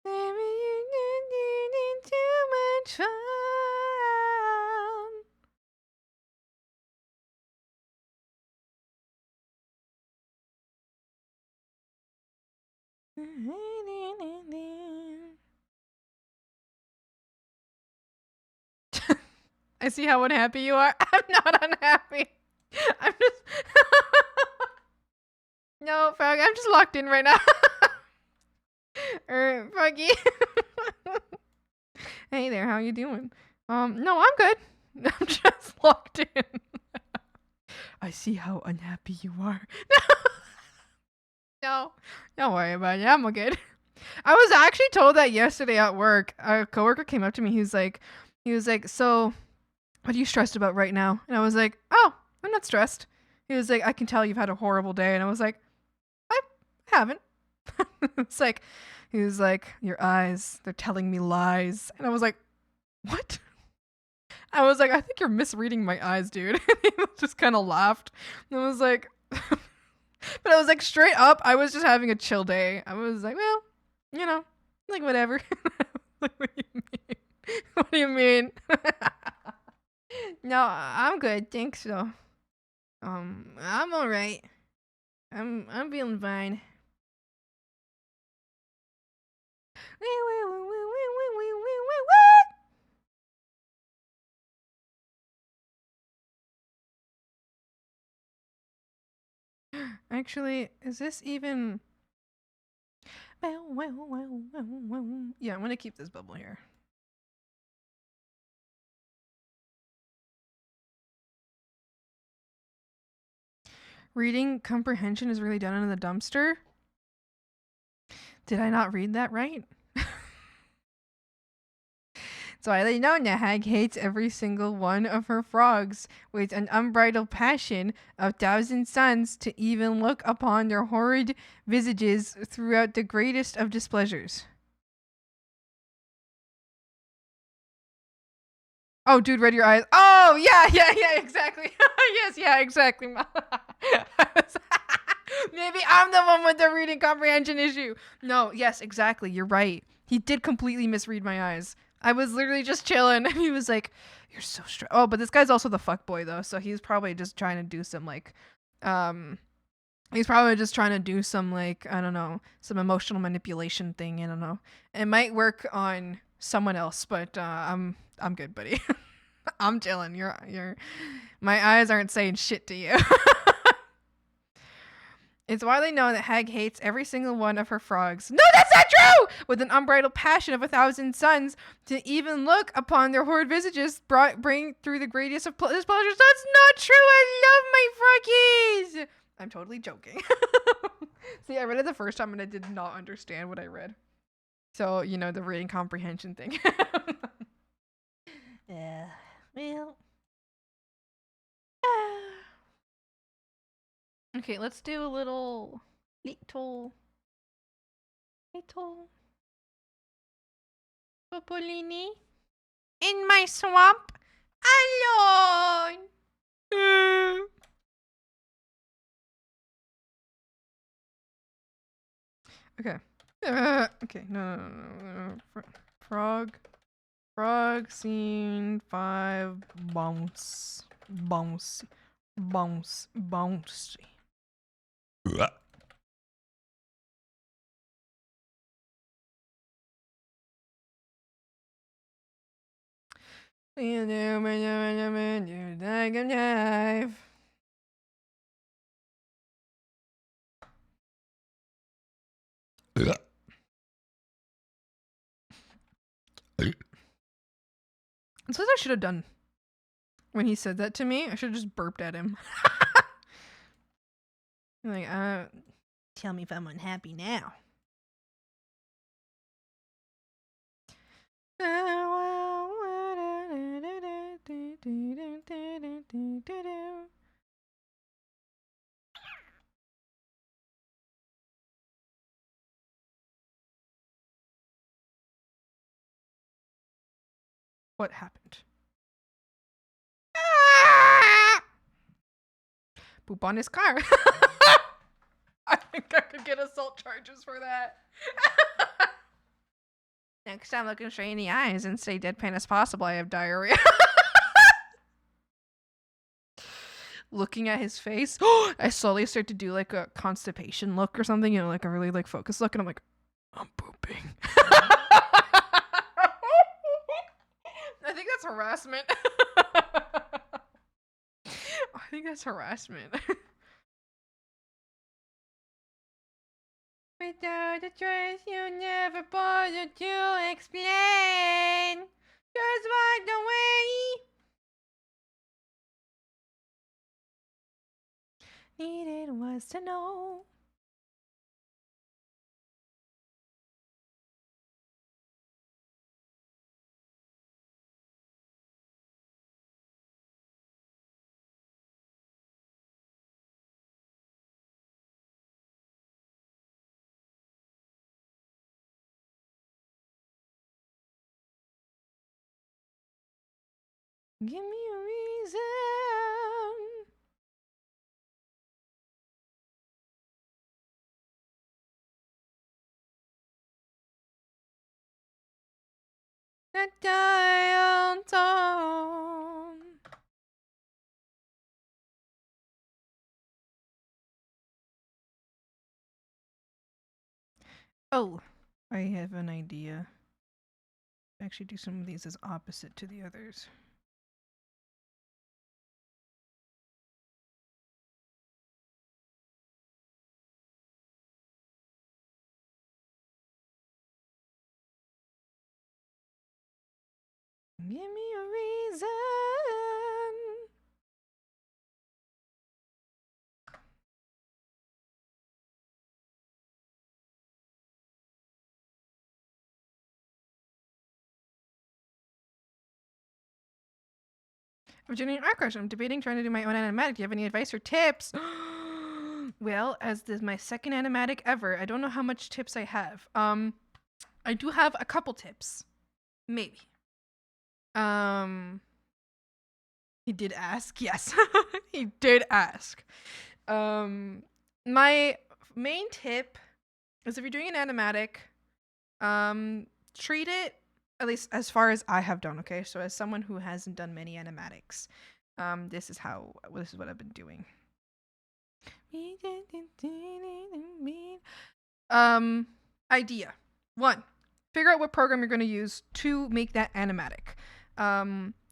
Maybe you didn't too much fun. I see how unhappy you are. I'm not unhappy. I'm just no, Frog. I'm just locked in right now. Froggy. Hey there, how you doing? No, I'm good. I'm just locked in. I see how unhappy you are. No, don't worry about it. I'm good. I was actually told that yesterday at work. A coworker came up to me. He was like, so what are you stressed about right now? And I was like, oh, I'm not stressed. He was like, I can tell you've had a horrible day. And I was like, I haven't. It's like, he was like, your eyes, they're telling me lies. And I was like, what? I was like, I think you're misreading my eyes, dude. And he just kind of laughed. And I was like, but I was like, straight up, I was just having a chill day. I was like, well, you know, like whatever. Like, what do you mean? What do you mean? No, I'm good. Thanks, though. I'm all right. I'm feeling fine. Actually, is this even? Yeah, I'm gonna keep this bubble here. Reading comprehension is really done in the dumpster. Did I not read that right? So I let you know Nahag hates every single one of her frogs with an unbridled passion of thousand suns to even look upon their horrid visages throughout the greatest of displeasures. Oh, dude, read your eyes. Oh, yeah, exactly. Yes, yeah, exactly. Maybe I'm the one with the reading comprehension issue. No, yes, exactly. You're right. He did completely misread my eyes. I was literally just chilling, and he was like, "You're so stressed." Oh, but this guy's also the fuck boy though, so he's probably just trying to do some like, he's probably just trying to do some like I don't know, some emotional manipulation thing. I don't know. It might work on someone else, but I'm good, buddy. I'm chilling. My eyes aren't saying shit to you. It's widely known that Hag hates every single one of her frogs. No, that's not true! With an unbridled passion of 1,000 suns to even look upon their horrid visages bring through the greatest of displeasures. That's not true! I love my froggies! I'm totally joking. See, I read it the first time and I did not understand what I read. So, you know, the reading comprehension thing. Yeah. Well. Okay, let's do a little Popolini in my swamp alone. Okay. Okay. No. Frog scene 5. Bounce. You like a knife. That's what I should have done. When he said that to me, I should have just burped at him. Like, tell me if I'm unhappy now. What happened? Poop on his car. I think I could get assault charges for that. Next time, look him straight in the eyes and stay deadpan as possible. I have diarrhea. Looking at his face, I slowly start to do like a constipation look or something, like a really like focused look, and I'm like, I'm pooping. I think that's harassment. I think that's harassment. Without a trace, you never bother to explain. Just walked away. Needed was to know. Give me a reason. That dial tone. Oh, I have an idea. Actually, do some of these as opposite to the others. Give me a reason. I'm doing an art course. I'm debating trying to do my own animatic. Do you have any advice or tips? Well, as this is my second animatic ever, I don't know how much tips I have. I do have a couple tips. Maybe. He did ask. Yes. He did ask. My main tip is if you're doing an animatic, treat it, at least as far as I have done, okay? So as someone who hasn't done many animatics, this is what I've been doing. Idea. 1. Figure out what program you're going to use to make that animatic.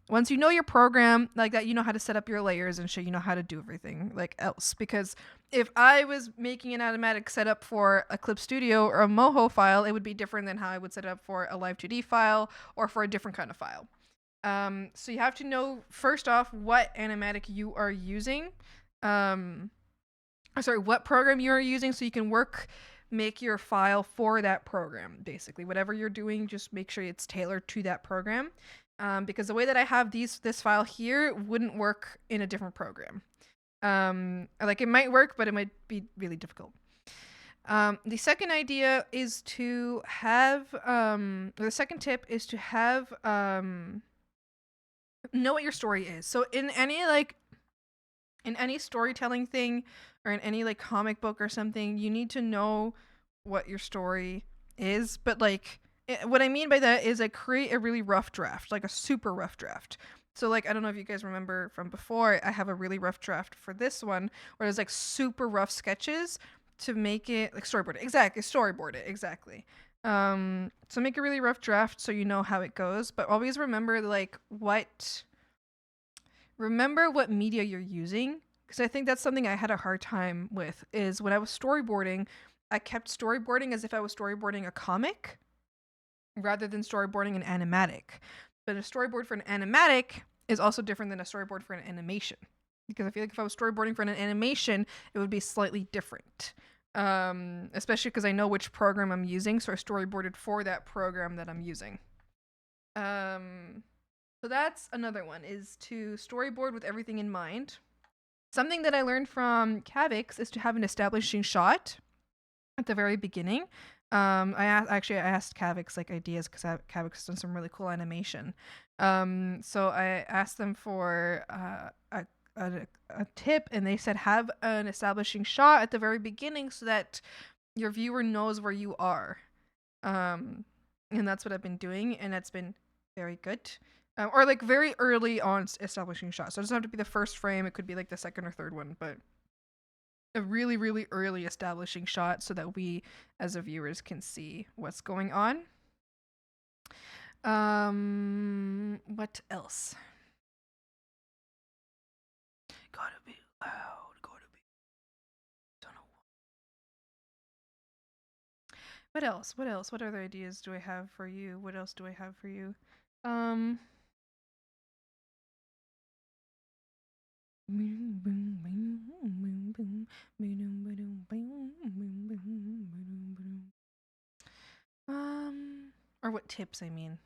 Once you know your program like that, you know how to set up your layers and shit, you know how to do everything like else. Because if I was making an animatic setup for a Clip Studio or a Moho file, it would be different than how I would set it up for a Live 2D file or for a different kind of file. So you have to know first off what animatic you are using. What program you are using so you can make your file for that program. Basically, whatever you're doing, just make sure it's tailored to that program. Because the way that I have this file here wouldn't work in a different program. Like it might work, but it might be really difficult. The second idea is to have, the second tip is to have, know what your story is. So in any storytelling thing or in any like comic book or something, you need to know what your story is. But like, what I mean by that is like create a really rough draft, like a super rough draft. So like, I don't know if you guys remember from before, I have a really rough draft for this one where there's like super rough sketches to make it like storyboard it exactly. So make a really rough draft so you know how it goes, but always remember like remember what media you're using, because I think that's something I had a hard time with, is when I was storyboarding, I kept storyboarding as if I was storyboarding a comic rather than storyboarding an animatic. But a storyboard for an animatic is also different than a storyboard for an animation, because I feel like if I was storyboarding for an animation, it would be slightly different. Especially because I know which program I'm using, so I storyboarded for that program that I'm using. So that's another one, is to storyboard with everything in mind. Something that I learned from Kavix is to have an establishing shot at the very beginning. I asked Kavix like ideas because Kavix has done some really cool animation. So I asked them for a tip, and they said have an establishing shot at the very beginning so that your viewer knows where you are. And that's what I've been doing, and that's been very good. Or like very early on establishing shots. So it doesn't have to be the first frame. It could be like the second or third one, but a really, really early establishing shot so that we as the viewers can see what's going on. What else? Gotta be loud. Gotta be. Don't know. What else? What else? What other ideas do I have for you? What else do I have for you? Or what tips, I mean.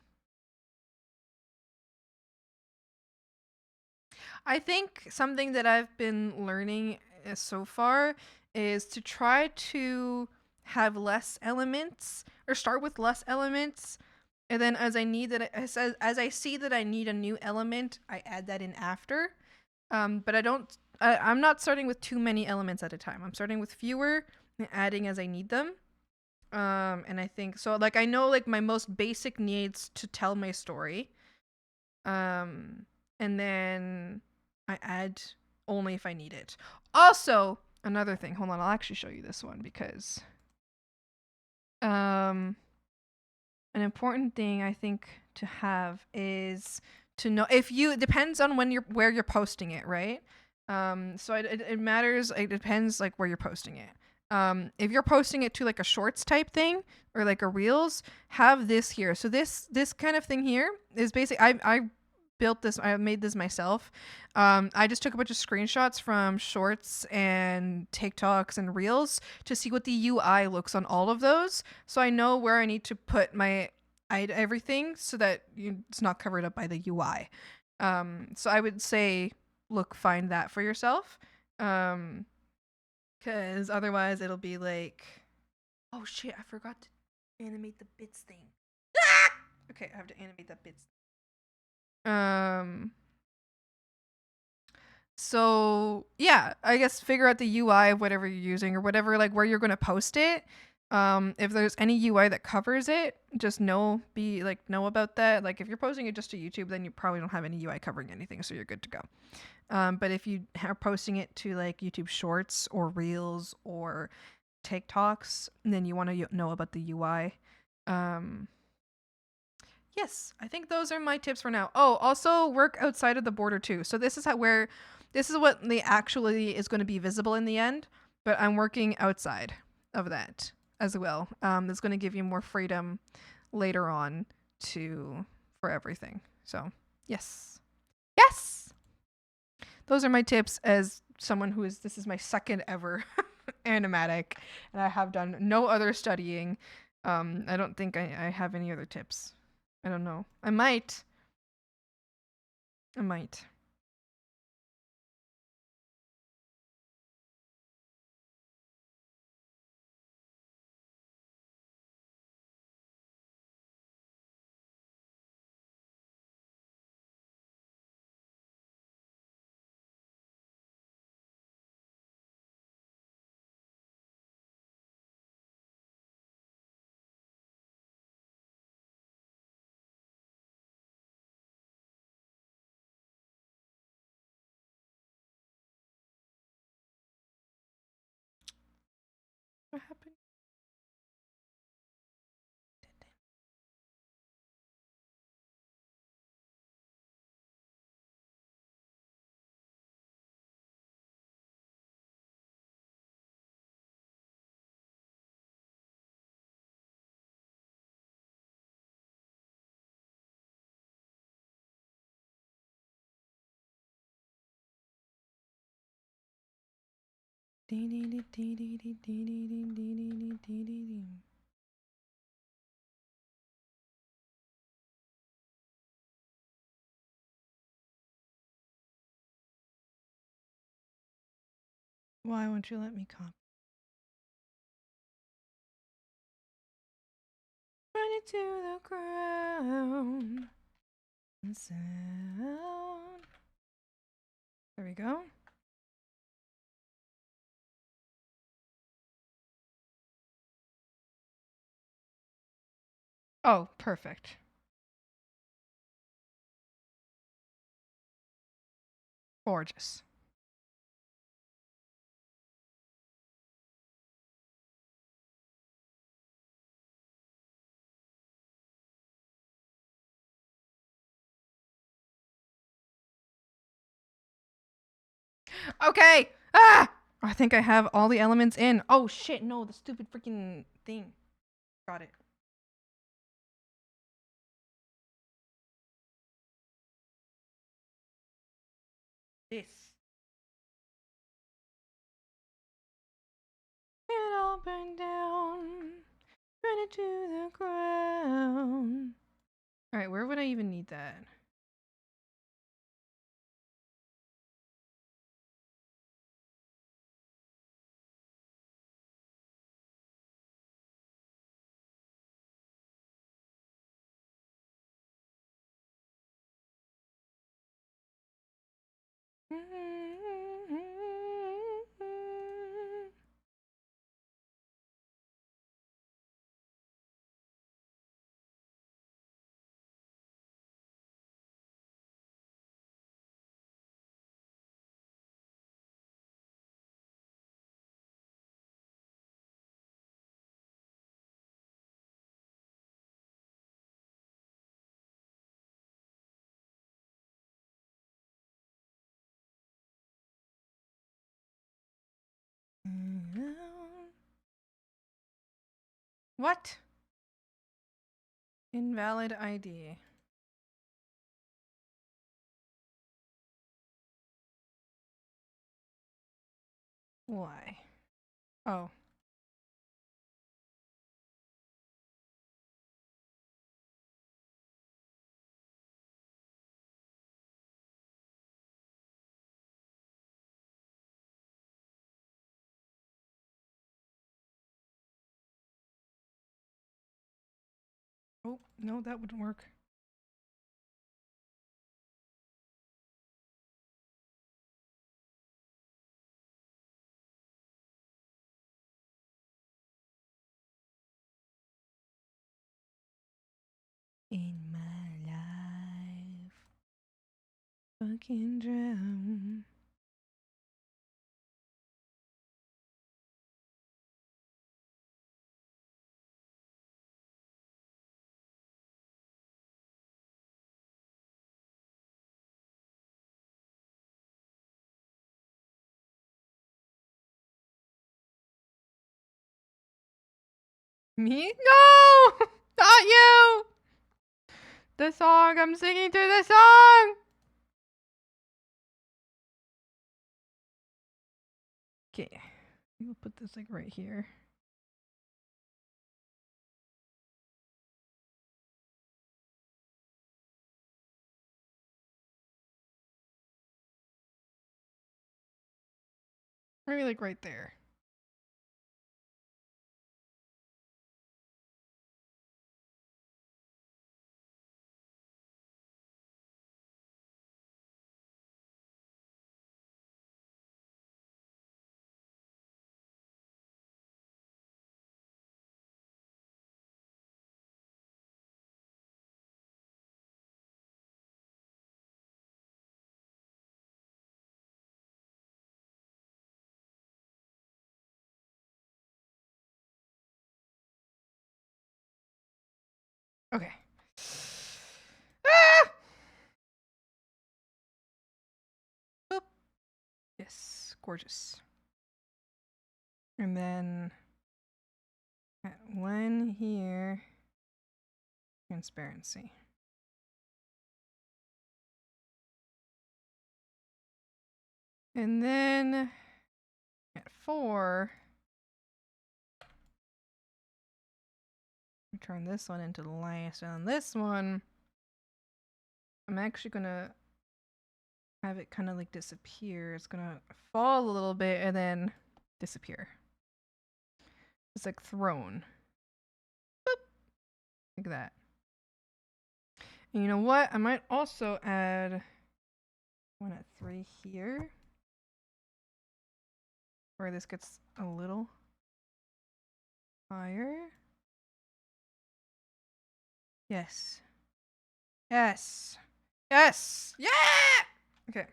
I think something that I've been learning so far is to try to have less elements, or start with less elements, and then as I see that I need a new element, I add that in after. But I'm not starting with too many elements at a time. I'm starting with fewer and adding as I need them. And I think so, like, I know like my most basic needs to tell my story. And then I add only if I need it. Also, another thing, hold on, I'll actually show you this one because an important thing I think to have is to know if you, it depends on where you're posting it, right? So it matters, it depends like where you're posting it. If you're posting it to like a shorts type thing or like a reels, have this here. So this kind of thing here is basically I built this, I made this myself. I just took a bunch of screenshots from shorts and TikToks and reels to see what the UI looks on all of those, so I know where I need to put my everything so that it's not covered up by the UI. So I would say, look, find that for yourself, because otherwise it'll be like, oh shit, I forgot to animate the bits thing. Okay, I have to animate that bits. So yeah, I guess figure out the UI of whatever you're using or whatever, like where you're gonna post it. If there's any UI that covers it, just know about that. Like if you're posting it just to YouTube, then you probably don't have any UI covering anything, so you're good to go. But if you are posting it to like YouTube Shorts or Reels or TikToks, then you want to know about the UI. Yes, I think those are my tips for now. Oh, also work outside of the border too. So this is what actually is going to be visible in the end, but I'm working outside of that as well. That's going to give you more freedom later on for everything. So yes, yes, those are my tips as someone this is my second ever animatic, and I have done no other studying. I don't think I have any other tips. I don't know. I might. I might. What happened? Why won't you let me copy? Run it to the ground. And sound. There we go. Oh, perfect. Gorgeous. Okay. Ah! I think I have all the elements in. Oh shit, no, the stupid freaking thing. Got it. This. It all burned down. Run it to the ground. Alright, where would I even need that? What? Invalid ID. Why? Oh. Oh, no, that wouldn't work. In my life, fucking drown. Me? No! Not you! The song! I'm singing through the song! Okay. We'll put this like right here. Maybe like right there. Okay. Ah! Boop. Yes, gorgeous. And then at one here, transparency. And then at 4, turn this one into the light. And on this one, I'm actually gonna have it kind of like disappear. It's gonna fall a little bit and then disappear. It's like thrown. Boop. Like that. And you know what? I might also add one at 3 here. Where this gets a little higher. Yes. Yes. Yes. Yeah! Okay.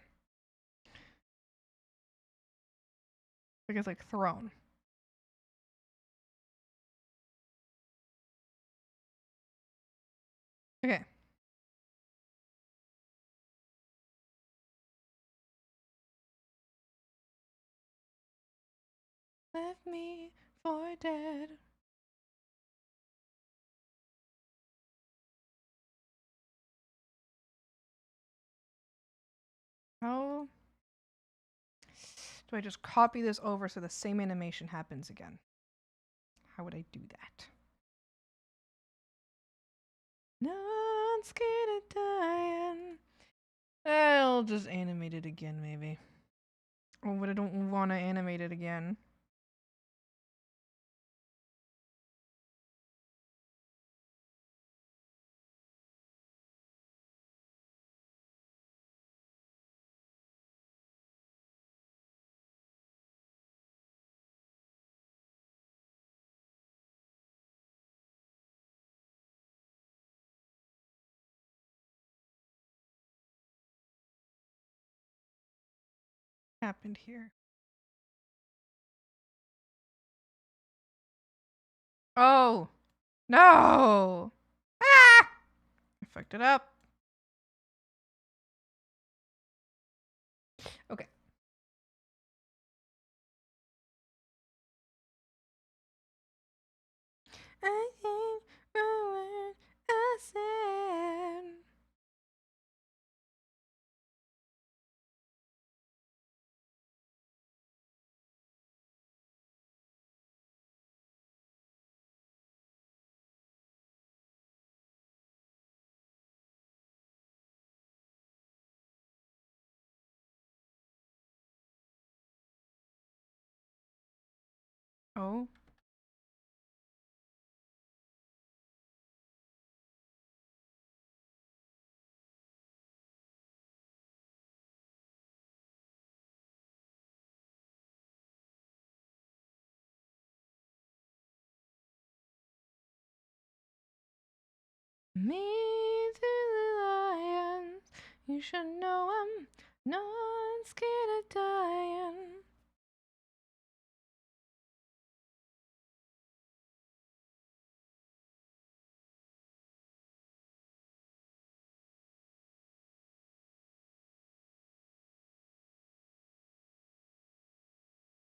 Like it's like thrown. Okay. Left me for dead. How do I just copy this over so the same animation happens again? How would I do that? Not scared of dying. I'll just animate it again, maybe. Oh, but I don't want to animate it again. Happened here. Oh, no! Ah! I fucked it up. Okay. I think what I said. Oh. Me to the lions. You should know I'm not scared of dying.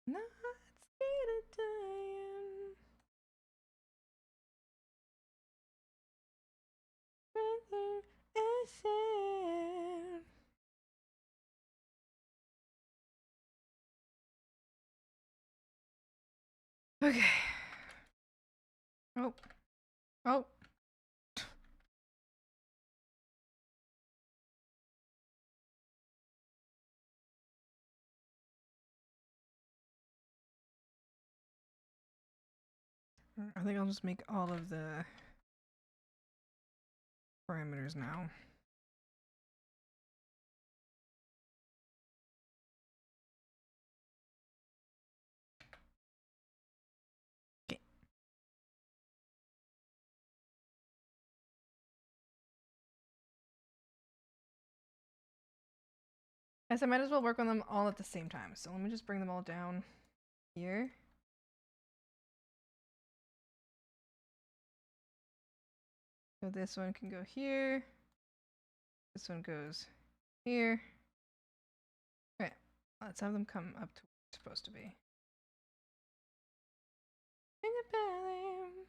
Not scared of dying. Nothing I said. Okay. Oh. Oh. I think I'll just make all of the parameters now. Okay. Guess I might as well work on them all at the same time. So let me just bring them all down here. So this one can go here. This one goes here. Okay, let's have them come up to where it's supposed to be. In the belly.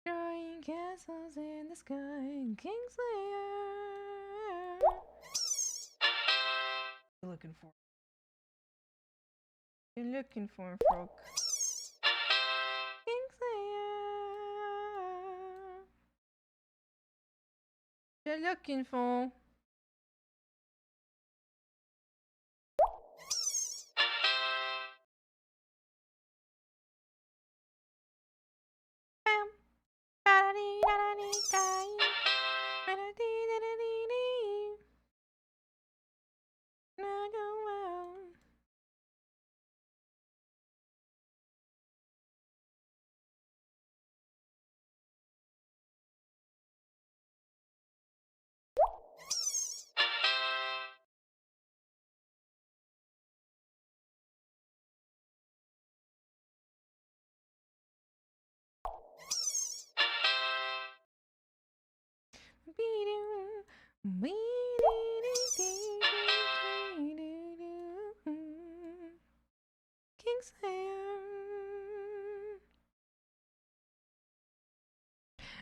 Drawing castles in the sky, Kingslayer. Looking for You're looking for a frog. You're looking for.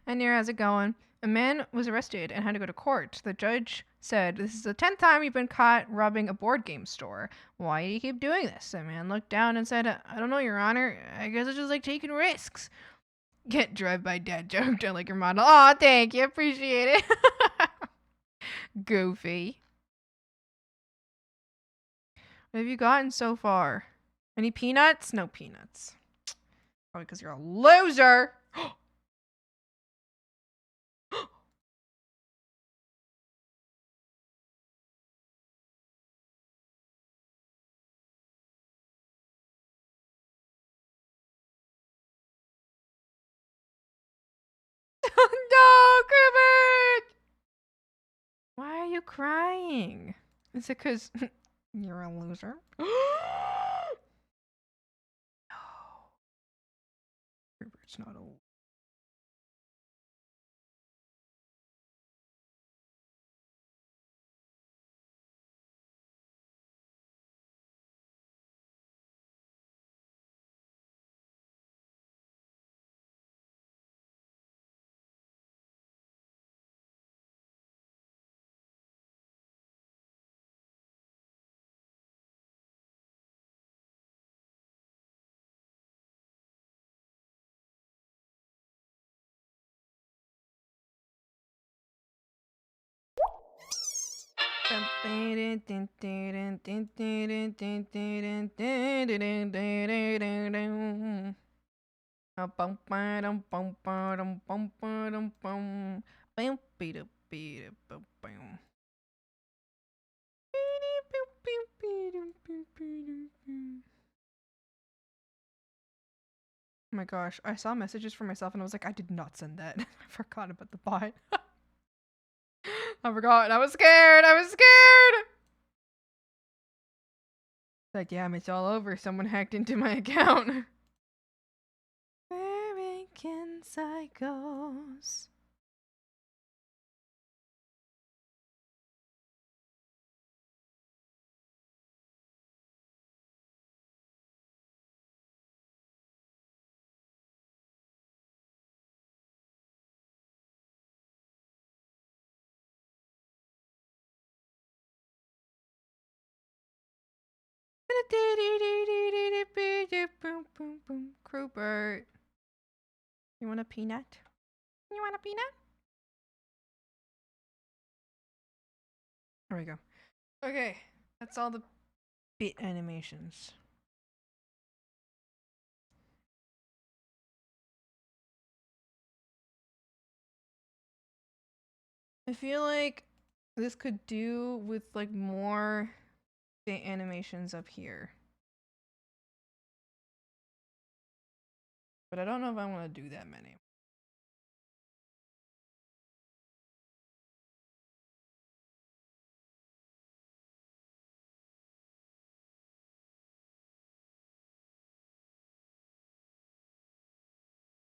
And here, how's it going? A man was arrested and had to go to court. The judge said, "This is the 10th time you've been caught robbing a board game store. Why do you keep doing this?" The man looked down and said, "I don't know, Your Honor. I guess I just like taking risks." Get drive-by dad joke. Don't like your model. Aw, thank you. Appreciate it. Goofy. What have you gotten so far? Any peanuts? No peanuts. Probably because you're a loser. No, Cribbert! Why are you crying? Is it because you're a loser? No. Cribbert's not a Oh my gosh, I saw messages for myself and I was like, I did not send that. I forgot about the bot. I forgot. I was scared. I was scared. Like, damn, it's all over. Someone hacked into my account. American Psychos. Crewbert. You want a peanut? You want a peanut? There we go. Okay, that's all the bit animations. I feel like this could do with like more bit animations up here. But I don't know if I want to do that many.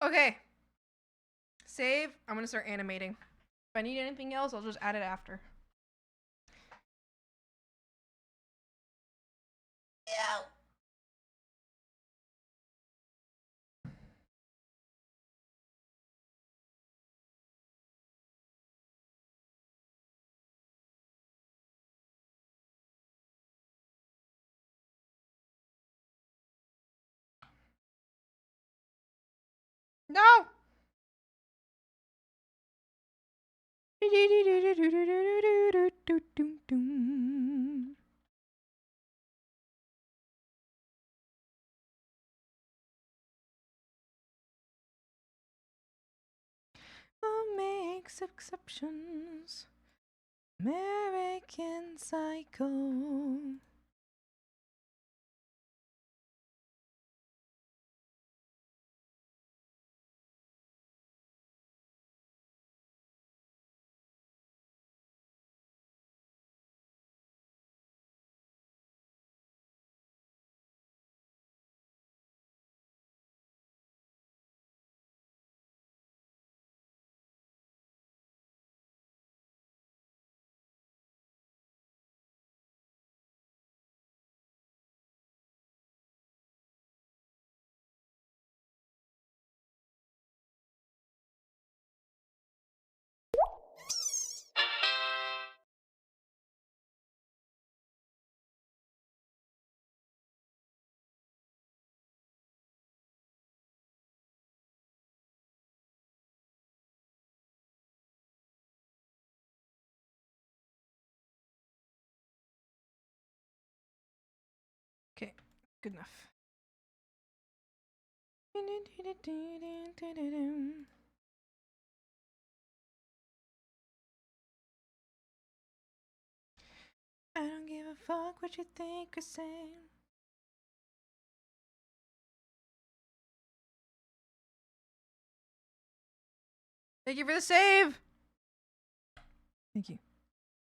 Okay. Save. I'm gonna start animating. If I need anything else, I'll just add it after. Yeah. Makes exceptions. American Psycho. Okay, good enough. I don't give a fuck what you think or say. Thank you for the save! Thank you.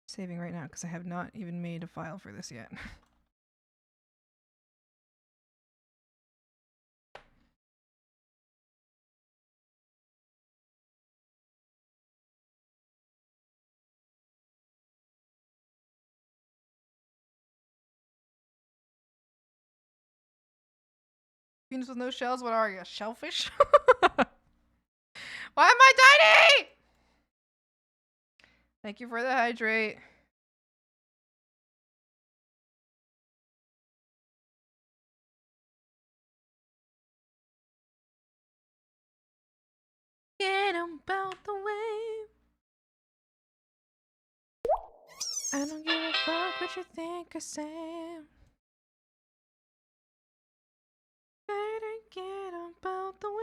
Saving right now because I have not even made a file for this yet. Penis with no shells, what are you? A shellfish? Why am I tiny? Thank you for the hydrate. Get about the way. I don't give a fuck what you think or say. Better get about the way.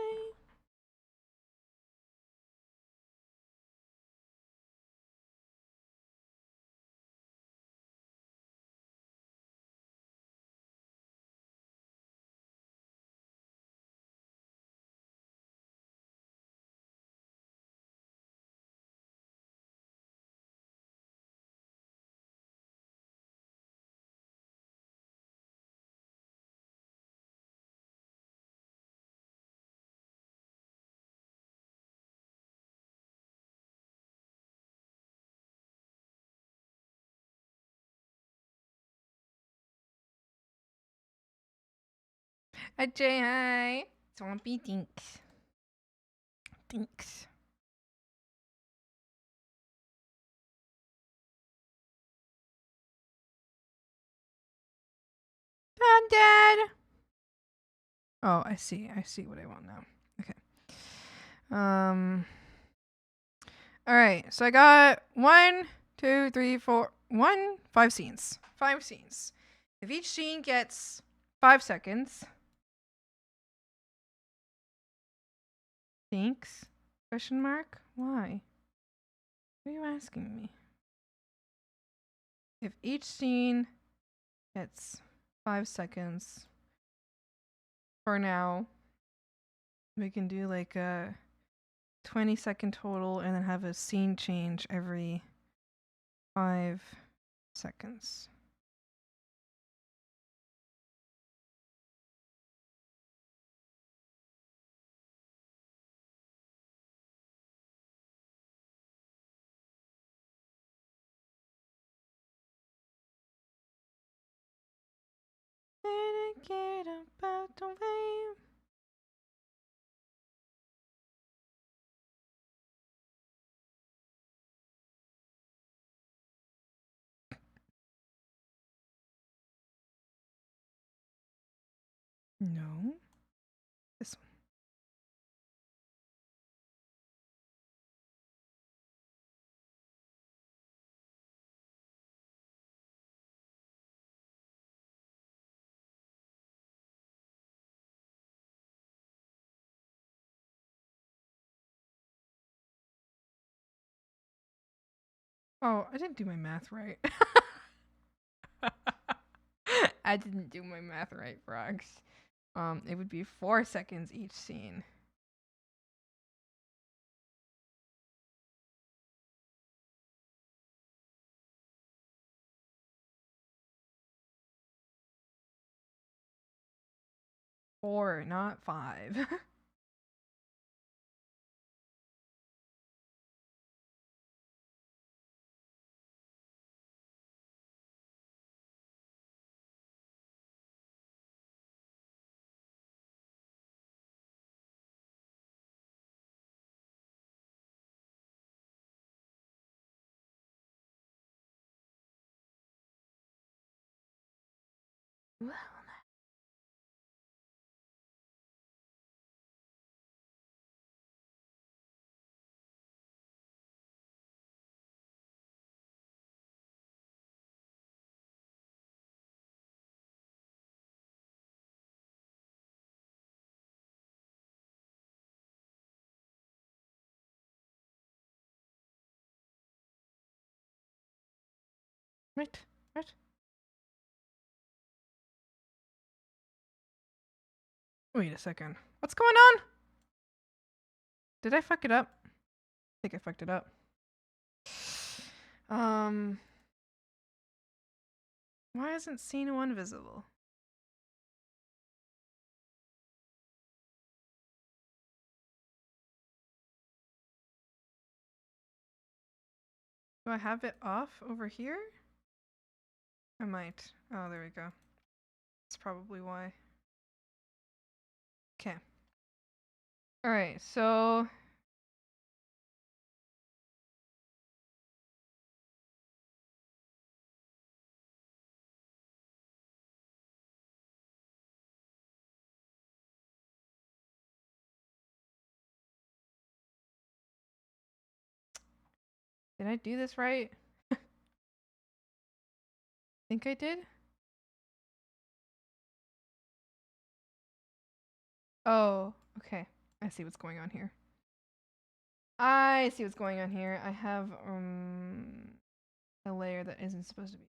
Ajay, hi. Swampy Dinks. Dinks. I'm dead. Oh, I see. I see what I want now. Okay. All right. So I got 1, 2, 3, 4, 5 scenes. 5 scenes. If each scene gets 5 seconds. Thanks? Question mark? Why? What are you asking me? If each scene gets 5 seconds for now, we can do like a 20-second total and then have a scene change every 5 seconds. Get about the way. No. This one. Oh, I didn't do my math right. I didn't do my math right, frogs. It would be 4 seconds each scene. Four, not 5. right, right. Wait a second. What's going on? Did I fuck it up? I think I fucked it up. Why isn't scene 1 visible? Do I have it off over here? I might. Oh, there we go. That's probably why. Okay. Alright, so... Did I do this right? Think I did? Oh, okay. I see what's going on here. I see what's going on here. I have a layer that isn't supposed to be.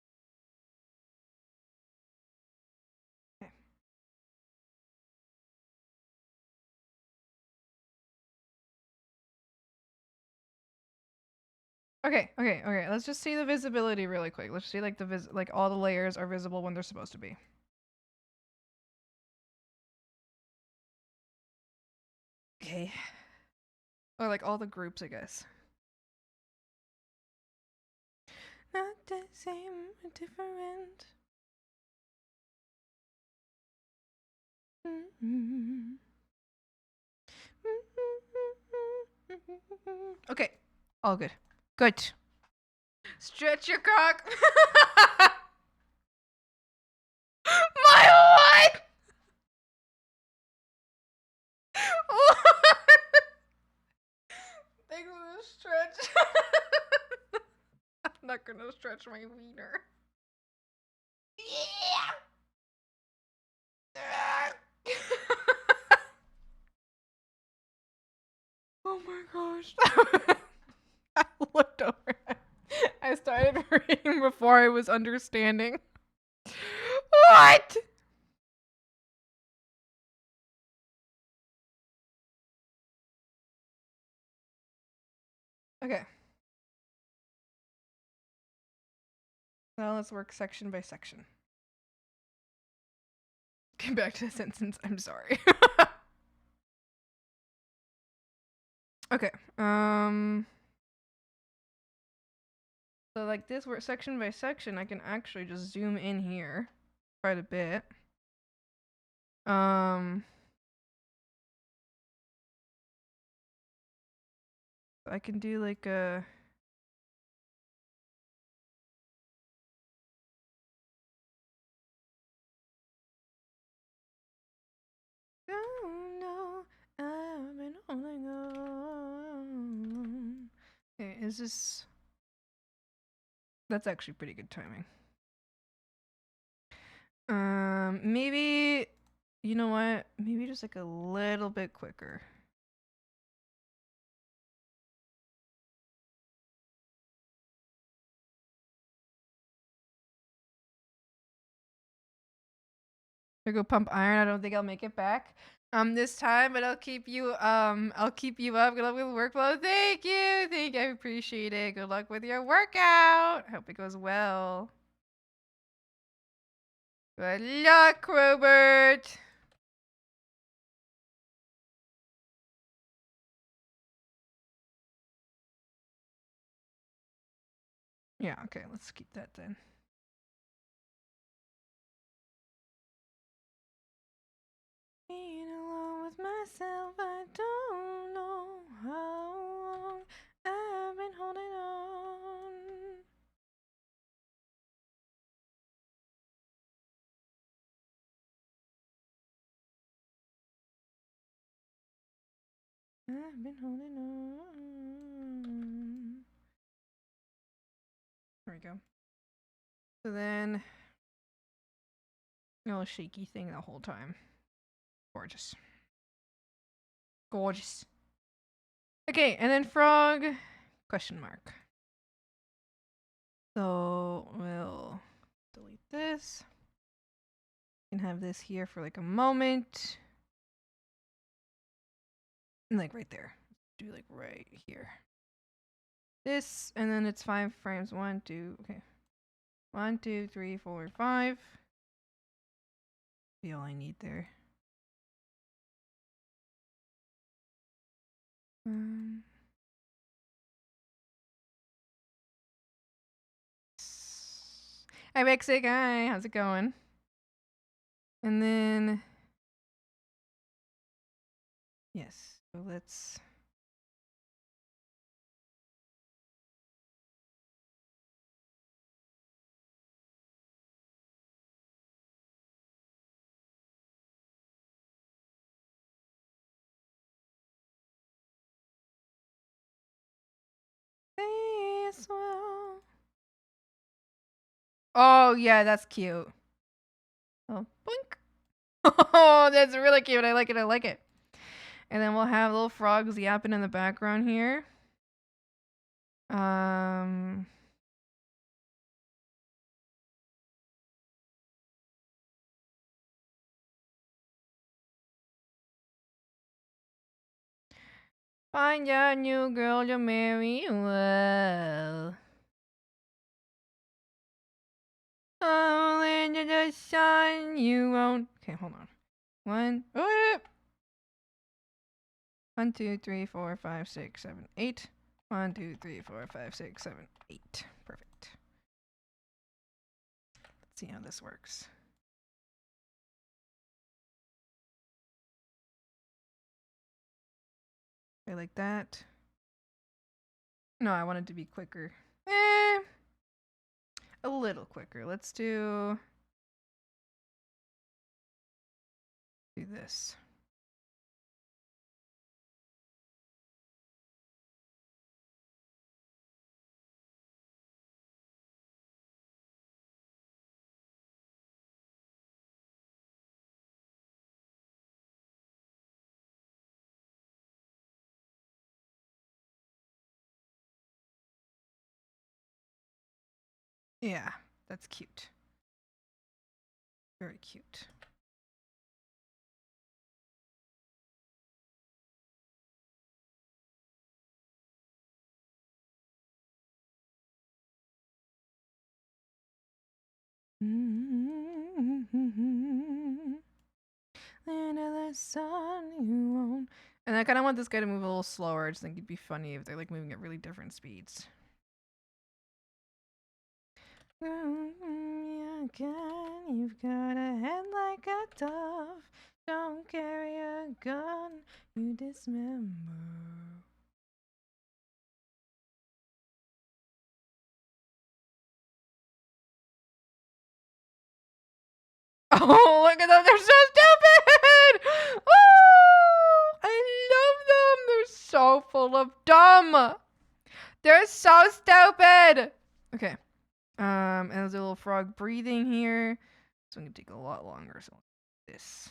Okay. Okay. Let's just see the visibility really quick. Let's see like like all the layers are visible when they're supposed to be. Okay. Or like all the groups, I guess. Not the same, different. Okay. All good. Good. Stretch your cock. My what? They're gonna stretch. I'm not gonna stretch my wiener. Oh my gosh. I looked over. I started reading before I was understanding. What? Okay. Now let's work section by section. Get back to the sentence. I'm sorry. Okay. So like this work section by section, I can actually just zoom in here quite a bit. I can do like a don't know, I've been holding on. Okay, is this... That's actually pretty good timing. Maybe... You know what? Maybe just like a little bit quicker. To go pump iron. I don't think I'll make it back this time, but I'll keep you up. Good luck with the workflow. Thank you. I appreciate it. Good luck with your workout. Hope it goes well. Good luck, Robert. Yeah, okay, let's keep that then. Being alone with myself, I don't know how long I've been holding on. I've been holding on. There we go. So then, a little shaky thing the whole time. Gorgeous. Gorgeous. Okay, and then frog, question mark. So we'll delete this. You can have this here for like a moment. And like right there. Do like right here. This, and then it's 5 frames. 1, 2, okay. 1, 2, 3, 4, 5. Be all I need there. Hi, Bexic. Hi, how's it going? And then, yes, so let's. This well. Oh, yeah, that's cute. Oh, boink. Oh, that's really cute. I like it. And then we'll have little frogs yapping in the background here. Find a new girl to marry. Well. Oh, into the sun, you won't. Okay, hold on. 1, 1, 2, 3, 4, 5, 6, 7, 8. 1, 2, 3, 4, 5, 6, 7, 8. Perfect. Let's see how this works. I like that. No, I want it to be quicker. A little quicker. Let's do this. Yeah, that's cute. Very cute. Into the sun you won't. And I kind of want this guy to move a little slower. I just think it'd be funny if they're like moving at really different speeds. You've got a head like a dove. Don't carry a gun, you dismember. Oh, look at them. They're so stupid. Oh, I love them. They're so full of dumb. They're so stupid. Okay. And there's a little frog breathing here. It's going to take a lot longer. So this.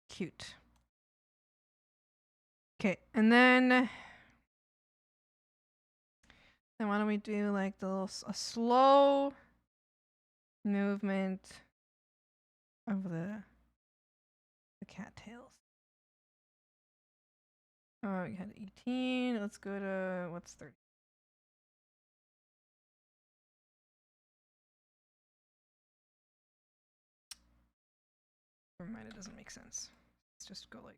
Cute. Okay, and then why don't we do like a slow movement of the cattails. Oh, we had 18. Let's go to what's 30? Never mind, it doesn't make sense. Let's just go like.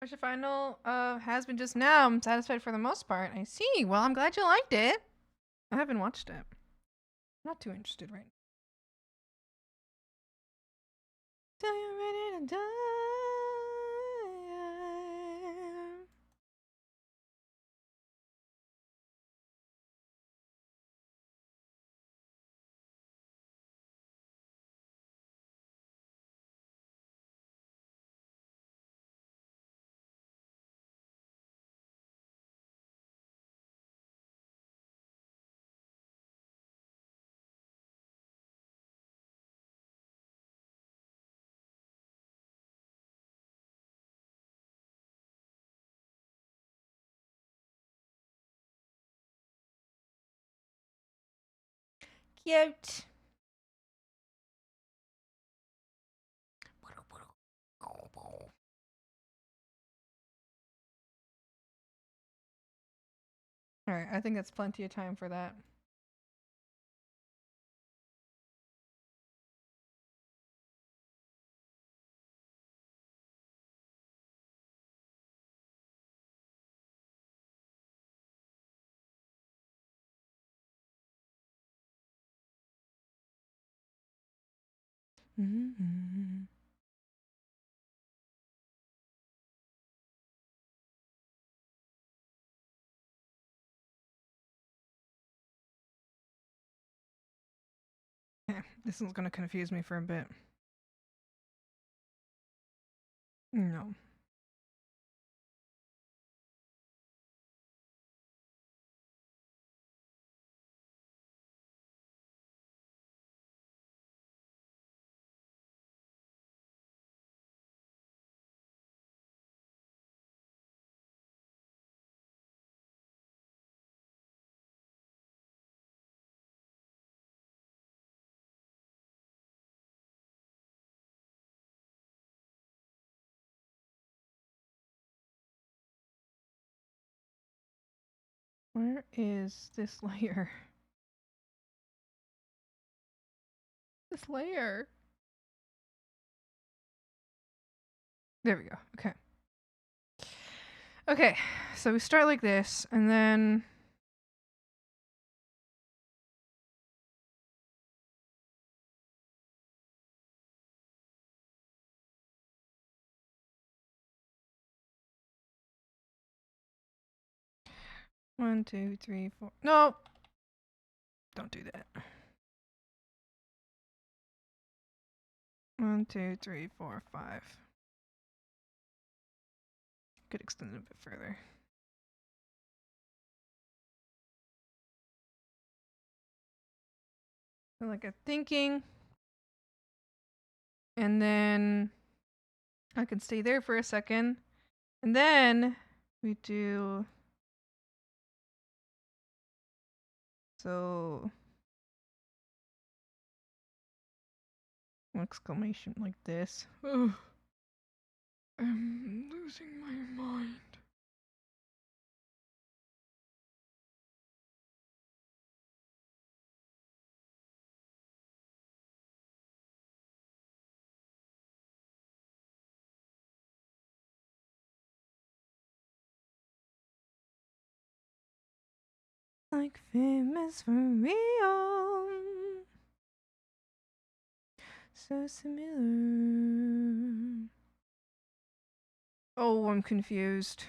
Which final has been just now. I'm satisfied for the most part. I see. Well, I'm glad you liked it. I haven't watched it. Not too interested right now. Till you're ready to die. Cute. All right, I think that's plenty of time for that. Mm-hmm. Yeah, this is going to confuse me for a bit. No. Where is this layer? This layer. There we go. Okay. Okay, so we start like this, and then one, two, three, four. No, don't do that. 1, 2, 3, 4, 5. Could extend it a bit further. So like a thinking, and then I can stay there for a second, and then we do so exclamation like this. Ugh. I'm losing my like famous for real. So similar. Oh, I'm confused.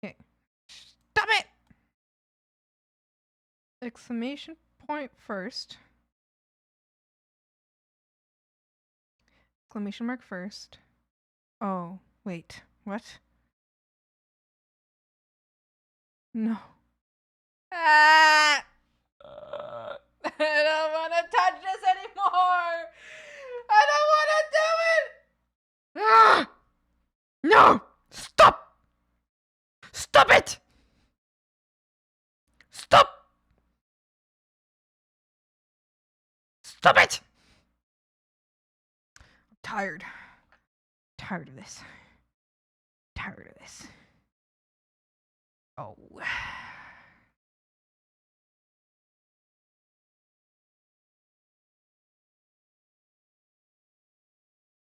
Okay. Stop it! Exclamation point first. Exclamation mark first. Oh, wait. What? No. Ah! I don't want to touch this anymore! I don't want to do it! Ah! No! Stop! Stop it! Stop! Stop it! I'm tired. Tired of this. Tired of this. Oh.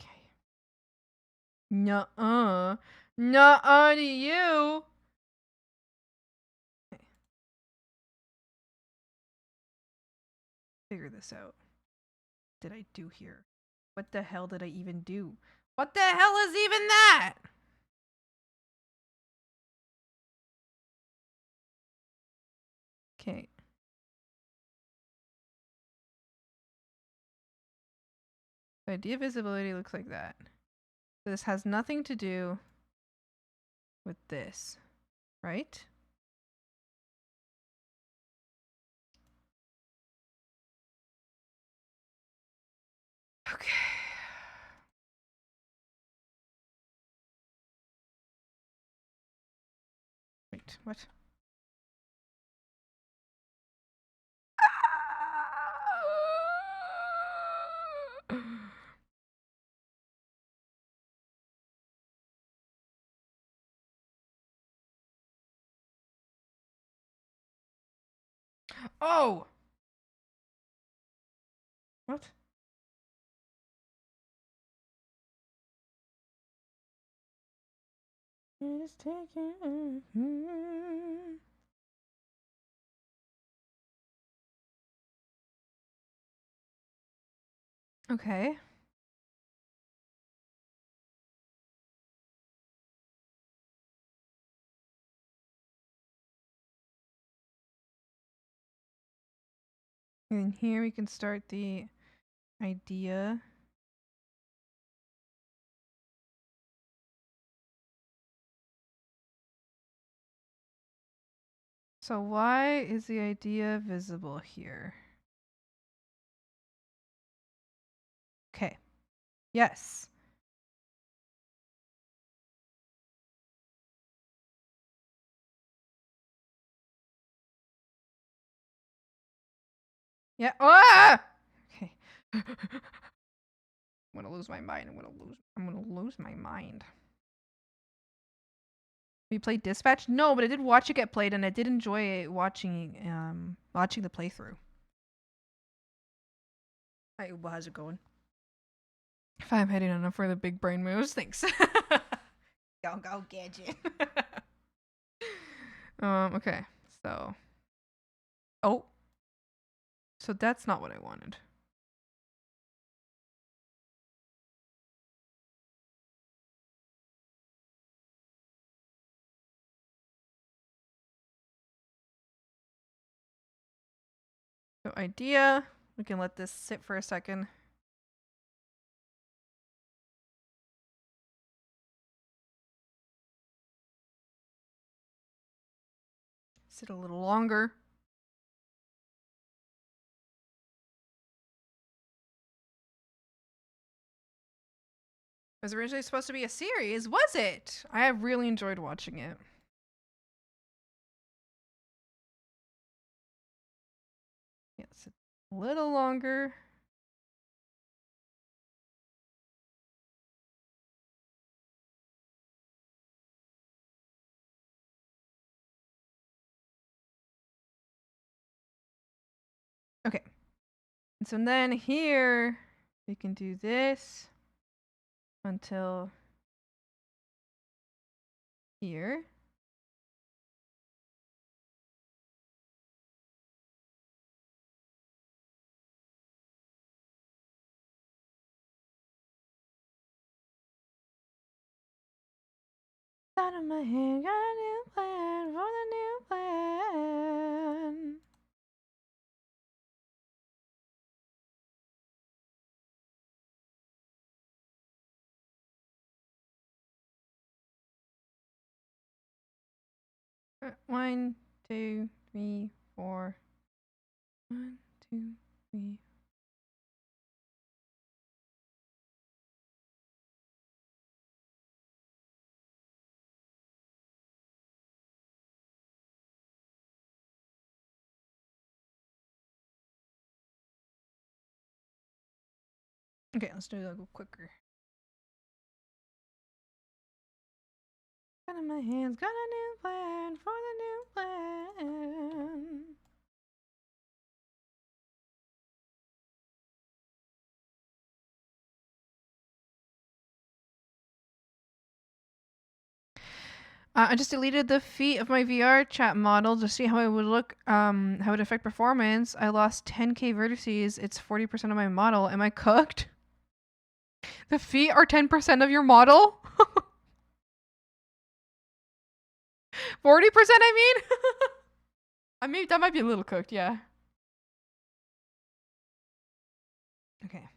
Okay. Nuh-uh. Nuh-uh to you. Okay. Figure this out. What did I do here? What the hell did I even do? What the hell is even that? Okay. The idea of visibility looks like that. So this has nothing to do with this, right? Okay. Wait, what? Oh! What? It is taking. Okay. And here we can start the idea. So why is the idea visible here? Okay. Yes. Yeah. Ah! Okay. I'm gonna lose my mind. I'm gonna lose my mind. We played Dispatch? No, but I did watch it get played, and I did enjoy watching the playthrough. Hi, Uba, how's it going? If I'm heading enough for the big brain moves, thanks. Go, gadget. Okay, so. Oh. So that's not what I wanted. So idea, we can let this sit for a second. Sit a little longer. It was originally supposed to be a series, was it? I have really enjoyed watching it. Yes, a little longer. Okay. And so then here we can do this until here. Out of my head, got a new plan for the new plan. One, two, three, four. 1, 2, 3. Okay, let's do it a little quicker. Got in my hands, got a new plan for the new plan. I just deleted the feet of my VR chat model to see how it would look, how it would affect performance. I lost 10k vertices. It's 40% of my model. Am I cooked? The feet are 10% of your model? 40%, I mean? I mean, that might be a little cooked, yeah. Okay.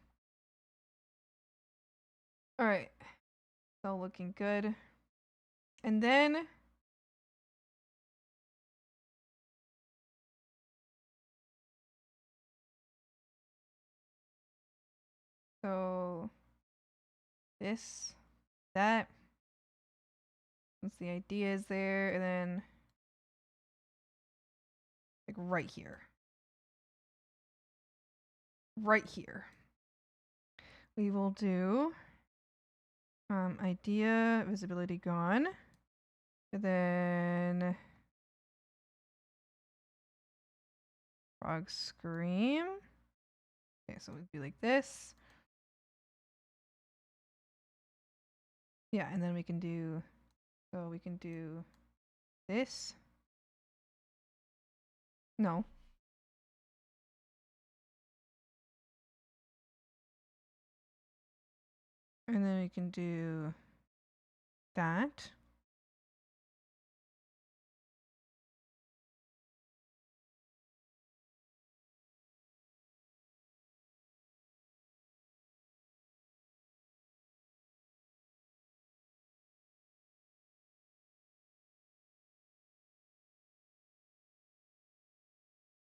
All right. It's all looking good. And then so this, that. Once the idea is there, and then like right here. Right here. We will do idea, visibility gone. And then frog scream. Okay, so it would be like this. Yeah, and then we can do, so we can do this. No. And then we can do that.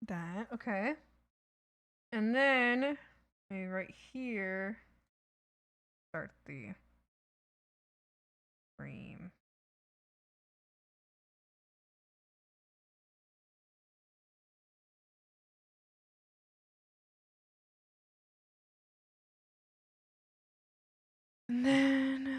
That, okay. And then maybe right here, start the frame. And then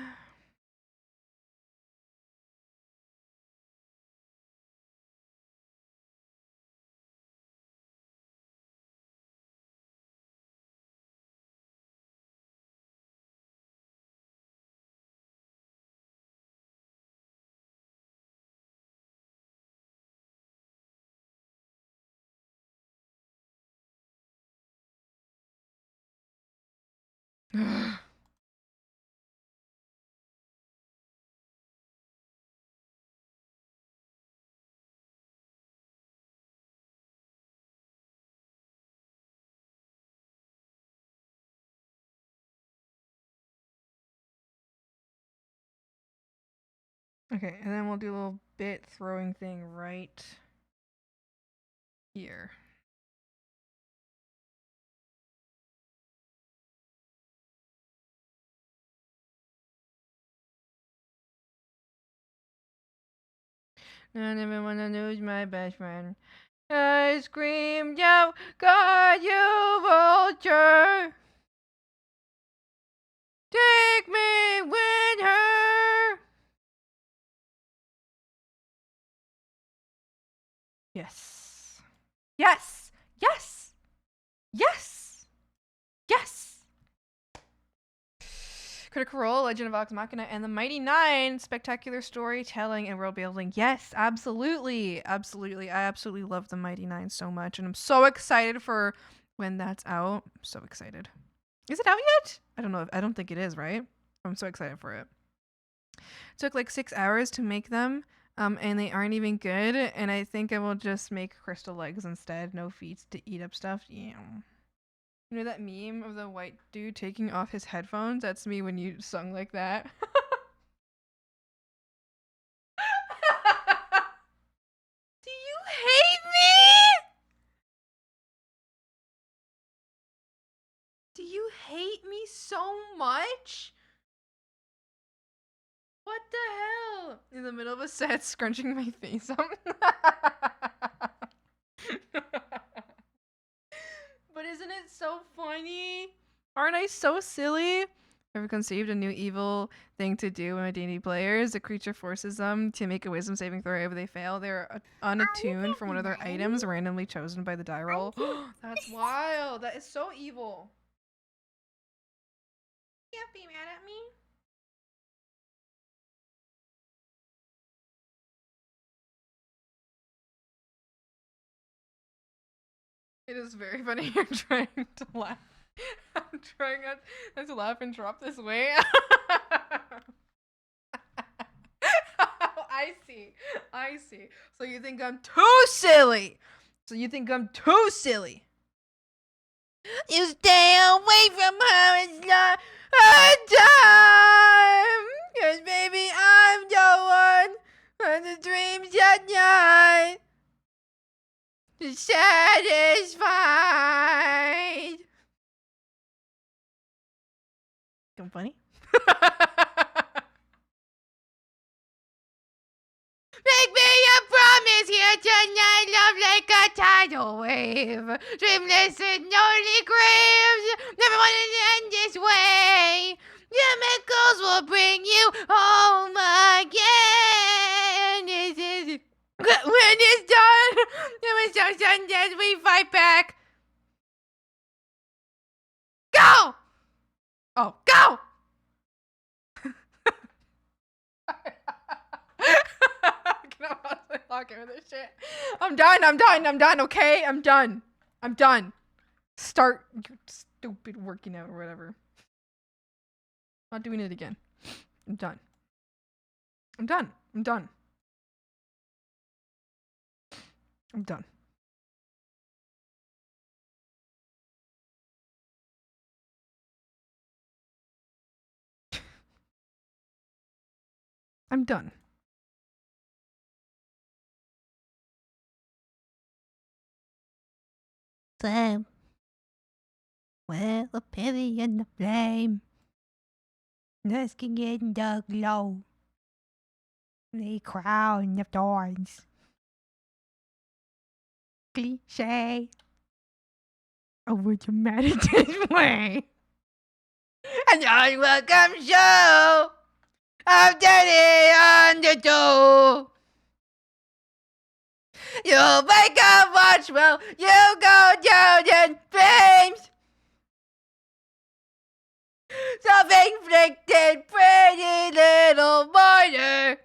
okay, and then we'll do a little bit throwing thing right here. I never wanna lose my best friend. I screamed out, God, you vulture! Take me with her! Yes. Yes! Yes! Yes! Yes! Critical Role, Legend of Vox Machina, and the Mighty Nine, spectacular storytelling and world building. Yes, absolutely. Absolutely. I absolutely love the Mighty Nine so much, and I'm so excited for when that's out. I'm so excited. Is it out yet? I don't know. I don't think it is, right? I'm so excited for it. Took like 6 hours to make them, and they aren't even good, and I think I will just make crystal legs instead. No feet to eat up stuff. Yeah. You know that meme of the white dude taking off his headphones? That's me when you sung like that. Do you hate me? Do you hate me so much? What the hell? In the middle of a set, scrunching my face up. But isn't it so funny? Aren't I so silly? Ever conceived a new evil thing to do when my D&D players? The creature forces them to make a wisdom saving throw. If they fail, they're unattuned from one of their items randomly chosen by the die roll. That's wild. That is so evil. You can't be mad at me. It is very funny. You're trying to laugh. I'm trying not to laugh and drop this way. I see. I see. So you think I'm too silly. You stay away from her. It's not her time. Cause baby, I'm the one for the dreams at night. Satisfied. Come funny? Make me a promise here tonight, love like a tidal wave. Dreamless and lonely graves. Never wanted to end this way. Chemicals will bring you home again. When it's done, when it's done, we fight back. Go! Oh, go! With this shit. I'm done, okay? I'm done. Start your stupid working out or whatever. Not doing it again. I'm done. I'm done. Flame. Well, a pity in the flame. Basking in the glow. The crown of thorns. Cliche. Over dramatic way. And unwelcome show. I've done it on the door. You'll wake up, watch well, you go down in flames. Self-inflicted, pretty little martyr.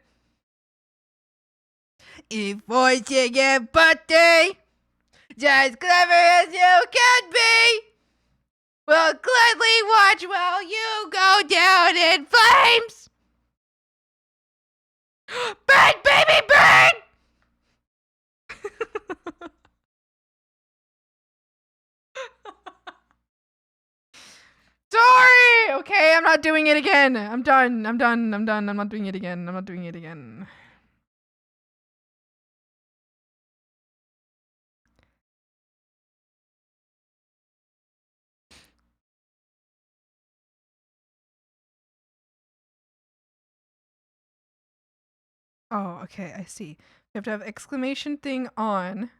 If voicing empathy, as clever as you can be, will gladly watch while you go down in flames. Burn, baby, burn! Sorry! Okay, I'm not doing it again. I'm done. I'm not doing it again. Oh, okay, I see. You have to have exclamation thing on.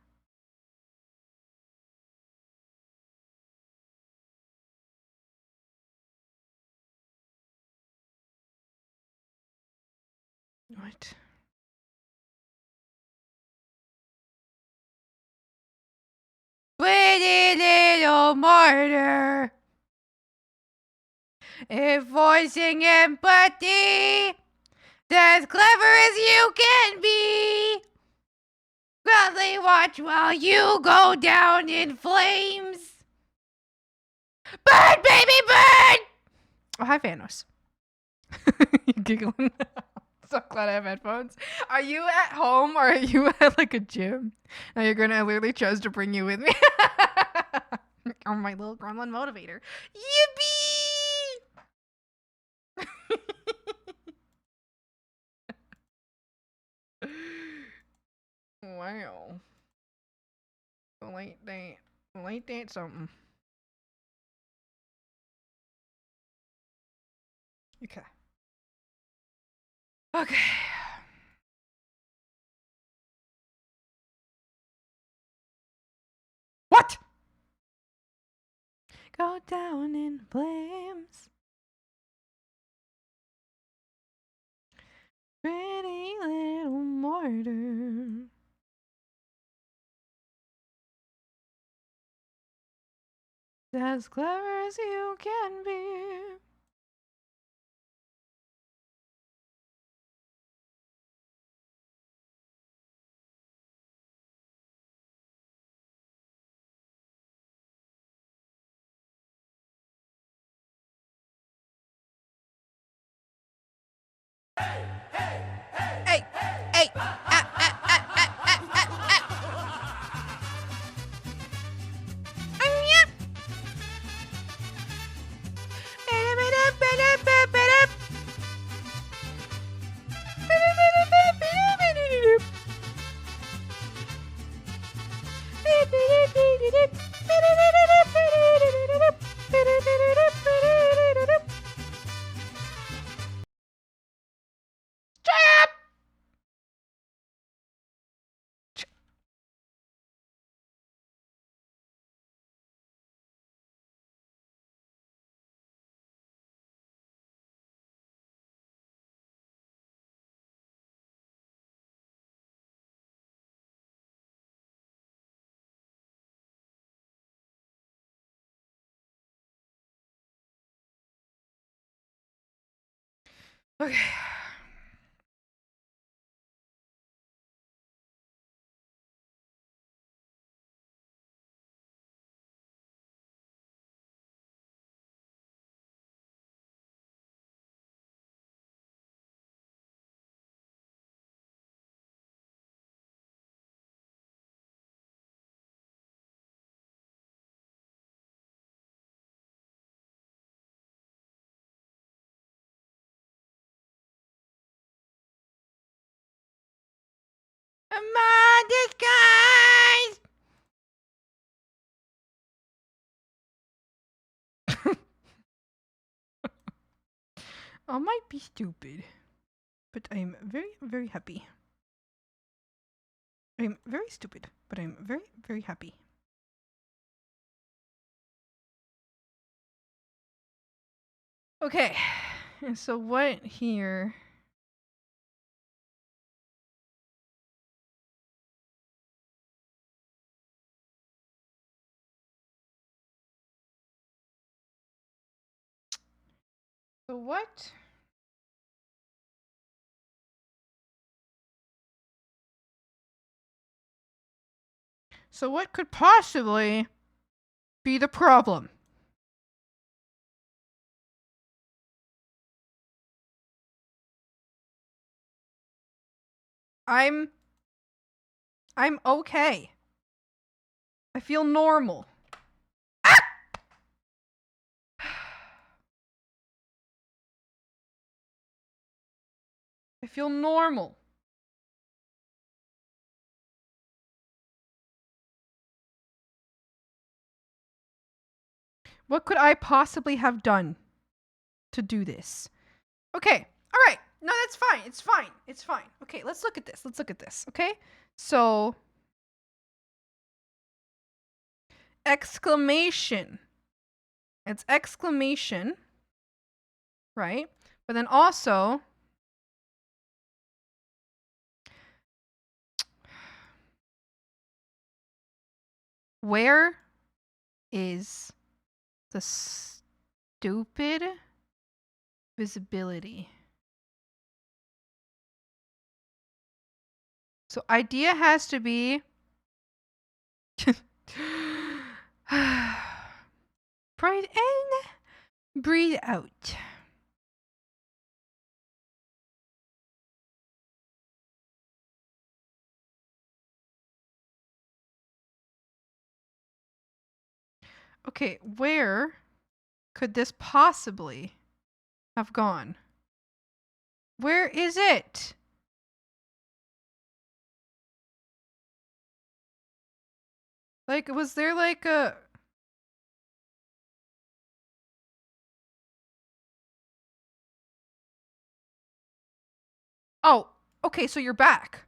What? Pretty little martyr. If voicing empathy, as clever as you can be. Proudly watch while you go down in flames. Burn, baby, burn! Oh, hi, Thanos. You're giggling. So glad I have headphones. Are you at home or are you at like a gym? Now you're gonna literally chose to bring you with me. Oh, my little gremlin motivator. Yippee! Wow. Late date. Late date something. Okay. Okay. What? Go down in flames. Pretty little martyr. As clever as you can be. Hey, hey, yep. Okay. My disguise. I might be stupid, but I'm very, very happy. I'm very stupid, but I'm very, very happy. Okay, and so what here? So what? So what could possibly be the problem? I'm okay. I feel normal. Ah! I feel normal. What could I possibly have done to do this? Okay. All right. No, that's fine. It's fine. It's fine. Okay, let's look at this. Let's look at this. Okay? So, exclamation. It's exclamation, right? But then also Where is the stupid visibility? So idea has to be breathe in, breathe out. Okay, where could this possibly have gone? Where is it? Like, was there like a... Oh, okay, so you're back.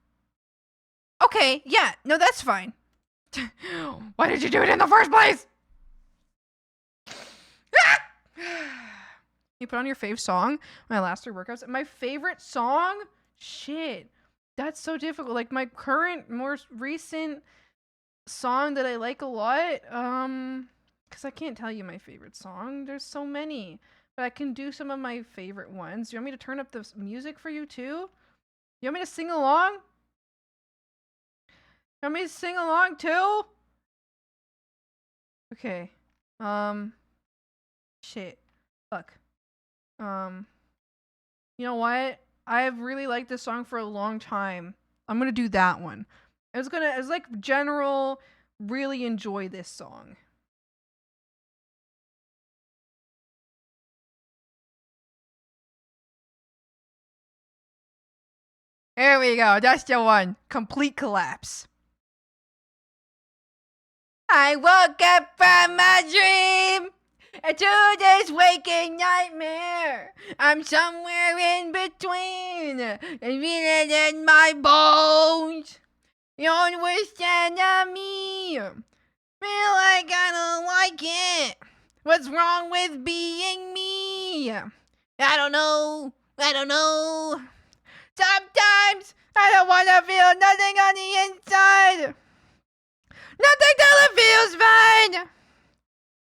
Okay, yeah, no, that's fine. Why did you do it in the first place? You put on your fave song, my last 3 workouts. My favorite song? Shit. That's so difficult. Like, my current, more recent song that I like a lot, because I can't tell you my favorite song. There's so many. But I can do some of my favorite ones. You want me to turn up the music for you, too? You want me to sing along? You want me to sing along, too? Okay. Shit. Fuck. You know what? I've really liked this song for a long time. I'm gonna do that one. It's like general, really enjoy this song. There we go. That's the one. Complete collapse. I woke up from a dream to this waking nightmare. I'm somewhere in between and feeling in my bones. You don't understand me. Feel like I don't like it. What's wrong with being me? I don't know. Sometimes I don't want to feel nothing on the inside. Nothing till it feels fine.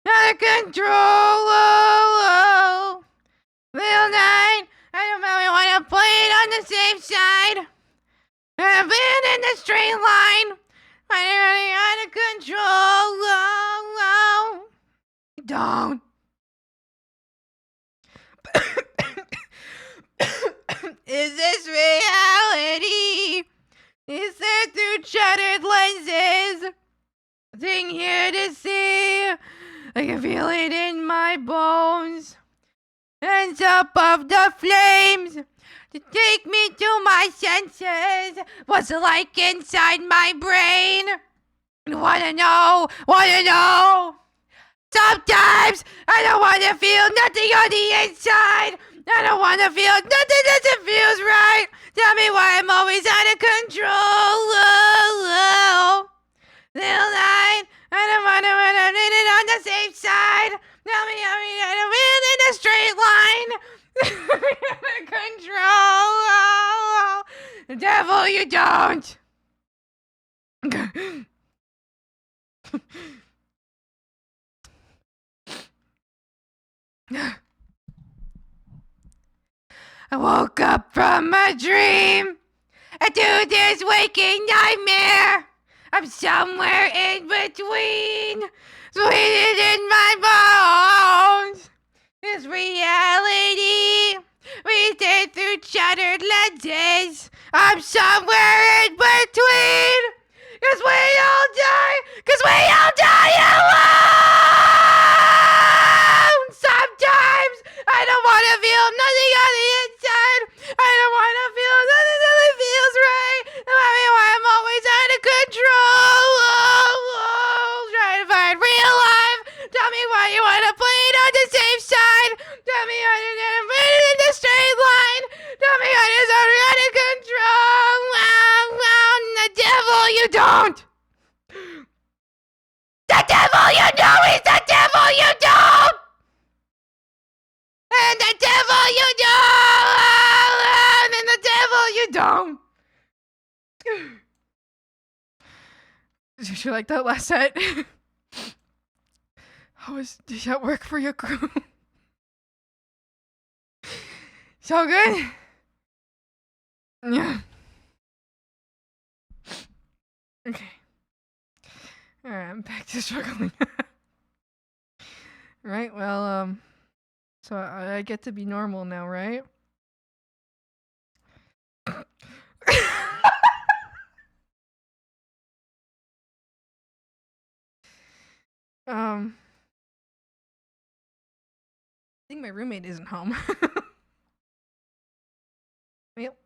Out of control. Little night. I don't really want to play it on the safe side. I'm being in the straight line. I'm running out of control. Don't. Is this reality? Is there through shattered lenses? Nothing here to see. I can feel it in my bones. Hands up of the flames to take me to my senses. What's it like inside my brain? Wanna know? Sometimes I don't want to feel nothing on the inside. I don't want to feel nothing that feels right. Tell me why I'm always out of control. Little night, I don't want to run it on the safe side. Tell me I don't win in a straight line. Out of control. The devil, you don't. I woke up from a dream to this waking nightmare. I'm somewhere in between, sweetened in my bones. This reality, we stay through shattered lenses. I'm somewhere in between, 'cause we all die alone. Sometimes I don't want to feel nothing on the inside. I don't want to feel nothing till it feels right. Tell me why I'm always out of control. Trying to find real life. Tell me why you want to play it on the safe side. Tell me why you didn't put it in the straight line. Tell me why you're so out of control. The devil, you don't. The devil, you know he's the devil, you don't. And the devil, you don't. And the devil, you don't. Did you like that last set? Does that work for your crew? So good? Yeah. Okay. Alright, I'm back to struggling. Right, well, so I get to be normal now, right? I think my roommate isn't home. Well.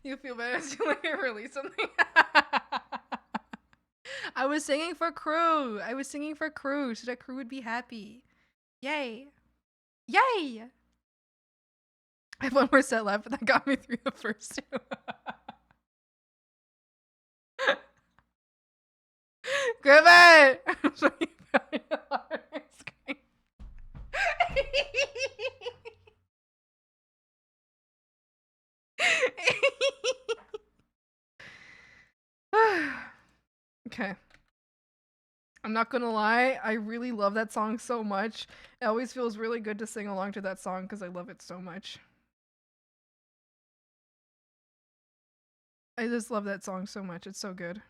You feel better as you like release something. I was singing for crew. So that crew would be happy. Yay. Yay! I have one more set left, but that got me through the first two. Griffin! I'm sorry about your alarm screen. Okay. I'm not gonna lie, I really love that song so much. It always feels really good to sing along to that song because I love it so much. I just love that song so much. It's so good.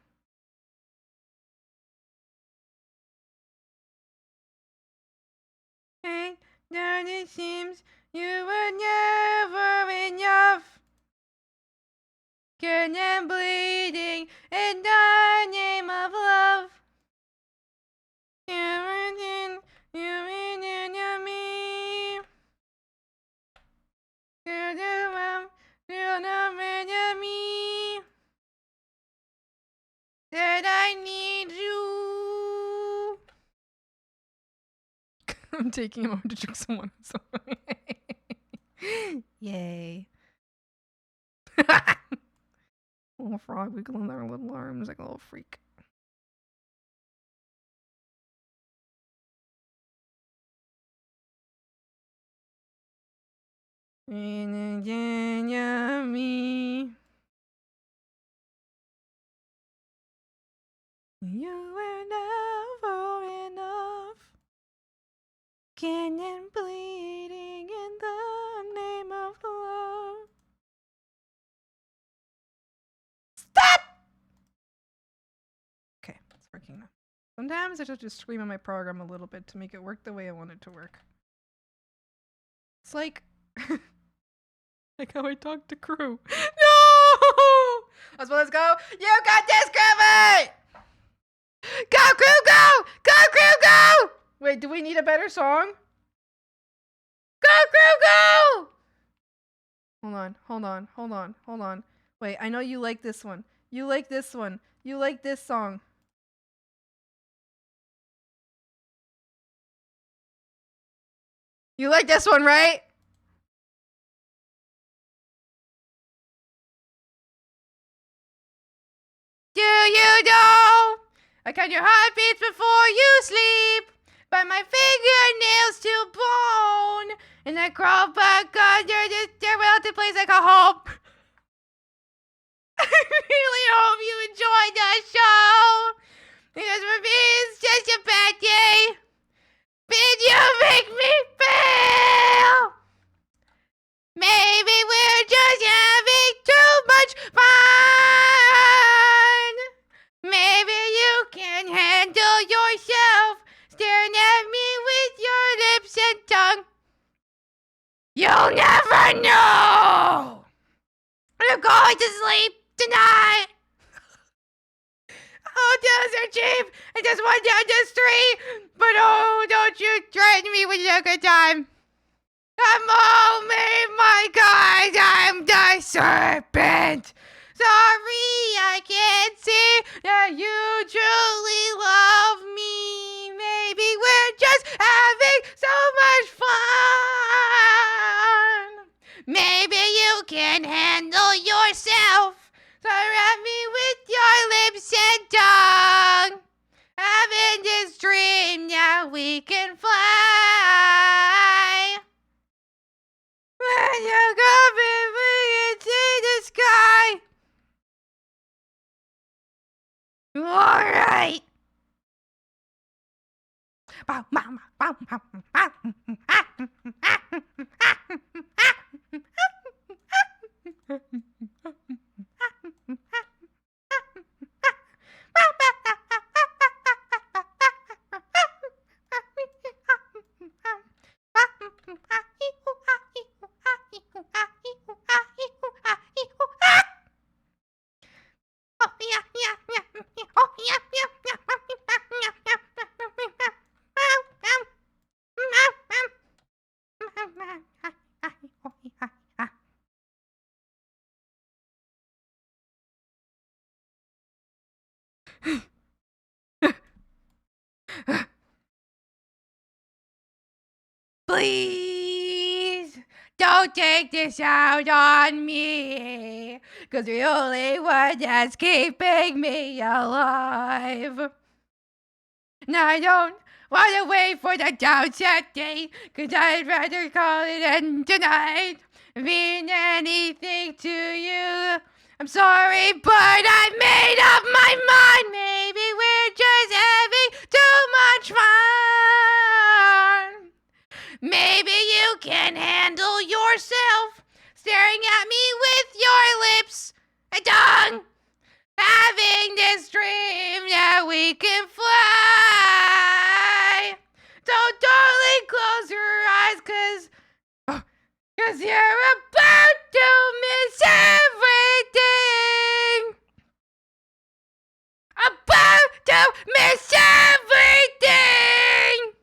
Hey, now it seems you were never enough. Scared and bleeding in the name of love. That I need you. I'm taking a moment to choke someone. Yay. Little frog wiggling their little arms like a little freak. Me. You were never enough. Skin and bleeding in the name of love. Stop! Okay, it's working now. Sometimes I just scream at my program a little bit to make it work the way I want it to work. It's like like how I talk to crew. No! Let's go. You got this, Griffin! Go, crew, go! Go, crew, go! Wait, do we need a better song? Go, crew, go! Hold on. Wait, I know you like this one. You like this one. You like this song. You like this one, right? Do you know? I count your heartbeats before you sleep. By my fingernails to bone. And I crawl back under the stairwell to place like a home. I really hope you enjoyed that show. Because for me, it's just a bad day. But you make me feel. Maybe we're just having too much fun. Maybe you can handle yourself staring at me with your lips and tongue. You'll never know. I'm going to sleep tonight. Hotels are cheap. I just went down the street. But oh, don't you threaten me with a good time. I'm only my God. I'm the serpent. Sorry, I can't see that you truly love me. Maybe we're just having so much fun. Maybe you can handle yourself. Surround me with your lips and tongue. Having this dream, now we can fly. When you come and bring it to the sky, Please don't take this out on me, 'cause the only one that's keeping me alive. Now I don't want to wait for the downset day, 'cause I'd rather call it end tonight. Mean anything to you. I'm sorry, but I made up my mind. Maybe we're just having too much fun. Maybe you can handle yourself, staring at me with your lips and tongue, having this dream that we can fly. So darling, close your eyes, 'cause you're about to miss everything. About to miss everything.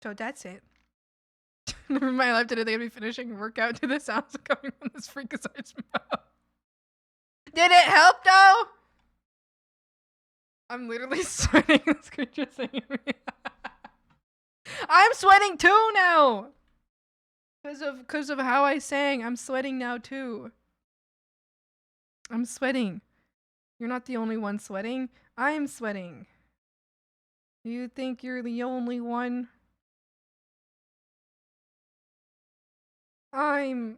So that's it. Never mind, I left it. They'd be finishing a workout to the sounds coming from this freakazoid's mouth. Did it help though? I'm literally sweating. This creature singing me. I'm sweating too now. Because of how I sang, I'm sweating now too. I'm sweating. You're not the only one sweating. I'm sweating. You think you're the only one? I'm...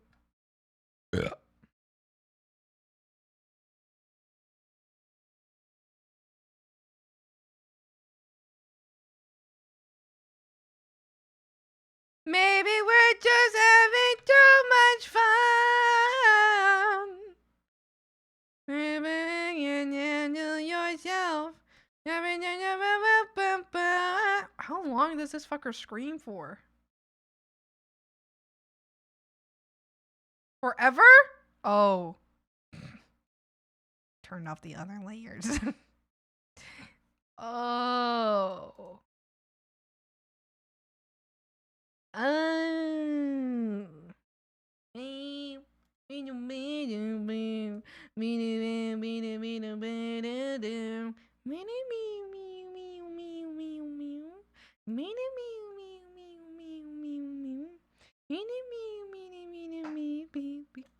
Maybe we're just having too much fun. Maybe you can handle yourself. How long does this fucker scream for? Forever? Oh. Turn off the other layers. Oh. Oh.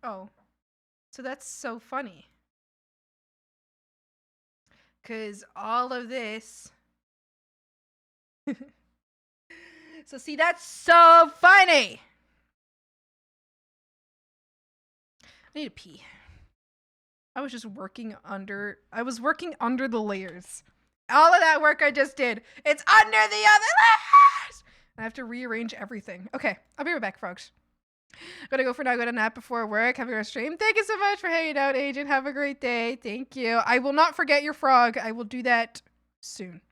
Oh, so that's so funny. 'Cause all of this. So see, that's so funny. I need to pee. I was working under the layers. All of that work I just did, it's under the other layers. I have to rearrange everything. Okay, I'll be right back, folks. Gotta go for now. Go to nap before work. Have a great stream. Thank you so much for hanging out, Agent. Have a great day. Thank you. I will not forget your frog. I will do that soon.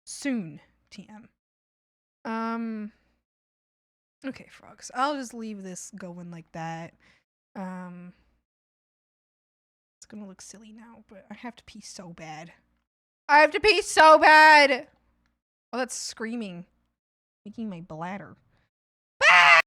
Soon, TM. Okay, frogs. I'll just leave this going like that. It's gonna look silly now, but I have to pee so bad. I have to pee so bad. Oh, that's screaming. Making my bladder. Ah!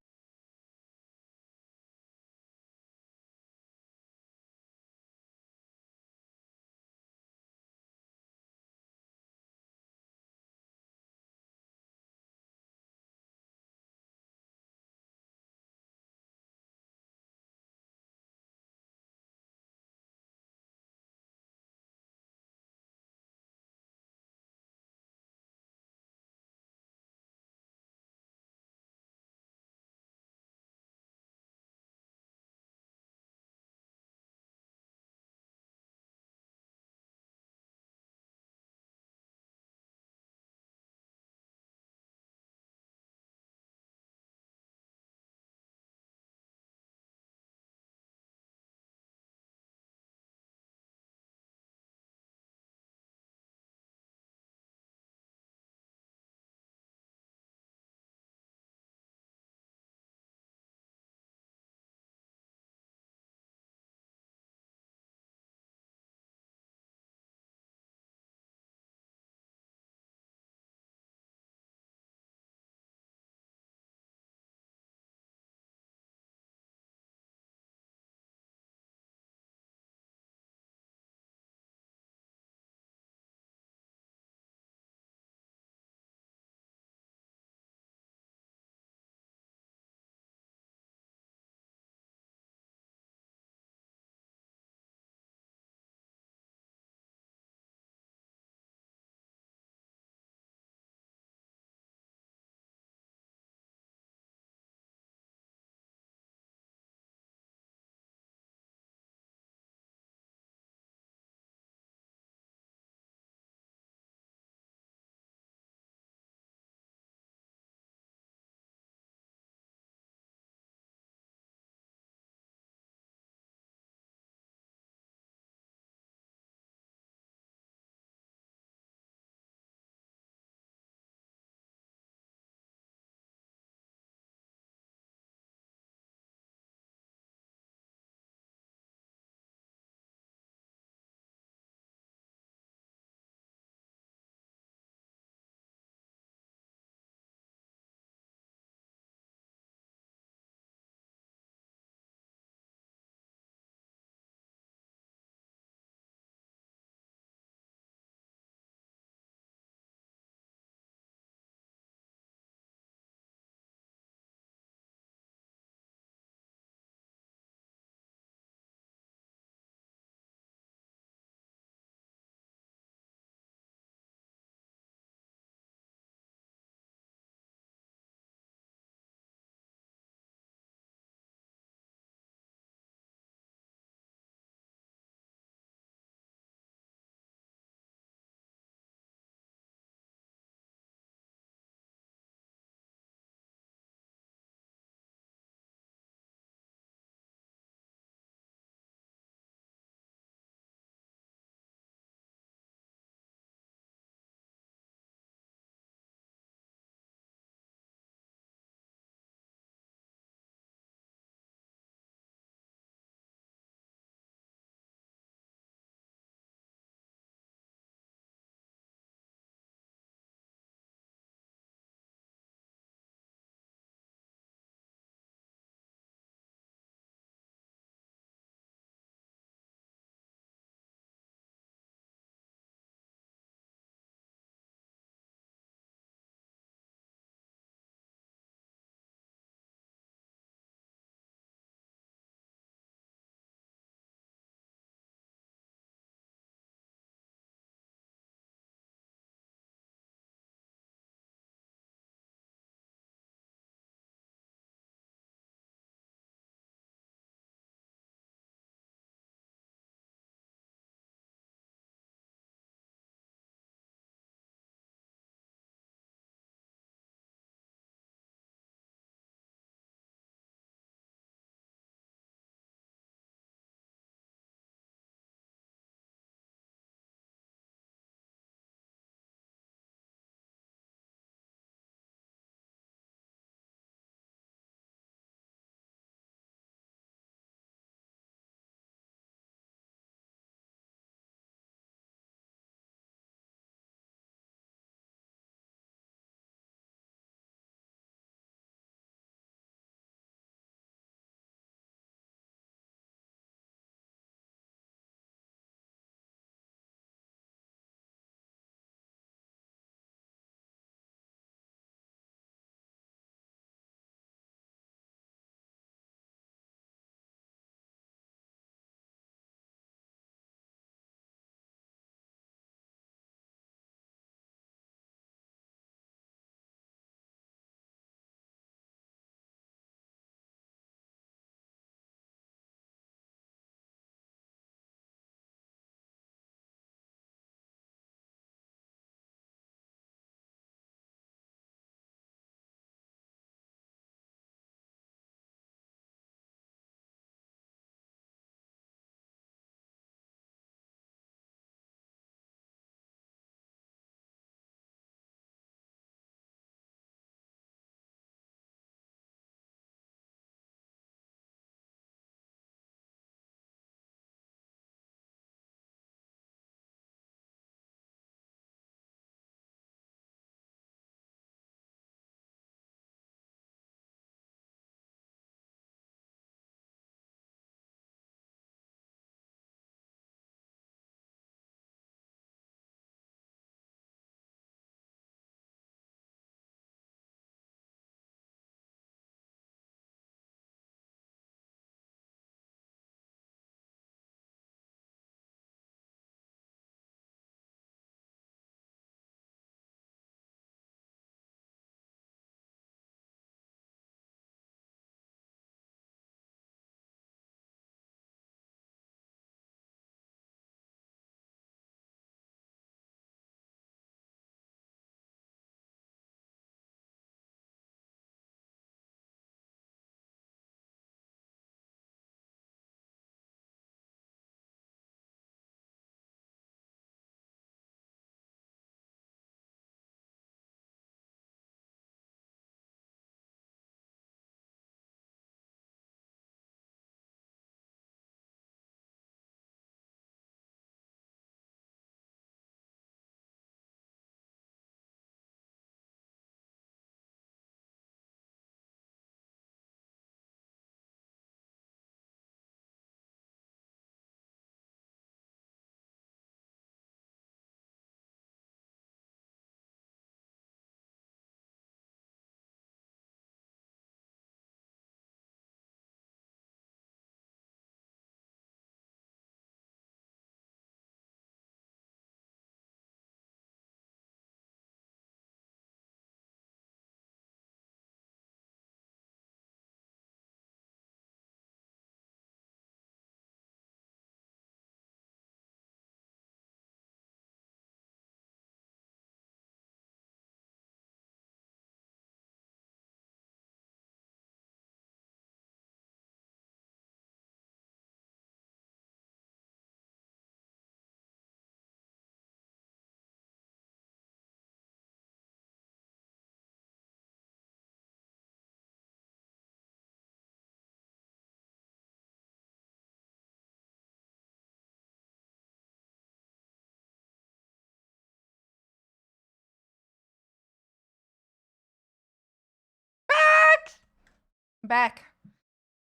I'm back.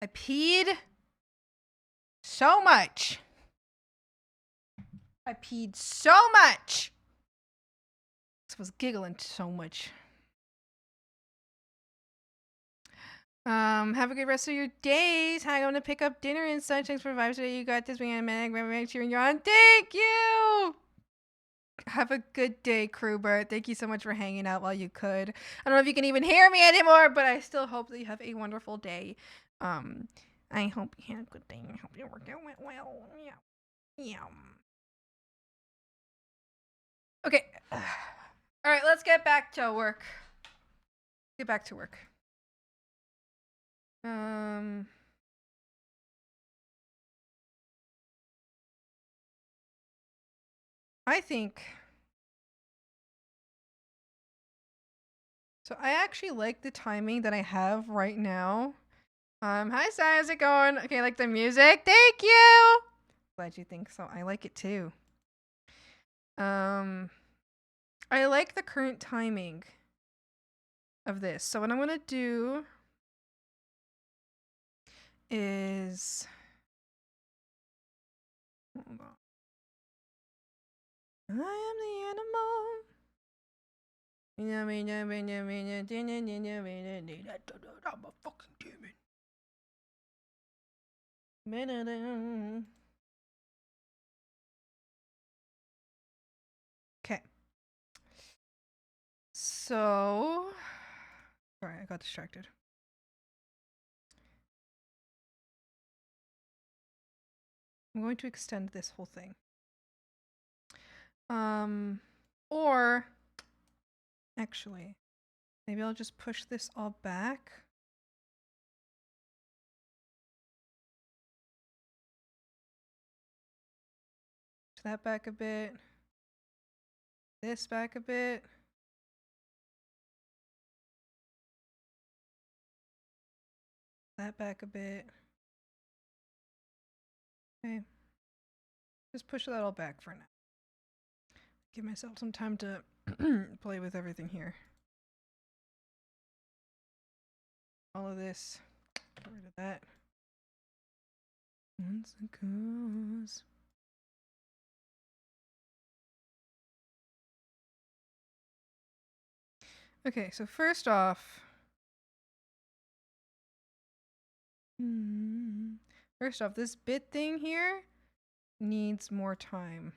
I peed so much. I peed so much. I was giggling so much. Have a good rest of your days. How you going to pick up dinner and such? Thanks for vibes today. You got this. Being animatic. Make sure you're on. Thank you. Have a good day, Kruber. Thank you so much for hanging out while you could. I don't know if you can even hear me anymore, but I still hope that you have a wonderful day. I hope you had a good day. I hope your workout went well. Yeah. Yeah. Okay. All right, let's get back to work. Get back to work. I think so. I actually like the timing that I have right now. Hi, Sai, how's it going? Okay, like the music. Thank you. Glad you think so. I like it too. I like the current timing of this. So what I'm gonna do is hold on. I am the animal. I'm a fucking demon. Okay. So, sorry, I got distracted. I'm going to extend this whole thing. Or actually, maybe I'll just push this all back. Push that back a bit. This back a bit. That back a bit. Okay. Just push that all back for now. Give myself some time to play with everything here. All of this. Get rid of that. Once it goes. Okay, so first off, this bit thing here needs more time.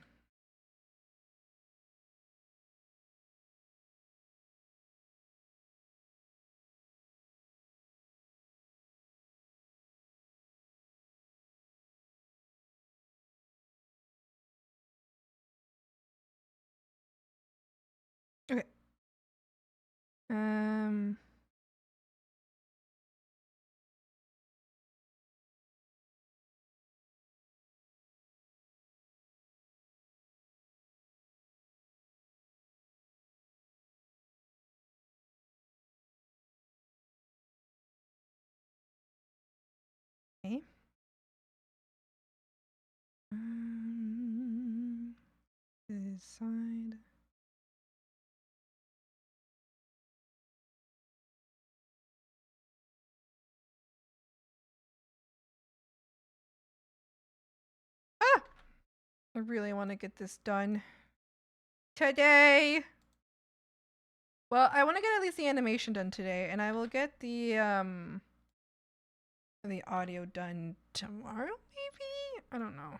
Okay. Okay. This side. Ah! I really want to get this done today. Well, I want to get at least the animation done today, and I will get the audio done tomorrow, maybe? I don't know.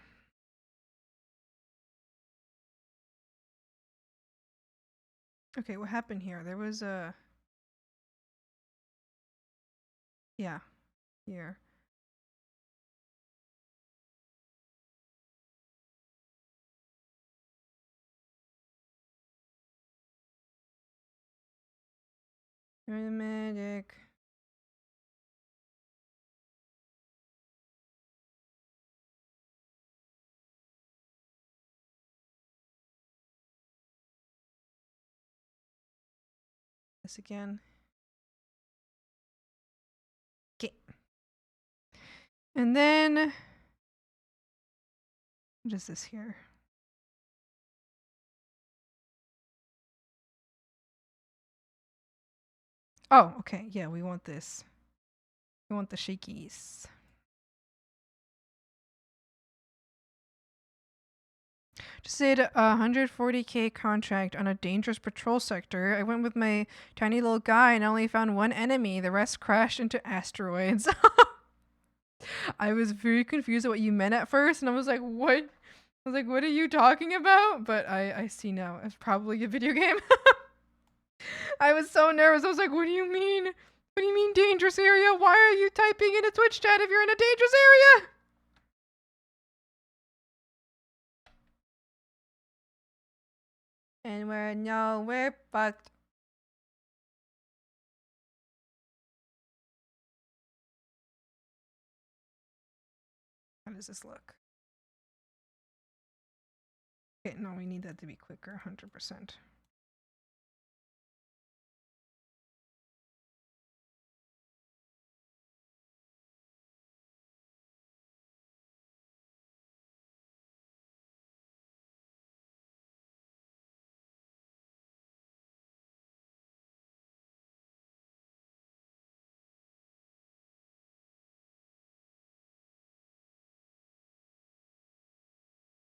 Okay, what happened here? There was a... Yeah, here. Animatic. This again. Okay. And then... What is this here? Oh, okay. Yeah, we want this. We want the shakies. Just did a 140K contract on a dangerous patrol sector. I went with my tiny little guy and only found one enemy. The rest crashed into asteroids. I was very confused at what you meant at first, and I was like, what? I was like, what are you talking about? But I see now. It's probably a video game. I was so nervous. I was like, what do you mean? What do you mean dangerous area? Why are you typing in a Twitch chat if you're in a dangerous area? And we're fucked. How does this look? Okay, no, we need that to be quicker, 100%.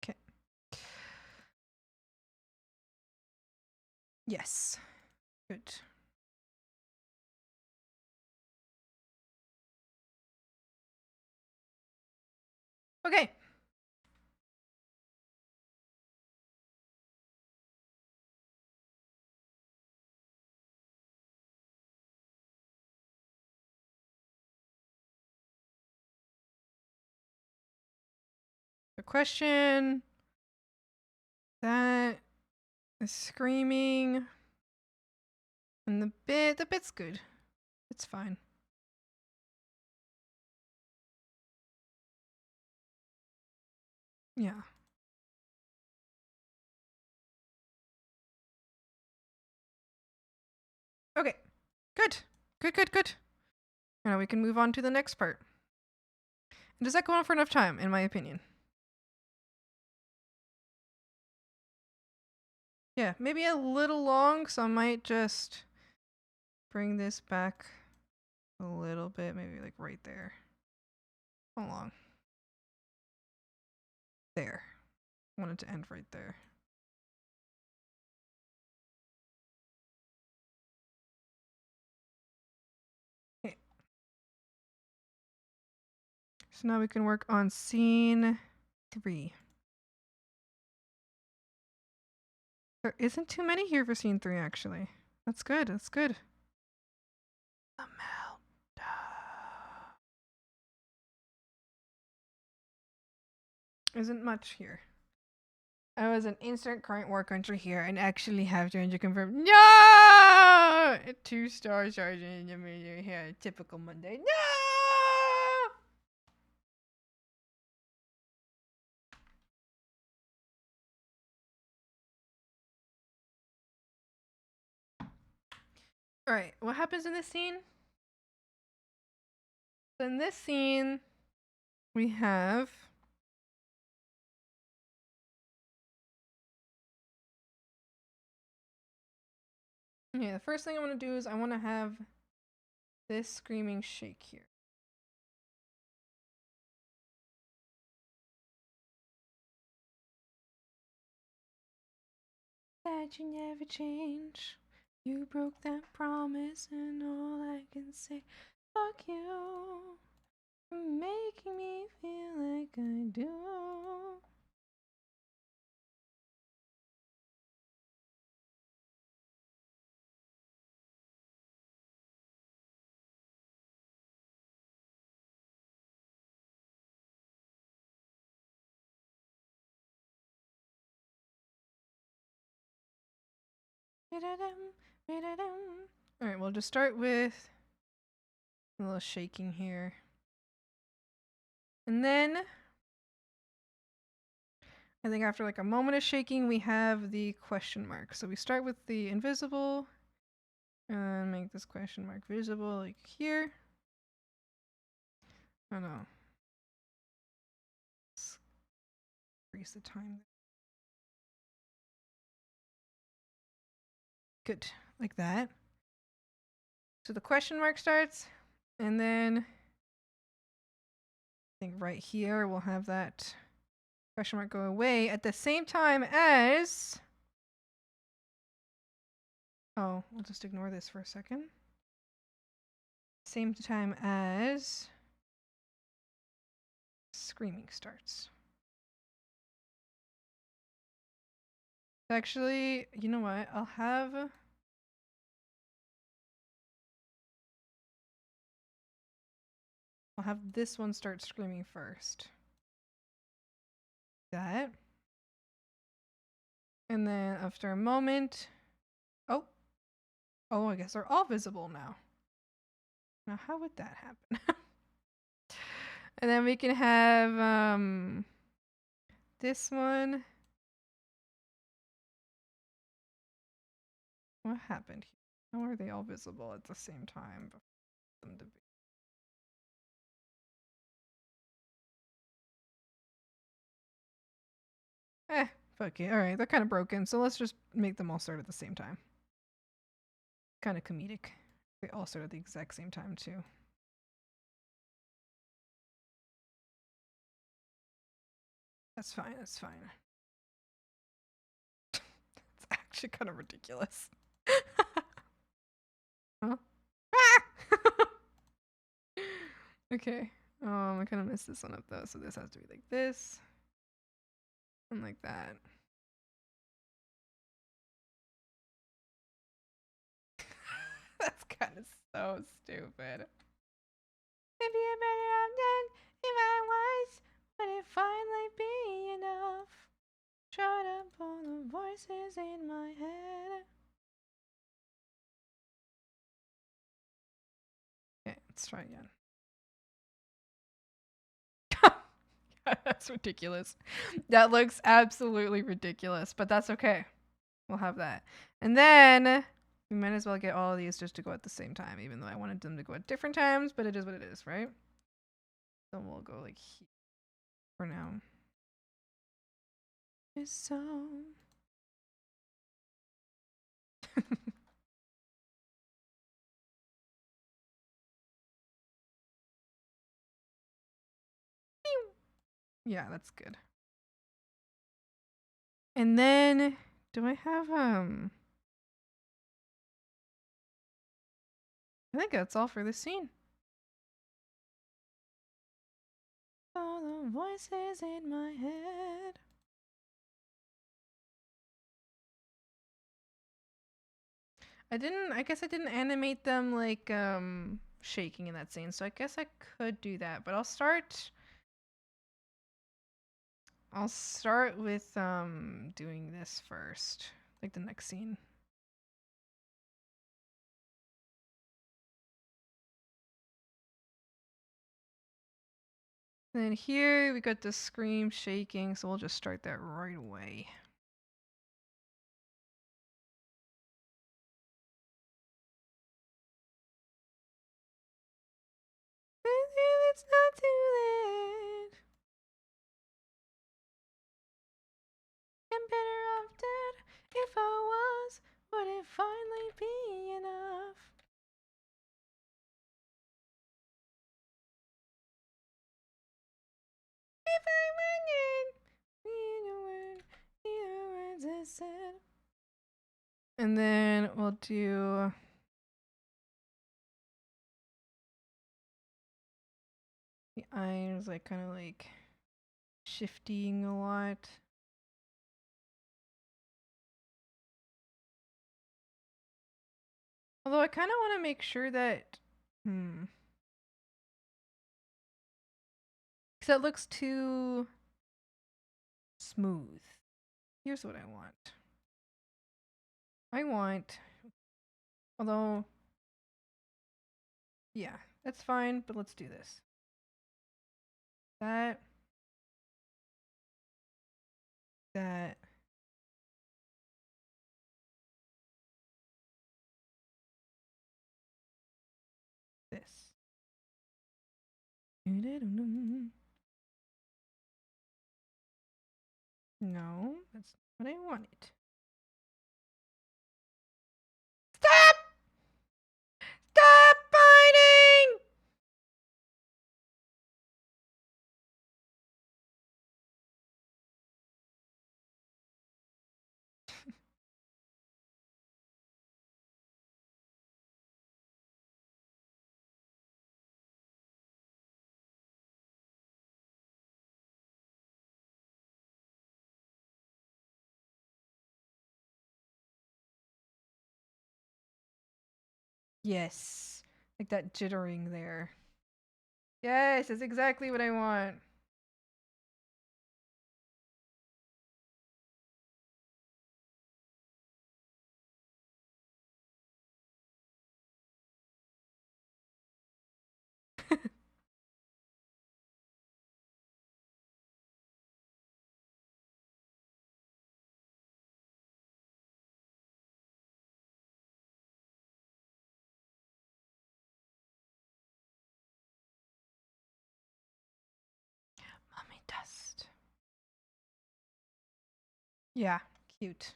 Okay. Yes. Good. Okay. The question that is screaming, and the bit's good. It's fine. Yeah. Okay. Good. Good. Now we can move on to the next part. And does that go on for enough time, in my opinion? Yeah, maybe a little long, so I might just bring this back a little bit, maybe like right there. How long? There. I want it to end right there. Okay. So now we can work on scene 3. There isn't too many here for scene 3, actually. That's good. The meltdown. Isn't much here. I was an instant current war country here and actually have to confirm. No! 2-star sergeant here. Typical Monday. No! Alright, what happens in this scene? So in this scene, we have the first thing I want to do is I want to have this screaming shake here. That you never change. You broke that promise, and all I can say, fuck you, for making me feel like I do. Alright, we'll just start with a little shaking here. And then I think after like a moment of shaking, we have the question mark. So we start with the invisible and make this question mark visible like here. Oh no. Let's increase the time. Good, like that. So the question mark starts, and then think right here we'll have that question mark go away at the same time as... Oh, we'll just ignore this for a second. Same time as screaming starts. Actually, you know what? I'll have this one start screaming first. That. And then after a moment... Oh. Oh, I guess they're all visible now. Now, how would that happen? And then we can have this one. What happened here? How are they all visible at the same time? Them to be... Fuck it. Alright, they're kind of broken, so let's just make them all start at the same time. Kind of comedic. They all start at the exact same time, too. That's fine, that's fine. It's actually kind of ridiculous. Huh? Ah! Okay. I kind of messed this one up, though, so this has to be like this. And like that. That's kind of so stupid. Maybe I'm better off dead. If I was, would it finally be enough? Try to pull the voices in my head. Okay, let's try again. That's ridiculous. That looks absolutely ridiculous, but that's okay. We'll have that. And then we might as well get all of these just to go at the same time, even though I wanted them to go at different times, but it is what it is, right? So we'll go like here for now. So yeah, that's good. And then do I have I think that's all for this scene. All the voices in my head. I guess I didn't animate them like shaking in that scene, so I guess I could do that, but I'll start with doing this first, like the next scene. And then here we got the scream shaking, so we'll just start that right away. It's not too late. I'm better off dead. If I was, would it finally be enough? If I were either words I said. And then we'll do the eyes, like kind of like shifting a lot. Although I kind of want to make sure that, because that looks too smooth. Here's what I want. Although, yeah, that's fine, but let's do this. That. This. No, that's not what I wanted. Stop! Stop fighting! Yes. Like that jittering there. Yes, that's exactly what I want. Mommy dust. Yeah, cute.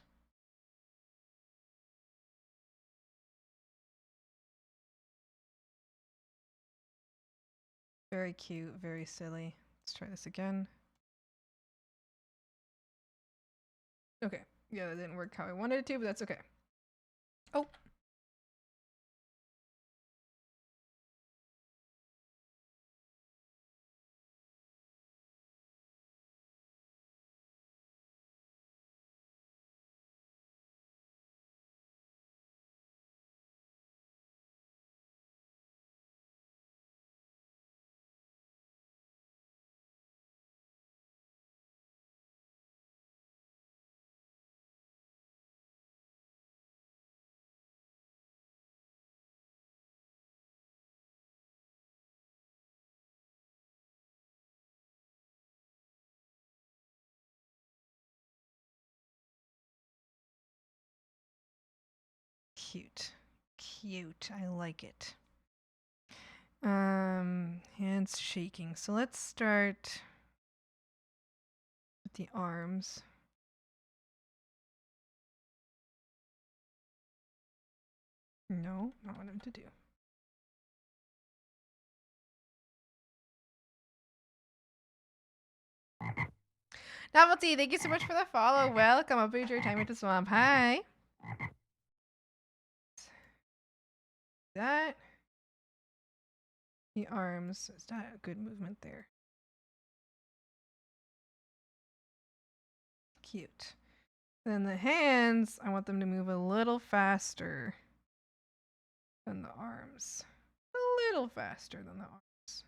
Very cute, very silly. Let's try this again. Okay. Yeah, that didn't work how I wanted it to, but that's okay. Oh. Cute. Cute. I like it. Hands shaking. So let's start with the arms. No, not what I'm to do. Novelty, thank you so much for the follow. Welcome. I'll enjoy your time with the swamp. Hi. That. The arms. Is that a good movement there? Cute. Then the hands, I want them to move a little faster than the arms. A little faster than the arms.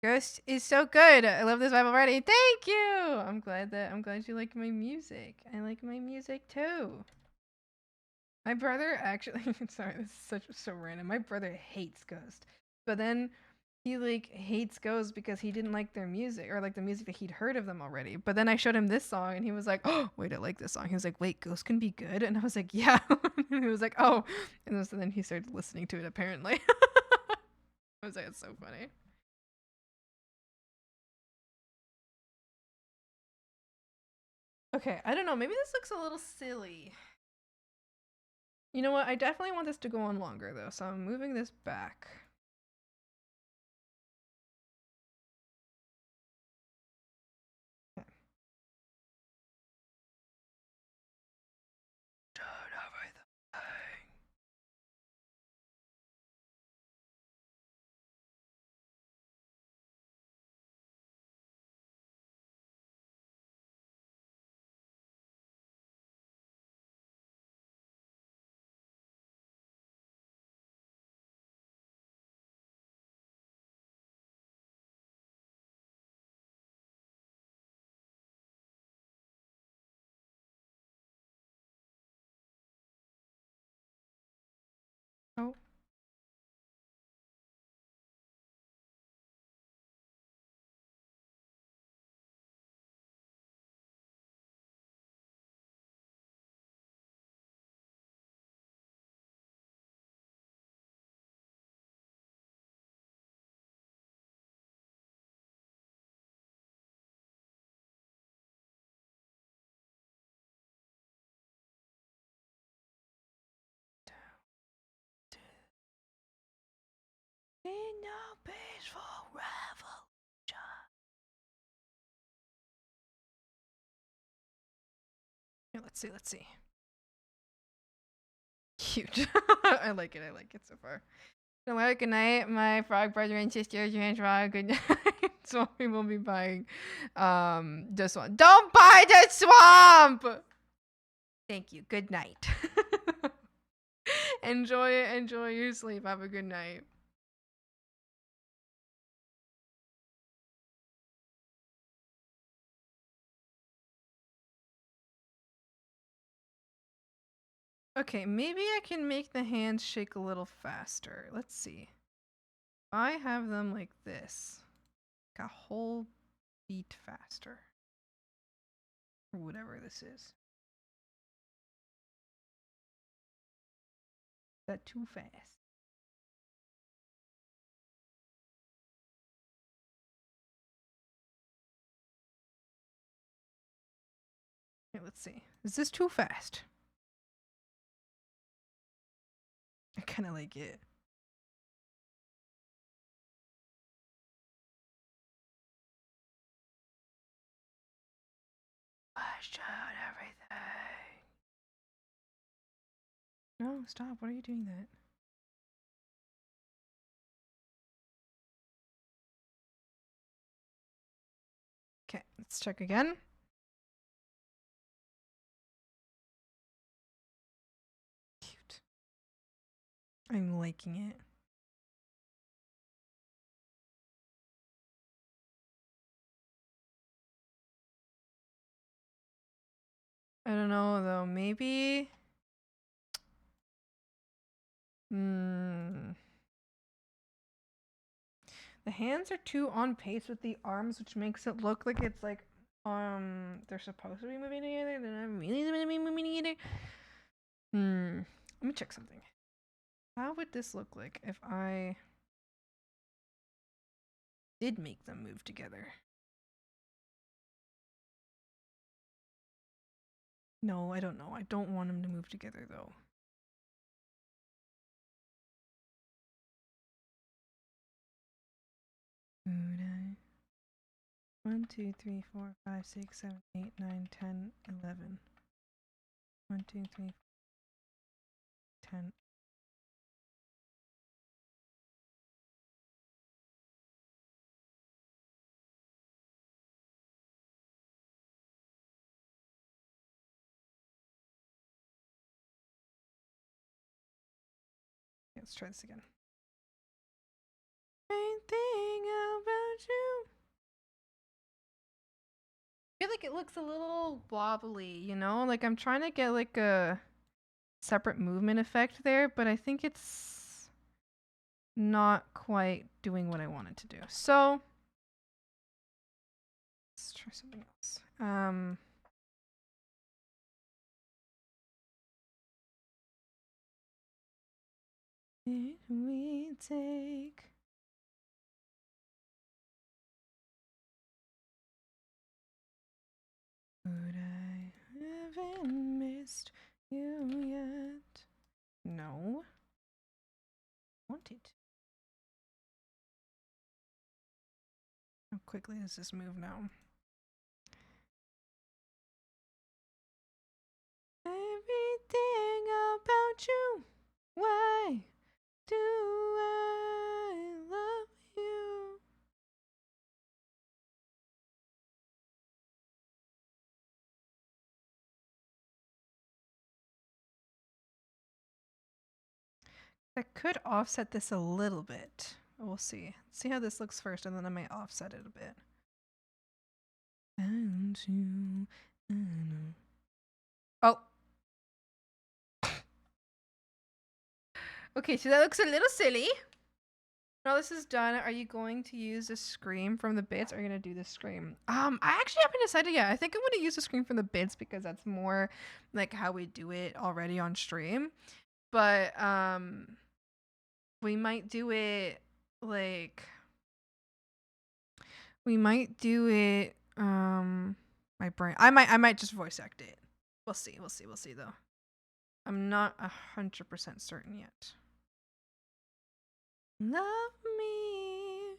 Ghost is so good. I love this vibe already. Thank you. I'm glad you like my music. I like my music too. My brother actually sorry, this is so random. My brother hates Ghost. But then he like hates Ghost because he didn't like their music or like the music that he'd heard of them already. But then I showed him this song and he was like, "Oh, wait, I like this song." He was like, "Wait, Ghost can be good?" And I was like, "Yeah." And he was like, "Oh." And so then he started listening to it apparently. I was like, "It's so funny." Okay, I don't know. Maybe this looks a little silly. You know what? I definitely want this to go on longer though, so I'm moving this back. Okay. Turn everything. Oh. In a peaceful revolution. Here, let's see. Cute. I like it so far. Hello, good night, my frog brother and sister, Giant Frog. Good night. So we will be buying the swamp. Don't buy the swamp! Thank you. Good night. Enjoy your sleep. Have a good night. Okay, maybe I can make the hands shake a little faster. Let's see. I have them like this. Like a whole beat faster. Or whatever this is. Is that too fast? Okay, let's see. Is this too fast? I kind of like it. Wash out everything. No, stop. What are you doing that? Okay, let's check again. Cute. I'm liking it. I don't know though. Maybe. The hands are too on pace with the arms, which makes it look like it's like they're supposed to be moving together. They're not really supposed to be moving together. Let me check something. How would this look like if I did make them move together? No, I don't know. I don't want them to move together though. Could I? 1, 2, 3, 4, 5, 6, 7, 8, 9, 10, 11. 1, 2, 3, 10. Okay, let's try this again. Main thing about you. I feel like it looks a little wobbly, you know? Like I'm trying to get like a separate movement effect there, but I think it's not quite doing what I want it to do. So let's try something else. Did we take Would I haven't missed you yet? No. Want it. How quickly does this move now? Everything about you. Why do I love you? I could offset this a little bit. We'll see. See how this looks first, and then I might offset it a bit. And you, oh. Okay, so that looks a little silly. Now this is done. Are you going to use the scream from the bits, or are you gonna do the scream? I actually haven't decided yet. I think I'm gonna use the scream from the bits because that's more like how we do it already on stream. But we might do it like my brain. I might just voice act it. We'll see though. I'm not 100% certain yet. Love me.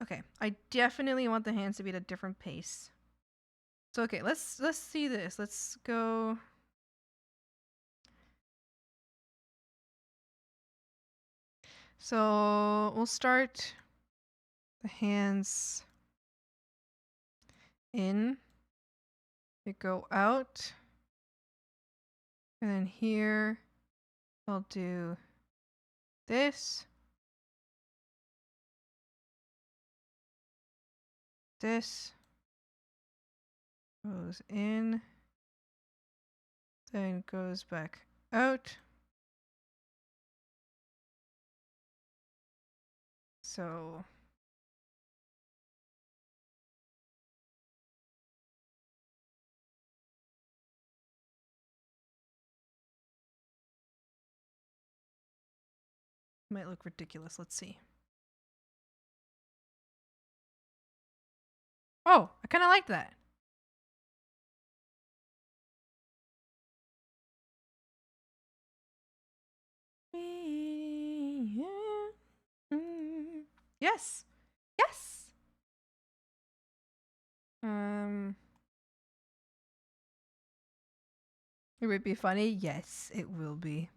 Okay, I definitely want the hands to be at a different pace. So okay, let's see this. Let's go. So we'll start the hands in. They go out. And then here I'll do this. This goes in. Then goes back out. So might look ridiculous. Let's see. Oh, I kind of like that. Yes. Yes. It would be funny. Yes, it will be.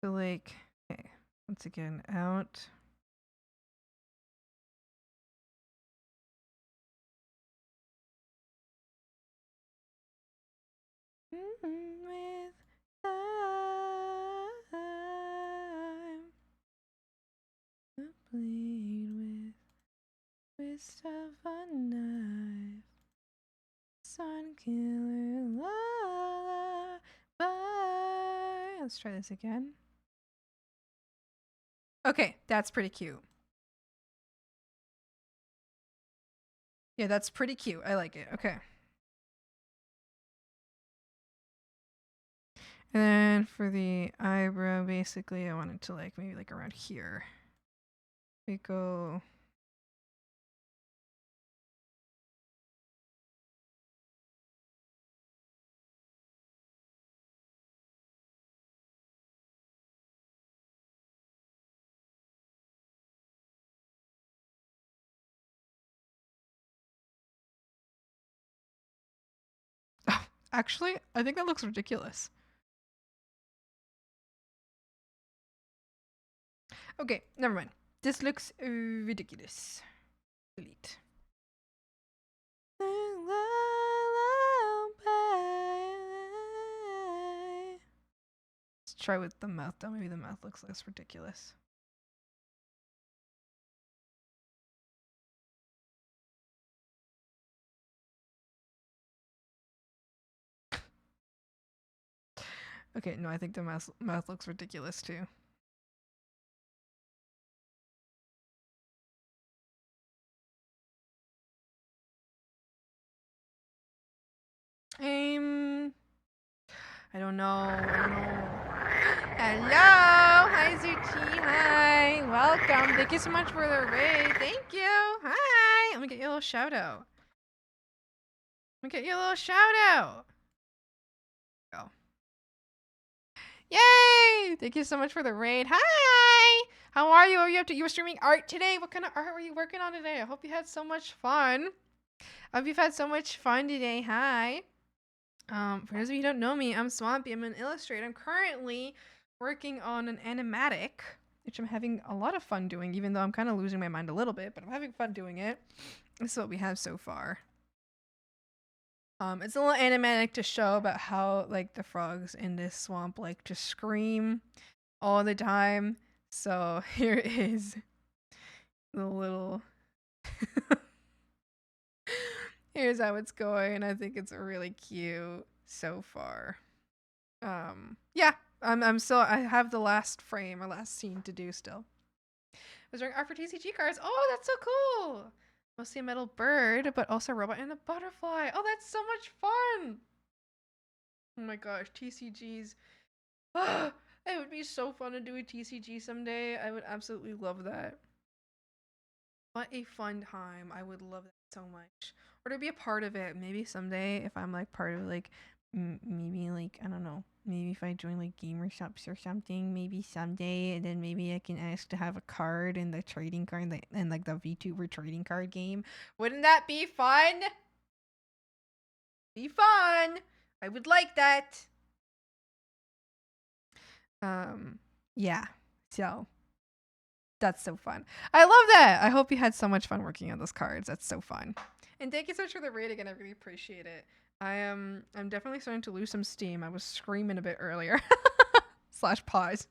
So like, okay, once again, out. With time, I played with stuff a knife, sun killer lullaby. Let's try this again. Okay, that's pretty cute. Yeah, that's pretty cute. I like it. Okay. And then for the eyebrow, basically, I want it to like maybe like around here. We go. Oh, actually, I think that looks ridiculous. Okay, never mind. This looks ridiculous. Delete. Let's try with the mouth though. Maybe the mouth looks less ridiculous. Okay, no, I think the mouth looks ridiculous too. I don't know. Hello! Hi, Zuchi. Hi. Welcome. Thank you so much for the raid. Thank you. Hi. Let me get you a little shout out. Go. Yay! Thank you so much for the raid. Hi! How are you? Are you up to? You were streaming art today? What kind of art were you working on today? I hope you had so much fun. I hope you've had so much fun today. Hi. For those of you who don't know me, I'm Swampy. I'm an illustrator. I'm currently working on an animatic, which I'm having a lot of fun doing, even though I'm kind of losing my mind a little bit, but I'm having fun doing it. This is what we have so far. It's a little animatic to show about how like the frogs in this swamp like just scream all the time. So here is the little here's how it's going. I think it's really cute so far. Yeah, I'm still. I have the last frame or last scene to do still. I was doing art for TCG cards. Oh, that's so cool. Mostly a metal bird, but also a robot and a butterfly. Oh, that's so much fun. Oh my gosh, TCGs. It would be so fun to do a TCG someday. I would absolutely love that. What a fun time. I would love that so much. Or to be a part of it. Maybe someday if I'm like part of like maybe like I don't know. Maybe if I join like gamer shops or something, maybe someday, and then maybe I can ask to have a card in the trading card and like the VTuber trading card game. Wouldn't that be fun? Be fun. I would like that. Yeah. So That's so fun. I love that. I hope you had so much fun working on those cards. That's so fun. And thank you so much for the raid again. I really appreciate it. I'm definitely starting to lose some steam. I was screaming a bit earlier. Slash pause.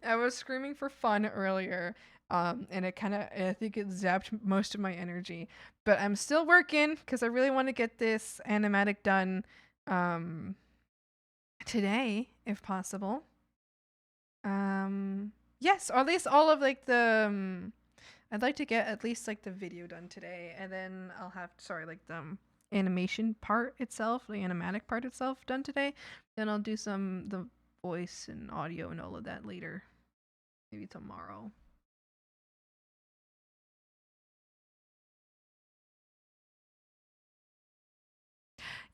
I was screaming for fun earlier. And I think it zapped most of my energy. But I'm still working because I really want to get this animatic done today, if possible. Yes, or at least all of like the I'd like to get at least like the video done today, and then I'll have like the animation part itself, the animatic part itself done today. Then I'll do the voice and audio and all of that later. Maybe tomorrow.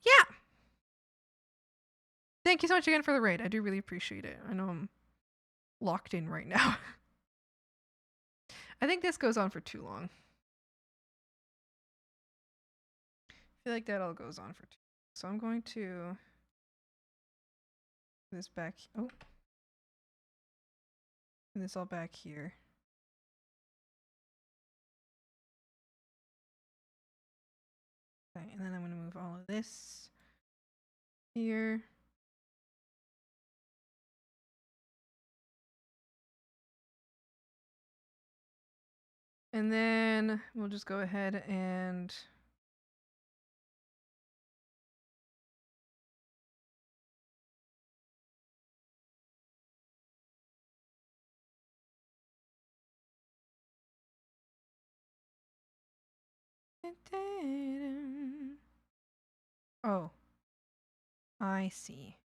Yeah. Thank you so much again for the raid. I do really appreciate it. I know I'm locked in right now. I think this goes on for too long. I feel like that all goes on for too long. So I'm going to put this back. Oh. Put this all back here. Okay, and then I'm going to move all of this here. And then we'll just go ahead and oh, I see.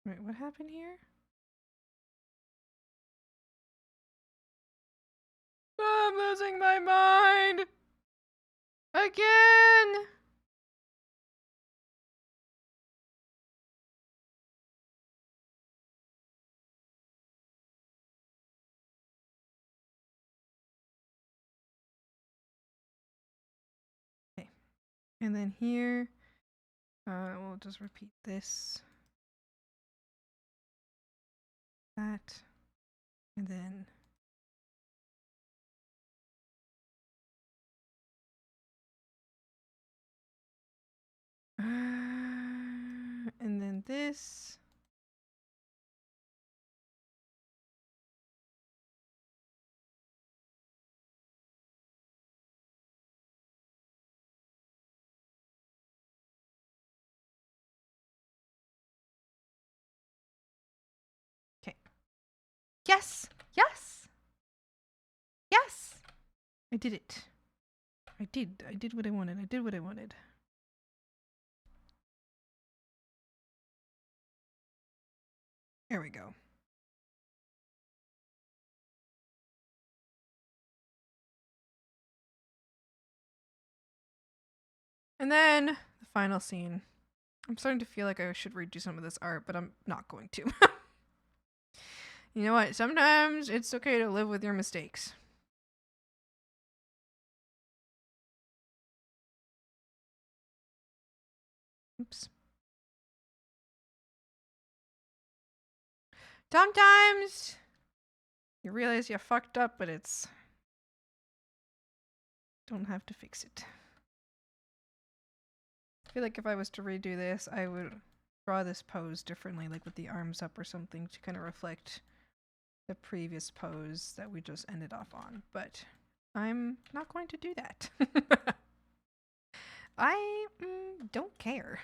Wait, what happened here? I'm losing my mind again. Okay, and then here, we'll just repeat this, that, and then. And then this. Okay. Yes! Yes! Yes! I did it. I did what I wanted. I did what I wanted. There we go. And then the final scene. I'm starting to feel like I should redo some of this art, but I'm not going to. You know what? Sometimes it's okay to live with your mistakes. Oops. Sometimes you realize you fucked up, but it's... Don't have to fix it. I feel like if I was to redo this, I would draw this pose differently, like with the arms up or something, to kind of reflect the previous pose that we just ended off on. But I'm not going to do that. I don't care.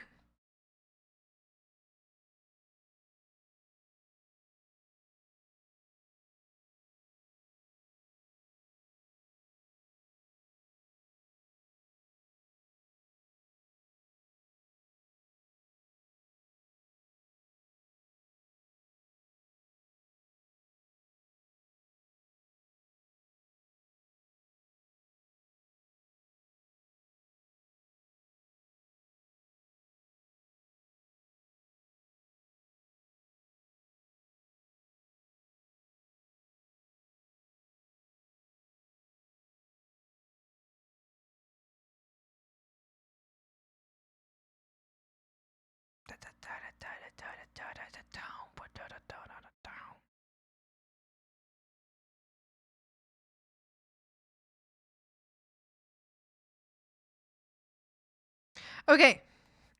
Okay.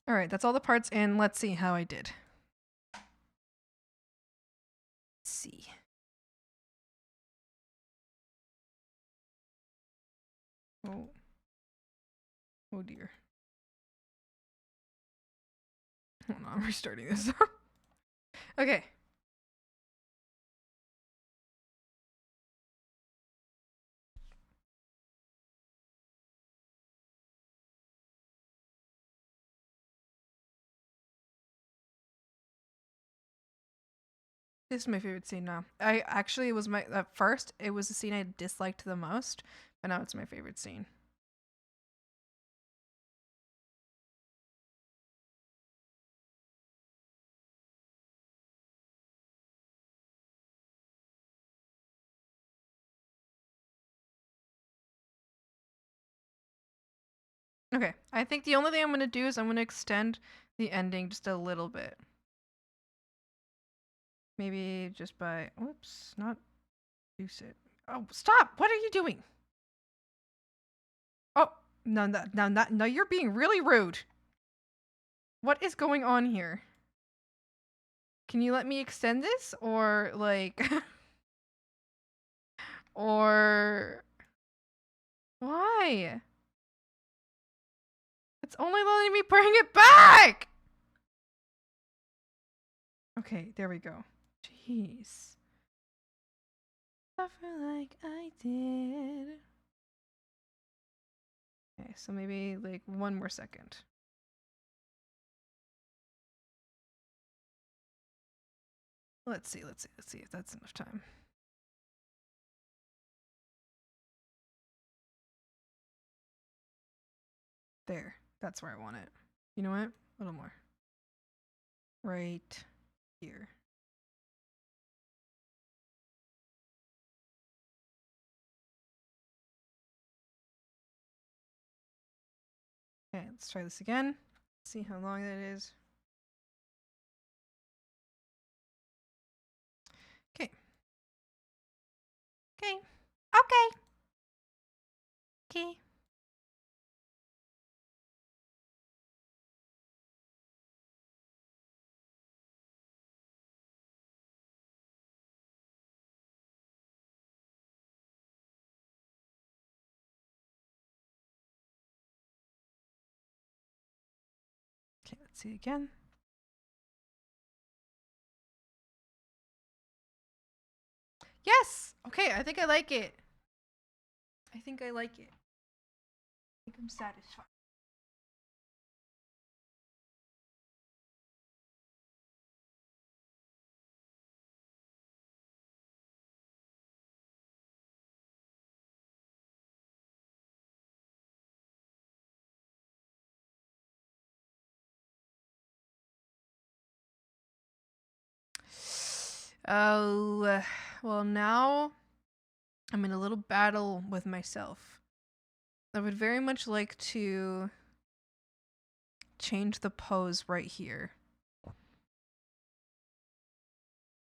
All right, that's all the parts in. Let's see how I did. Let's see. Oh. Oh dear. Hold on, I'm restarting this. Okay. This is my favorite scene now. I actually, it was my, at first, it was the scene I disliked the most, but now it's my favorite scene. Okay, I think the only thing I'm going to do is I'm going to extend the ending just a little bit. Maybe just by, whoops, not use it. Oh, stop! What are you doing? Oh, no, no, you're being really rude. What is going on here? Can you let me extend this? Or, like, or, why? It's only letting me bring it back! Okay, there we go. Jeez. Suffer like I did. Okay, so maybe like one more second. Let's see if that's enough time. There, that's where I want it. You know what? A little more. Right here. Okay, let's try this again. See how long that is. Okay. Okay. Okay. Okay. Okay, let's see again. Yes! Okay, I think I like it. I think I like it. I think I'm satisfied. Oh, well, now I'm in a little battle with myself. I would very much like to change the pose right here.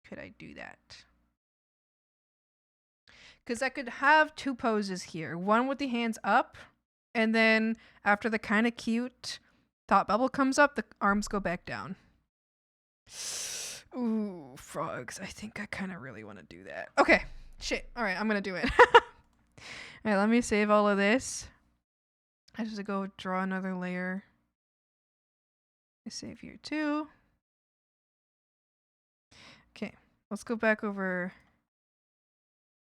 Could I do that? Because I could have two poses here. One with the hands up, and then after the kind of cute thought bubble comes up, the arms go back down. Ooh, frogs. I think I kind of really want to do that. Okay. Shit. All right, I'm going to do it. All right, let me save all of this. I just go draw another layer. I save here too. Okay, let's go back over.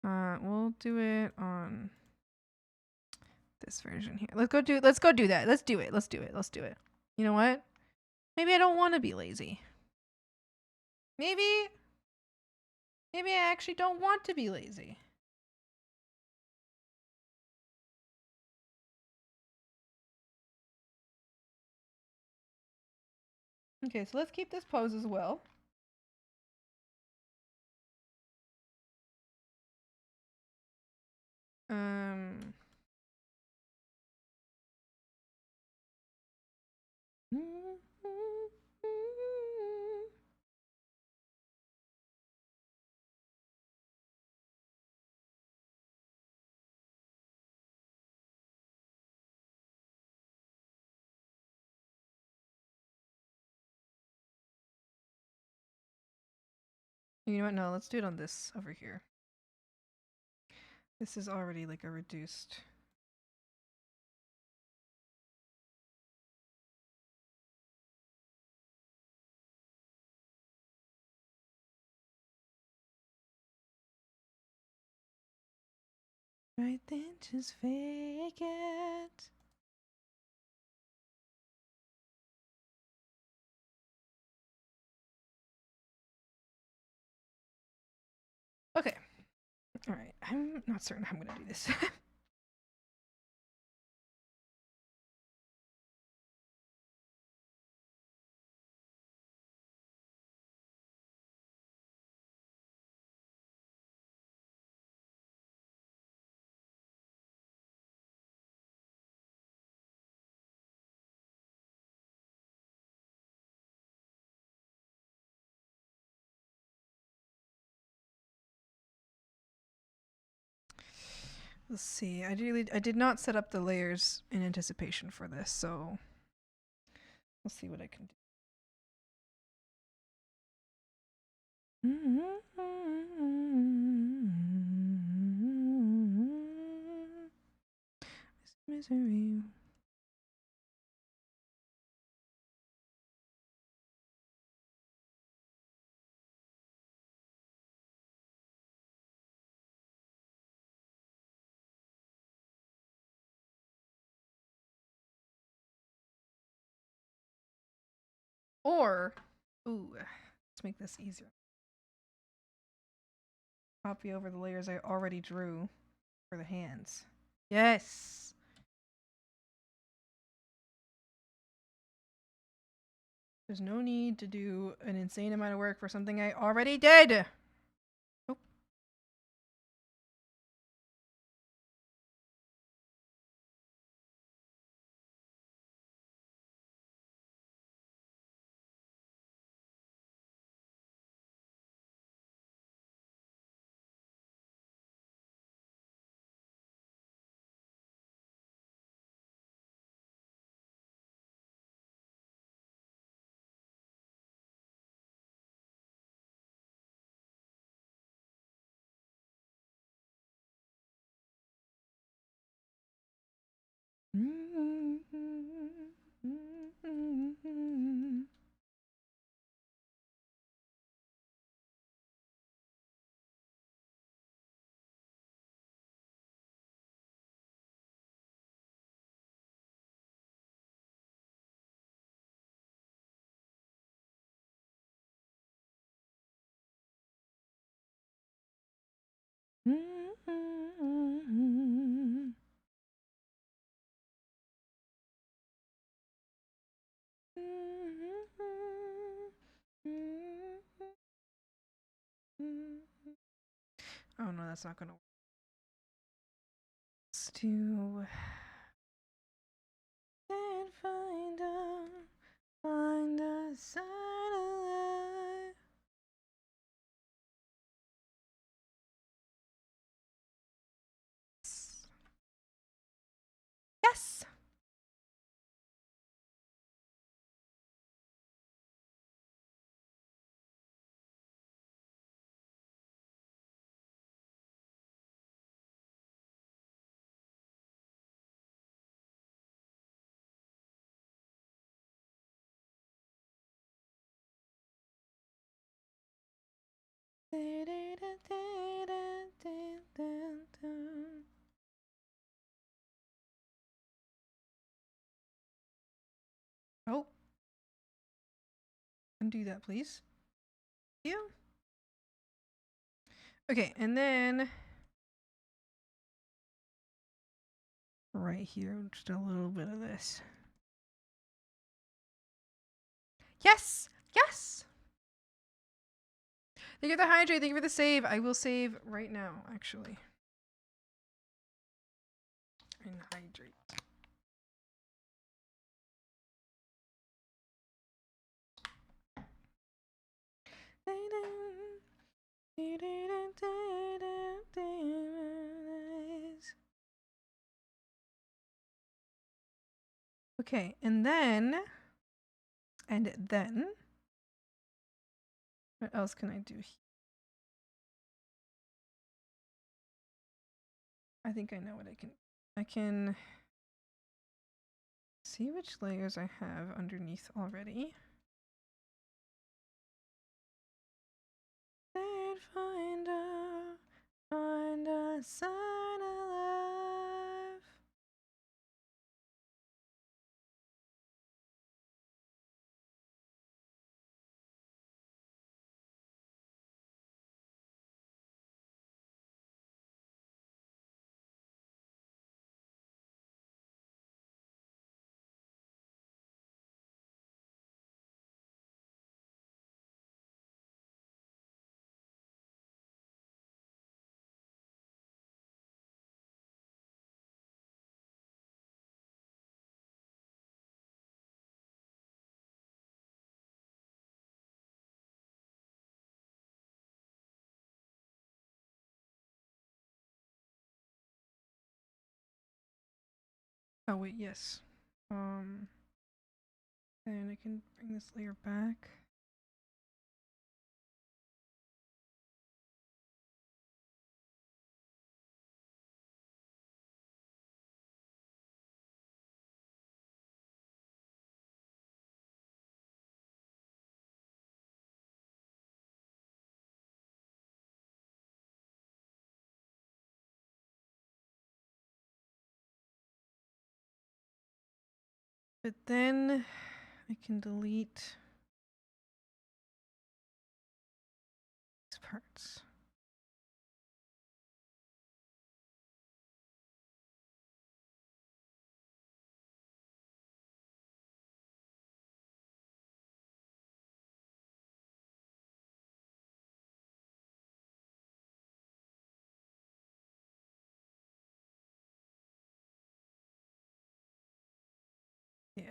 We'll do it on this version here. Let's go do that. Let's do it. You know what? Maybe I don't want to be lazy. Maybe I actually don't want to be lazy. Okay, so let's keep this pose as well. You know what? No, let's do it on this over here. This is already like a reduced. Right then, just fake it. Okay. All right. I'm not certain how I'm going to do this. Let's see. I did not set up the layers in anticipation for this, so we'll see what I can do. Misery. Or, ooh, let's make this easier. Copy over the layers I already drew for the hands. Yes. There's no need to do an insane amount of work for something I already did. Oh. Oh no, that's not gonna work. Let's do. Can't find a satellite. Yes. Oh. Undo that, please. Thank you. Okay, and then right here, just a little bit of this. Yes! Yes! Thank you for the hydrate. Thank you for the save. I will save right now, actually. And hydrate. Okay, and then what else can I do here? I think I know what I can see which layers I have underneath already. Find a sign of love. Oh wait, yes. And I can bring this layer back. But then I can delete these parts. Yeah.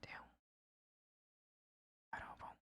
Damn. I don't know.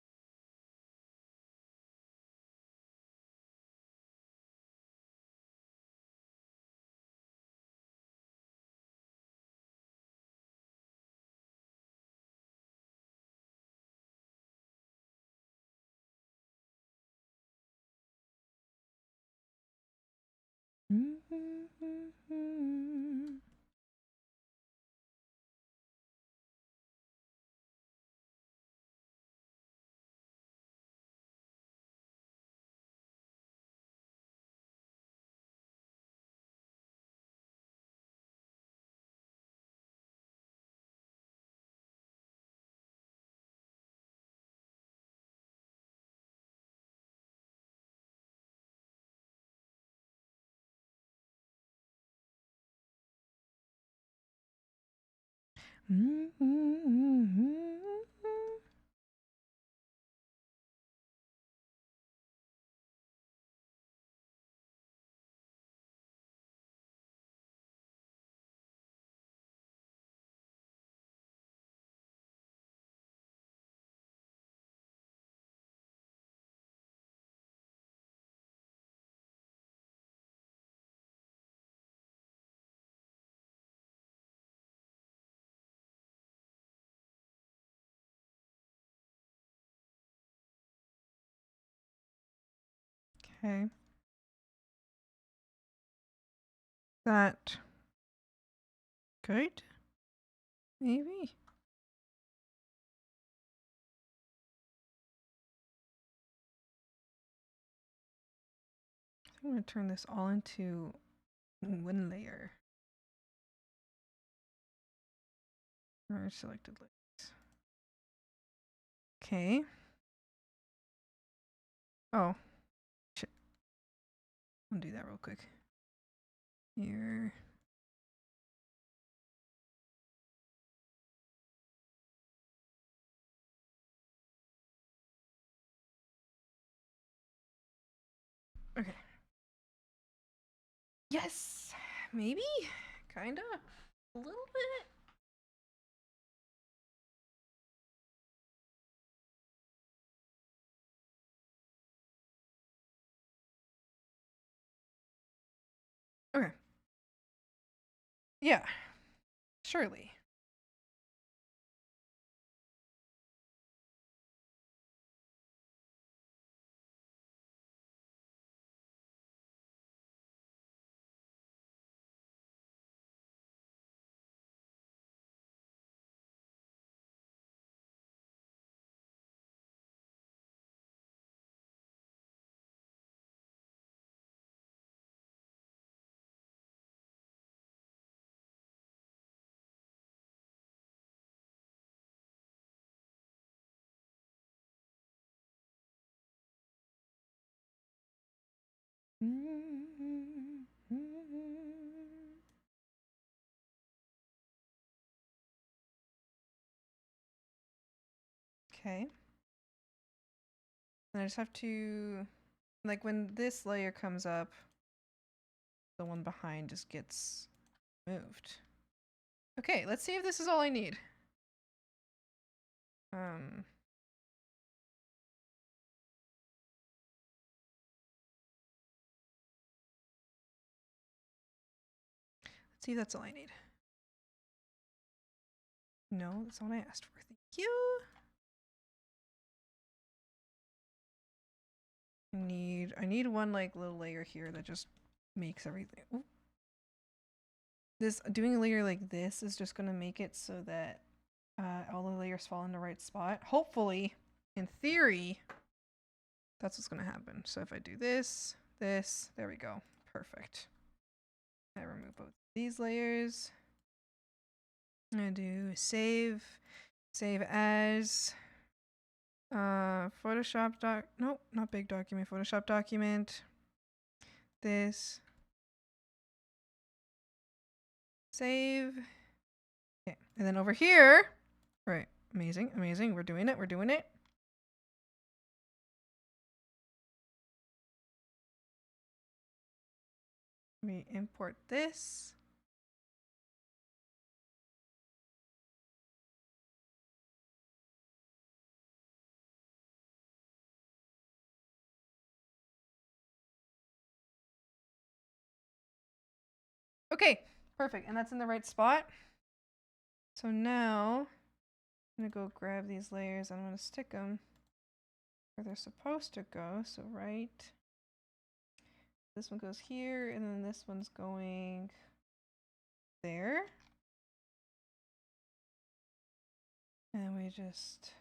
Okay. That good? Maybe. I'm going to turn this all into one layer. Merge selected layers. Okay. Oh. Shit. I'll do that real quick. Here. Okay. Yes! Maybe? Kinda? A little bit? Okay. Yeah. Surely. Okay. And I just have to, like, when this layer comes up, the one behind just gets moved. Okay, let's see if this is all I need. Let's see if that's all I need. No, that's not what I asked for. Thank you. I need one like little layer here that just makes everything. Ooh. This doing a layer like this is just gonna make it so that all the layers fall in the right spot. Hopefully, in theory, that's what's gonna happen. So if I do this, there we go. Perfect. I remove both these layers. I'm gonna do save as Photoshop nope, not big document, Photoshop document. This. Save. Okay, and then over here, right, amazing, amazing. We're doing it, we're doing it. We import this. Okay, perfect, and that's in the right spot. So now, I'm gonna go grab these layers and I'm gonna stick them where they're supposed to go. So right, this one goes here, and then this one's going there. And we just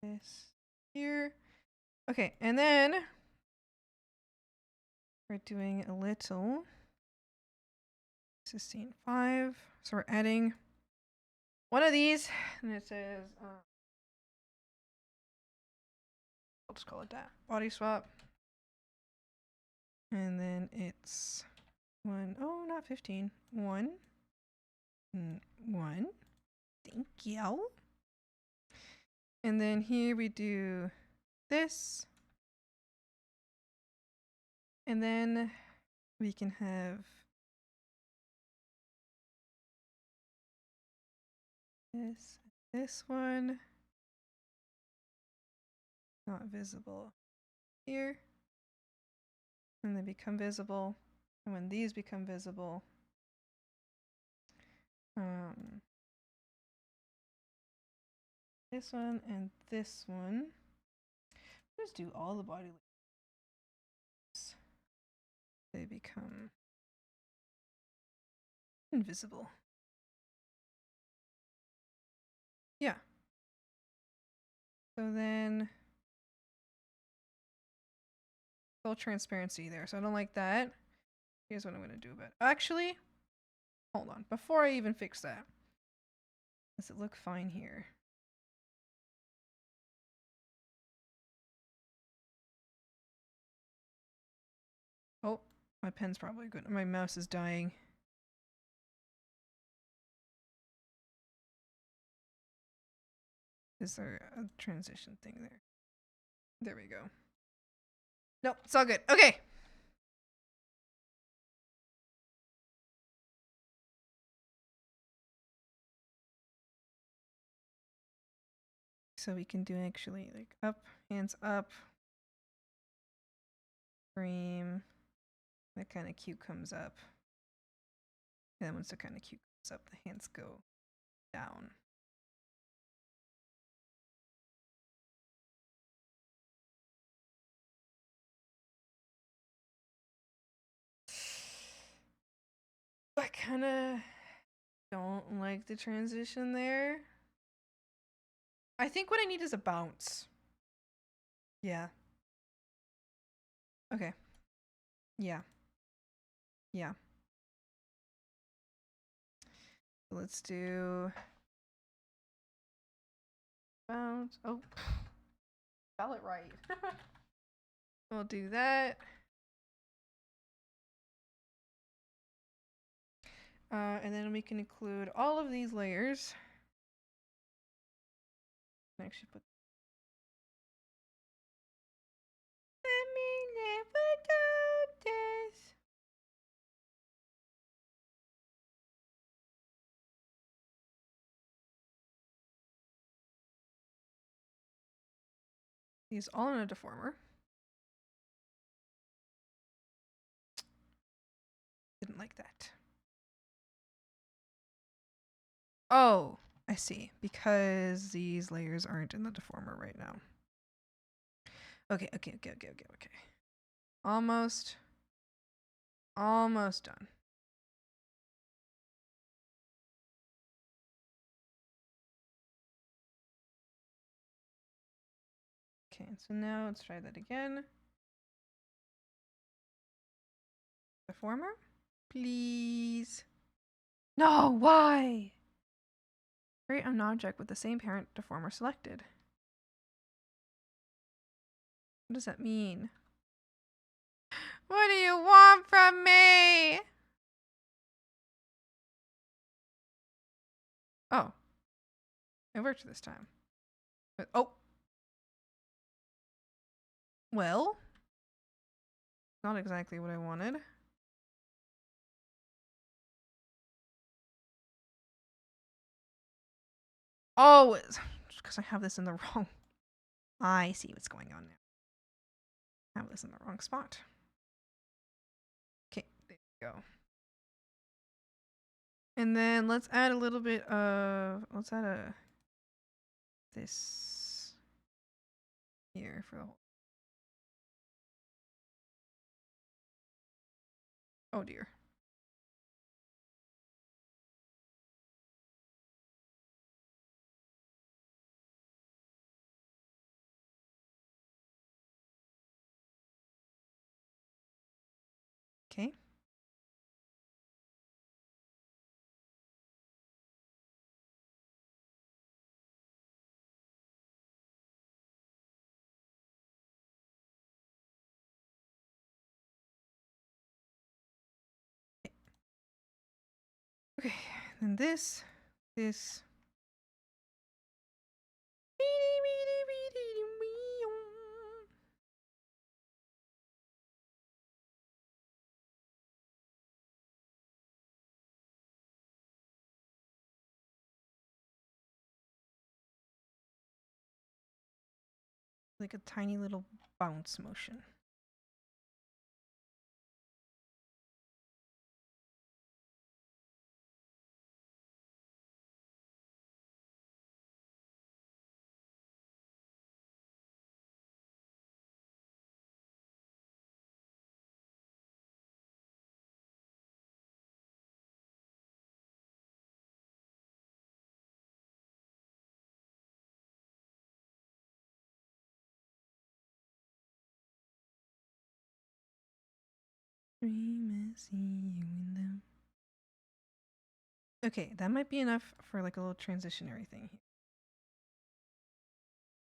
this here. Okay, and then we're doing a little 16.5. So we're adding one of these, and it says, I'll just call it that, body swap. And then it's 1, oh, not 15, 1, 1, thank you. And then here we do this. And then we can have this one, not visible here. And they become visible. And when these become visible, this one and this one. Just do all the body layers. They become invisible. Yeah. So then Full transparency there, so I don't like that. Here's what I'm gonna do about it. Actually, hold on. Before I even fix that, does it look fine here? Oh, my pen's probably good. My mouse is dying. Is there a transition thing there? There we go. Nope, it's all good. Okay. So we can do actually like up, hands up, frame. That kind of cue comes up. And then once the kind of cue comes up, the hands go down. I kind of don't like the transition there. I think what I need is a bounce. Yeah. Okay. Yeah. Yeah. Let's do bounce. Oh, spell it right. We'll do that. And then we can include all of these layers. Actually put. Let me live without this. These all in a deformer. Didn't like that. Oh, I see. Because these layers aren't in the deformer right now. Okay. Almost done. Okay, so now let's try that again. Deformer? Please. No, why? Create an object with the same parent deformer selected. What does that mean? What do you want from me? Oh. It worked this time. But, oh. Well. Not exactly what I wanted. Oh, it's just because I have this in the wrong. I see what's going on now. I have this in the wrong spot. Okay, there we go. And then let's add a little bit of, let's add a, this here for the whole. Oh dear. Okay. Okay, and this. Like a tiny little bounce motion. Dream I see you in them. Okay, that might be enough for like a little transitionary thing here.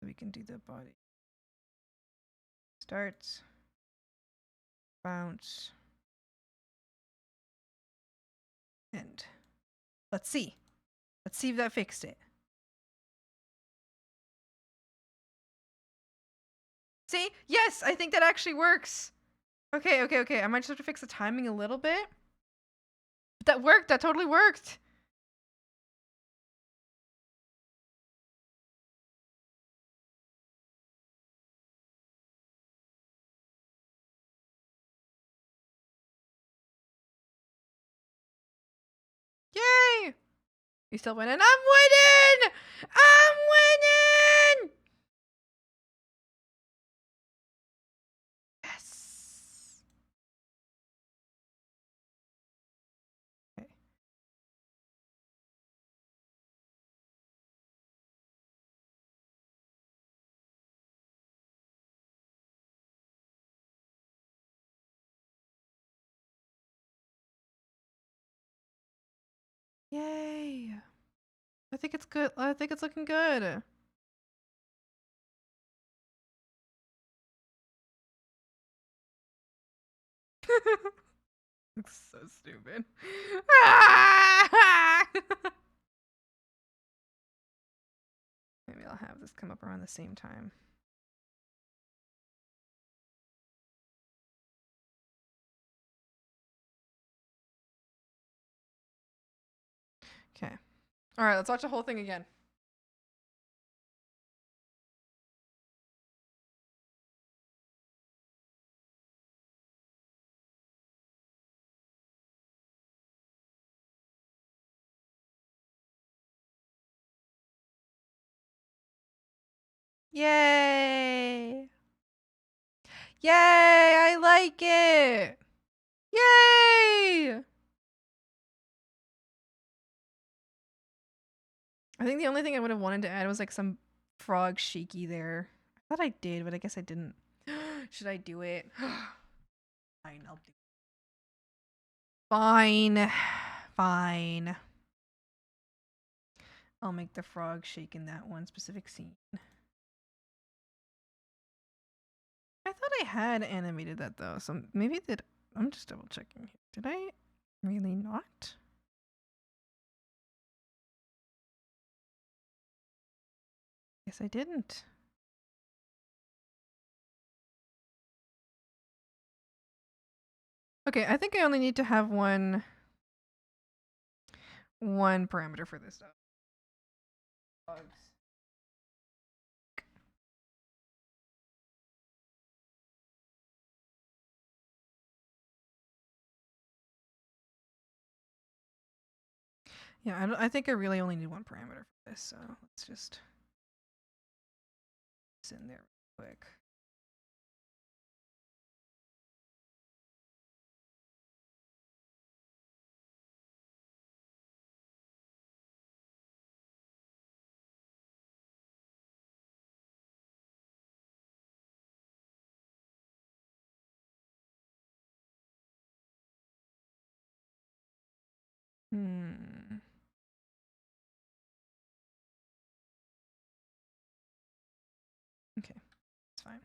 So we can do the body. Starts. Bounce. End. Let's see. Let's see if that fixed it. See? Yes, I think that actually works. Okay. I might just have to fix the timing a little bit. But that worked. That totally worked. Yay! You still winning? I'm winning! I'm winning! Yes. Okay. Yay. I think it's good. I think it's looking good. Looks so stupid. Maybe I'll have this come up around the same time. Okay. All right, let's watch the whole thing again. Yay! Yay! I like it! Yay! I think the only thing I would have wanted to add was like some frog shaky there. I thought I did, but I guess I didn't. Should I do it? Fine, I'll do it. Fine. Fine. I'll make the frog shake in that one specific scene. I thought I had animated that though, so maybe did. I'm just double checking here. Did I really not? Guess I didn't. Okay, I think I only need to have one parameter for this stuff. Bugs. Yeah, I think I really only need one parameter for this, so let's just sit in there real quick. Okay, it's fine.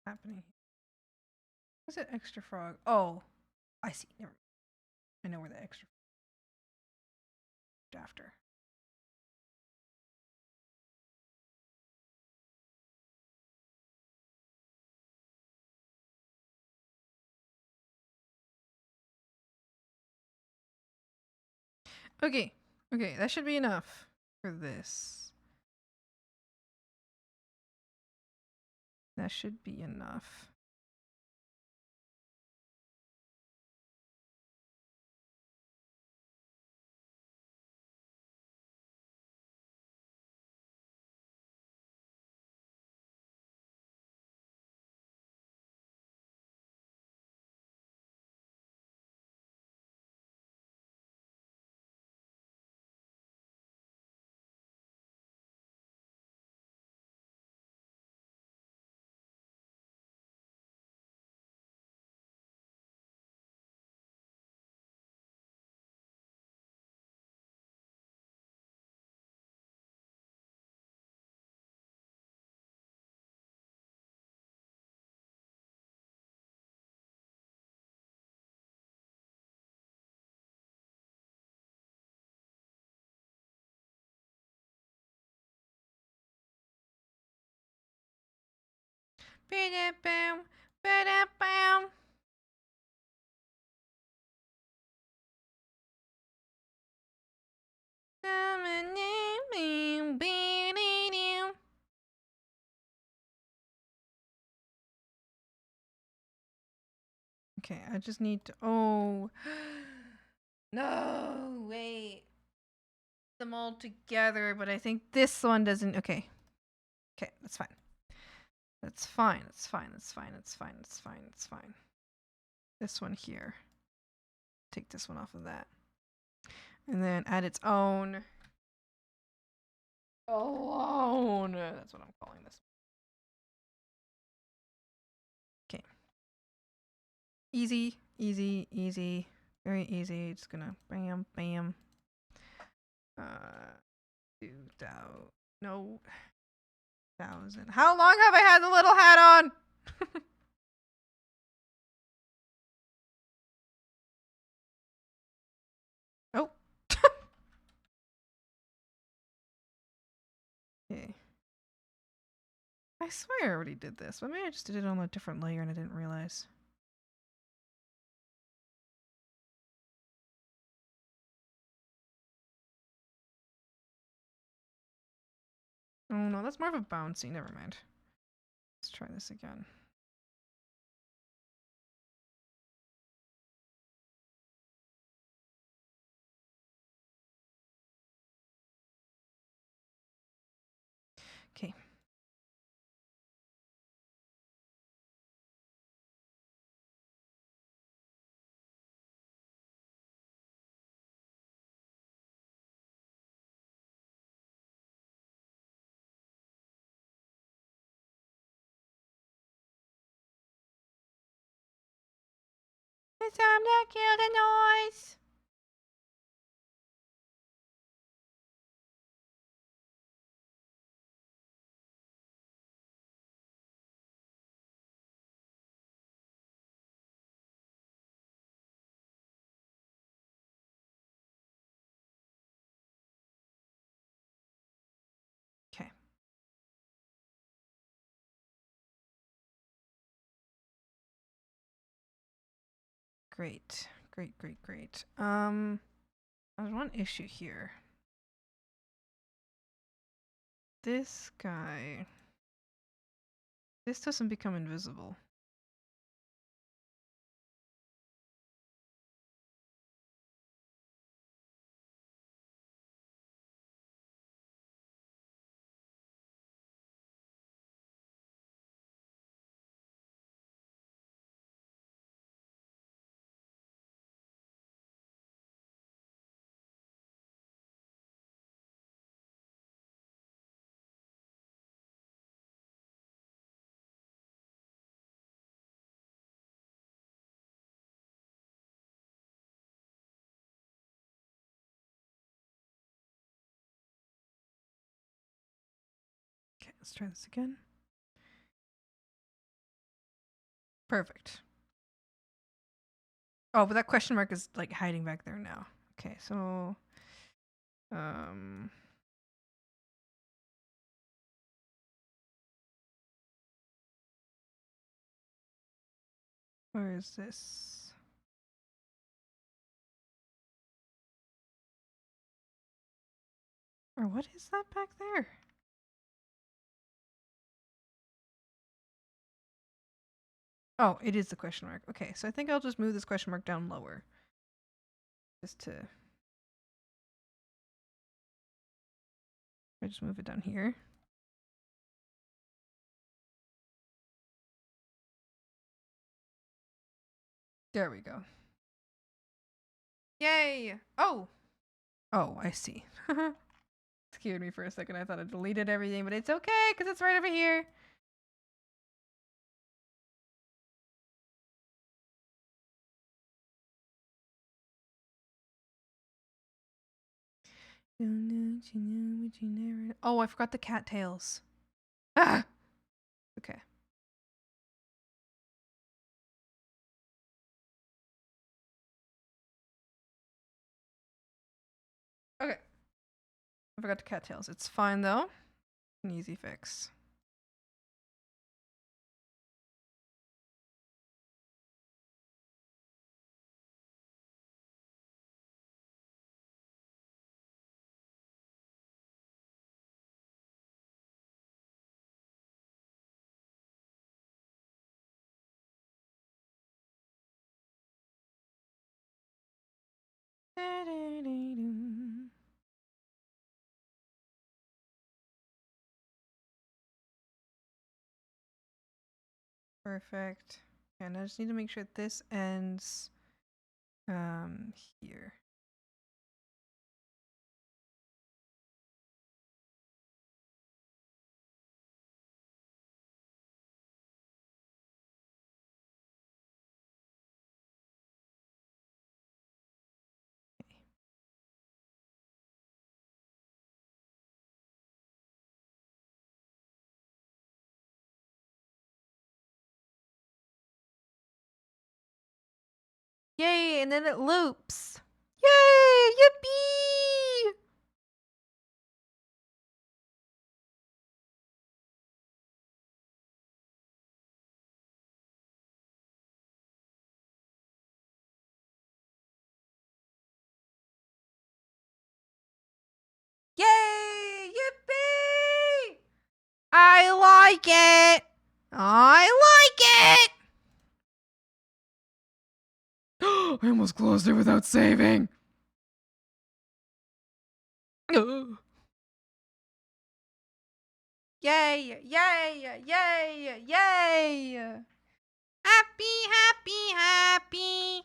Happening. What's that extra frog? Oh, I see. Never mind. I know where the extra after. Okay. Okay, that should be enough for this. That should be enough. Ba-da-bam, ba-da-bam. Okay, I just need to. Oh. No, wait. Them all together, but I think this one doesn't. Okay. Okay, that's fine. That's fine. That's fine. That's fine. That's fine. That's fine. That's fine. This one here. Take this one off of that. And then add its own. Alone. That's what I'm calling this. Okay. Easy, easy, easy. Very easy. Just gonna bam, bam. 2000. No. 1,000. How long have I had the little hat on? Oh. Okay. I swear I already did this, but maybe I just did it on a different layer and I didn't realize. Oh no, that's more of a bouncy. Never mind. Let's try this again. Okay. It's time to kill the noise. Okay. Great. Great, great, great. There's one issue here. This guy. This doesn't become invisible. Okay, let's try this again. Perfect. Oh, but that question mark is like hiding back there now. Okay, so where is this? Or what is that back there? Oh, it is the question mark. Okay, so I think I'll just move this question mark down lower. Just to... I just move it down here. There we go. Yay! Oh! Oh, I see. Scared me for a second. I thought I deleted everything, but it's okay because it's right over here. Oh, I forgot the cattails. Ah! Okay. Okay. I forgot the cattails. It's fine though. An easy fix. Perfect. And I just need to make sure this ends here. Yay, and then it loops. Yay! Yippee! Yay! Yippee! I like it! I like it! I almost closed it without saving. Yay! Yay! Yay! Yay! Happy, happy, happy.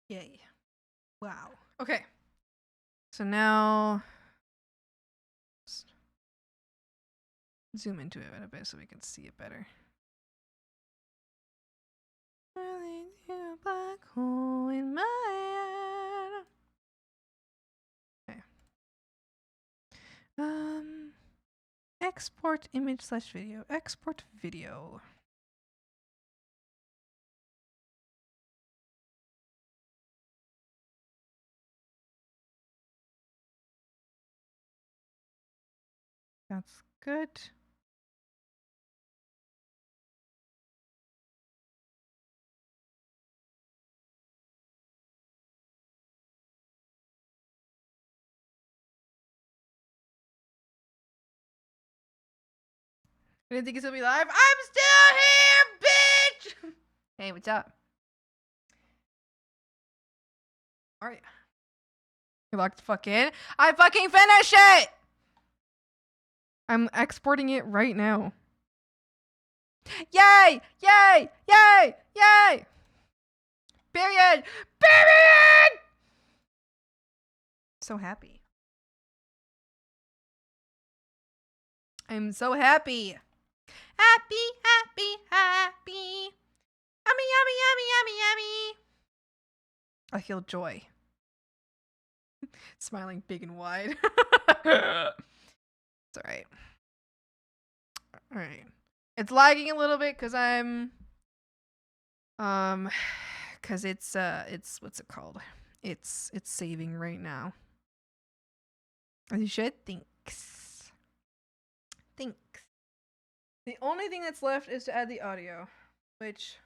Yay. Wow. Okay. So now zoom into it a bit so we can see it better. A black hole in my head. Okay. Export image / video. Export video. That's good. I didn't think it's gonna be live. I'm still here, bitch! Hey, what's up? Alright. You locked the fuck in? I fucking finished it! I'm exporting it right now. Yay! Yay! Yay! Yay! Period! Period! So happy. I'm so happy. Happy, happy, happy. Yummy, yummy, yummy, yummy, yummy. I feel joy. Smiling big and wide. It's alright. Alright. It's lagging a little bit because I'm because it's what's it called? It's saving right now. As you should. Thanks. Thanks. The only thing that's left is to add the audio, which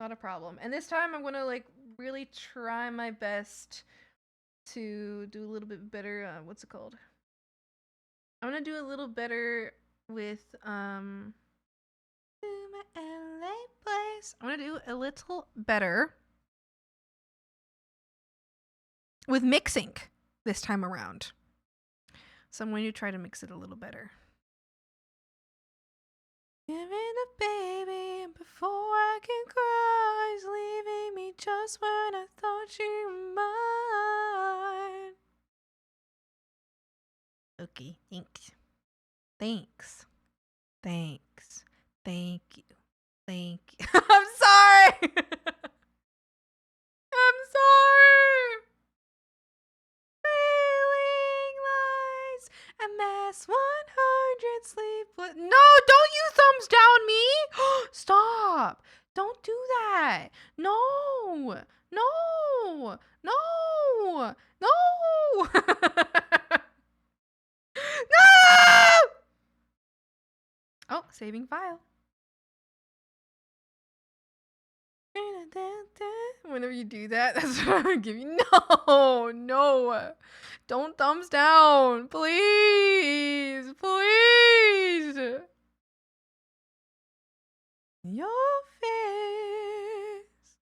not a problem. And this time I'm gonna like really try my best to do a little bit better. What's it called? I'm gonna do a little better with my LA place. I'm gonna do a little better with mixing this time around. So I'm going to try to mix it a little better. Give me the baby before I can cry. He's leaving me just when I thought you were mine. Okay, thanks. Thanks. Thanks. Thank you. Thank you. I'm sorry. I'm sorry. Feeling lies. MS 100 sleepless. No, don't you thumbs down me. Stop. Don't do that. No. No. No. No. No. Oh, saving file. Whenever you do that, that's what I'm gonna give you. No, no. Don't thumbs down. Please. Please. Your face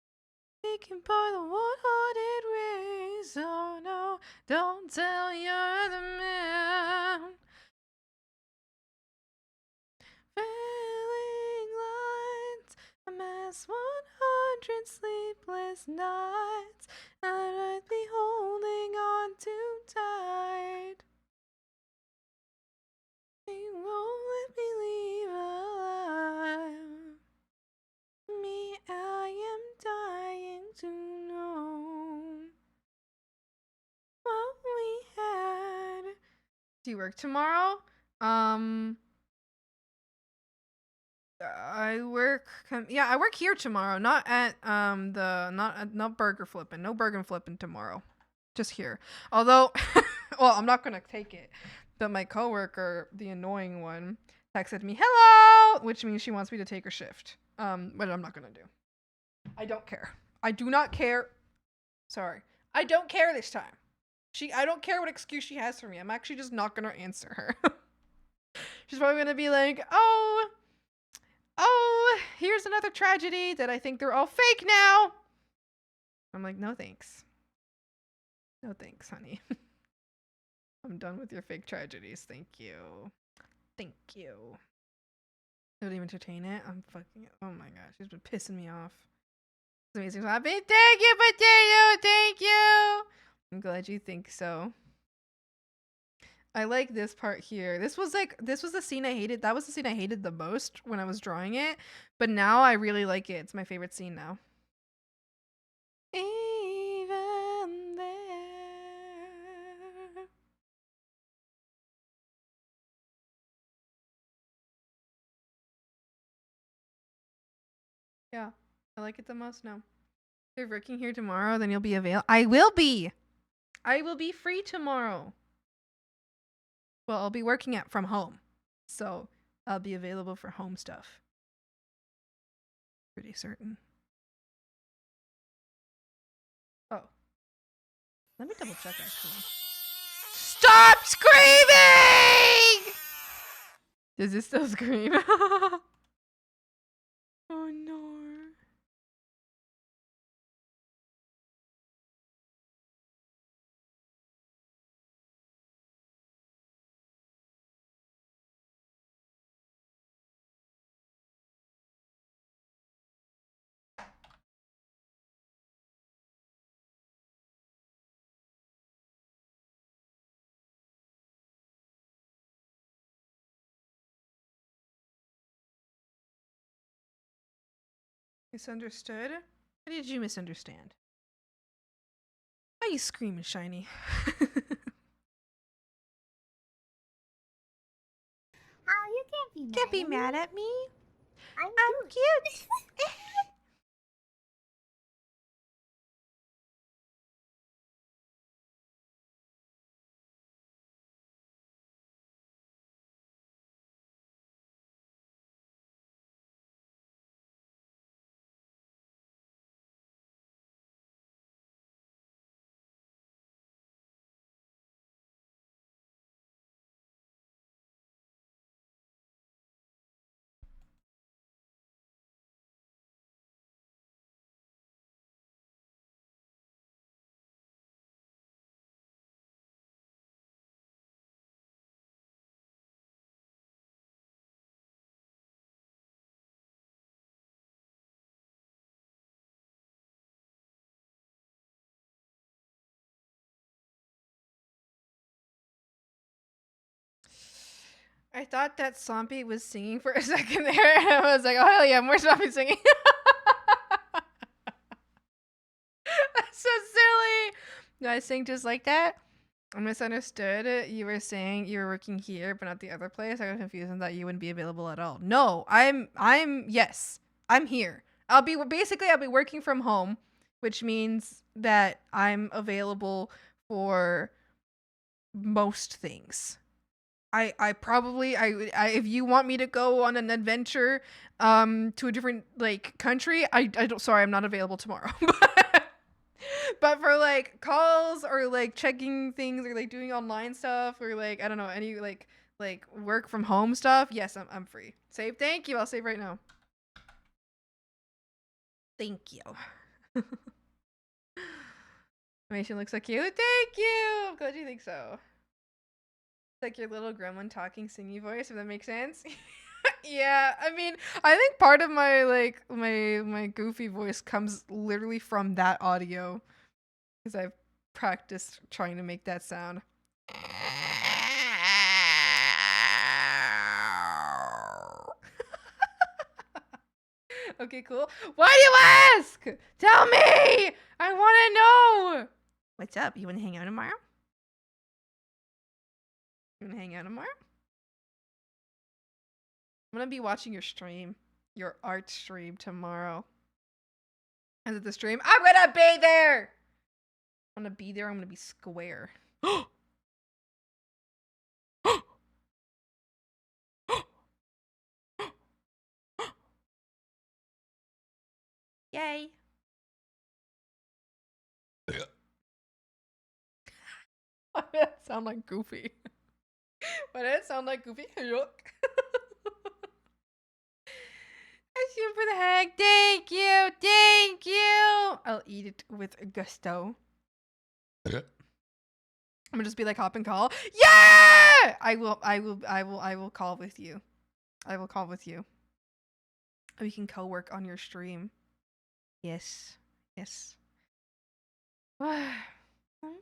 taken by the one-hearted race. Oh no, don't tell your other man. Failing lines, a mass 100 sleepless nights. I might be holding on too tight. You won't let me leave alive. Me, I am dying to know what we had. Do you work tomorrow? I work. Yeah, I work here tomorrow. Not at not burger flipping. No burger flipping tomorrow. Just here. Although, well, I'm not gonna take it. But my coworker, the annoying one, texted me hello, which means she wants me to take her shift. But I'm not gonna do. I don't care. I do not care. Sorry, I don't care this time. I don't care what excuse she has for me. I'm actually just not gonna answer her. She's probably gonna be like, oh, here's another tragedy that I think they're all fake now. I'm like, no thanks. No thanks, honey. I'm done with your fake tragedies. Thank you. Thank you. Don't even entertain it. I'm fucking. Oh my gosh, she's been pissing me off. It's amazing. Thank you, potato. Thank you. I'm glad you think so. I like this part here. This was the scene I hated. That was the scene I hated the most when I was drawing it. But now I really like it. It's my favorite scene now. Even there. Yeah, I like it the most now. If you're working here tomorrow, then you'll be available. I will be. I will be free tomorrow. Well, I'll be working from home. So I'll be available for home stuff. Pretty certain. Oh. Let me double check actually. Stop screaming! Does it still scream? Oh no. Misunderstood? What did you misunderstand? Why are you screaming, Shiny? Oh, you can't be mad. Can't be mad at me. I'm cute. I thought that Swampy was singing for a second there, and I was like, oh, hell yeah, more Swampy singing. That's so silly. Do I sing just like that? I misunderstood. You were saying you were working here, but not the other place. I got confused and thought you wouldn't be available at all. No, yes, I'm here. I'll be working from home, which means that I'm available for most things. I probably if you want me to go on an adventure to a different like country, I don't, sorry, I'm not available tomorrow. But for like calls or like checking things or like doing online stuff or like I don't know, any like work from home stuff, yes, I'm free. Save, thank you. I'll save right now. Thank you. Animation looks so cute. Thank you. I'm glad you think so. Like your little gremlin talking singy voice, if that makes sense. Yeah, I mean, I think part of my like my goofy voice comes literally from that audio because I've practiced trying to make that sound. Okay, cool. Why do you ask? Tell me! I want to know! What's up? You want to hang out tomorrow? You want to hang out tomorrow? I'm going to be watching your stream. Your art stream tomorrow. Is it the stream? I'm going to be there! I'm going to be there. I'm going to be square. Yay. Why did that sound like Goofy? Why did it sound like Goofy? Look. I shoot for the hag. Thank you. Thank you. I'll eat it with gusto. I'm gonna just be like hop and call. Yeah! I will call with you. I will call with you. We can co-work on your stream. Yes. Yes. I'm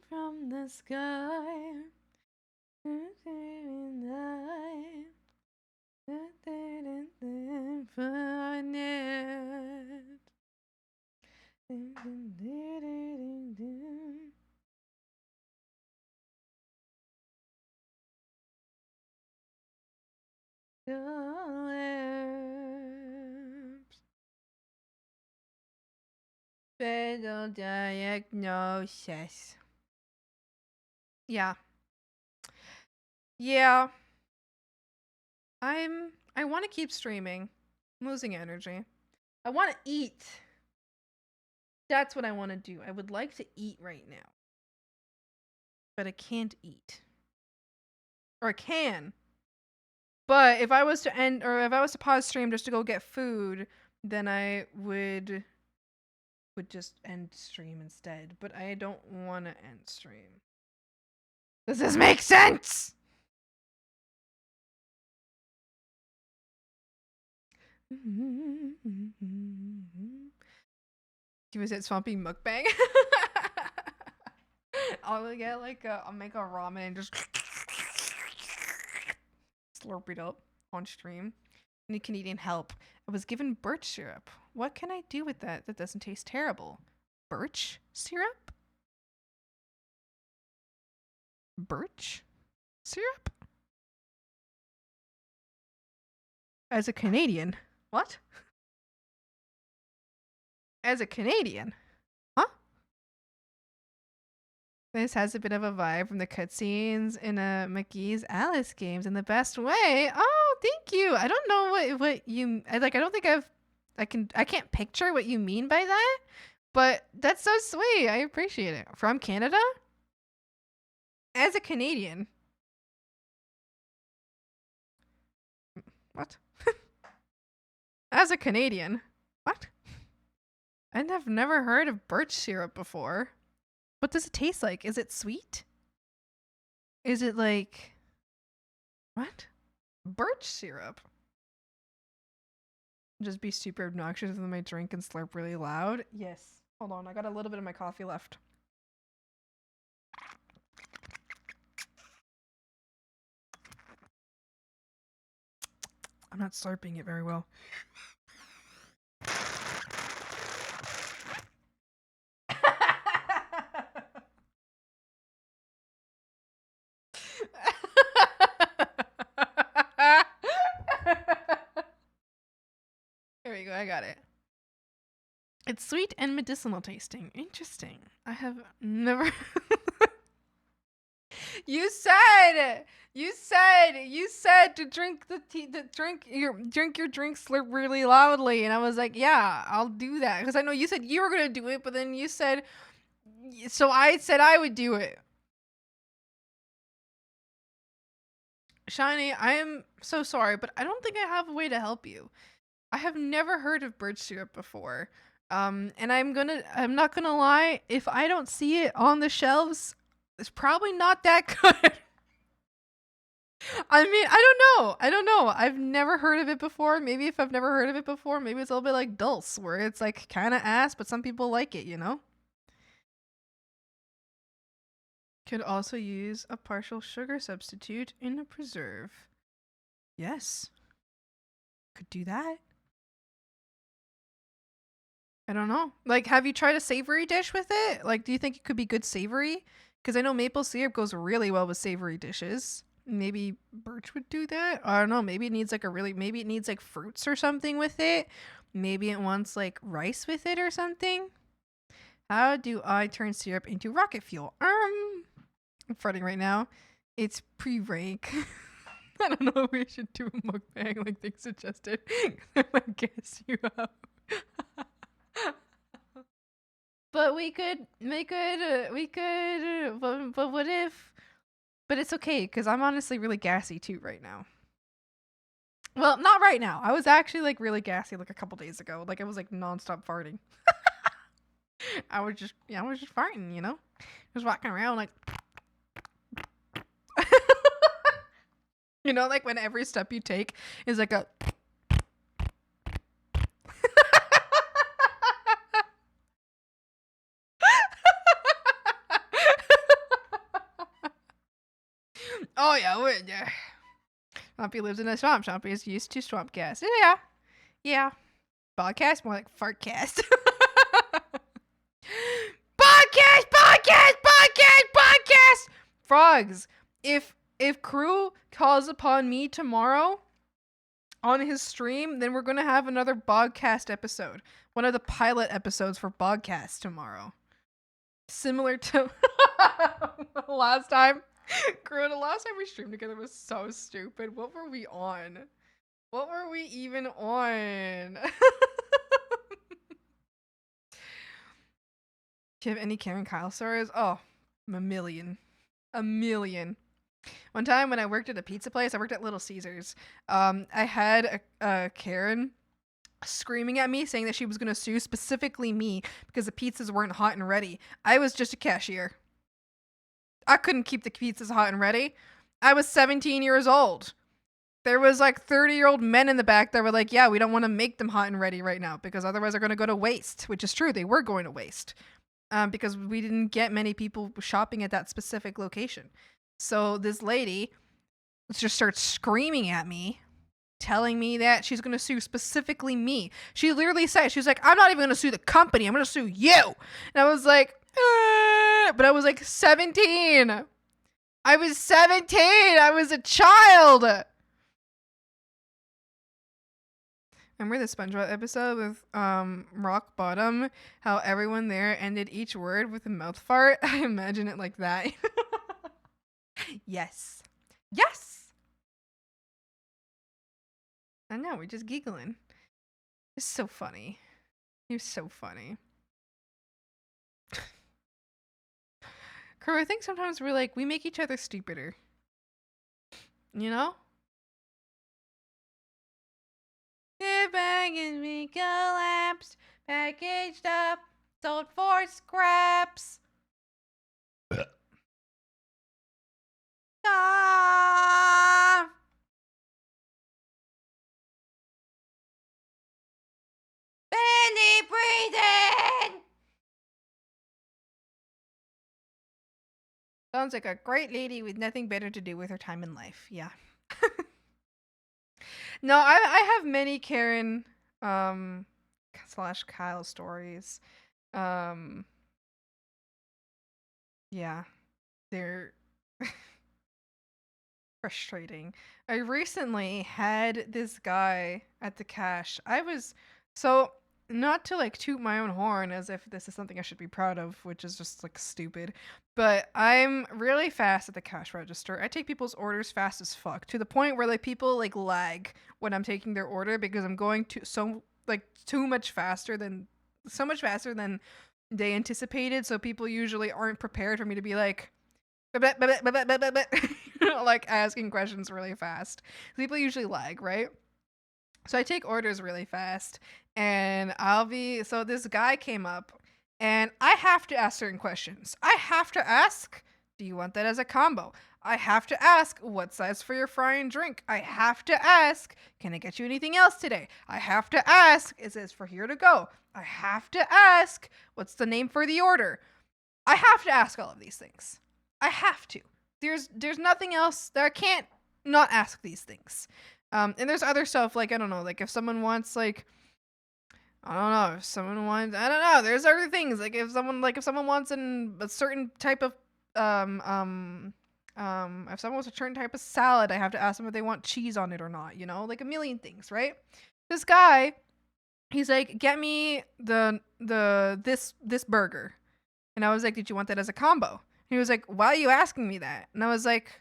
from the sky. Fatal diagnosis. Yeah. Yeah. I want to keep streaming. I'm losing energy. I want to eat. That's what I want to do. I would like to eat right now. But I can't eat. Or I can. But if I was to end, or if I was to pause stream just to go get food, then I would just end stream instead. But I don't want to end stream. Does this make sense? He was at Swampy Mukbang. I'll get like I'll make a ramen and just slurp it up on stream. I need Canadian help. I was given birch syrup. What can I do with that doesn't taste terrible? Birch syrup? Birch syrup? As a Canadian. What? As a Canadian? Huh? This has a bit of a vibe from the cutscenes in McGee's Alice games in the best way. Oh, thank you. I don't know what you I don't think I can't picture what you mean by that, but that's so sweet. I appreciate it. From Canada? As a Canadian. What? As a Canadian. What? I've never heard of birch syrup before. What does it taste like? Is it sweet? Is it like... What? Birch syrup? Just be super obnoxious with my drink and slurp really loud? Yes. Hold on, I got a little bit of my coffee left. I'm not slurping it very well. There we go, I got it. It's sweet and medicinal tasting. Interesting. I have never. You said to drink the tea, to drink your drink slurp really loudly, and I was like, yeah, I'll do that because I know you said you were gonna do it, but then you said, so I said I would do it. Shiny, I am so sorry, but I don't think I have a way to help you. I have never heard of birch syrup before. And I'm not gonna lie, if I don't see it on the shelves, it's probably not that good. I mean, I don't know. I've never heard of it before. Maybe if I've never heard of it before, maybe it's a little bit like Dulce, where it's like kind of ass, but some people like it, you know? Could also use a partial sugar substitute in a preserve. Yes. Could do that. I don't know. Like, have you tried a savory dish with it? Like, do you think it could be good savory? Because I know maple syrup goes really well with savory dishes. Maybe birch would do that. I don't know. Maybe it needs maybe it needs like fruits or something with it. Maybe it wants like rice with it or something. How do I turn syrup into rocket fuel? I'm farting right now. It's pre-rank. I don't know if we should do a mukbang like they suggested. I might guess you up. But but what if? But it's okay because I'm honestly really gassy too right now. Well, not right now. I was actually like really gassy like a couple days ago. Like I was like nonstop farting. I was just farting, you know, just walking around like, you know, like when every step you take is like a. Oh yeah. Swampy lives in a swamp. Swampy is used to swamp gas. Yeah. Podcast more like fartcast. Podcast. Frogs. If Crew calls upon me tomorrow on his stream, then we're gonna have another Bogcast episode. One of the pilot episodes for Bogcast tomorrow. Similar to last time. Crew, the last time we streamed together was so stupid. What were we on? What were we even on? Do you have any Karen Kyle stories? Oh, a million. One time when I worked at a pizza place, I worked at Little Caesars. I had a Karen screaming at me saying that she was going to sue specifically me because the pizzas weren't hot and ready. I was just a cashier. I couldn't keep the pizzas hot and ready. I was 17 years old. There was like 30-year-old men in the back that were like, yeah, we don't want to make them hot and ready right now because otherwise they're going to go to waste, which is true. They were going to waste because we didn't get many people shopping at that specific location. So this lady just starts screaming at me, telling me that she's going to sue specifically me. She literally said, she was like, I'm not even going to sue the company. I'm going to sue you. And I was like, but I was like 17. I was 17. I was a child. Remember the SpongeBob episode with Rock Bottom? How everyone there ended each word with a mouth fart? I imagine it like that. Yes. I know, we're just giggling. It's so funny. You're so funny. Crew, I think sometimes we make each other stupider. You know? If baggage we collapsed, packaged up, sold for scraps. Ah! Barely breathing! Sounds like a great lady with nothing better to do with her time in life. Yeah. No, I have many Karen slash Kyle stories. Um, yeah, they're frustrating. I recently had this guy at the cash. I was so not to like toot my own horn as if this is something I should be proud of, which is just like stupid, but I'm really fast at the cash register. I take people's orders fast as fuck to the point where like people like lag when I'm taking their order because I'm going to too much faster than they anticipated. So people usually aren't prepared for me to be like like asking questions really fast. People usually lag, right? So I take orders really fast and so this guy came up and I have to ask certain questions. I have to ask, do you want that as a combo? I have to ask, what size for your fry and drink? I have to ask, can I get you anything else today? I have to ask, is this for here to go? I have to ask, what's the name for the order? I have to ask all of these things. I have to. There's nothing else that I can't not ask these things. And there's other stuff like I don't know, like if someone wants like I don't know, I don't know, there's other things like if someone wants a certain type of if someone wants a certain type of salad, I have to ask them if they want cheese on it or not, you know, like a million things, right? This guy, he's like, get me this burger. And I was like, did you want that as a combo? He was like, why are you asking me that? And I was like,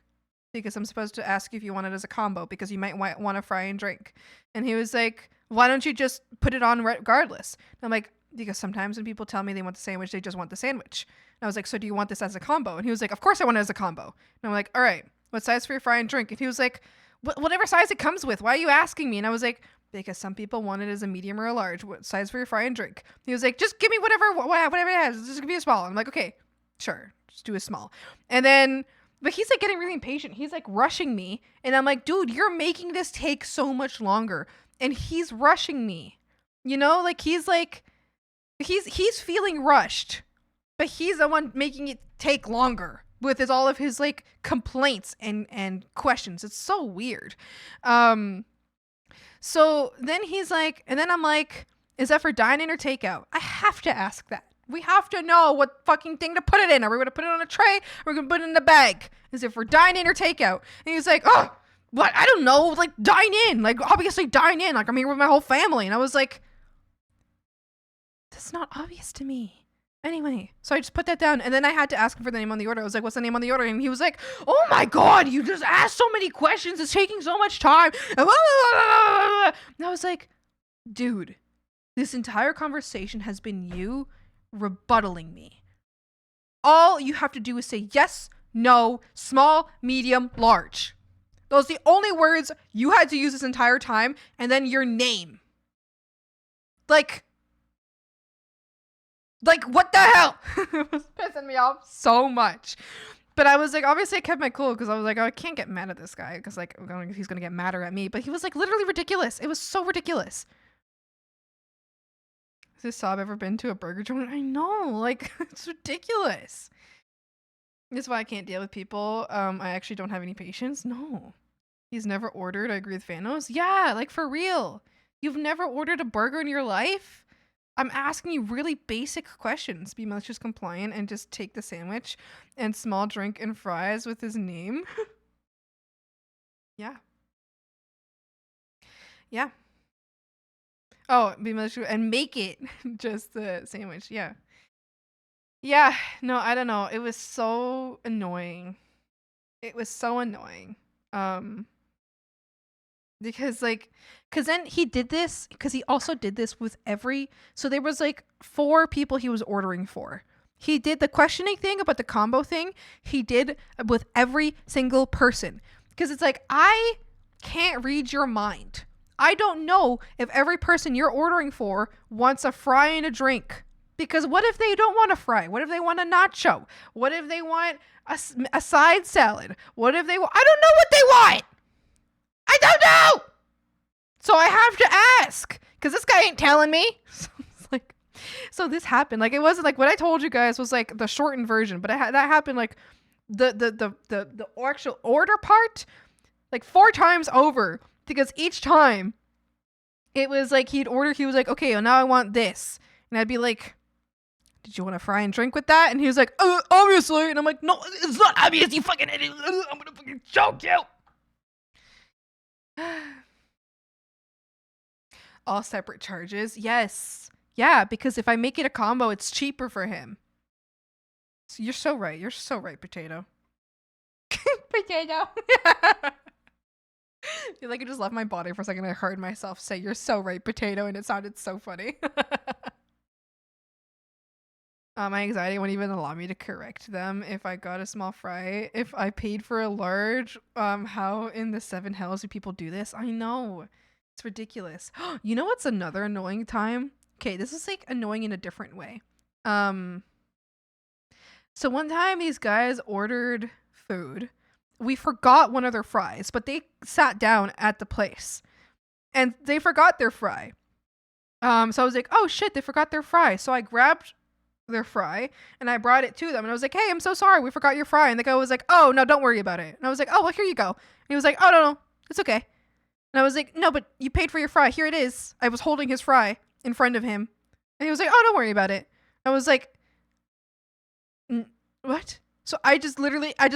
because I'm supposed to ask you if you want it as a combo because you might want to fry and drink. And he was like, why don't you just put it on regardless? And I'm like, because sometimes when people tell me they want the sandwich, they just want the sandwich. And I was like, so do you want this as a combo? And he was like, of course I want it as a combo. And I'm like, all right, what size for your fry and drink? And he was like, whatever size it comes with. Why are you asking me? And I was like, because some people want it as a medium or a large. What size for your fry and drink? He was like, just give me whatever it has. Just give me a small. And I'm like, okay, sure. Just do a small. And then, but he's like getting really impatient. He's like rushing me. And I'm like, dude, you're making this take so much longer. And he's rushing me. You know, like he's feeling rushed. But he's the one making it take longer with all of his like complaints and questions. It's so weird. So then he's like, and then I'm like, is that for dine-in or takeout? I have to ask that. We have to know what fucking thing to put it in. Are we going to put it on a tray? Or are we going to put it in a bag? Is it for dine-in or takeout? And he's like, oh, what? I don't know. Like, dine in. Like, obviously dine in. Like, I'm here with my whole family. And I was like, that's not obvious to me. Anyway, so I just put that down. And then I had to ask him for the name on the order. I was like, what's the name on the order? And he was like, oh my God, you just asked so many questions. It's taking so much time. And I was like, dude, this entire conversation has been you rebuttaling me. All you have to do is say yes, no, small, medium, large. Those are the only words you had to use this entire time, and then your name. Like what the hell? It was pissing me off so much. But I was like, obviously I kept my cool because I was like, oh, I can't get mad at this guy because like he's gonna get madder at me. But he was like literally ridiculous. It was so ridiculous. Has this Sob ever been to a burger joint? I know, like it's ridiculous. That's why I can't deal with people. I actually don't have any patience. No. He's never ordered. I agree with Thanos. Yeah, like for real. You've never ordered a burger in your life? I'm asking you really basic questions. Be malicious compliant and just take the sandwich and small drink and fries with his name. Yeah. Yeah. Oh, be malicious and make it just the sandwich. Yeah. Yeah. No, I don't know. It was so annoying. It was so annoying. Because then he did this because he also did this with so there was like 4 people he was ordering for. He did the questioning thing about the combo thing. He did with every single person because it's like, I can't read your mind. I don't know if every person you're ordering for wants a fry and a drink. Because what if they don't want a fry? What if they want a nacho? What if they want a side salad? What if I don't know what they want. I don't know. So I have to ask because this guy ain't telling me. So this happened. Like, it wasn't like what I told you guys was like the shortened version, but that happened like the actual order part like 4 times over because each time it was like he was like, okay, well, now I want this. And I'd be like, did you want to fry and drink with that? And he was like, obviously. And I'm like, no, it's not obvious, you fucking idiot. I'm gonna fucking choke you. All separate charges. Yes. Yeah, because if I make it a combo, it's cheaper for him. So you're so right. You're so right, Potato. Potato. I feel like I just left my body for a second. I heard myself say, you're so right, Potato, and it sounded so funny. My anxiety won't even allow me to correct them if I got a small fry. If I paid for a large, how in the seven hells do people do this? I know. It's ridiculous. You know what's another annoying time? Okay, this is like annoying in a different way. So one time these guys ordered food. We forgot one of their fries, but they sat down at the place and they forgot their fry. So I was like, oh shit, they forgot their fry. So I grabbed their fry and I brought it to them and I was like, hey, I'm so sorry, we forgot your fry. And the guy was like, oh no, don't worry about it. And I was like, oh well, here you go. And he was like, oh no, it's okay. And I was like, no, but you paid for your fry, here it is. I was holding his fry in front of him and he was like, oh, don't worry about it. I was like, what? So I just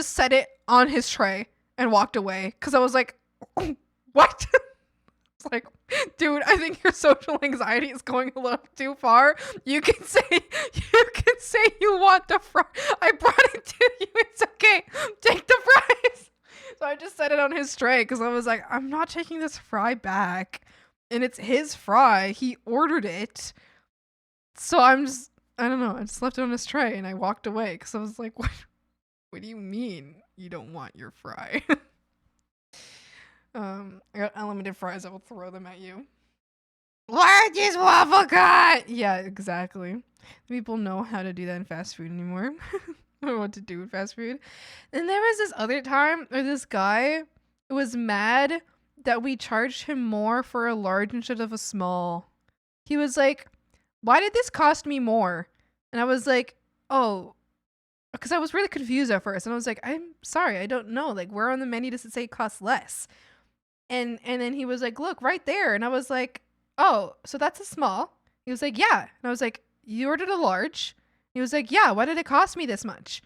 set it on his tray and walked away because I was like, what? It's like, dude, I think your social anxiety is going a little too far. You can say you want the fry. I brought it to you. It's okay. Take the fries. So I just set it on his tray because I was like, I'm not taking this fry back. And it's his fry. He ordered it. So I don't know. I just left it on his tray and I walked away because I was like, what do you mean you don't want your fry? I got unlimited fries. I will throw them at you. Largest waffle cut! Yeah, exactly. People know how to do that in fast food anymore. I don't know what to do with fast food. And there was this other time where this guy was mad that we charged him more for a large instead of a small. He was like, why did this cost me more? And I was like, oh, because I was really confused at first. And I was like, I'm sorry, I don't know. Like, where on the menu does it say it costs less? And then he was like, look, right there. And I was like, oh, so that's a small? He was like, yeah. And I was like, you ordered a large? He was like, yeah, why did it cost me this much?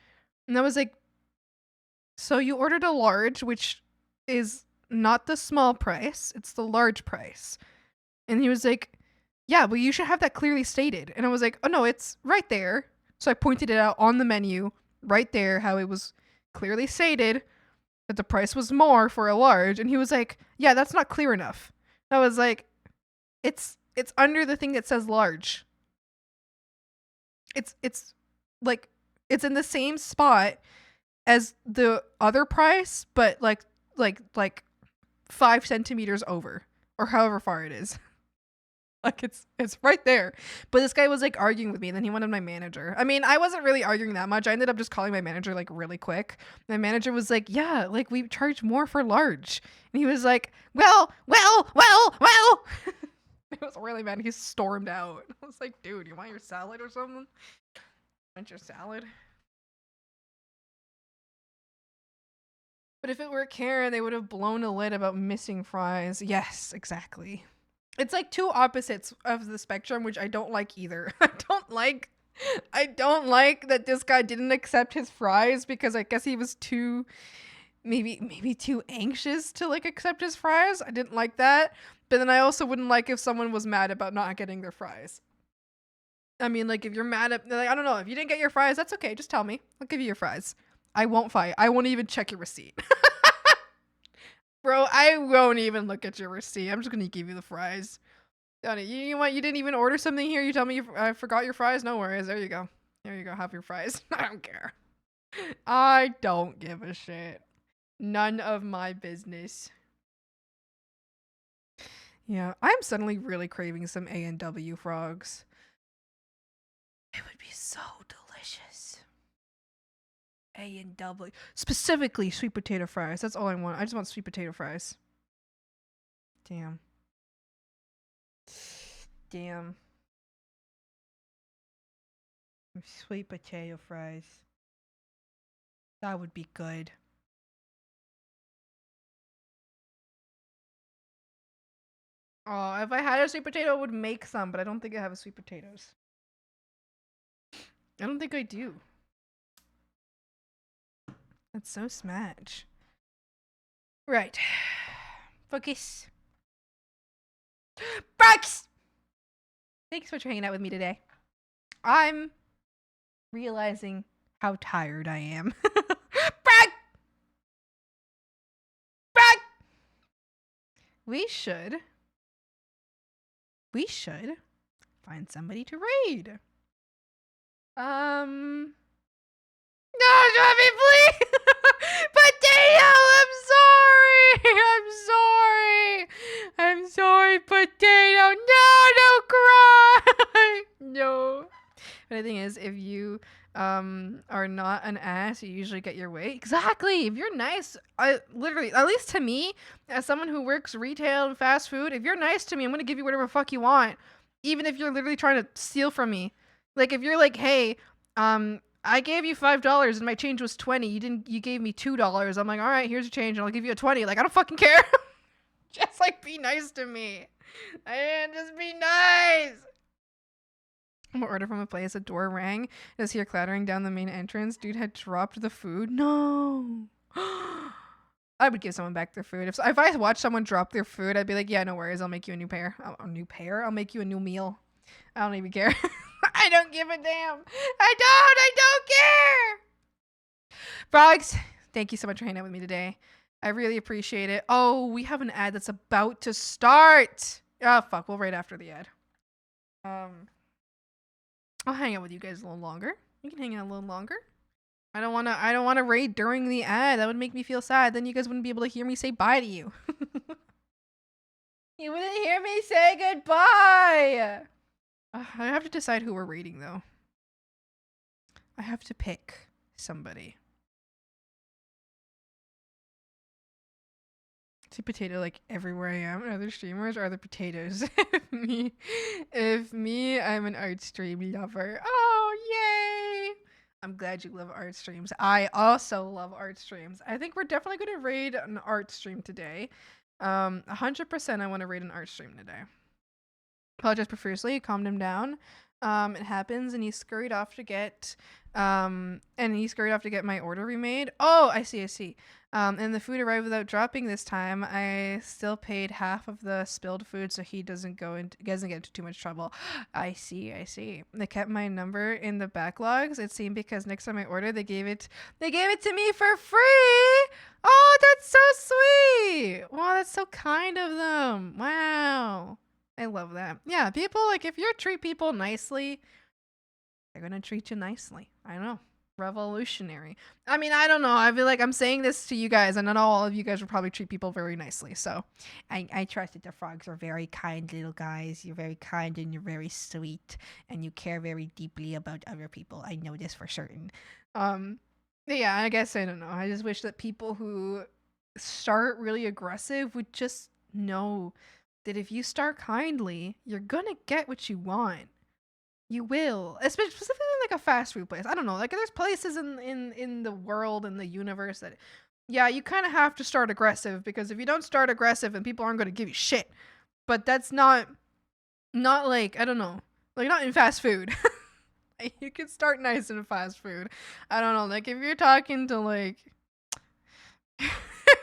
And I was like, so you ordered a large, which is not the small price, it's the large price. And he was like, yeah, well, you should have that clearly stated. And I was like, oh no, it's right there. So I pointed it out on the menu, right there, how it was clearly stated that the price was more for a large. And he was like, yeah, that's not clear enough. I was like, it's under the thing that says large. It's like, it's in the same spot as the other price, but like 5 centimeters over, or however far it is. Like it's right there. But this guy was like arguing with me, and then he wanted my manager. I mean, I wasn't really arguing that much. I ended up just calling my manager like really quick. My manager was like, yeah, like we charge more for large. And he was like, well. It was really mad. He stormed out. I was like, dude, you want your salad or something? Want your salad? But if it were Karen, they would have blown a lid about missing fries. Yes, exactly. It's like two opposites of the spectrum, which I don't like either. I don't like that this guy didn't accept his fries because I guess he was too maybe too anxious to like accept his fries. I didn't like that. But then I also wouldn't like if someone was mad about not getting their fries. I mean, like if you're mad at, like, I don't know, if you didn't get your fries, that's okay. Just tell me. I'll give you your fries. I won't fight. I won't even check your receipt. Bro, I won't even look at your receipt. I'm just gonna give you the fries. Got it. You know what? You didn't even order something here. You tell me I forgot your fries. No worries. There you go. There you go. Have your fries. I don't care. I don't give a shit. None of my business. Yeah, I'm suddenly really craving some A&W frogs. It would be so delicious. A&W. Specifically sweet potato fries. That's all I want. I just want sweet potato fries. Damn. Sweet potato fries. That would be good. Oh, if I had a sweet potato, I would make some, but I don't think I have sweet potatoes. I don't think I do. That's so smash. Right. Focus. Brax! Thanks so much for hanging out with me today. I'm realizing how tired I am. Brax! Brax! We should find somebody to raid. No, Johnny, please! Potato! I'm sorry, Potato! No, don't cry! No. But the thing is, if you are not an ass, you usually get your way. Exactly! If you're nice, I literally, at least to me, as someone who works retail and fast food, if you're nice to me, I'm gonna give you whatever fuck you want. Even if you're literally trying to steal from me. Like, if you're like, hey, I gave you $5 and my change was 20. You gave me $2. I'm like, all right, here's your change and I'll give you a 20. Like, I don't fucking care. Just like be nice to me. Just be nice. I'm gonna order from a place. A door rang. Just hear clattering down the main entrance. Dude had dropped the food. No. I would give someone back their food. If I watched someone drop their food, I'd be like, yeah, no worries. I'll make you a new pair. A new pair? I'll make you a new meal. I don't even care. I don't give a damn. I don't care. Frogs, thank you so much for hanging out with me today. I really appreciate it. Oh, we have an ad that's about to start. Oh, fuck. We'll raid after the ad. I'll hang out with you guys a little longer. You can hang out a little longer. I don't wanna raid during the ad. That would make me feel sad. Then you guys wouldn't be able to hear me say bye to you. You wouldn't hear me say goodbye. I have to decide who we're raiding though. I have to pick somebody. See potato like everywhere I am. Other streamers are the potatoes. if me, I'm an art stream lover. Oh yay! I'm glad you love art streams. I also love art streams. I think we're definitely going to raid an art stream today. 100% I want to raid an art stream today. Apologize profusely. Calmed him down. It happens, and he scurried off to get my order remade. Oh, I see. And the food arrived without dropping this time. I still paid half of the spilled food, so he doesn't get into too much trouble. I see. They kept my number in the backlogs. It seemed because next time I ordered, they gave it to me for free. Oh, that's so sweet. Wow, that's so kind of them. Wow. I love that. Yeah, people, like, if you treat people nicely, they're gonna treat you nicely. I don't know. Revolutionary. I mean, I don't know. I feel like I'm saying this to you guys, and I know all of you guys will probably treat people very nicely. So I trust that the frogs are very kind little guys. You're very kind and you're very sweet, and you care very deeply about other people. I know this for certain. Yeah, I guess I don't know. I just wish that people who start really aggressive would just know that if you start kindly, you're gonna get what you want. You will, especially specifically like a fast food place. I don't know, like there's places in the world and the universe that, yeah, you kind of have to start aggressive because if you don't start aggressive, then people aren't gonna give you shit. But that's not like I don't know, like not in fast food. You can start nice in fast food. I don't know, like if you're talking to like.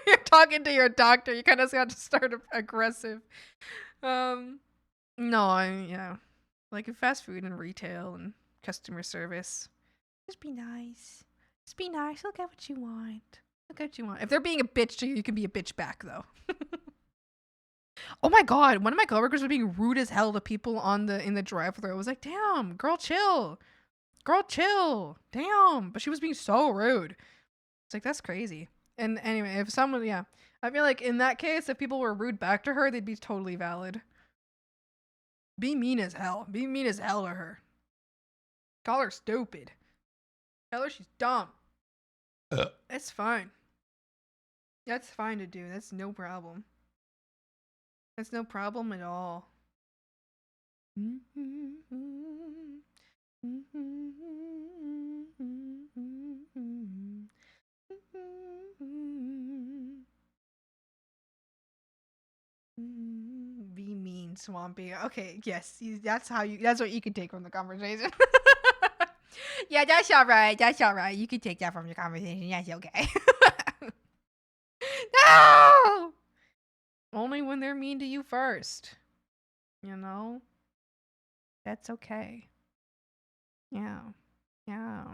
You're talking to your doctor, you kind of got to start aggressive. No, yeah, like in fast food and retail and customer service, just be nice. Just be nice. Look at what you want. If they're being a bitch to you, you can be a bitch back though. Oh my god, one of my coworkers was being rude as hell to people in the drive-thru. I was like, damn, girl, chill. Damn, but she was being so rude. It's like that's crazy. And anyway, if someone, yeah, I feel like in that case, if people were rude back to her, they'd be totally valid. Be mean as hell. Be mean as hell to her. Call her stupid. Tell her she's dumb. That's fine. That's fine to do. That's no problem. That's no problem at all. Be mean. Swampy. Okay, yes, that's what you can take from the conversation. Yeah, that's all right. That's all right. You can take that from your conversation. That's okay. No! Only when they're mean to you first. You know? That's okay. Yeah. Yeah.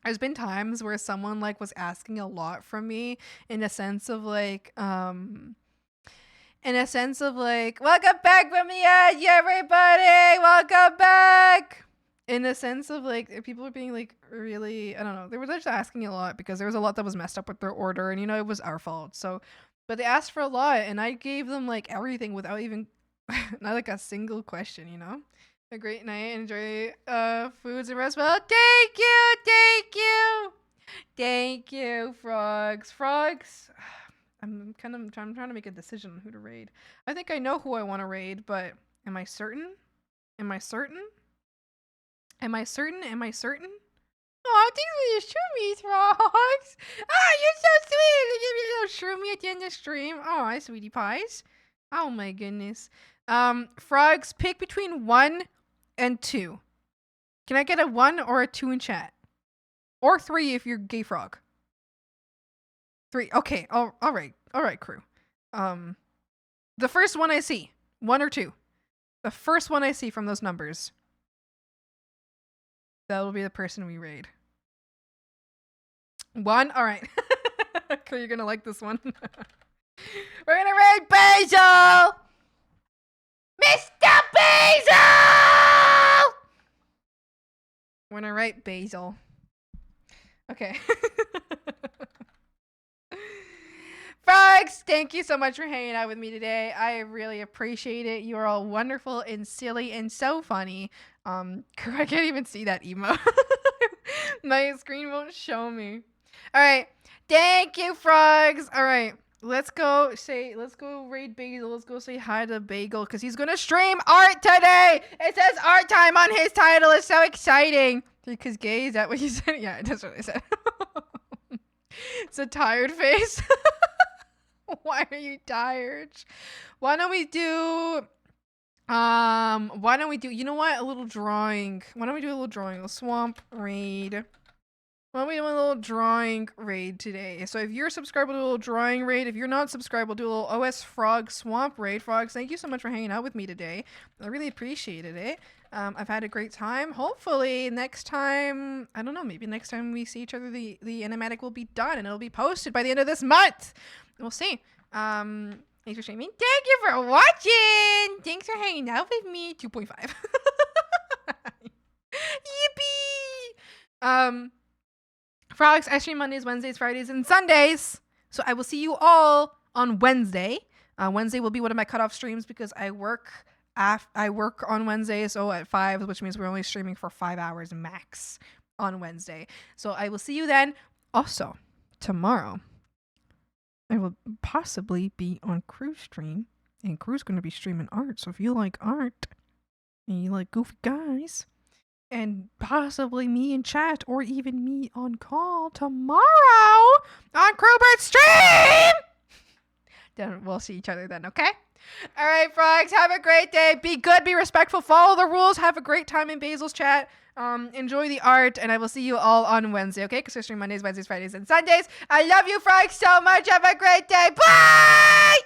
There's been times where someone like was asking a lot from me in a sense of like welcome back from the edge, everybody, welcome back. In the sense of like people were being like really, I don't know, they were just asking a lot because there was a lot that was messed up with their order, and it was our fault. So but they asked for a lot and I gave them like everything without even not like a single question. A great night. Enjoy foods and rest well. Thank you, frogs. I'm trying to make a decision on who to raid. I think I know who I want to raid, but am I certain? Am I certain? Oh, thanks for your shroomies, frogs. Oh, you're so sweet. You give me a little shroomy at the end of the stream. Oh, hi, sweetie pies. Oh my goodness. Frogs, pick between 1 and 2. Can I get a 1 or a 2 in chat? Or 3 if you're gay frog. 3. Okay. All right. All right, crew. The first one I see. 1 or 2. The first one I see from those numbers. That will be the person we raid. 1? All right. Crew, you're going to like this one. We're going to raid Basil! Mr. Basil! We're going to raid Basil. Okay. Frogs, thank you so much for hanging out with me today. I really appreciate it. You are all wonderful and silly and so funny. I can't even see that emo. My screen won't show me. All right. Thank you, frogs. All right. Let's go raid Bagel. Let's go say hi to Bagel because he's going to stream art today. It says art time on his title. It's so exciting. Because gay, is that what you said? Yeah, that's what I said. It's a tired face. Why are you tired? Why don't we do, you know what? A little drawing. Why don't we do a little drawing? A swamp raid. Why don't we do a little drawing raid today? So if you're subscribed, we'll do a little drawing raid. If you're not subscribed, we'll do a little OS Frog Swamp raid. Frogs, thank you so much for hanging out with me today. I really appreciated it. I've had a great time. Hopefully next time, I don't know, maybe next time we see each other, the animatic will be done and it'll be posted by the end of this month. We'll see. Thanks for streaming. Thank you for watching. Thanks for hanging out with me. 2.5. Yippee! Frogs, I stream Mondays, Wednesdays, Fridays, and Sundays. So I will see you all on Wednesday. Wednesday will be one of my cutoff streams because I work on Wednesday, so at 5, which means we're only streaming for 5 hours max on Wednesday. So I will see you then. Also, tomorrow, I will possibly be on Crew's stream, and Crew's going to be streaming art. So if you like art, and you like goofy guys, and possibly me in chat, or even me on call tomorrow on Crewbird's stream, then we'll see each other then, okay? All right, frogs, have a great day. Be good, be respectful, follow the rules, have a great time in Basil's chat. Enjoy the art, and I will see you all on Wednesday, okay? Because I stream Mondays, Wednesdays, Fridays, and Sundays. I love you, frogs, so much. Have a great day. Bye!